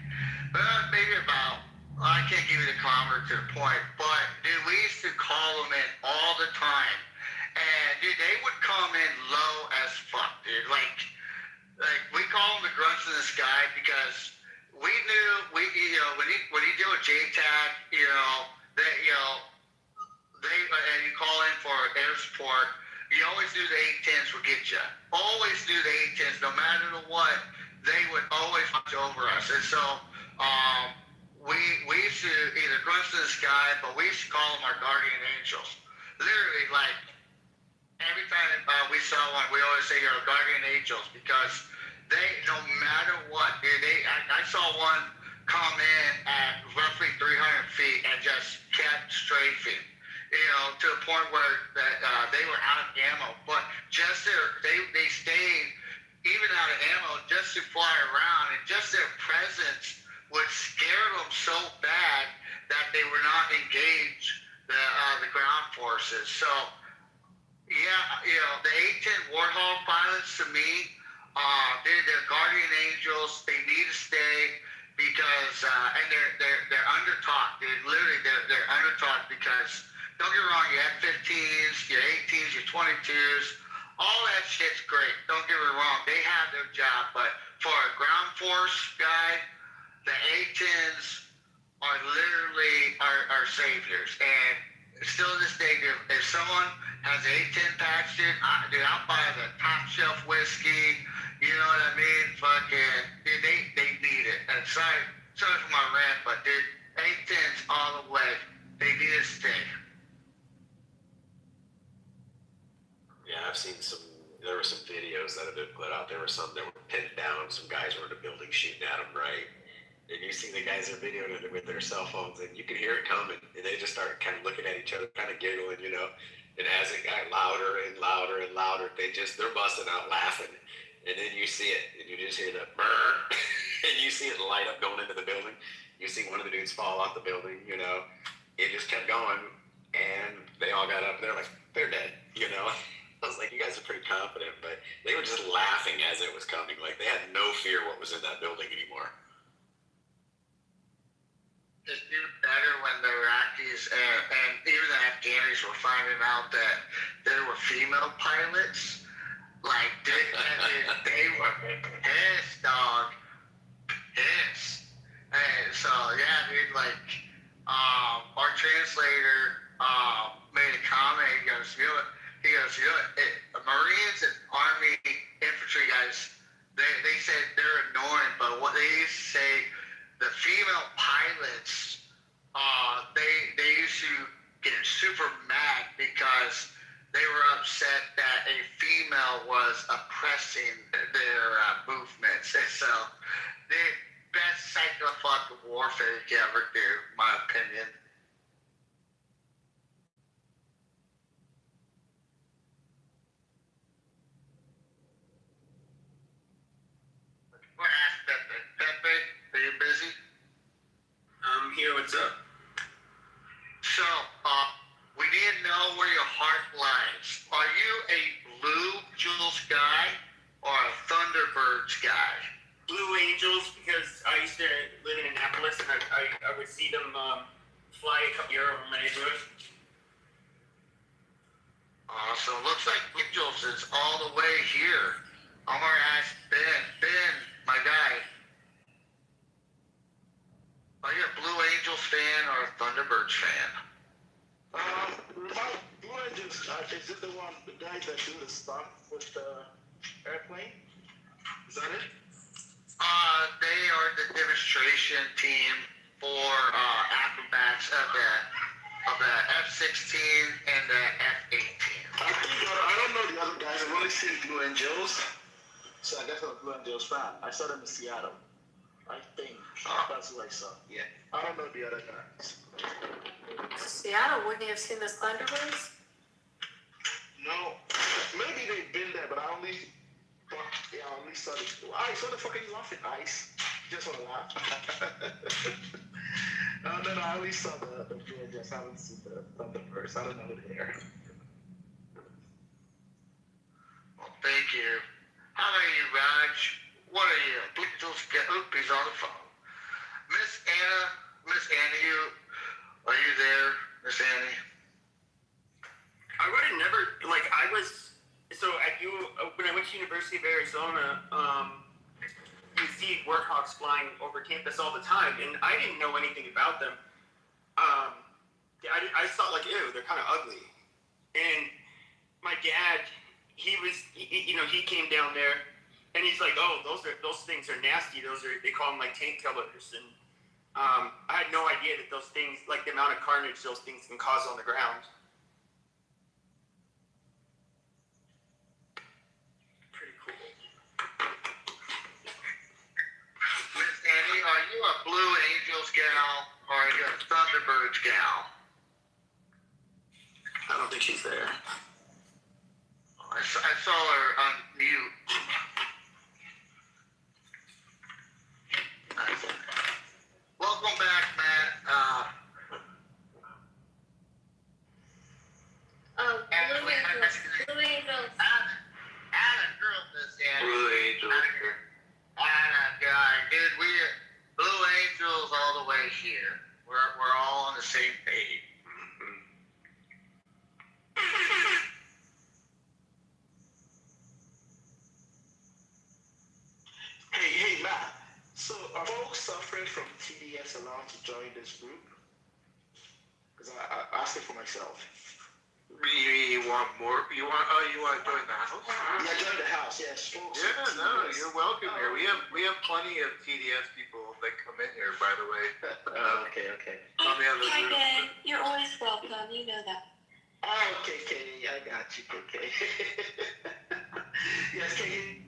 Maybe about, I can't give you the kilometer to the point, but dude, we used to call them in all the time. And dude, they would come in low as fuck, dude. Like JTAC, and you call in for air support, you always do the 810s will get you. Always do the 810s, no matter what. They would always watch over us. And so we used to either grunt to the sky, but we used to call them our guardian angels. Literally, like, every time we saw one, we always say you're a guardian angels, because they, no matter what, dude, I saw one come in at roughly 300 feet and just kept strafing, to the point where they were out of ammo. But just they stayed even out of ammo just to fly around, and just their presence would scare them so bad that they were not engaged the ground forces. So yeah, the 810 Warthog pilots, to me, they're guardian angels. They need to stay, because and they're undertaught. They're undertaught, because don't get me wrong, your F-15s, your 18s, your 22s, all that shit's great. Don't get me wrong, they have their job, but for a ground force guy, the A-10s are literally our saviors. And still to this day, dude, if someone has A-10 packs, dude, I'll buy the top shelf whiskey. You know what I mean? Fucking, dude, they need it. And sorry for my rant, but dude, A-10s all the way. They need to stay. Yeah, I've seen there were some videos that have been put out. There were some that were pinned down. Some guys were in a building shooting at them, right? And you see the guys are videoing it with their cell phones, and you can hear it coming. And they just start kind of looking at each other, kind of giggling, And as it got louder and louder and louder, they're busting out laughing. And then you see it, and you just hear the brrr, and you see it light up going into the building. You see one of the dudes fall off the building, It just kept going, and they all got up, and they're like, they're dead, I was like, you guys are pretty confident, but they were just laughing as it was coming. Like, they had no fear what was in that building anymore. It's even better when the Iraqis and even the Afghanis were finding out that there were female pilots. Like, they were pissed, dog. Pissed. And so, yeah, dude, like, our translator made a comment. He goes, Marines and Army infantry guys, they said they're annoying, but what they used to say, the female pilots, they used to get super mad because they were upset that a female was oppressing their movements. And so, the best psycho-fucking warfare you can ever do, in my opinion. Pepe, are you busy? I'm here, what's up? So, we need to know where your heart lies. Are you a Blue Angels guy or a Thunderbirds guy? Blue Angels, because I used to live in Annapolis, and I would see them fly a couple years over my neighborhood. So it looks like Angels is all the way here. I'm gonna ask Ben, my guy. Are you a Blue Angels fan or a Thunderbirds fan? Blue Angels, is it the guys that do the stuff with the airplane? Is that it? They are the demonstration team for acrobats of the F-16 and the F-18. I don't know the other guys. I've only seen Blue Angels. So I guess I'm a Blue Angels fan. I saw them in Seattle. I think that's what I saw. Yeah. I don't know the other guys. Seattle, wouldn't you have seen the Thunderbirds? No. Maybe they've been there, but I only saw the... I saw the fucking laughing ice. Just want to laugh. No, I only saw the Blue Angels. I haven't seen the Thunderbirds. I don't know who they are. Well, thank you. How are you, Raj? What are you? Please oop, he's on the phone. Miss Annie, are you there, Miss Annie? I would have never, when I went to University of Arizona, see warhawks flying over campus all the time, and I didn't know anything about them. I saw like, ew, they're kind of ugly. And my dad, he came down there, and he's like, oh, those things are nasty. They call them like tank killers. And I had no idea that those things, like the amount of carnage those things can cause on the ground. Pretty cool. Miss Annie, are you a Blue Angels gal or are you a Thunderbirds gal? I don't think she's there. I saw her on mute. Welcome back, Matt. Blue Angels. Atta girl, Miss Annie. Blue Angels. Atta guy. Dude, Blue Angels all the way here. We're all on the same page. Hey, Matt. So are folks suffering from TDS allowed to join this group? Because I asked it for myself. You want more? You want to join the house? Yeah, join the house. Yes, folks. Yeah, no, you're welcome here. We have plenty of TDS people that come in here, by the way. Okay. On the other Hi, room. Ben. You're always welcome. You know that. Oh, okay, I got you, okay. Yes, KK.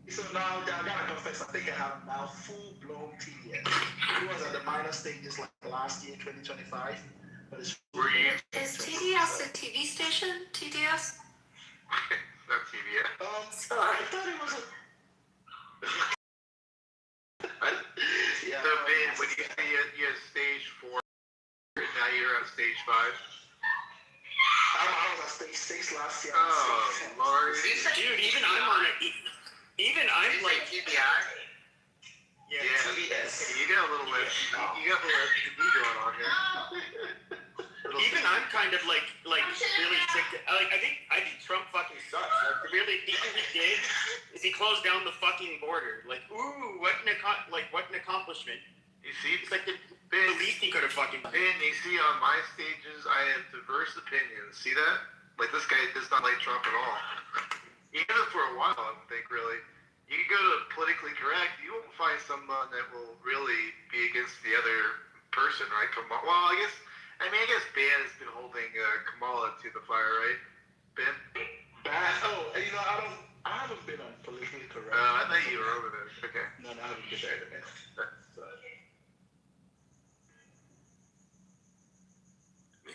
So now I gotta confess, I think I have now full-blown TDS. It was at the minor stages like last year, 2025, but it's Is TDS a TV station? TDS? Not TDS. So I thought it was a. Yeah. So, Ben, when you say you had stage 4, now you're on stage 5. I was at stage 6 last year. Oh, Lord. Dude, even I'm on it. Even I'm like TBI. Yeah. TBS. You got a little FTV going on here. Even I'm kind of like really sick. I think Trump fucking sucks. Like really, the thing he did is he closed down the fucking border. Like, ooh, what an accomplishment. You see, It's like the least he could have fucking done. Ben, you see on my stages, I have diverse opinions. See that? Like, this guy does not like Trump at all. He has it for a while, I don't think, really. You can go to politically correct, you won't find someone that will really be against the other person, right? Well, I guess Ben has been holding Kamala to the fire, right? Ben? Oh, I haven't been on politically correct. I thought you were over there. Okay. No, I haven't been there yet.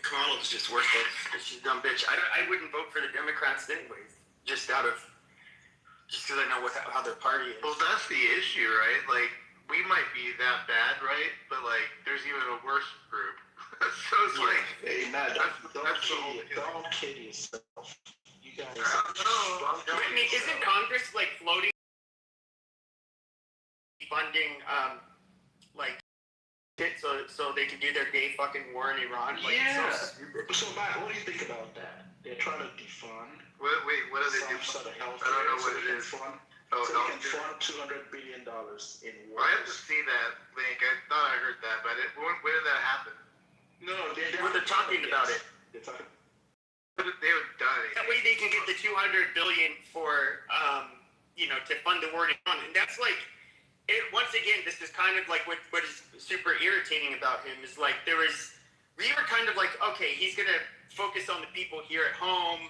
Kamala was just worthless. She's a dumb bitch. I wouldn't vote for the Democrats anyways. Just because I know how their party is. Well, that's the issue, right? Like, we might be that bad, right? But, like, there's even a worse group. So it's like... Hey, Matt, don't kid yourself. You guys... I mean, isn't Congress, like, floating funding, so they can do their gay fucking war in Iran? Like, yeah. It's so stupid. So, Matt, what do you think about that? They're trying to defund... Wait, what do they do? Sort of health I don't know what it is. Fund, so they can fund $200 billion in war. I have to see that link. I thought I heard that, but when did that happen? No, they're talking about it. They're talking. They haven't done it. That way they can get the $200 billion for, to fund the war in Iran. And that's like, once again, this is kind of like what is super irritating about him is like we were kind of like, okay, he's going to focus on the people here at home.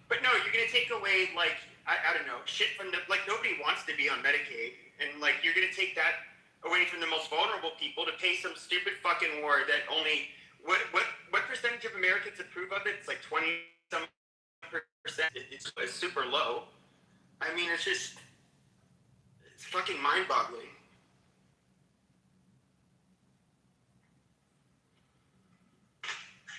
But no, you're going to take away, like, I don't know, shit from nobody wants to be on Medicaid. And, like, you're going to take that away from the most vulnerable people to pay some stupid fucking war that only, what percentage of Americans approve of it? It's like 20-some%. It's super low. I mean, it's fucking mind-boggling.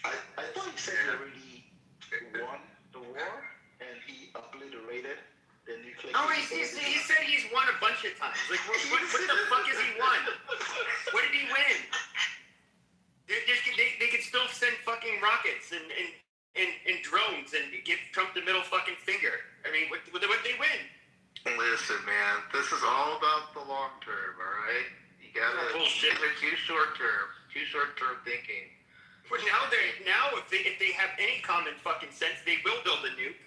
I thought he said he already won the war and he obliterated the nuclear. No, he said he's won a bunch of times. Like, what the fuck has he won? What did he win? They could still send fucking rockets and drones and give Trump the middle fucking finger. I mean, what they win? Listen, man, this is all about the long term, all right? You gotta Bullshit. too short term thinking. But now if they have any common fucking sense, they will build a nuke.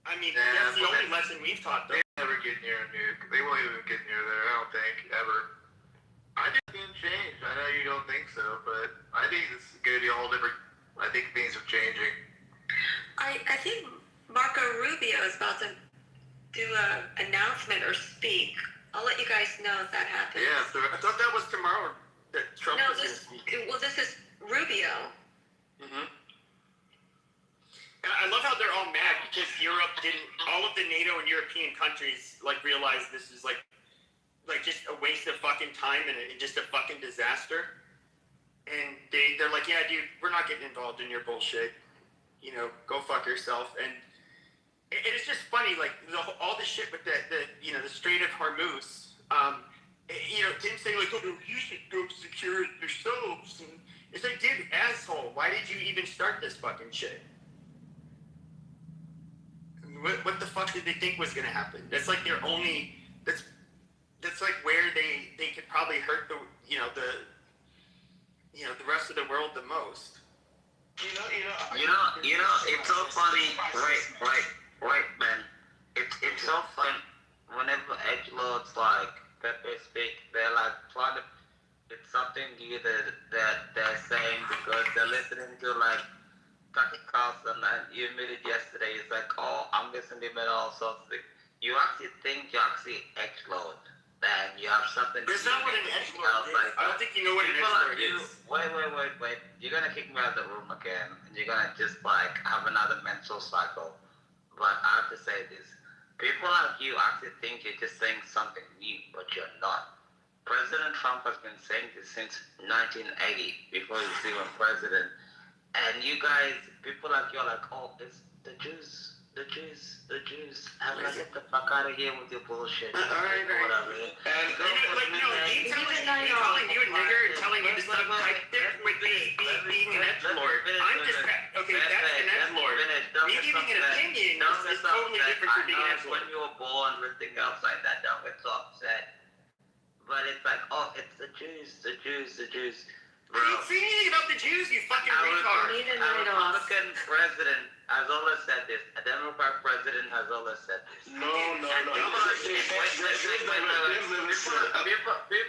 I mean, that's the only lesson we've taught them. They never get near a nuke. They won't even get near there, I don't think, ever. I think it's going to change. I know you don't think so, but I think it's going to be a whole different, I think things are changing. I think Marco Rubio is about to do an announcement or speak. I'll let you guys know if that happens. Yeah, I thought that was tomorrow that Trump No, was going to speak. well, this is Rubio. Mm-hmm. And I love how they're all mad because Europe didn't. All of the NATO and European countries realize this is like just a waste of fucking time and just a fucking disaster. And they're like, yeah, dude, we're not getting involved in your bullshit. You know, go fuck yourself. And it's just funny, like all the shit with the Strait of Hormuz. Tim saying like, oh, you should go secure it yourselves. And it's like, dude, asshole, why did you even start this fucking shit? What the fuck did they think was gonna happen? That's like their only. That's like where they could probably hurt the rest of the world the most. It's so funny. Wait, man. It's so fun. Whenever edgelords like Pepe speak, they're like trying to. It's something new that they're saying because they're listening to like Tucker Carlson, and you admitted yesterday. It's like, oh, I'm listening to him and all sorts of things. You actually think you're actually edgelord. That you have something. That's not what an edgelord is. I don't think you know what an edgelord is. Wait. You're gonna kick me out of the room again, and you're gonna just have another mental cycle. But I have to say this: people like you actually think you're just saying something new, but you're not. President Trump has been saying this since 1980, before he was even president. And you guys, people like you are like, oh, it's the Jews. I'm gonna get the fuck out of here with your bullshit. Alright. Whatever. And me calling you a nigger and telling you to suck my dick with being an edgelord. I'm just, okay, that's an edgelord. Me giving an opinion is totally different from being an edgelord. When you were born, everything else like that, don't get so upset. But it's like, oh, it's the Jews. Bro. You see anything about the Jews, you fucking retard. A Republican president has always said this. A Democrat president has always said this. No. People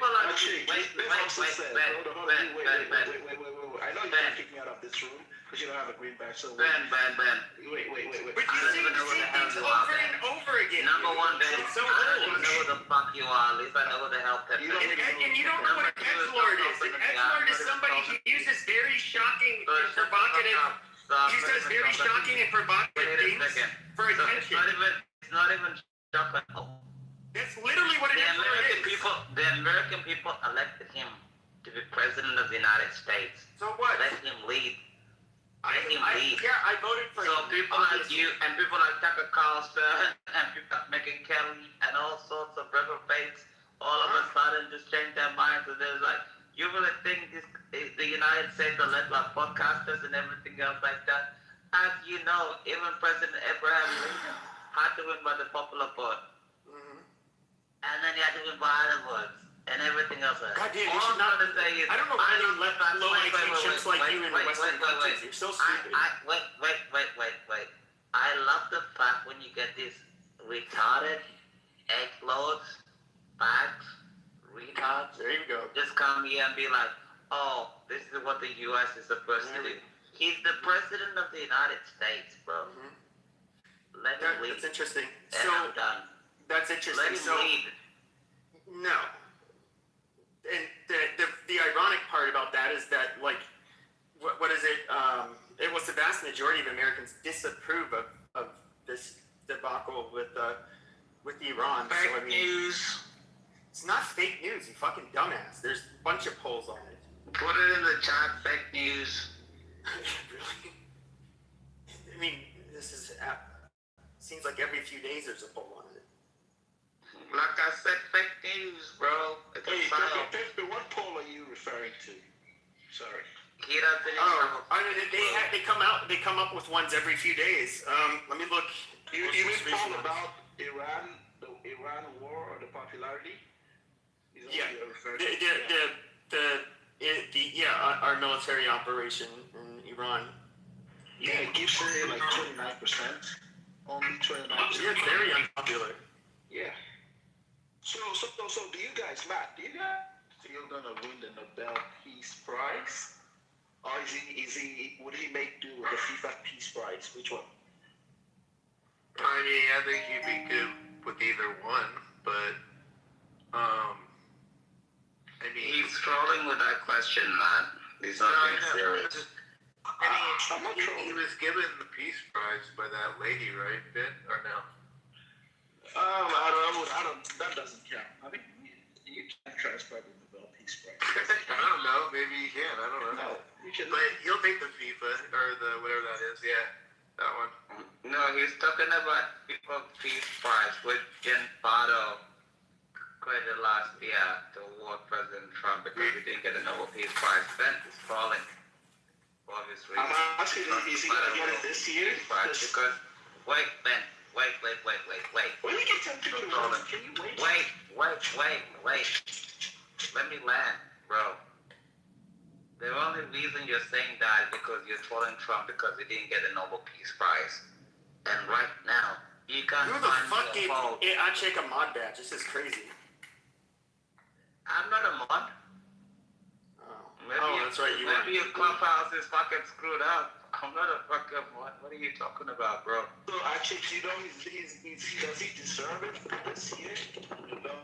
are wait. I know you can't kick me out of this room because you don't have a green badge. So Ben. Wait. But you see things over and over again. Number one, Ben. It's so I don't old. know who the fuck you are. At least I know who the hell Pepper is. And you don't know what an edgelord is. An edgelord is somebody who uses very shocking and provocative. He says very shocking and provocative things for attention. It's not even shocking. That's literally what an edgelord is. The American people elected him to be president of the United States. So what? Let him lead. Yeah, I voted for him. So people like you and people like Tucker Carlson and people like Megyn Kelly and all sorts of reprobates all of a sudden just change their minds. And there's like, you really think the United States will let like podcasters and everything else like that? As you know, even President Abraham Lincoln had to win by the popular vote. And then he had to win by other votes. And everything else. God damn, you should not say it. I don't know why they let low IQ chimps like you in the Western countries. You're so stupid. Wait. I love the fact when you get these retarded edgelords, fags, retards. There you go. Just come here and be like, oh, this is what the U.S. is supposed to do. He's the president of the United States, bro. Let him lead. That's interesting. And I'm done. That's interesting. Let him lead. No. And the ironic part about that is that, like, what is it? It was the vast majority of Americans disapprove of this debacle with Iran. Fake news. It's not fake news, you fucking dumbass. There's a bunch of polls on it. Put it in the chat, fake news. Really? I mean, this is seems like every few days there's a poll on it. Like I said, fake news, bro. Pepe, what poll are you referring to? Sorry. They come up with ones every few days. Let me look. You mean poll about Iran, the Iran Hardly? Yeah. Our military operation in Iran. Yeah, it gives it like 29%. Only 29%. Yeah, it's very unpopular. Yeah. So do you guys, Matt, do you guys feel gonna win the Nobel Peace Prize? Or would he make do with the FIFA Peace Prize? Which one? I mean, I think he'd be good with either one, but, I mean... He's trolling with that question, man. He's not being serious. I mean, he was given the Peace Prize by that lady, right, Ben? Or no? I don't, that doesn't count. I mean, you can't transfer the Nobel Peace Prize. I don't know. Maybe you can. I don't know. No, you can. But he'll take the FIFA, or the whatever that is. Yeah, that one. No, he's talking about FIFA Peace Prize, which in part of credit last year to award President Trump because he didn't get a Nobel Peace Prize. Ben is falling. Obviously. I'm asking if he's going to get it this year. Because, wait, Ben. Wait. When you get tempted to win, can you wait? Wait. Let me land, bro. The only reason you're saying that is because you're trolling Trump because he didn't get a Nobel Peace Prize. And right now, you can't Who the fuck gave I check a mod badge? This is crazy. I'm not a mod. Maybe that's right, you are. Maybe your clubhouse is fucking screwed up. I'm not a fucking mod. What are you talking about, bro? So actually, you know, does he deserve it for this year?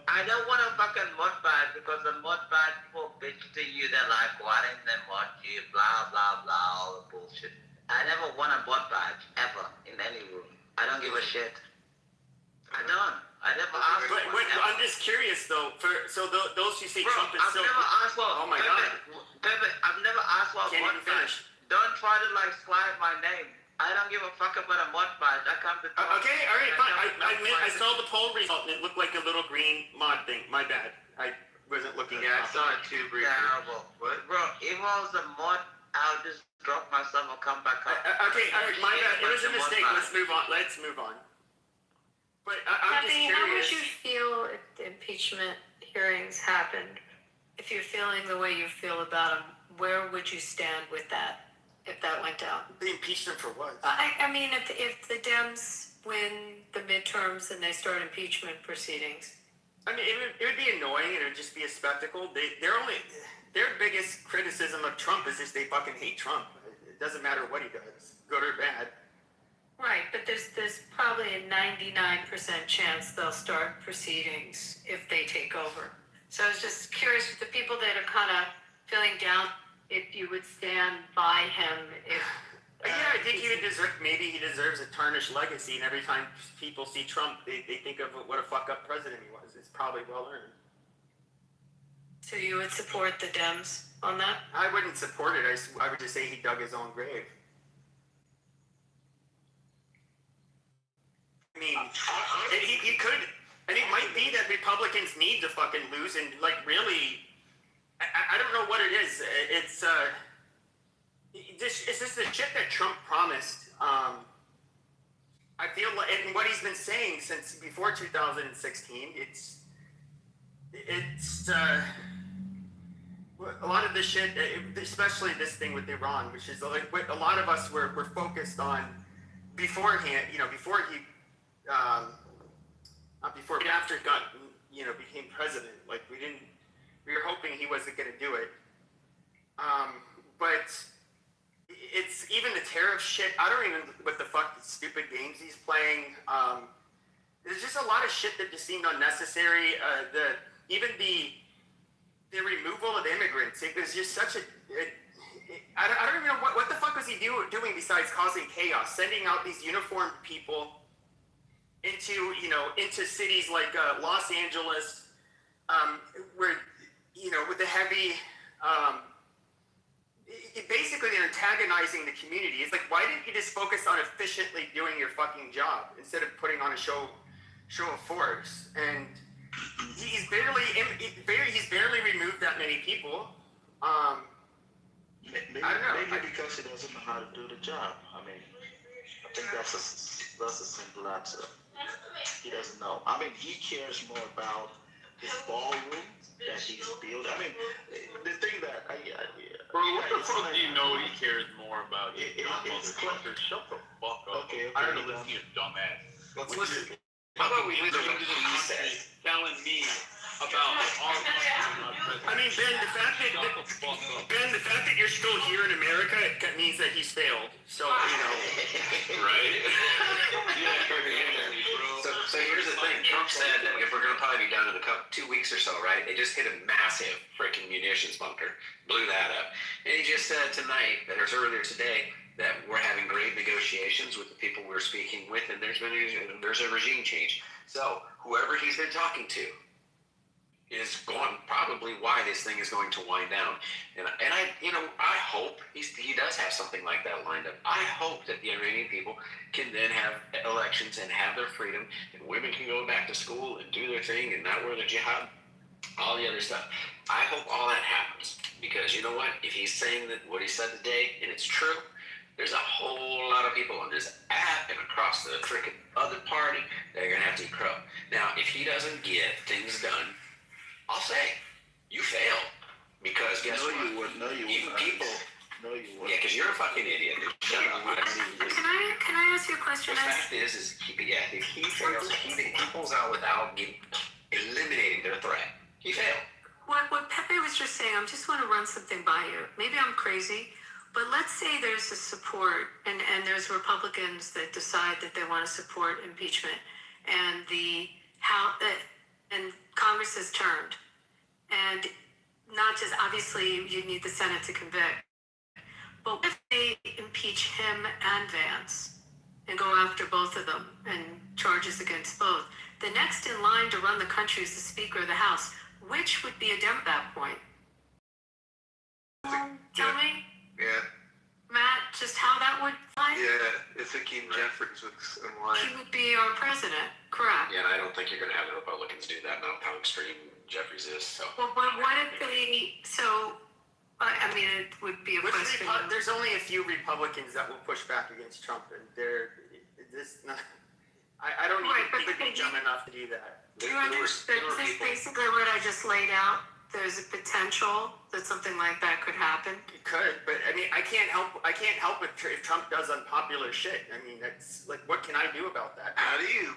I don't want a fucking mod badge because the mod badge people bitch to you. They're like, why didn't they mod you? Blah, blah, blah, all the bullshit. I never want a mod badge, ever, in any room. I don't give a shit. I don't. I never asked for one. I'm just curious, though. Those who say Trump is I've never asked for. Oh, my God. Pepe, I've never asked for a mod badge. Don't try to, like, slide my name. I don't give a fuck about a mod badge. I come to talk. Okay, all right, fine. I saw the poll result, and it looked like a little green mod thing. My bad. I wasn't looking at it. I saw it too briefly. Terrible. What? Bro, if I was a mod, I'll just drop myself and come back up. Okay, all right, my bad. It was a mistake. Let's move on. But I'm just curious. How would you feel if the impeachment hearings happened? If you're feeling the way you feel about them, where would you stand with that? If that went down, the impeachment for what? I mean, if the Dems win the midterms and they start impeachment proceedings, I mean, it would be annoying and it would just be a spectacle. Their biggest criticism of Trump is just they fucking hate Trump. It doesn't matter what he does, good or bad. Right, but there's probably a 99% chance they'll start proceedings if they take over. So I was just curious with the people that are kind of feeling down, if you would stand by him if... I think maybe he deserves a tarnished legacy, and every time people see Trump, they think of what a fuck-up president he was. It's probably well-earned. So you would support the Dems on that? I wouldn't support it. I would just say he dug his own grave. I mean, he could... And it might be that Republicans need to fucking lose and, like, really... I don't know what it is. It's just the shit that Trump promised. I feel like, and what he's been saying since before 2016, it's a lot of the shit, especially this thing with Iran, which is like what a lot of us were focused on beforehand. Before he, after he got, became president. Like we were hoping he wasn't going to do it. But it's even the tariff shit. I don't even what the fuck stupid games he's playing. There's just a lot of shit that just seemed unnecessary. Even the removal of immigrants. It was just such a. I don't even know what the fuck was he doing besides causing chaos, sending out these uniformed people into cities like Los Angeles, where with the heavy. Basically, they're antagonizing the community. It's like, why didn't you just focus on efficiently doing your fucking job instead of putting on a show of force? And he's barely removed that many people. Maybe because he doesn't know how to do the job. I mean, I think that's a simple answer. He doesn't know. I mean, he cares more about his ballroom that he's built. I mean, the thing that Bro, what the fuck do you know he cares more about you? it's Motherfucker, shut the fuck up. Okay, I'm tired okay, of listening to you, dumbass. Let's listen. How about we listen to what he said? Telling me about our I mean, Ben, the fact that you're still here in America means that he's failed. So, you know. Right? So here's the thing. Trump said that we're going to probably be done in 2 weeks or so, right? They just hit a massive freaking munitions bunker, blew that up. And he just said tonight, or earlier today, that we're having great negotiations with the people we're speaking with, and there's a regime change. So whoever he's been talking to is going probably why this thing is going to wind down. And I hope he does have something like that lined up. I hope that the Iranian people can then have elections and have their freedom, and women can go back to school and do their thing and not wear the jihad, all the other stuff. I hope all that happens, because you know what? If he's saying that what he said today and it's true, there's a whole lot of people on this app and across the freaking other party that are going to have to eat crow. Now, if he doesn't get things done, I'll say, you failed. Because guess what? You wouldn't. No, you Even wouldn't. people. No, you wouldn't. Yeah, because you're a fucking idiot. Dude. Shut up. Can I ask you a question? The fact is if he fails, he pulls out without eliminating their threat. He failed. What Pepe was just saying, I just want to run something by you. Maybe I'm crazy, but let's say there's a support and there's Republicans that decide that they want to support impeachment, and and Congress has turned, and not just obviously you need the Senate to convict, but what if they impeach him and Vance and go after both of them and charges against both? The next in line to run the country is the Speaker of the House. Which would be a Dem at that point? Tell me, Yeah, Matt, just how that would fly? yeah, it's Hakeem Jeffries in line. He would be our president, correct? Yeah, and I don't think you're going to have the Republicans do that now, how extreme Jeffries is. So. Well, but what if they, I mean, it would be a question. There's only a few Republicans that will push back against Trump, and I don't even think they're dumb enough to do that. Do you understand? This is basically what I just laid out. There's a potential that something like that could happen. It could, but I mean, I can't help if Trump does unpopular shit. I mean, that's like, what can I do about that? I don't even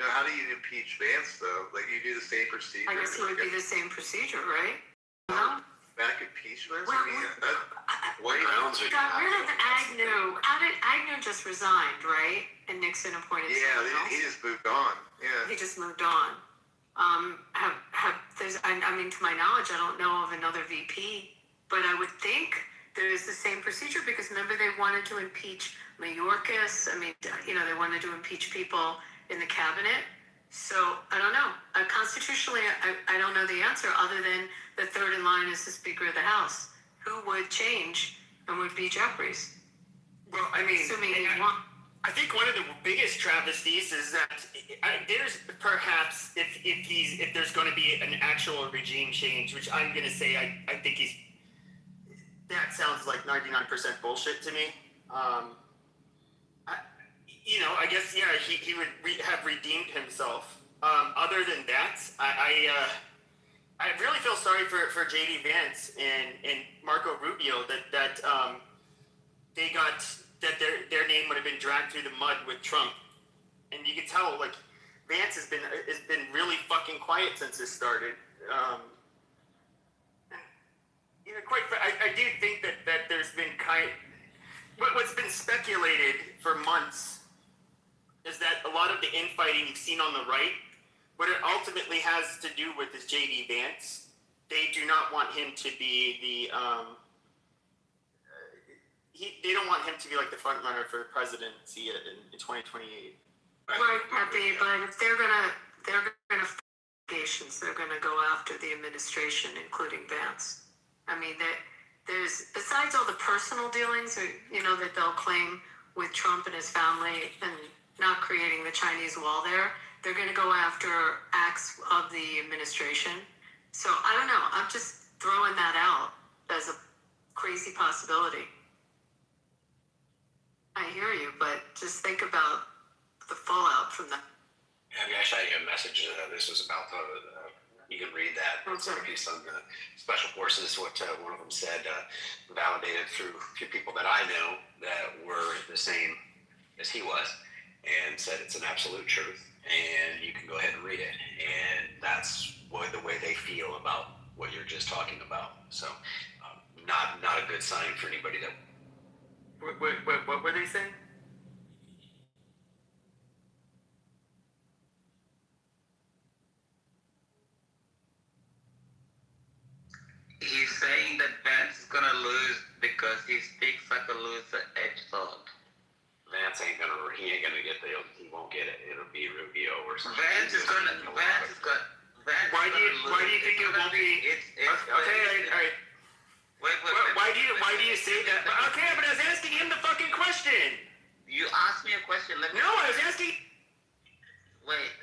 know, how do you impeach Vance, though? Like, you do the same procedure? I guess it would be the same procedure, right? No? Back impeachment? Well, What grounds are you got rid of Agnew. Agnew just resigned, right? And Nixon appointed someone else. He just moved on. Yeah. He just moved on. I mean, to my knowledge, I don't know of another VP, but I would think there is the same procedure, because remember they wanted to impeach Mayorkas. I mean, they wanted to impeach people in the cabinet. So I don't know. Constitutionally, I don't know the answer, other than the third in line is the Speaker of the House, who would change and would be Jeffries. Well, I mean, assuming he won. I think one of the biggest travesties is that there's perhaps if there's going to be an actual regime change, which I'm going to say I think that sounds like 99% bullshit to me. I guess he would have redeemed himself. Other than that, I really feel sorry for JD Vance and Marco Rubio that they got. That their name would have been dragged through the mud with Trump, and you can tell like Vance has been really fucking quiet since this started. I do think that there's been what's been speculated for months is that a lot of the infighting you've seen on the right, what it ultimately has to do with is JD Vance. They do not want him to be the they don't want him to be like the front runner for the presidency in 2028. Right, Pepe, but if they're gonna allegations, they're gonna go after the administration, including Vance. I mean, there's besides all the personal dealings, that they'll claim with Trump and his family and not creating the Chinese wall there, they're gonna go after acts of the administration. So I don't know. I'm just throwing that out as a crazy possibility. I hear you, but just think about the fallout from that. I shot you a message. This was about You can read that. It's a piece on the special forces. What one of them said, validated through a few people that I know that were the same as he was, and said it's an absolute truth. And you can go ahead and read it. And that's the way they feel about what you're just talking about. So, not a good sign for anybody that. What were they saying? He's saying that Vance is gonna lose because he speaks like a loser edge lord. Vance ain't gonna. He ain't gonna get the. He won't get it. It'll be Rubio or something. Vance is gonna. Why do you think it won't be? Okay, all right. Wait. Why do you say that? Okay, but I was asking him the fucking question. You asked me a question. No, I was asking. Wait,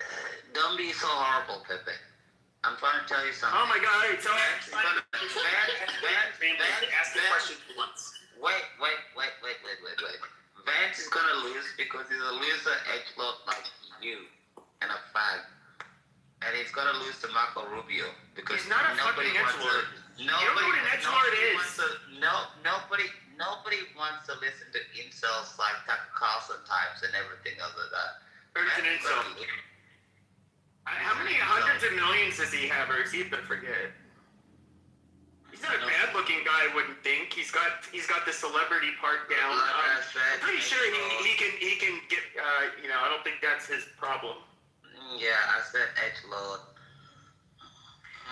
don't be so horrible, Pepe. I'm trying to tell you something. Oh my God! All right, so Vance, ask the question once. Wait. Vance is gonna lose because he's a loser edgelord like you and a fag. And he's gonna lose to Marco Rubio because he's not a fucking edgelord. You don't know what an edgelord is. Nobody wants to listen to incels like Tucker Carlson types and everything other than that. Who's an incel? How many hundreds of millions does he have, or is he gonna forget? He's not a bad-looking guy, I wouldn't think. He's got the celebrity part down. I'm pretty sure he can get. I don't think that's his problem. Yeah, I said edgelord.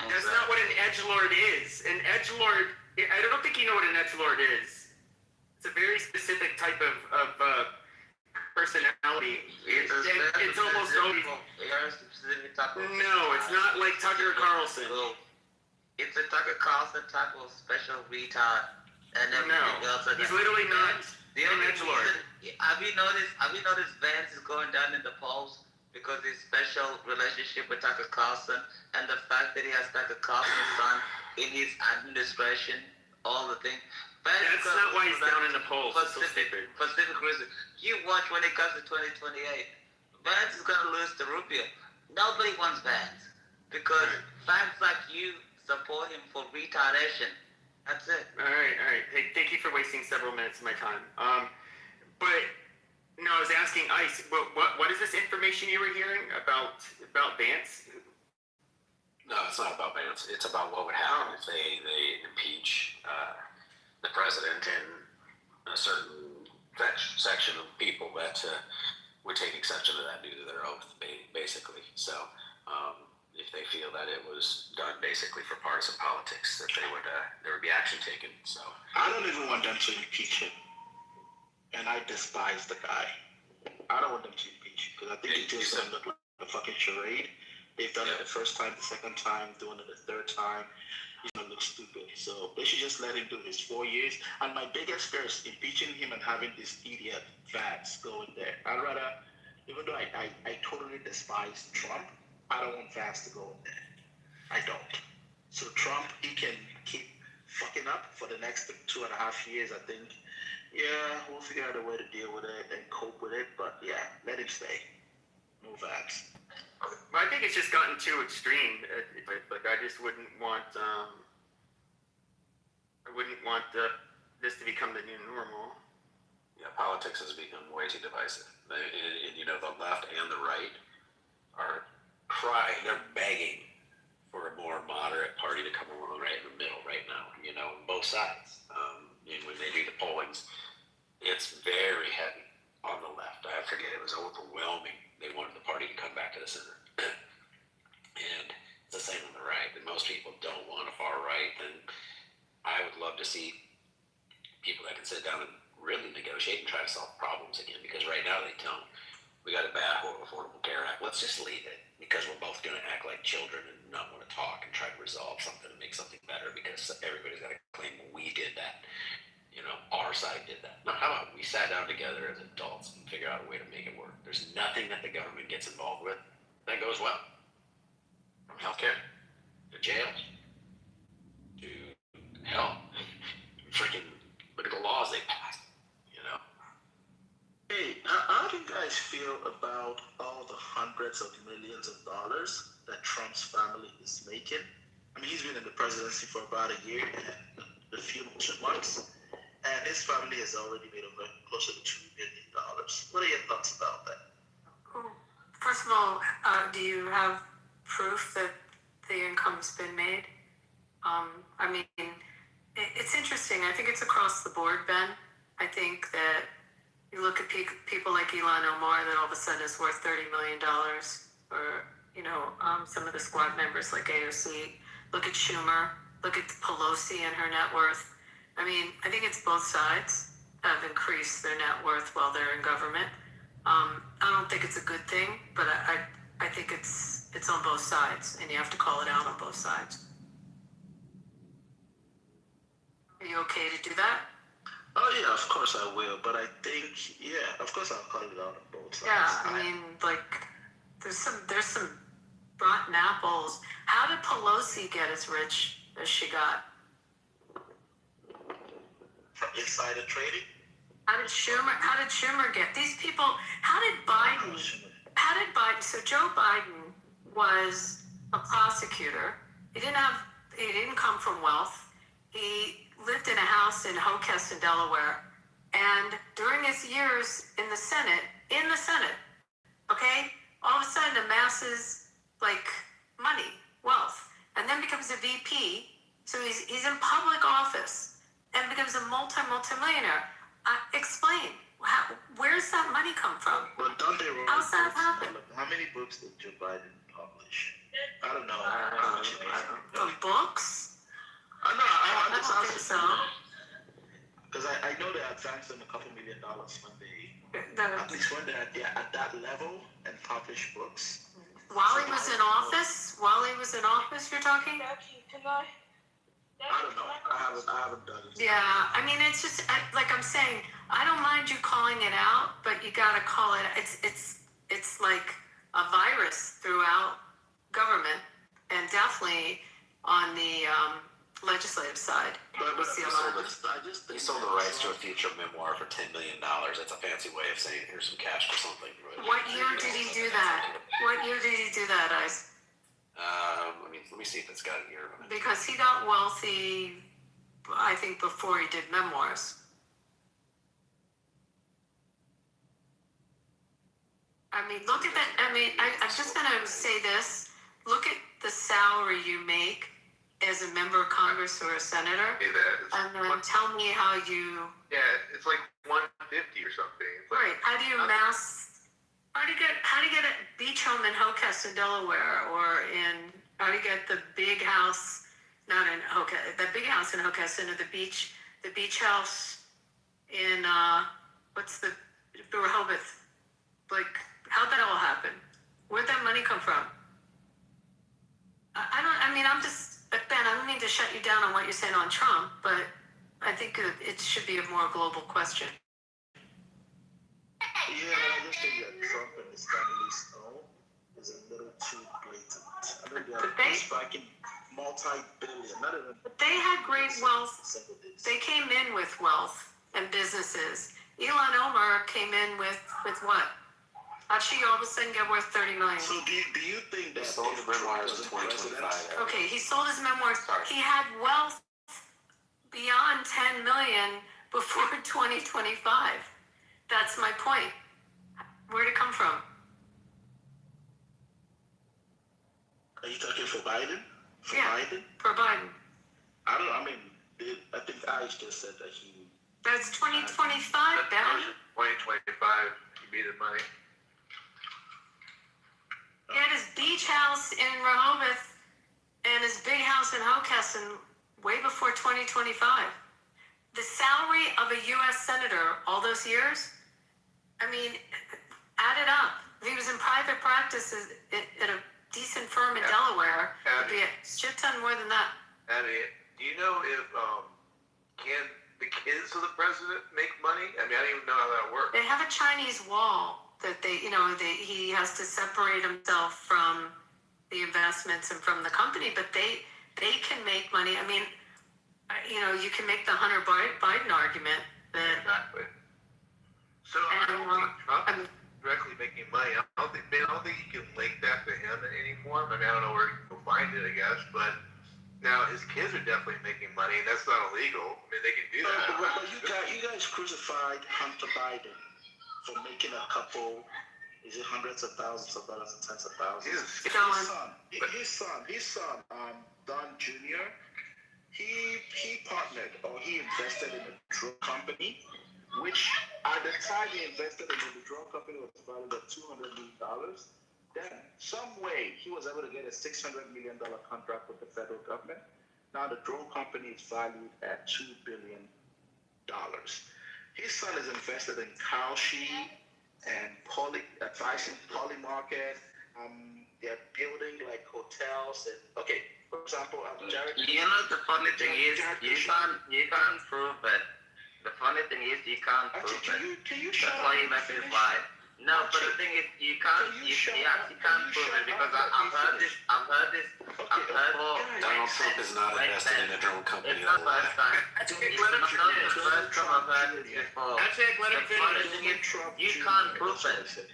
That's not what an edgelord is. An edgelord. I don't think you know what an edgelord is. It's a very specific type of personality. It's almost always. No, it's not like Tucker Carlson. It's a Tucker Carlson type of special retard and everything else. He's literally not an edgelord. Have you noticed Vance is going down in the polls because his special relationship with Tucker Carlson and the fact that he has Tucker Carlson's son in his administration, all the things. That's not why he's down in the polls. For specific reason. You watch when it comes to 2028. Vance is going to lose to Rubio. Nobody wants Vance because fans like you support him for retardation. That's it. All right. Hey, thank you for wasting several minutes of my time. But no, I was asking Ice. What is this information you were hearing about Vance? No, it's not about Vance. It's about what would happen if they impeach the president and a certain section of people that would take exception to that due to their oath, basically. So, if they feel that it was done basically for partisan politics, that there would be action taken. So, I don't even want them to impeach him, and I despise the guy. I don't want them to impeach him because I think it's just gonna look like a fucking charade. They've done it the first time, the second time, doing it the third time. He's gonna look stupid. So they should just let him do his 4 years. And my biggest fear is impeaching him and having this idiot Vance go in there. I'd rather, even though I totally despise Trump, I don't want Vance to go in there. I don't. So Trump, he can keep fucking up for the next 2.5 years, I think. Yeah, we'll figure out a way to deal with it and cope with it. But yeah, let him stay. No Vance. Well, I think it's just gotten too extreme. Like I just wouldn't want. I wouldn't want this to become the new normal. Yeah, politics has become way too divisive. And the left and the right are crying. They're begging for a more moderate party to come along right in the middle right now. Both sides. And when they do the pollings, it's very heavy on the left. I forget, it was overwhelming. They wanted the party to come back to the center. And it's the same on the right. And most people don't want a far right. And I would love to see people that can sit down and really negotiate and try to solve problems again. Because right now they don't. We got a bad Affordable Care Act. Let's just leave it. Because we're both going to act like children and not want to talk and try to resolve something and make something better. Because everybody's got to claim we did that. Our side did that. No, how about we sat down together as adults and figure out a way to make it work? There's nothing that the government gets involved with that goes well. From healthcare to jails to hell. Freaking look at the laws they passed. Hey, how do you guys feel about all the hundreds of millions of dollars that Trump's family is making. I mean, he's been in the presidency for about a year and a few months, and his family has already made over closer to $2 billion. What are your thoughts about that? First of all, do you have proof that the income's been made? I mean, it's interesting. I think it's across the board, Ben. I think that you look at people like Elon Omar that all of a sudden is worth $30 million, or, some of the squad members like AOC. Look at Schumer. Look at Pelosi and her net worth. I mean, I think it's both sides have increased their net worth while they're in government. I don't think it's a good thing, but I think it's on both sides, and you have to call it out on both sides. Are you okay to do that? Oh yeah, of course I will. But I think, of course I'll call it out on both sides. Yeah, I mean, there's some rotten apples. How did Pelosi get as rich as she got? From insider trading? How did Schumer get these people? How did Biden? So Joe Biden was a prosecutor. He didn't come from wealth. He lived in a house in Hocus in Delaware. And during his years in the Senate, okay, all of a sudden amasses money, wealth, and then becomes a VP. So he's in public office and becomes a multi-millionaire. Explain. Where's that money come from? But don't they wrong? How's that happen? How many books did Joe Biden publish? I don't know. From books? I know. I don't think so. Because I know they advanced them $2 million when at least when they're at that level and publish books. While he was in office, you're talking? I don't know. I haven't done it. Yeah, I mean, it's just like I'm saying. I don't mind you calling it out, but you gotta call it. It's like a virus throughout government, and definitely on the legislative side. But He sold the rights to a feature memoir for $10 million. That's a fancy way of saying here's some cash for something. What year did he do that? Ice? Let me see if it's got a year on it. Because he got wealthy, I think, before he did memoirs. I mean, look at that. I mean, I'm just going to say this. Look at the salary you make as a member of Congress or a senator. And then tell me how you... Yeah, it's like 150 or something. Right. How do you How do you get a beach home in Hocus in Delaware, or how do you get the big house, not in Hocus, the big house in Hocus, into the beach house in Rehoboth? How'd that all happen? Where'd that money come from? Ben, I don't mean to shut you down on what you're saying on Trump, but I think it should be a more global question. Yeah, I just think that Trump and his family's own is a little too blatant. I mean, they're striking multi-billion, not even... But they had great wealth. They came in with wealth and businesses. Elon Omar came in with what? How'd she all of a sudden get worth $30 million? So do you think that... He sold the memoirs in 2025. Okay, he sold his memoirs. He had wealth beyond $10 million before 2025. That's my point. Where'd it come from? Are you talking for Biden? Biden? For Biden. I don't know. I mean, I think Ice just said that he... That's 2025, Ben. 2025, he made the money. He had his beach house in Rehoboth and his big house in Hocus way before 2025. The salary of a U.S. senator all those years, I mean, add it up. If he was in private practice at a decent firm in Delaware, it'd be a shit ton more than that. Abby, do you know if can the kids of the president make money? I mean, I don't even know how that works. They have a Chinese wall that he has to separate himself from the investments and from the company, but they can make money. I mean, you can make the Hunter Biden argument that. Exactly. So I don't think Trump directly making money. I don't think you can link that to him in any form. I mean, I don't know where you can find it, I guess, but now his kids are definitely making money, and that's not illegal. I mean, they can do that. But you guys crucified Hunter Biden for making a couple, is it hundreds of thousands of dollars and tens of thousands? His son, Don Jr., he partnered or he invested in a drone company, which at the time he invested in the drone company was valued at $200 million. Then, some way, he was able to get a $600 million contract with the federal government. Now, the drone company is valued at $2 billion. His son is invested in Kalshi and advising Polymarket. They're building like hotels and for example, Jared. You know, the funny thing is, you can't prove it. The funny thing is, you can't prove it. That's why you make it lie. No, but the thing is, you can't prove it because I've heard this. Donald Trump is not invested in a drone company. It's not the first time. It's not the first time I've heard this before. The funny thing is, you can't prove it.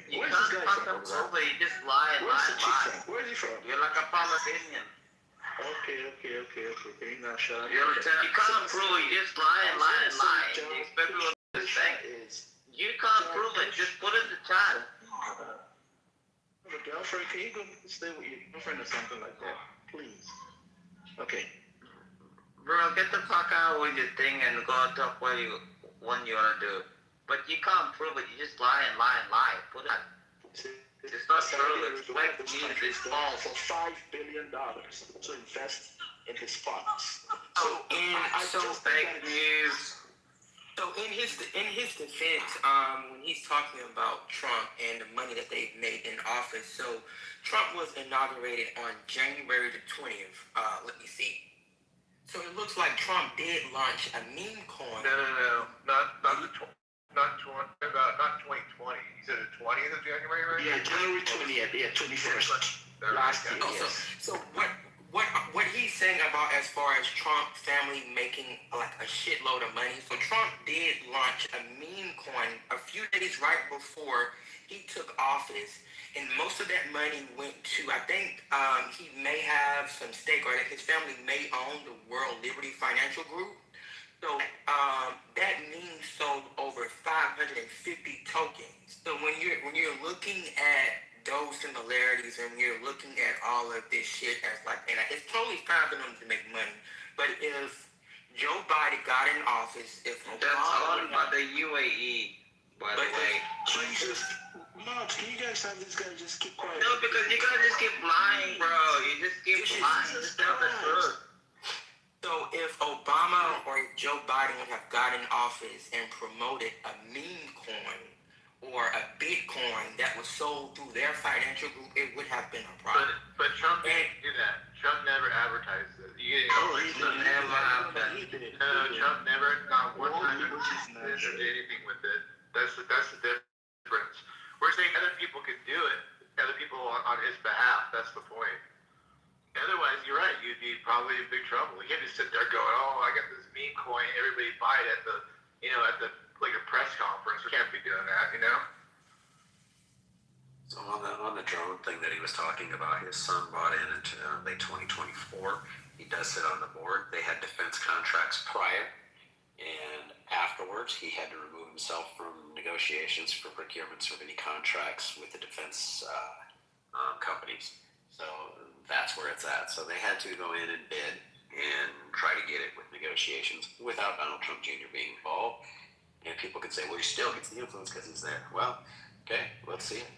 You can't fucking prove it. You just lie and lie and lie. Where is he from? You're like a Palestinian. Okay. Can you not shut up? You can't prove it. You just lie and lie and lie. You expect people to say. You can't prove it. Just put it in the chat. Have a girlfriend? Can you go stay with your girlfriend or something like that? Please. Okay. Bro, get the fuck out with your thing and go talk what you want to do. But you can't prove it. You just lie and lie and lie. Put it. It's not true. It's fake news. It's false. For $5 billion to invest in his funds. So fake news. So in his defense, when he's talking about Trump and the money that they've made in office, so Trump was inaugurated on January the 20th. Let me see. So it looks like Trump did launch a meme coin. No, not 2020. He said the 20th of January, right? Yeah, January 20th. Yeah, 21st. Last year. So what he's saying about as far as Trump family making like a shitload of money. So Trump did launch a meme coin a few days right before he took office, and most of that money went to, I think he may have some stake, or his family may own the World Liberty Financial Group. So that meme sold over 550 tokens. So when you're looking at those similarities and you're looking at all of this shit as like, and it's totally fine for them to make money, but if Joe Biden got in office, if that's all about the UAE, by the way. Jesus, Mom, can you guys have this guy just keep quiet? No, because you guys just keep lying, bro. You just keep lying. It's not the truth. So if Obama or Joe Biden would have gotten in office and promoted a meme coin or a Bitcoin that was sold through their financial group, it would have been a problem. But Trump didn't do that. Trump never advertised it. He never happened. No, Trump never, not one time did anything with it. That's the difference. We're saying other people could do it, other people on his behalf. That's the point. Otherwise, you're right. You'd be probably in big trouble. You can't just sit there going, "Oh, I got this meme coin. Everybody buy it at the like a press conference." We can't be doing that, you know. So on the drone thing that he was talking about, his son bought in late 2024. He does sit on the board. They had defense contracts prior, and afterwards he had to remove himself from negotiations for procurements of any contracts with the defense companies. So that's where it's at. So they had to go in and bid and try to get it with negotiations without Donald Trump Jr. being involved. And people could say, well, he still gets the influence because he's there. Well, okay, let's see it.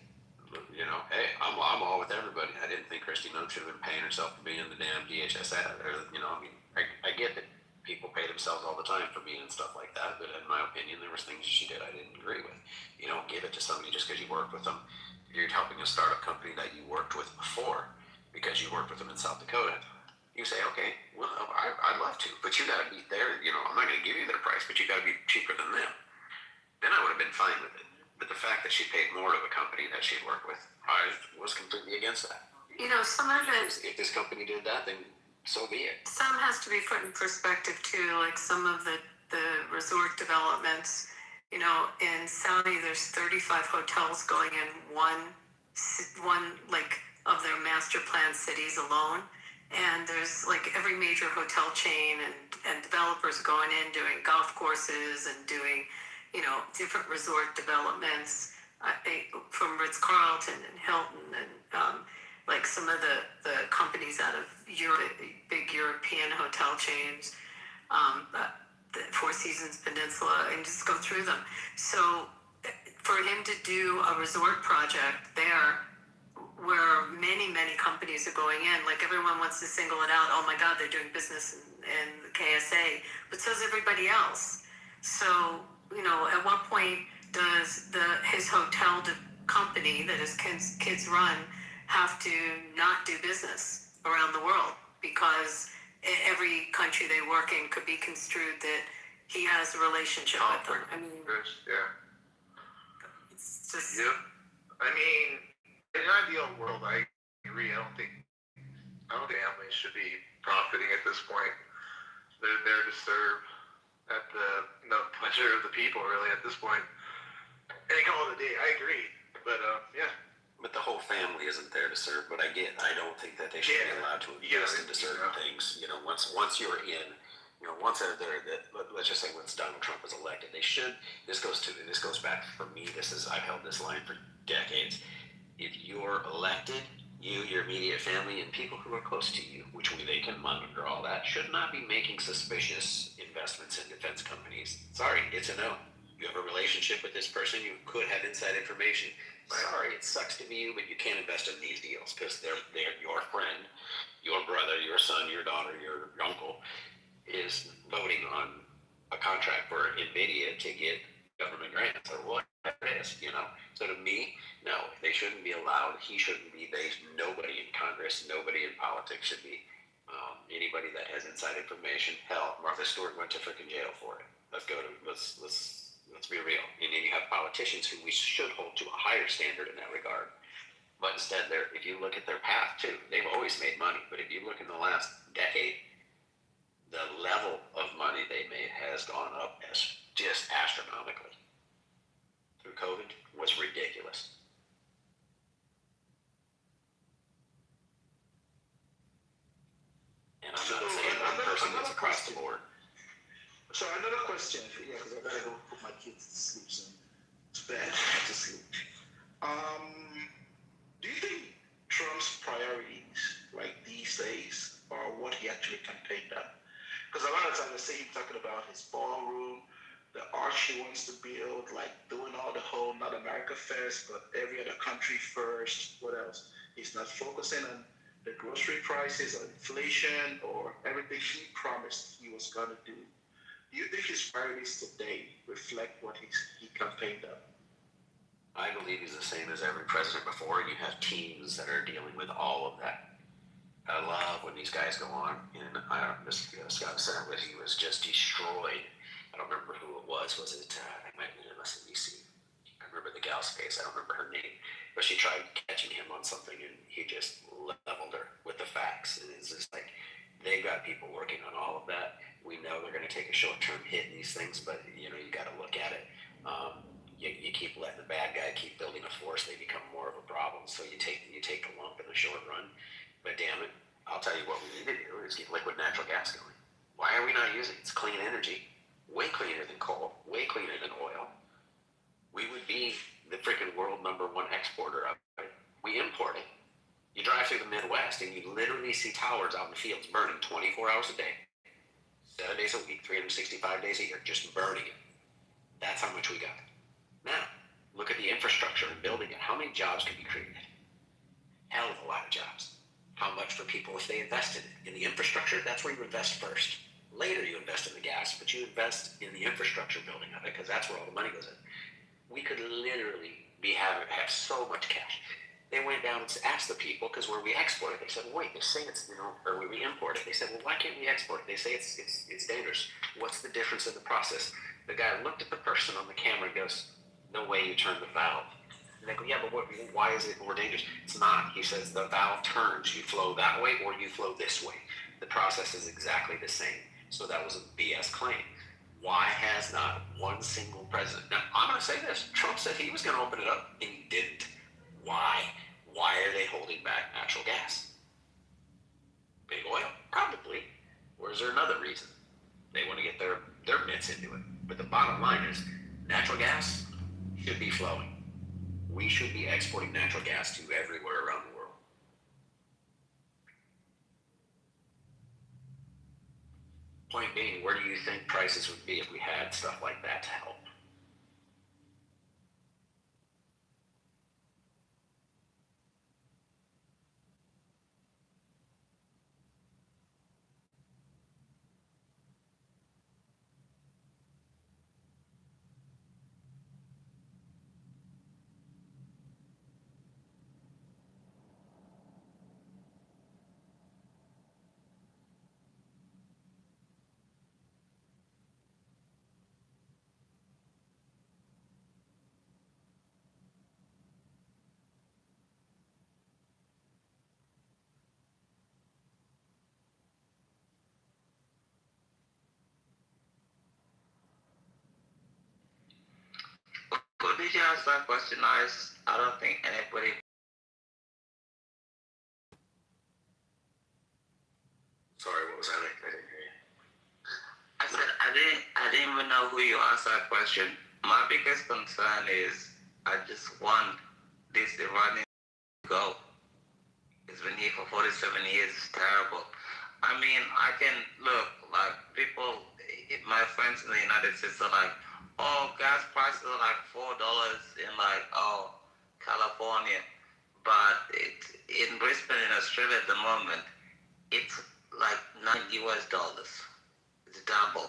You know, hey, I'm all with everybody. I didn't think Kristi Noem should have been paying herself for being the damn DHS ad. I get that people pay themselves all the time for being and stuff like that, but in my opinion, there was things she did I didn't agree with. You don't give it to somebody just because you worked with them. You're helping a startup company that you worked with before because you worked with them in South Dakota. You say, okay, well, I'd love to, but you got to be there. You know, I'm not going to give you their price, but you got to be cheaper than them. Then I would have been fine with it. But the fact that she paid more to a company that she'd worked with, I was completely against that. You know, some of it... If this company did that, then so be it. Some has to be put in perspective, too. Like some of the resort developments, In Saudi, there's 35 hotels going in one like of their master plan cities alone. And there's like every major hotel chain and developers going in doing golf courses and doing, different resort developments from Ritz-Carlton and Hilton and like some of the companies out of Europe, big European hotel chains, the Four Seasons Peninsula, and just go through them. So for him to do a resort project there where many companies are going in, like everyone wants to single it out. Oh my God, they're doing business in the KSA, but so's everybody else. So, at what point does his hotel company that his kids run have to not do business around the world because every country they work in could be construed that he has a relationship with them? I mean, Yeah. it's just... Yep. I mean, in an ideal world, I agree. I don't think families should be profiting at this point. They're there to serve at the pleasure of the people, really, at this point. And call it a day. I agree. But, yeah. But the whole family isn't there to serve. But I don't think that they should be allowed to invest into certain things. Once you're in, once they're there, let's just say once Donald Trump is elected, they should. This goes back for me. I've held this line for decades. If you're elected, you, your immediate family, and people who are close to you, which they can monitor all that, should not be making suspicious investments in defense companies. Sorry, it's a no. You have a relationship with this person, you could have inside information. Sorry, it sucks to be you, but you can't invest in these deals because they're your friend, your brother, your son, your daughter, your uncle is voting on a contract for NVIDIA to get government grants or whatever it is, So to me, no, they shouldn't be allowed. He shouldn't be. Nobody in Congress, nobody in politics should be. Anybody that has inside information, hell, Martha Stewart went to freaking jail for it. Let's be real. And then you have politicians who we should hold to a higher standard in that regard. But instead, if you look at their path too, they've always made money. But if you look in the last decade, the level of money they made has gone up as just astronomically. Through COVID was ridiculous. And I'm not saying one person is across the board. So another question, because I gotta go put my kids to sleep soon. It's bad to sleep. Do you think Trump's priorities, like these days, are what he actually campaigned on? Because a lot of times I see him talking about his ballroom, the arch he wants to build, like doing all the whole not America first, but every other country first. What else? He's not focusing on the grocery prices or inflation or everything he promised he was going to do. Do you think his priorities today reflect what he campaigned on? I believe he's the same as every president before. You have teams that are dealing with all of that. I love when these guys go on, and Scott said he was just destroyed. I don't remember who it was. Was it, I might be in MSNBC. I remember the gal's face. I don't remember her name. But she tried catching him on something, and he just leveled her with the facts. And it's just like, they've got people working on all of that. We know they're going to take a short-term hit in these things, but, you got to look at it. You keep letting the bad guy keep building a force, they become more of a problem. So you take the lump in the short run. But damn it, I'll tell you what we need to do is get liquid natural gas going. Why are we not using it? It's clean energy. Way cleaner than coal, way cleaner than oil. We would be the freaking world #1 exporter of it. We import it. You drive through the Midwest and you literally see towers out in the fields burning 24 hours a day, 7 days a week, 365 days a year, just burning it. That's how much we got. Now, look at the infrastructure and building it. How many jobs can be created? Hell of a lot of jobs. How much for people if they invested in the infrastructure? That's where you invest first. Later you invest in the gas, but you invest in the infrastructure building of it because that's where all the money goes in. We could literally have so much cash. They went down and asked the people, because where we export it, they said, well, wait, they say it's, or where we import it, they said, well, why can't we export it? They say it's dangerous. What's the difference in the process? The guy looked at the person on the camera and goes, no way you turn the valve. And they go, yeah, but why is it more dangerous? It's not. He says the valve turns. You flow that way or you flow this way. The process is exactly the same. So that was a BS claim. Why has not one single president? Now, I'm going to say this. Trump said he was going to open it up, and he didn't. Why? Why are they holding back natural gas? Big oil? Probably. Or is there another reason? They want to get their mitts into it. But the bottom line is, natural gas should be flowing. We should be exporting natural gas to everywhere around the world. Point being, where do you think prices would be if we had stuff like that to help? But did you ask that question, I don't think anybody. Sorry, what was that? I didn't hear you. I said I didn't even know who you asked that question. My biggest concern is I just want this Iranian to go. It's been here for 47 years. It's terrible. I mean, I can look like people. My friends in the United States are like, oh, gas prices are like $4 in like California, but in Brisbane in Australia at the moment, it's like $9. It's double.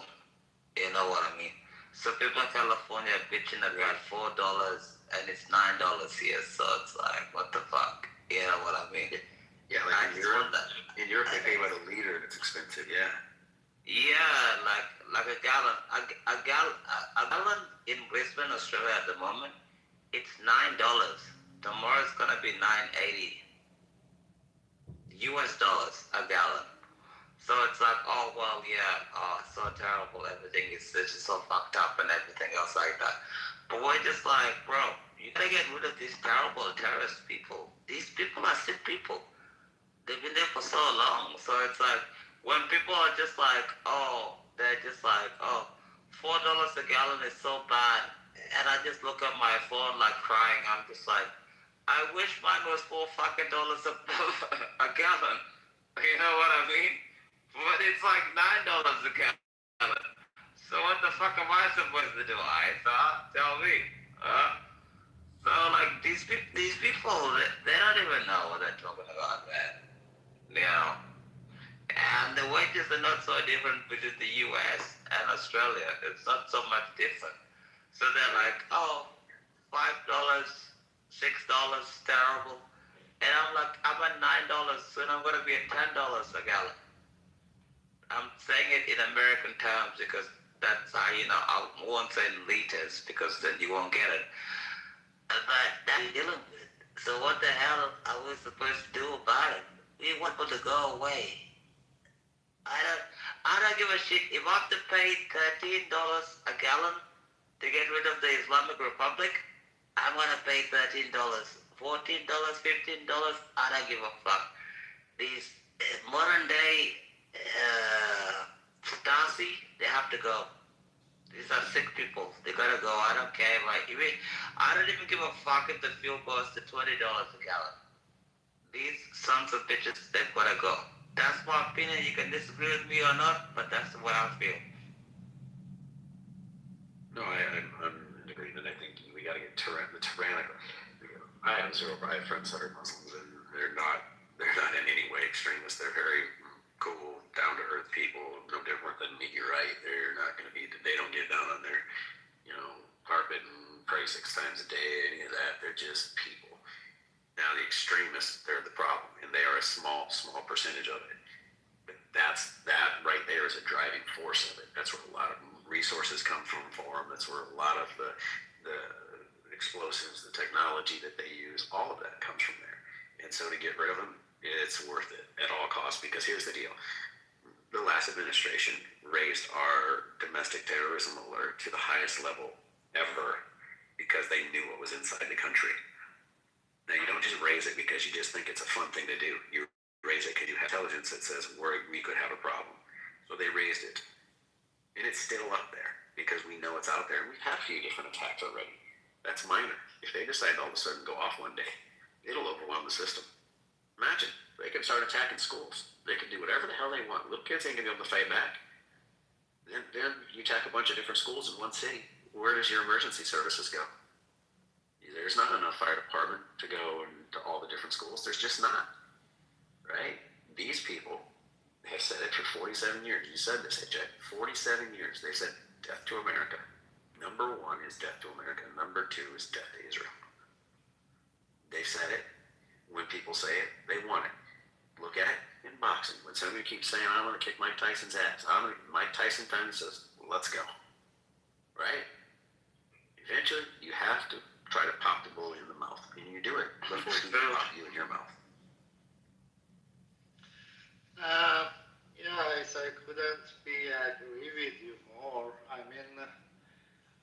You know what I mean? So people in California are bitching about $4 and it's $9 here. So it's like, what the fuck? You know what I mean? Yeah, like in Europe, they pay by the liter and it's expensive, yeah. Yeah, like a gallon. A gallon in Brisbane, Australia at the moment, it's $9. Tomorrow it's gonna be $9.80 US dollars a gallon. So it's like, oh well, yeah, it's so terrible. Everything is just so fucked up and everything else like that. But we're just like, bro, you gotta get rid of these terrible terrorist people. These people are sick people. They've been there for so long. So it's like, when people are just like, oh, they're just like, oh, $4 a gallon is so bad. And I just look at my phone like crying. I'm just like, I wish mine was $4 fucking a gallon. You know what I mean? But it's like $9 a gallon. So what the fuck am I supposed to do? I thought, tell me. So like these people, they don't even know what they're talking about, man. You know? And the wages are not so different between the US and Australia. It's not so much different. So they're like, oh, $5, $6, terrible. And I'm like, I'm at $9, soon I'm gonna be at $10 a gallon. I'm saying it in American terms because that's how, you know, I won't say liters because then you won't get it. But that's dealing with. So what the hell are we supposed to do about it? We want people to go away. I don't give a shit. If I have to pay $13 a gallon to get rid of the Islamic Republic, I'm gonna pay $13, $14, $15. I don't give a fuck. These modern day Stasi, they have to go. These are sick people. They gotta go. I don't care. I don't even give a fuck if the fuel goes to $20 a gallon. These sons of bitches, they've gotta go. That's my opinion. You can disagree with me or not, but that's what I feel. No, I'm in agreement. I think we got to get the tyrannical. I have friends that are Muslims, and they're not in any way extremists. They're very cool, down to earth people, no different than me. You're right. They're not going to be. They don't get down on their, carpet and pray 6 times a day. Any of that. They're just people. Now the extremists, they're the problem, and they are a small percentage of it. But that right there is a driving force of it. That's where a lot of resources come from for them. That's where a lot of the explosives, the technology that they use, all of that comes from there. And so to get rid of them, it's worth it at all costs, because here's the deal. The last administration raised our domestic terrorism alert to the highest level ever because they knew what was inside the country. Now, you don't just raise it because you just think it's a fun thing to do. You raise it because you have intelligence that says we could have a problem. So they raised it. And it's still up there because we know it's out there. We've had a few different attacks already. That's minor. If they decide to all of a sudden go off one day, it'll overwhelm the system. Imagine, they could start attacking schools. They could do whatever the hell they want. Little kids ain't gonna be able to fight back. Then you attack a bunch of different schools in one city. Where does your emergency services go? There's not enough fire department to go into all the different schools. There's just not, right? These people have said it for 47 years. You said this, AJ. 47 years. They said death to America. Number one is death to America. Number two is death to Israel. They said it. When people say it, they want it. Look at it in boxing. When somebody keeps saying, I want to kick Mike Tyson's ass, Mike Tyson finally says, let's go. Right? Eventually, you have to try to pop the bully in the mouth. And you do it before he can pop you in your mouth. Yes, I couldn't agree with you more. I mean,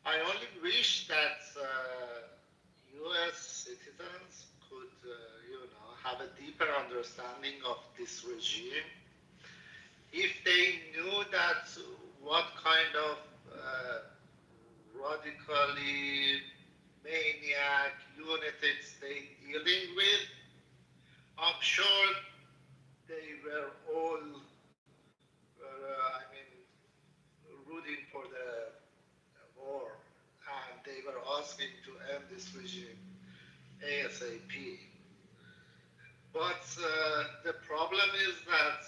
I only wish that U.S. citizens could, have a deeper understanding of this regime. If they knew that what kind of radically maniac lunatics they dealing with, I'm sure they were all, rooting for the war, and they were asking to end this regime ASAP. But the problem is that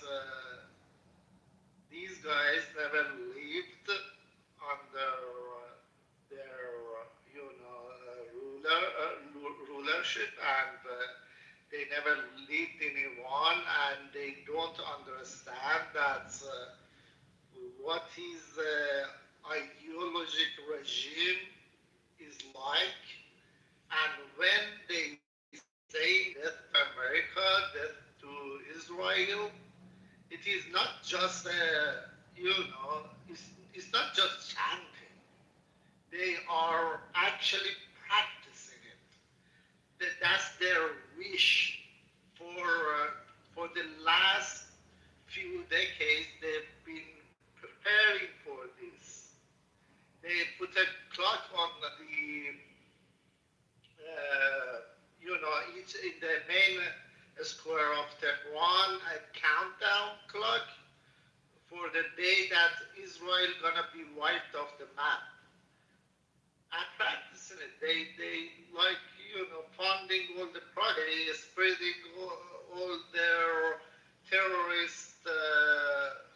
these guys never lived under their, rulership, and they never lived in Iran, and they don't understand that what his ideologic regime is like, and when they say death to America, death to Israel, it is not just it's not just chanting. They are actually practicing it. That's their wish for the last few decades. They've been preparing for this. They put a clock on the each in the main square of Tehran, a countdown clock for the day that Israel gonna be wiped off the map. And practicing it, they like funding all the projects, spreading all their terrorist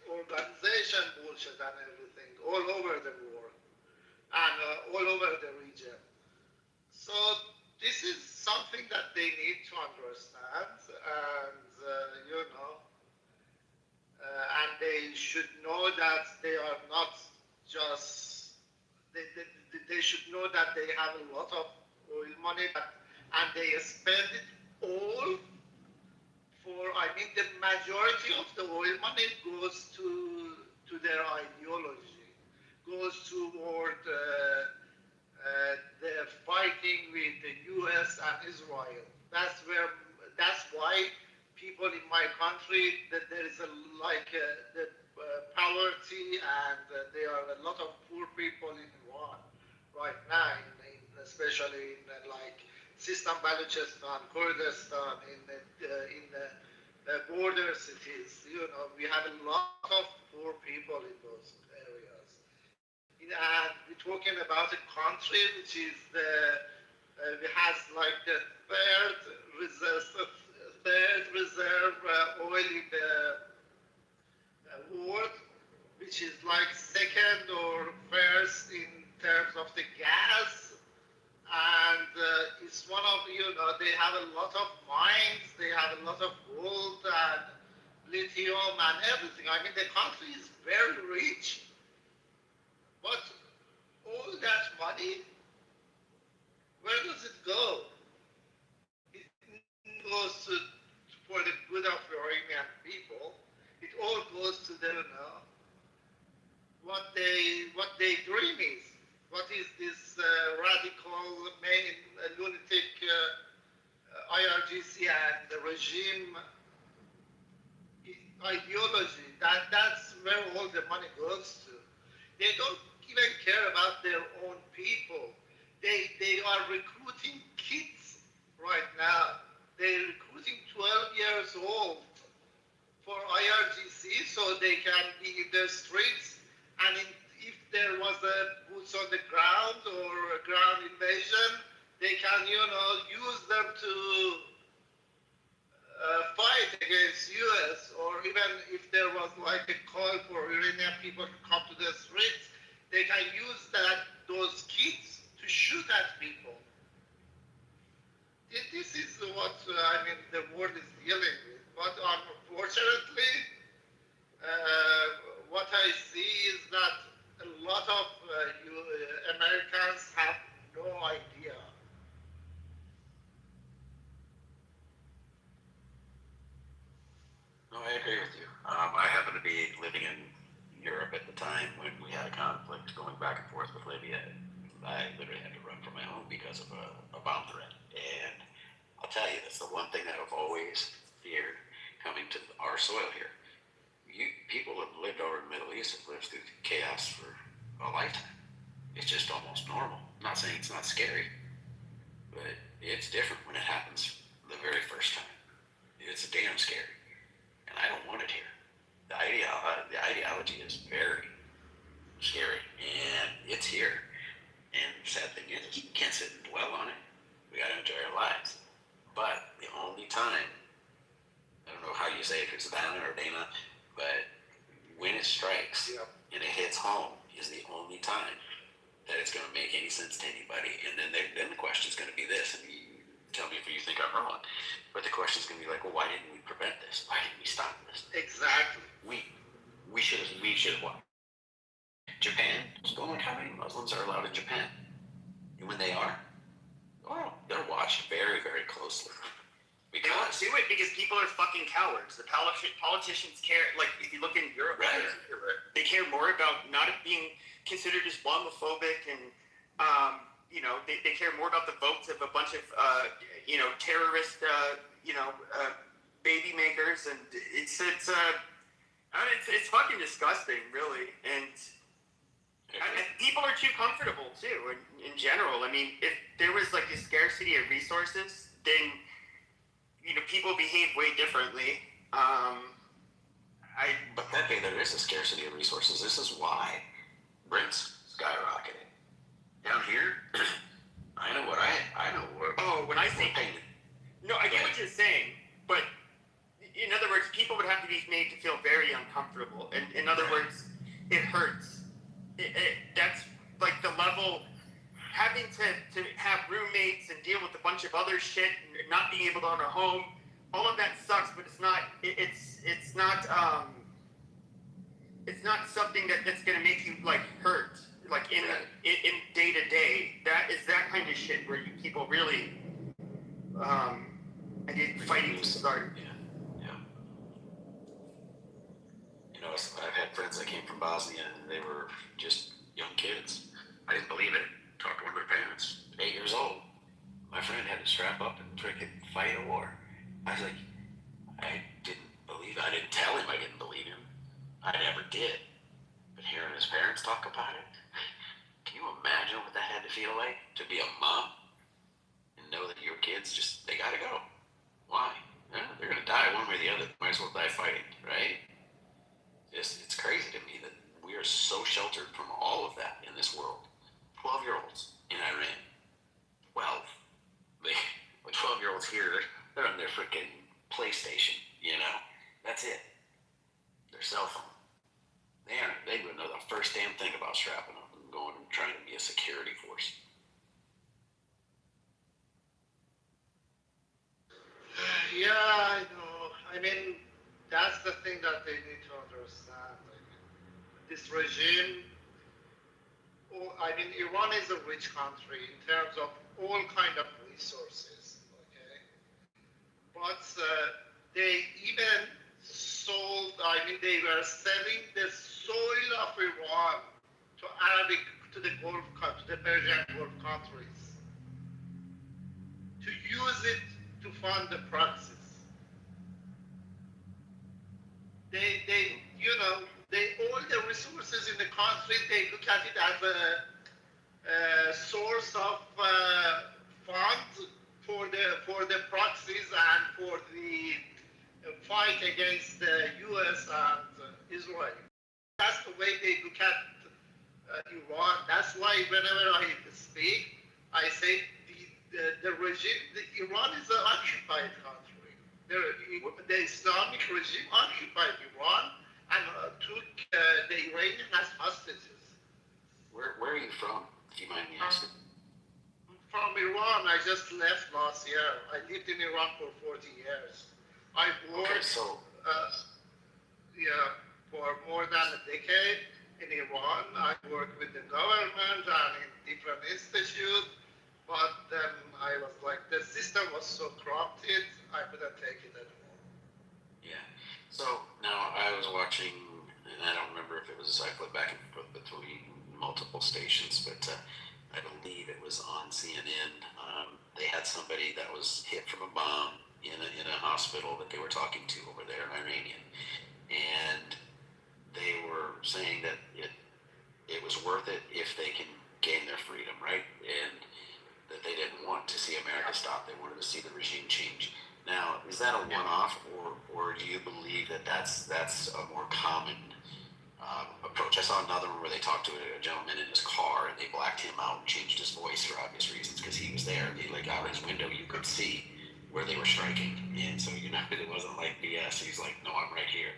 organization bullshit and everything all over the world and all over the region. So this is something that they need to understand, and and they should know that they are not just. They should know that they have a lot of oil money, and they spend it all for. I mean, the majority of the oil money goes to their ideology, goes toward. The fighting with the U.S. and Israel. That's why people in my country that there is the poverty, and there are a lot of poor people in Iran right now, especially in Sistan, Balochistan, Kurdistan, in the border cities. We have a lot of poor people in those areas. And we're talking about a country which is has the third reserve oil in the world, which is second or first in terms of the gas, and it's one of they have a lot of mines, they have a lot of gold and lithium and everything. I mean, the country is very rich. But all that money, where does it go? It goes for the good of Iranian people. It all goes to the they dream is. What is this radical, main lunatic IRGC and the regime ideology? That's where all the money goes to. They don't even care about their own people. They are recruiting kids right now. They're recruiting 12 years old for IRGC so they can be in the streets. And if there was a boots on the ground or a ground invasion, they can, use them to fight against US, or even if there was like a call for Iranian people to come to the streets, they can use those kids to shoot at people. This is what the world is dealing with. But unfortunately, what I see is that a lot of Americans have no idea. No, I agree with you. I happened to be living in Europe at the time when we had a conflict going back and forth with Libya. I literally had to run from my home because of a bomb threat. And I'll tell you, that's the one thing that I've always feared coming to our soil here. People have lived over in the Middle East have lived through chaos for a lifetime. It's just almost normal. I'm not saying it's not scary, but it's different when it happens the very first time. It's damn scary. And I don't want it here. The ideology is very scary, and it's here. And the sad thing is, we can't sit and dwell on it. We got to enjoy our lives. But the only time, I don't know how you say it, if it's Dana or Dana, but when it strikes and it hits home is the only time that it's going to make any sense to anybody. And then the question is going to be this, and you tell me if you think I'm wrong, but the question is going to be like, well, why didn't we prevent this? Why didn't we stop this? Exactly. We should have what? Japan? Don't look how many Muslims are allowed in Japan. And when they are, well, they're watched very, very closely. They won't do it because people are fucking cowards. The politicians care, like if you look in Europe, right. They care more about not being considered Islamophobic and, they care more about the votes of a bunch of, terrorist, baby makers. And it's fucking disgusting, really. And people are too comfortable, too, in general. I mean, if there was, like, a scarcity of resources, then people behave way differently. But Pepe, there is a scarcity of resources. This is why rents skyrocketed. Down here, I know what. When I say paying. No, I get what you're saying, but in other words, people would have to be made to feel very uncomfortable. And in other words, it hurts. That's like the level. Having to have roommates and deal with a bunch of other shit and not being able to own a home, all of that sucks. But it's not. It's not something that's gonna make you like hurt, like in day to day. That is that kind of shit where people really fighting to start. Yeah. I've had friends that came from Bosnia and they were just young kids. I didn't believe it. Talked to one of their parents, 8 years old. My friend had to strap up and freaking fight a war. I was like, I didn't believe it. I didn't tell him I didn't believe him. I never did. But hearing his parents talk about it, can you imagine what that had to feel like? To be a mom and know that your kids they gotta go. Why? Yeah, they're gonna die one way or the other. Might as well die fighting, right? It's crazy to me that we are so sheltered from all of that in this world. 12-year-olds in Iran. 12. The 12-year-olds here, they're on their freaking PlayStation, That's it. Their cell phone. They would know the first damn thing about strapping up and going and trying to be a security force. Yeah, I know. I mean, that's the thing that they need to understand. This regime, Iran is a rich country in terms of all kind of resources, okay? But they even sold, they were selling the soil of Iran the to the Persian Gulf countries, to use it to fund the proxies. All the resources in the country, they look at it as a source of funds for the proxies and for the fight against the U.S. and Israel. That's the way they look at Iran. That's why whenever I speak, I say the regime, Iran is an occupied country. The Islamic regime occupied Iran and took the Iranians as hostages. Where are you from, if you mind me asking? From Iran. I just left last year. I lived in Iran for 40 years. I worked for more than a decade in Iran. I worked with the government and in different institutes, but then I was like, the system was so corrupted, I couldn't take it anymore. Yeah. So now I was watching, and I don't remember if it was, I flipped back and forth between multiple stations, but I believe it was on CNN. They had somebody that was hit from a bomb in a hospital that they were talking to over there, Iranian, and they were saying that it was worth it if they can gain their freedom, right? And that they didn't want to see America stop. They wanted to see the regime change. Now, is that a one-off, or do you believe that that's a more common approach? I saw another one where they talked to a gentleman in his car and they blacked him out and changed his voice for obvious reasons because he was there. He like out his window, you could see where they were striking, and so it wasn't like BS. He's like, no, I'm right here.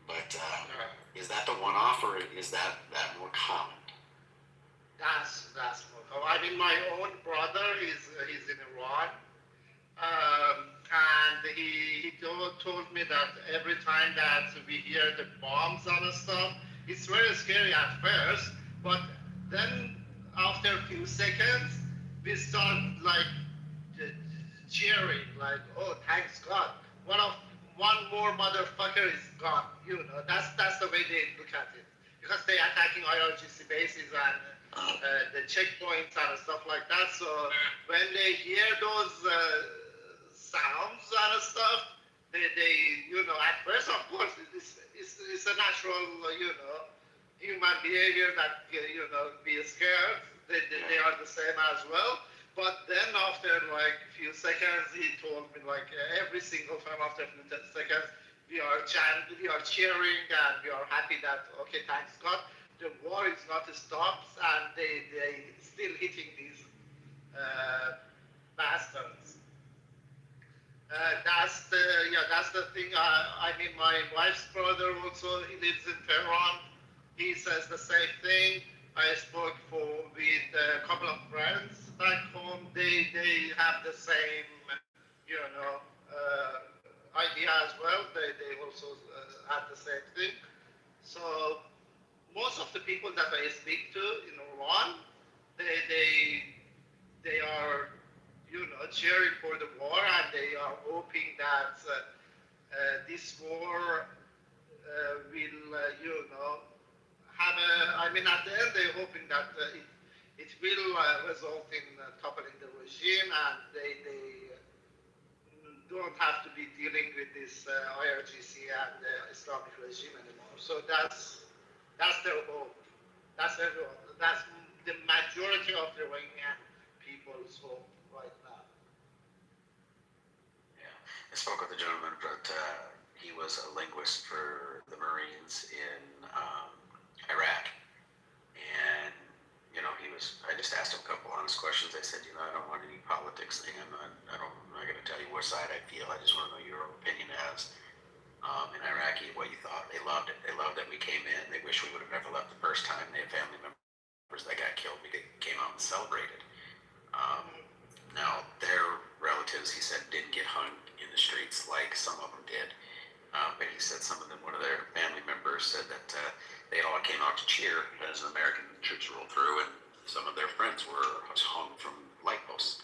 But is that the one-off, or is that more common? That's more common. I mean, my own brother he's in Iran, and he told me that every time that we hear the bombs and stuff, it's very scary at first, but then after a few seconds, we start like cheering, like, oh, thanks God, one more motherfucker is gone. That's the way they look at it, because they're attacking IRGC bases and the checkpoints and stuff like that. So when they hear those sounds and stuff, they at first, of course, it's a natural, human behavior that, be scared. They are the same as well. But then after like a few seconds, he told me like every single time after a few seconds, we are chanting, we are cheering, and we are happy that, okay, thanks God, the war is not stopped, and they still hitting these bastards. That's the thing. I mean, my wife's brother also, he lives in Tehran. He says the same thing. I spoke with a couple of friends back home. They have the same, idea as well. They also have the same thing. So most of the people that I speak to in Iran, they are, cheering for the war, and they are hoping that this war will, have at the end, they're hoping that it will result in toppling the regime, and they don't have to be dealing with this IRGC and the Islamic regime anymore. So that's their hope. That's everyone. That's the majority of the Iranian people's hope right now. Yeah, I spoke with a gentleman, but he was a linguist for the Marines in Iraq, and I just asked him a couple honest questions. I said, I don't want any politics thing. I'm not going to tell you what side I feel. I just want to know your opinion as in Iraqi, what you thought. They loved it. They loved that we came in. They wish we would have never left the first time. They had family members that got killed. We came out and celebrated. Now, their relatives, he said, didn't get hung in the streets like some of them did. But he said some of them, one of their family members said that they all came out to cheer as American troops rolled through, and some of their friends were hung from light posts.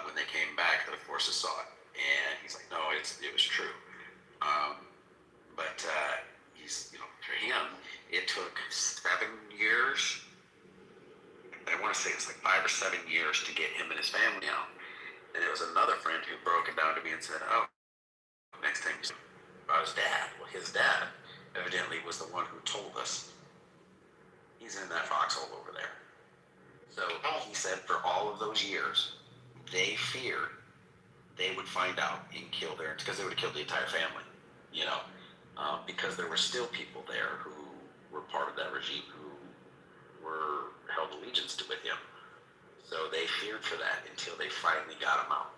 When they came back, the forces saw it, and he's like, no, it was true. But he's, for him, it took 7 years push to get him and his family out. And it was another friend who broke it down to me and said, "Oh, next time you say about his dad." Well, his dad evidently was the one who told us he's in that foxhole over there. So he said for all of those years, they feared they would find out and kill their, because they would have killed the entire family, you know, because there were still people there who were part of that regime who were held allegiance to with him. So they feared for that until they finally got him out.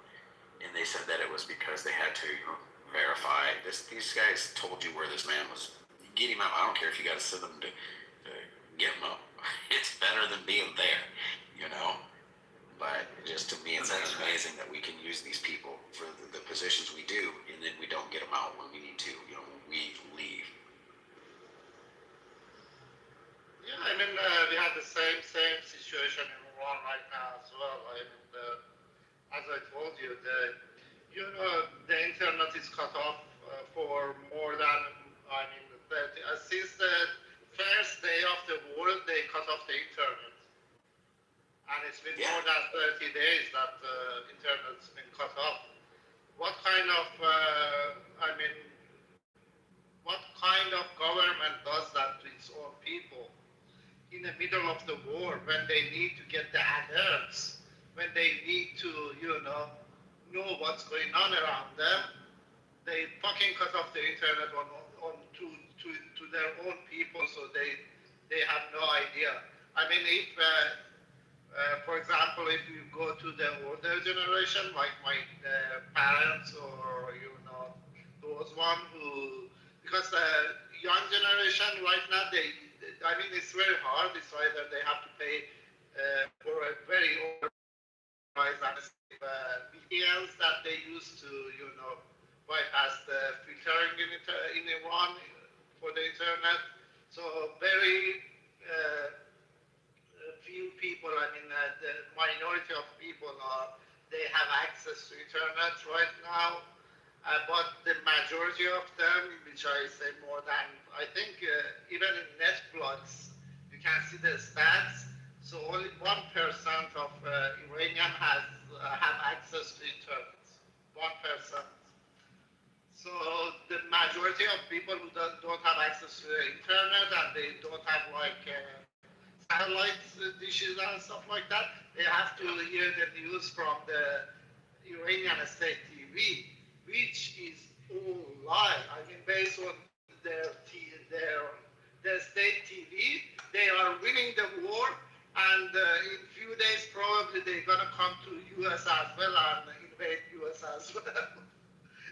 And they said that it was because they had to, verify this. These guys told you where this man was. Get him out. I don't care if you got to send them to get him out. It's better than being there, you know. But just to me, it's amazing that we can use these people for the positions we do, and then we don't get them out when we need to. You know, when we leave. Yeah, I mean, we have the same situation in Iran right now as well. I mean, as I told you, the internet is cut off for more than, since the first day of the war, they cut off the internet. And it's been more than 30 days that the internet's been cut off. What kind of, what kind of government does that to its own people? In the middle of the war, when they need to get the alerts, when they need to, know what's going on around them, they fucking cut off the internet to their own people, so they have no idea. I mean, if, for example, if you go to the older generation, like my parents or, those one who, because the young generation right now, it's very hard. It's either they have to pay for a very old price and VPNs that they use to, bypass the filtering in Iran for the internet. So very few people, the minority of people they have access to internet right now. But the majority of them, which I say more than, I think even in Netflix, you can see the stats. So only 1% of Iranian have access to internet. 1%. So the majority of people who don't have access to the internet and they don't have satellite dishes and stuff like that, they have to hear the news from the Iranian state TV, which is all lie. Based on their state TV, they are winning the war, and in few days probably they're gonna come to US as well and invade US as well.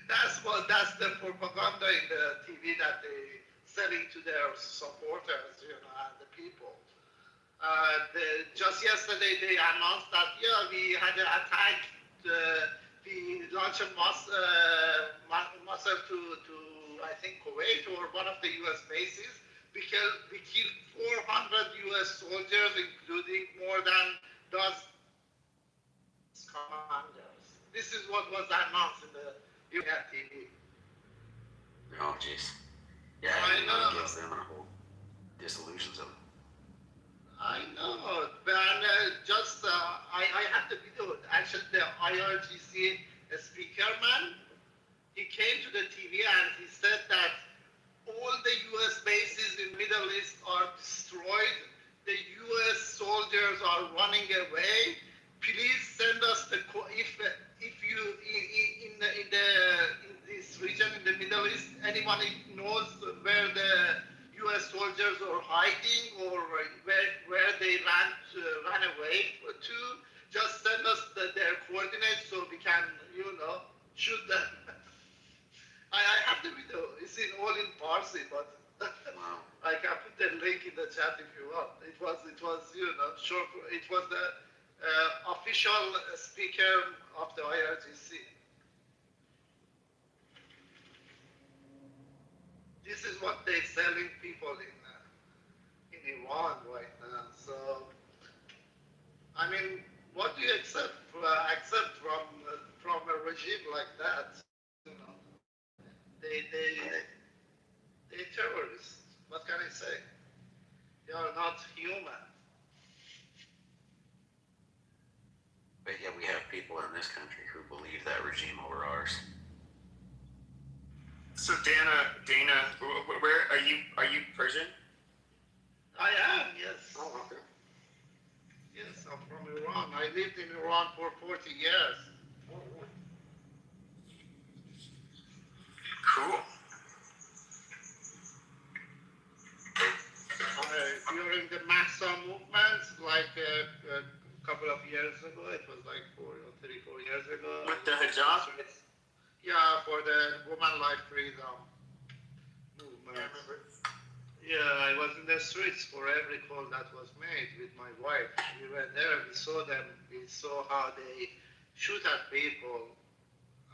That's the propaganda in the TV that they selling to their supporters, and the people. Just yesterday they announced that we had an attack. We launched a missile to I think Kuwait or one of the U.S. bases, because we killed 400 U.S. soldiers, including more than dozen commanders. This is what was announced in the UN TV. Oh, jeez. Yeah, I know. It gives them a whole disillusions them. I know, but I have the video. Actually, the IRGC speaker man, he came to the TV and he said that all the U.S. bases in Middle East are destroyed. The U.S. soldiers are running away. Please send us if you in this region in the Middle East, anyone knows where the U.S. soldiers are hiding or where they ran away to, just send us their coordinates so we can, shoot them. I have the video. It's all in Farsi, but I can put the link in the chat if you want. It was short. It was the official speaker of the IRGC. This is what they're selling people in Iran right now. So, what do you accept from a regime like that? They're terrorists. What can I say? They are not human. But yet we have people in this country who believe that regime over ours. So Dana, where are you? Are you Persian? I am, yes. Oh, okay. Yes, I'm from Iran. I lived in Iran for 40 years. Cool. During the Mahsa movement, like a couple of years ago, it was like 4 years ago. With the hijab? Yeah, for the woman life freedom movement. Yeah, I was in the streets for every call that was made with my wife. We were there, we saw them, we saw how they shoot at people.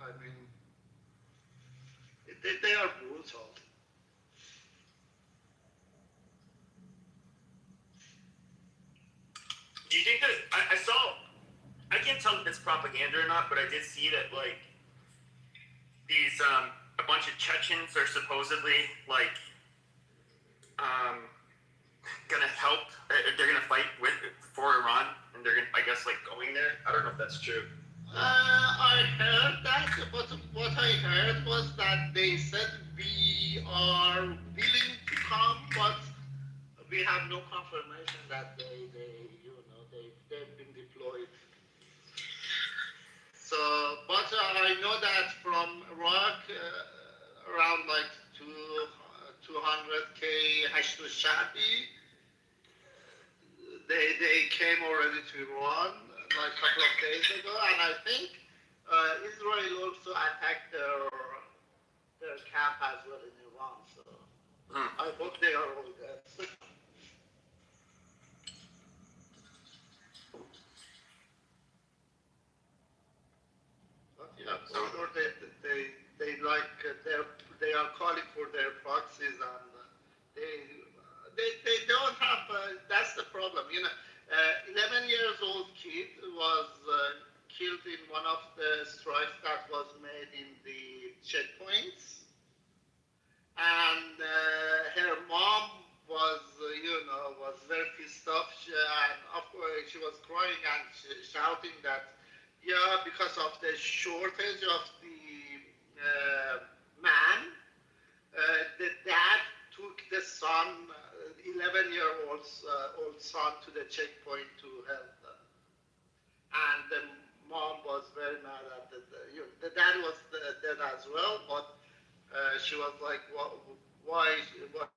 I mean, they are brutal. Do you think that I saw? I can't tell if it's propaganda or not, but I did see that like these a bunch of Chechens are supposedly like gonna help. They're gonna fight for Iran, and they're gonna, I guess, like going there. I don't know if that's true. I heard that, but what I heard was that they said we are willing to come, but we have no confirmation that they've been deployed. So, but I know that from Iraq, around like 200K Hashdu Shabi, they came already to Iran like a couple of days ago, and I think Israel also attacked their camp as well in Iran. So I hope they are all dead. But yeah, for sure they like they are calling for their proxies, and they don't have. That's the problem, 11 years old kid was killed in one of the strikes that was made in the checkpoints, and her mom was was very pissed off, and of course she was crying and shouting that because of the shortage of the man, the dad took the son, 11-year-old old son, to the checkpoint to help them. And the mom was very mad at the dad was dead as well, but she was like, why took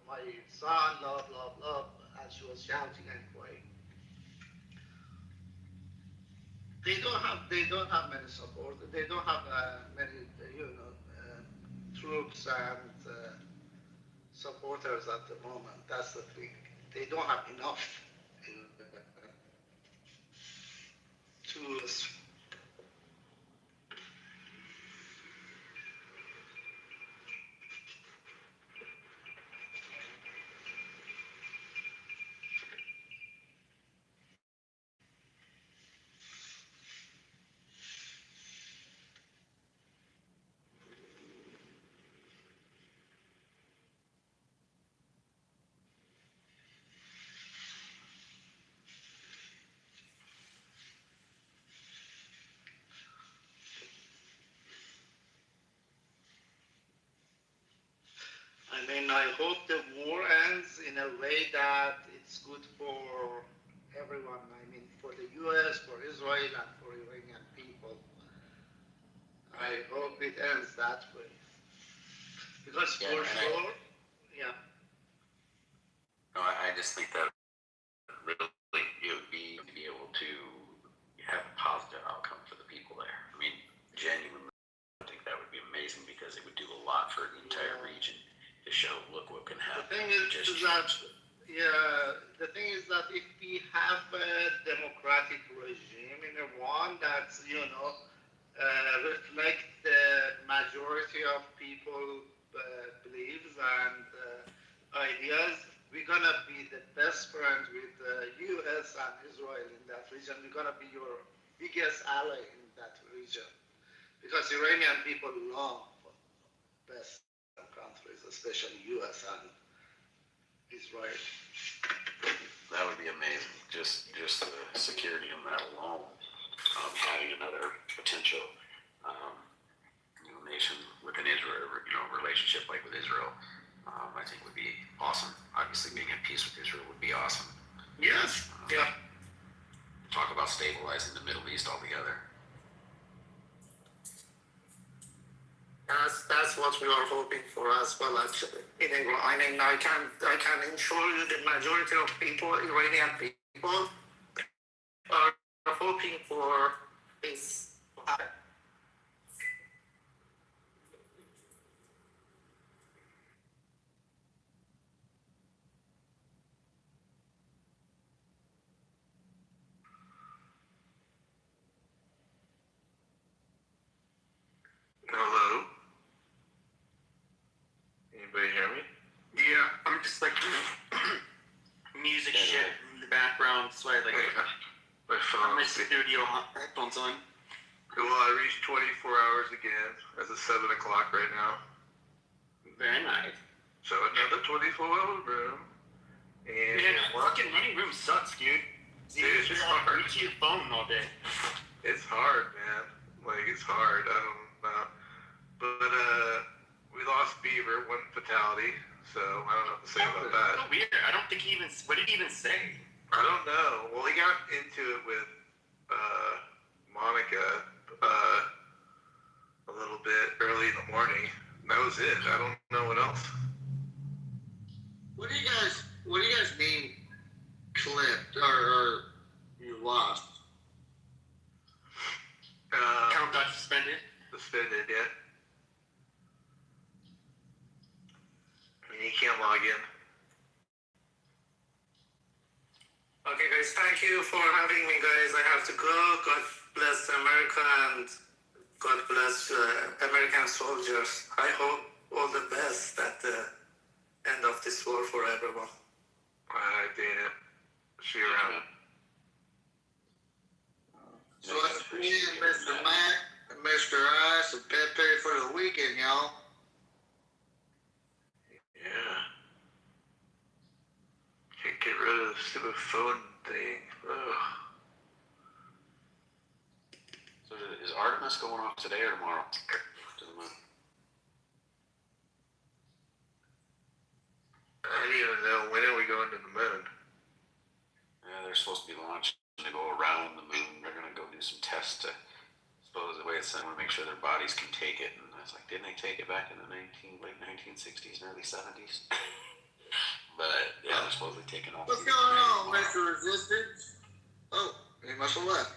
my son, blah, blah, blah, and she was shouting and crying. They don't have many support. They don't have many, troops and supporters at the moment. That's the thing. They don't have enough to. I mean, I hope the war ends in a way that it's good for everyone. I mean, for the U.S., for Israel, and for Iranian people. I hope it ends that way. Because for sure, No, I just think that really it would be to be able to have a positive outcome for the people there. I mean, genuinely, I think that would be amazing because it would do a lot for the entire region to show, look what can happen. The thing is that if we have a democratic regime in Iran that reflect the majority of people beliefs and ideas, we're gonna be the best friend with the U.S. and Israel in that region. We're gonna be your biggest ally in that region because Iranian people love best countries, especially U.S. and Israel. That would be amazing. Just the security on that alone, having another potential, nation within Israel, relationship like with Israel, I think would be awesome. Obviously, being at peace with Israel would be awesome. Yes. Yeah. Talk about stabilizing the Middle East altogether. That's what we are hoping for as well, actually. In England, I mean, I can ensure you the majority of people, Iranian people, are hoping for peace. Hello? Anybody hear me? Yeah, I'm just like music shit in the background, so I like My phone. my studio headphones on. Well, I reached 24 hours again. As of 7 o'clock right now. Very nice. So another 24-hour room. And Man, fucking running room sucks, dude. Dude, it's just hard. Reach your phone all day. It's hard, man. Like, it's hard. I don't know. But, we lost Beaver, one fatality. So, I don't know what to say about that. So weird. I don't think he even... What did he even say? I don't know. Well, he got into it with, Monica, a little bit early in the morning. That was it. I don't know what else. What do you guys mean clipped or you lost? Account got suspended. Suspended, yeah. I mean, you can't log in. Okay, guys, thank you for having me, guys. I have to go. God bless America and God bless American soldiers. I hope all the best at the end of this war for everyone. All right, Dana. See you around. So that's me and Mr. Matt and Mr. Ice and Pepe for the weekend, y'all. Yeah. Can't get rid of the stupid phone thing. Ugh. So is Artemis going off today or tomorrow? To the moon. I don't even know. When are we going to the moon? Yeah, they're supposed to be launching to go around the moon. They're gonna go do some tests to, suppose the way it's set, want to make sure their bodies can take it. And I was like, didn't they take it back in the late 1960s and early 70s? But yeah, they're supposedly taking off. What's going on, Mr. Resistance? Oh, he must have left.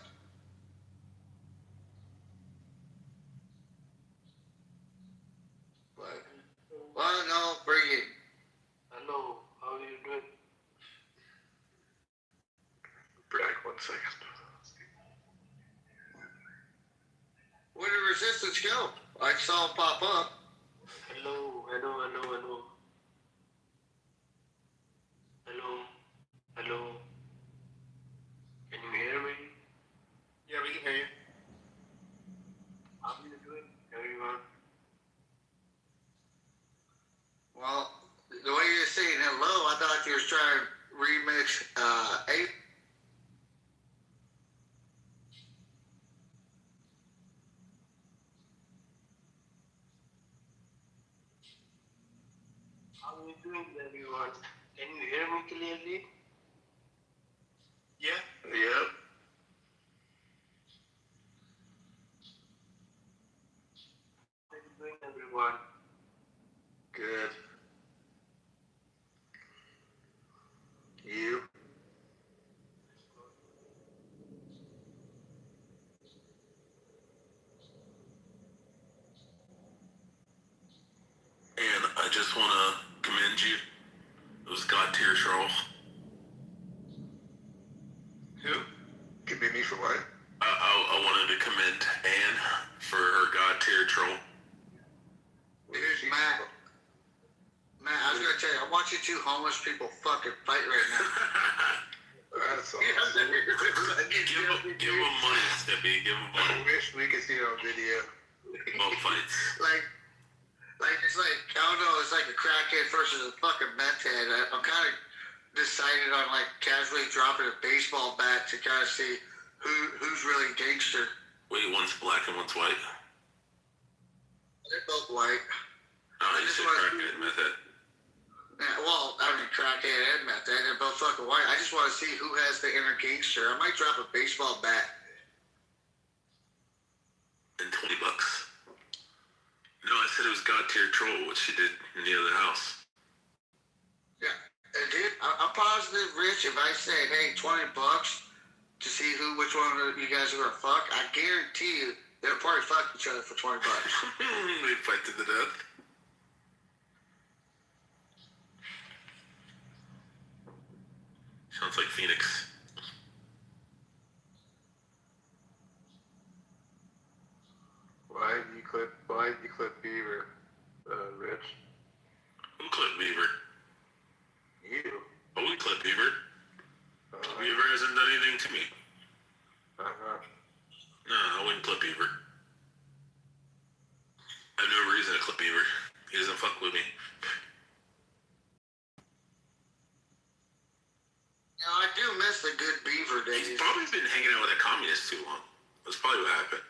Well, no, bring it. Hello, how are you doing? Back 1 second. Where did Resistance go? I saw him pop up. Hello. Can you hear me? Yeah, we can hear you. How are you doing, everyone? Well, the way you're saying hello, I thought you was trying to remix 8. How are you doing, everyone? Can you hear me clearly? Yeah. Yep. How are you doing, everyone? Good. You? And I just want to commend you. It was God tier troll. Who? Could be me for what? I wanted to commend Anne for her God tier troll. Here's Matt. Matt, I was gonna tell you, I want you two homeless people fucking fight right now. That's awesome. Give him money, Steppy. Give him money. I wish we could see it on video. Both fights. Like it's like, I don't know, it's like a crackhead versus a fucking meth head. I'm kind of decided on like casually dropping a baseball bat to kind of see who's really gangster. Wait, one's black and one's white? They're both white. Oh, you said crackhead method. Yeah, well, I mean, crackhead and meth. They're both fucking white. I just want to see who has the inner gangster. I might drop a baseball bat. And $20. No, I said it was God tier troll, which she did in the other house. Yeah, and dude, I'm positive, Rich. If I say, hey, $20 to see which one of you guys are gonna fuck, I guarantee you they'll probably fuck each other for $20. They fight to the death. Sounds like Phoenix. Why did you clip Beaver, Rich? Who clipped Beaver? You. Oh, we clipped Beaver. Beaver hasn't done anything to me. No, I wouldn't clip Beaver. I have no reason to clip Beaver. He doesn't fuck with me. Now, I do miss the good Beaver days. He's probably been hanging out with a communist too long. That's probably what happened.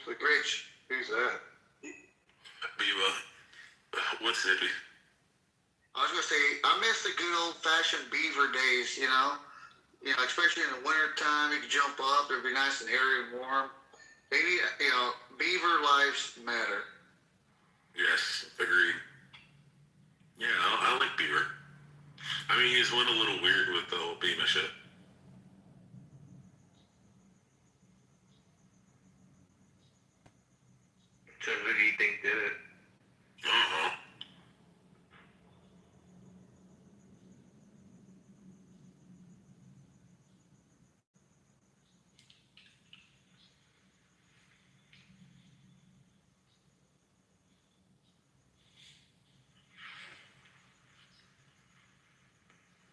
Rich. Who's that? Beaver. What's Zippy? I was gonna say, I miss the good old-fashioned Beaver days. You know, especially in the winter time, you could jump up. It'd be nice and hairy and warm. They need, Beaver lives matter. Yes, agreed. Yeah, I like Beaver. I mean, he's went a little weird with the whole Beamer shit. So who do you think did it? Uh-huh.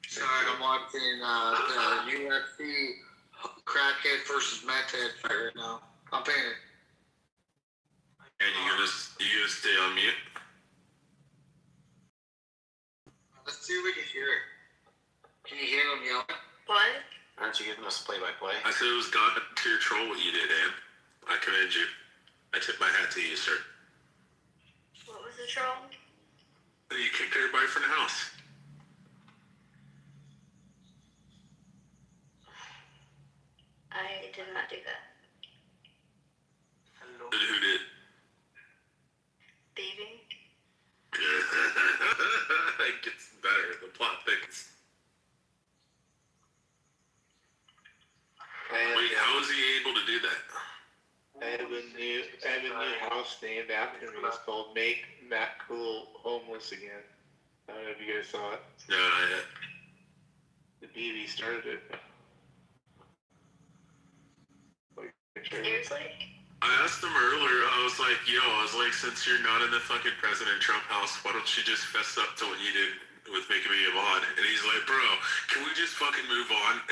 Sorry, I'm watching the UFC crackhead versus meth head fight right now. I'm paying it. And you gonna stay on mute? Let's see if we can hear it. Can you hear him yelling? What? Aren't you giving us play-by-play? I said it was God tier troll what you did, Ann. I commend you. I tip my hat to you, sir. What was the troll? You kicked everybody from the house. I did not do that. Who did? Baby? It gets better. The plot thickens. Wait, how was he able to do that? I have a new house named after me. It's called Make Matt Cool Homeless Again. I don't know if you guys saw it. No, not yet. The BB started it. Seriously? I asked him earlier, I was like, since you're not in the fucking President Trump house, why don't you just fess up to what you did with making me a mod? And he's like, bro, can we just fucking move on?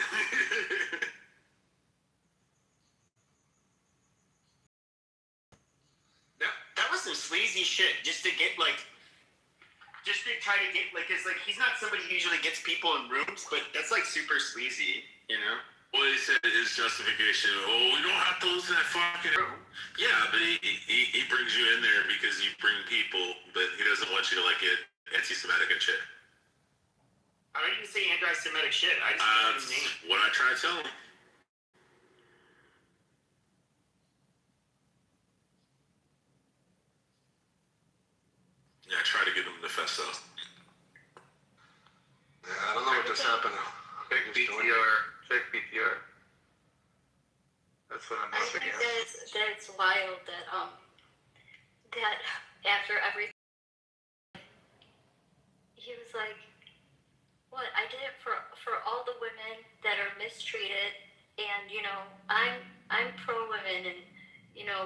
That was some sleazy shit just to get just to try to get it's like he's not somebody who usually gets people in rooms, but that's like super sleazy, you know? Well, he said his justification, we don't have to listen to that fucking... Yeah, but he brings you in there because you bring people, but he doesn't want you to get anti-Semitic and shit. I didn't say anti-Semitic shit. I just That's what I try to tell him. Yeah, I try to get him to fess up. Yeah, I don't know what just happened. Check PTR. Check PTR. That's what I'm I up think against. that it's wild that after everything, he was like, what, I did it for all the women that are mistreated, and I'm pro women, and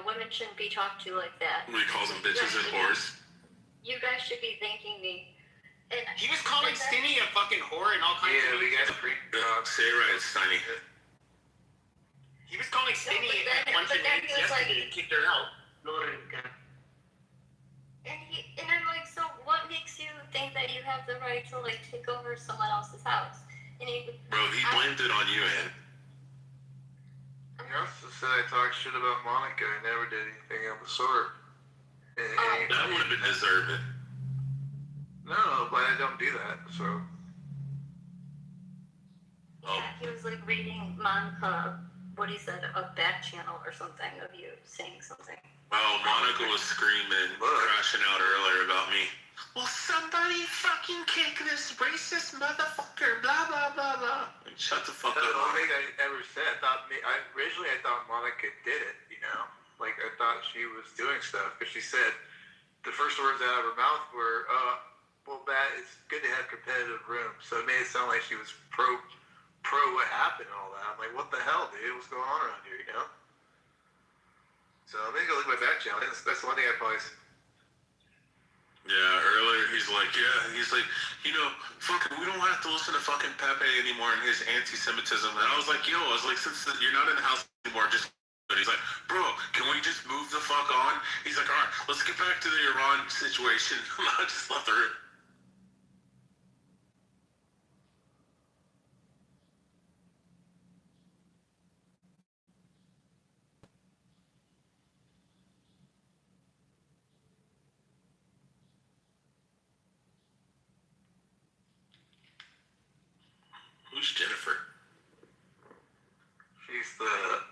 women shouldn't be talked to like that. When he calls them bitches and whores. You guys should be thanking me. And he was calling Stinny a fucking whore and all kinds of... Yeah, we got say it right, Steiny. He was calling Stinny a bunch of names yesterday and kicked her out. And I'm like, so what makes you think that that you have the right to like take over someone else's house. And Bro, he blamed it on you, Ed. He also said I talked shit about Monica. I never did anything of the sort. That would have been deserving. No, but I don't do that, so. He was like reading Monica, what he said, a back channel or something of you saying something. Oh, Monica was screaming, crashing out earlier about me. Well, somebody fucking kick this racist motherfucker, blah, blah, blah, blah. Like, shut the fuck up. That's the only thing I ever said. Originally I thought Monica did it, you know? Like, I thought she was doing stuff, because she said, the first words out of her mouth were, well, Matt, it's good to have competitive rooms. So it made it sound like she was pro what happened and all that. I'm like, what the hell, dude? What's going on around here, you know? So I'm gonna go look at my back channel. That's the one thing I probably. Yeah, earlier he's like, you know, fucking, we don't have to listen to fucking Pepe anymore and his anti-Semitism. And I was like, since you're not in the house anymore, just. But he's like, bro, can we just move the fuck on? He's like, all right, let's get back to the Iran situation. I just left the room. Who's Jennifer? She's the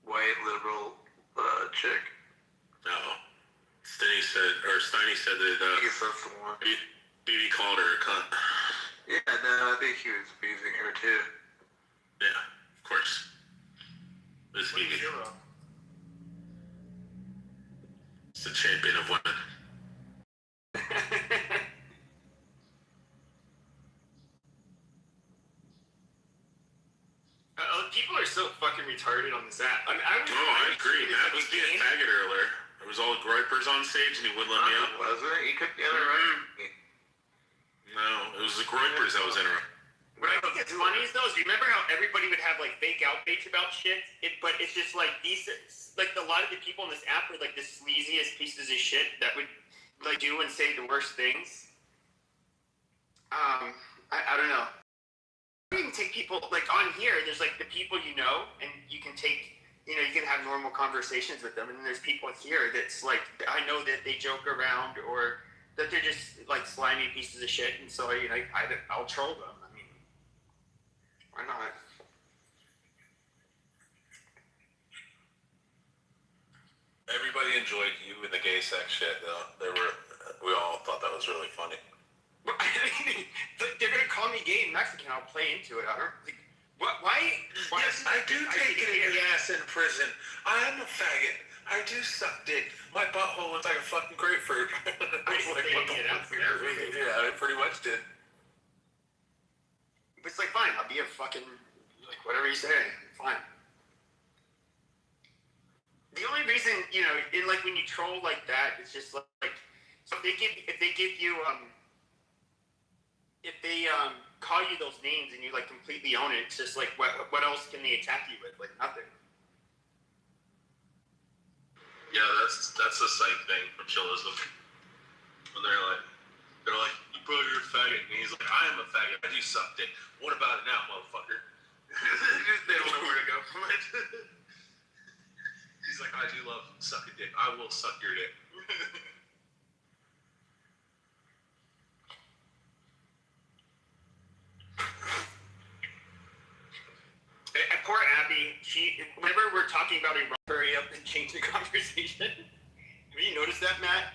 white liberal chick. No. Steiny said that I guess that's the one. BB called her a cunt. Yeah, no, I think he was abusing her too. Yeah, of course. This BB. It's the champion of women. People are so fucking retarded on this app. I agree. Matt was being faggot earlier. There was all gripers on stage and he wouldn't let me up. Was it? He couldn't interrupt me. No, it was the gripers that was interrupting. What I think is funny is do you remember how everybody would have like fake outrage about shit? But it's just like these, like a lot of the people on this app are like the sleaziest pieces of shit that would like do and say the worst things. I don't know. You can take people like on here. There's like the people you know, and you can take, you can have normal conversations with them. And then there's people here that's like I know that they joke around or that they're just like slimy pieces of shit, and so I'll troll them. I mean, why not? Everybody enjoyed you with the gay sex shit, though. We all thought that was really funny. They're gonna call me gay and Mexican. I'll play into it. I don't think. What? Why? Yes, I do take it in the ass in prison. I am a faggot. I do suck dick. My butthole looks like a fucking grapefruit. I was like, what the fuck? Yeah, I pretty much did. It's like, fine, I'll be a fucking, like, whatever you say. Fine. The only reason, in like when you troll like that, it's just like, so if they give you, if they call you those names and you like completely own it, it's just like, what else can they attack you with? Like, nothing. Yeah, that's a psych thing from chillism. When they're like, bro, you're a faggot. And he's like, I am a faggot. I do suck dick. What about it now, motherfucker? They don't know where to go from it. He's like, I do love sucking dick. I will suck your dick. Poor Abby, whenever we're talking about a hurry up and change the conversation. Have you noticed that, Matt?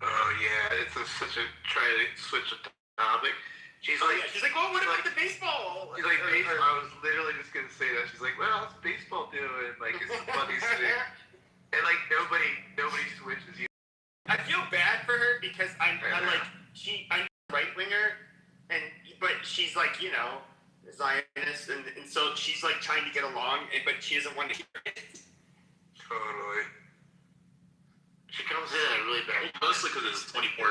Oh yeah, it's such a try to switch the topic. She's like, well, what about the baseball? She's like, baseball. I was literally just gonna say that. She's like, well, how's baseball doing? Like, it's the funniest thing. And like nobody switches you. I feel bad for her because I'm a right winger, but she's like, Zionist, and so she's like trying to get along, but she doesn't want to hear it. Totally. She comes in at really bad. Mostly because it's 24.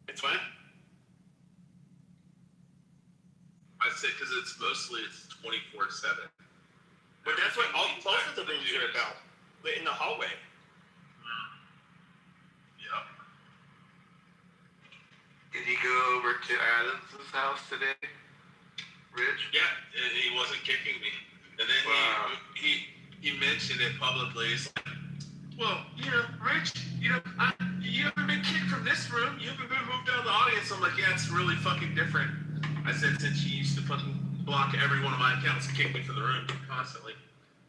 It's what? I say because it's 24/7. But that's what most of the rooms are about. In the hallway. Yeah. Did he go over to Adams' house today, Rich? Yeah, and he wasn't kicking me. And then he mentioned it publicly. He's like, well, Rich, you haven't been kicked from this room. You haven't been moved down the audience. I'm like, yeah, it's really fucking different. I said, since you used to fucking block every one of my accounts and kick me from the room constantly.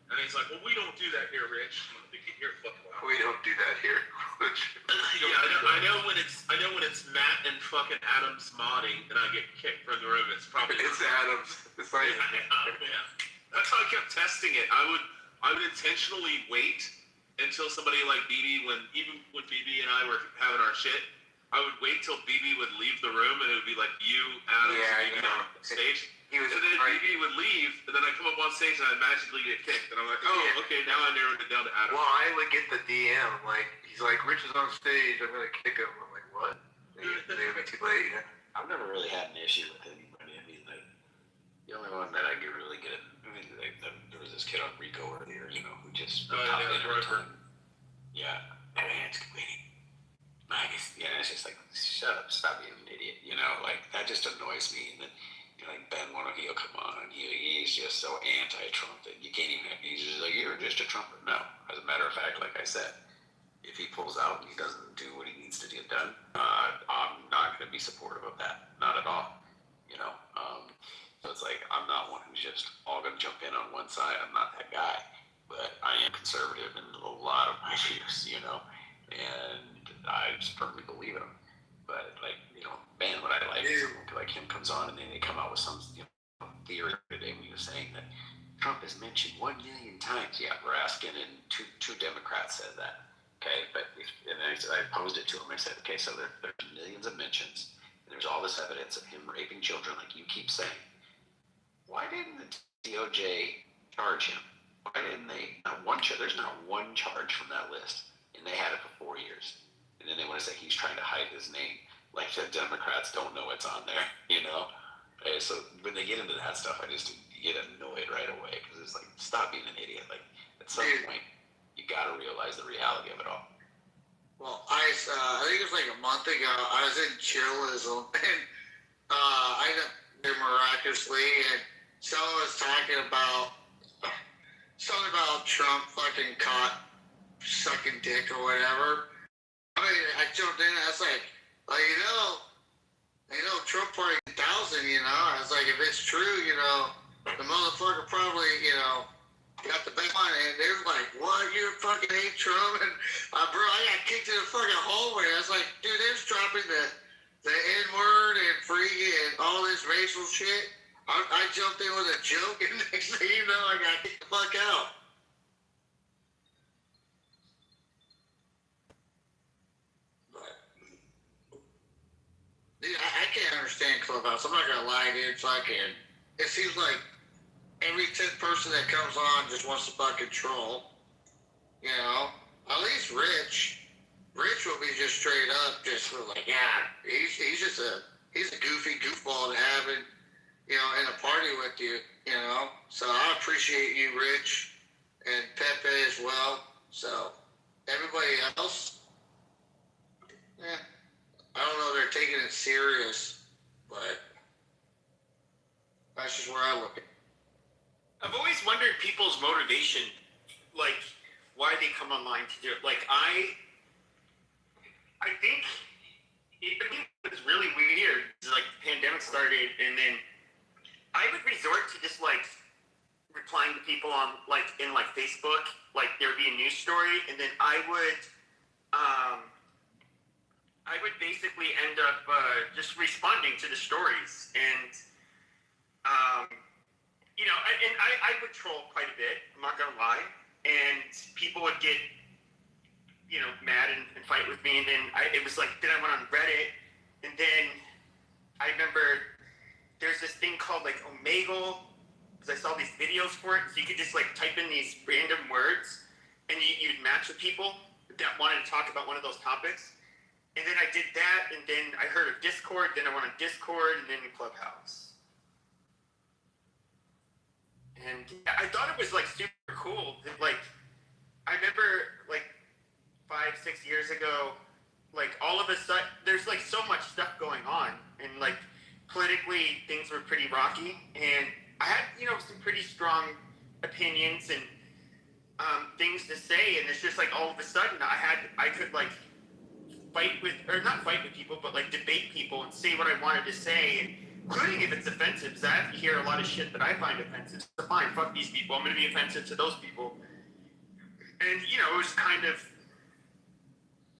And he's like, well, we don't do that here, Rich. I'm like, you're fucking loud. We don't do that here. Yeah, I know when it's Matt and fucking Adams modding and I get kicked from the room, it's probably Adams. It's not even yeah. That's how I kept testing it. I would intentionally wait until somebody like BB, even when BB and I were having our shit, I would wait till BB would leave the room and it would be like you, Adams, and BB on stage. And then BB would leave, and then I come up on stage and I magically get kicked. And I'm like, okay, now I narrowed it down to Adams. Well, I would get the DM, like, he's like, Rich is on stage, I'm going to kick him. I'm like, what? Maybe too late. I've never really had an issue with anybody. I mean, like, the only one that I get really good at, there was this kid on Rico earlier, who just popped in every time. Yeah, it's waiting. It's just like, shut up, stop being an idiot, like, that just annoys me. And then, like Ben he'll come on, he's just so anti-Trump that you can't even he's just like, you're just a Trumper. No, as a matter of fact, like I said, if he pulls out and he doesn't do what he needs to get done, I'm not going to be supportive of that, not at all, so it's like, I'm not one who's just all going to jump in on one side. I'm not that guy, but I am conservative in a lot of my views, and I just firmly believe in him. But like, man, what I like is like him comes on and then they come out with some theory today when he was saying that Trump is mentioned 1 million times. Yeah, Raskin and two Democrats said that. Okay, but and then I posed it to him. I said, okay, so there's millions of mentions, and there's all this evidence of him raping children, like you keep saying. Why didn't the DOJ charge him? Why didn't they? There's not one charge from that list, and they had it for 4 years. And then they want to say he's trying to hide his name. Like the Democrats don't know it's on there, Okay, so when they get into that stuff, I just get annoyed right away because it's like, stop being an idiot. Like at some point, you got to realize the reality of it all. Well, I think it was like a month ago. I was in chillism, and I got there miraculously, and someone was talking about something about Trump fucking caught sucking dick or whatever. I mean, I jumped in. I was like, Trump party 1,000. I was like, if it's true, the motherfucker probably, got the best one. And they were like, what? You fucking hate Trump? And bro, I got kicked in the fucking hallway. I was like, dude, they're just dropping the N-word and freaking and all this racial shit. I jumped in with a joke, and next thing you know, I got kicked the fuck out. Dude, I can't understand Clubhouse. I'm not gonna lie, dude. It seems like every 10th person that comes on just wants to fucking troll. At least Rich will be just straight up, just like, yeah, he's just he's a goofy goofball to have in a party with you. So I appreciate you, Rich, and Pepe as well. So everybody else, I don't know if they're taking it serious, but that's just where I look at it. I've always wondered people's motivation, like why they come online to do it. Like I think it was really weird. Like the pandemic started, and then I would resort to just like replying to people on in Facebook. Like there would be a news story, and then I would basically end up just responding to the stories, and I would troll quite a bit. I'm not gonna lie, and people would get mad and fight with me, and then it was like, then I went on Reddit, and then I remember there's this thing called like Omegle, because I saw these videos for it, so you could just like type in these random words, and you'd match with people that wanted to talk about one of those topics. And then I did that, and then I heard of Discord, then I went on Discord, and then Clubhouse. And I thought it was like super cool. Like, I remember like 5-6 years ago like all of a sudden, there's like so much stuff going on, and like politically things were pretty rocky, and I had, you know, some pretty strong opinions and things to say, and it's just like all of a sudden I could like not fight with people, but like debate people and say what I wanted to say, and including if it's offensive, because I have to hear a lot of shit that I find offensive. So fine, fuck these people. I'm going to be offensive to those people. And, you know, it was kind of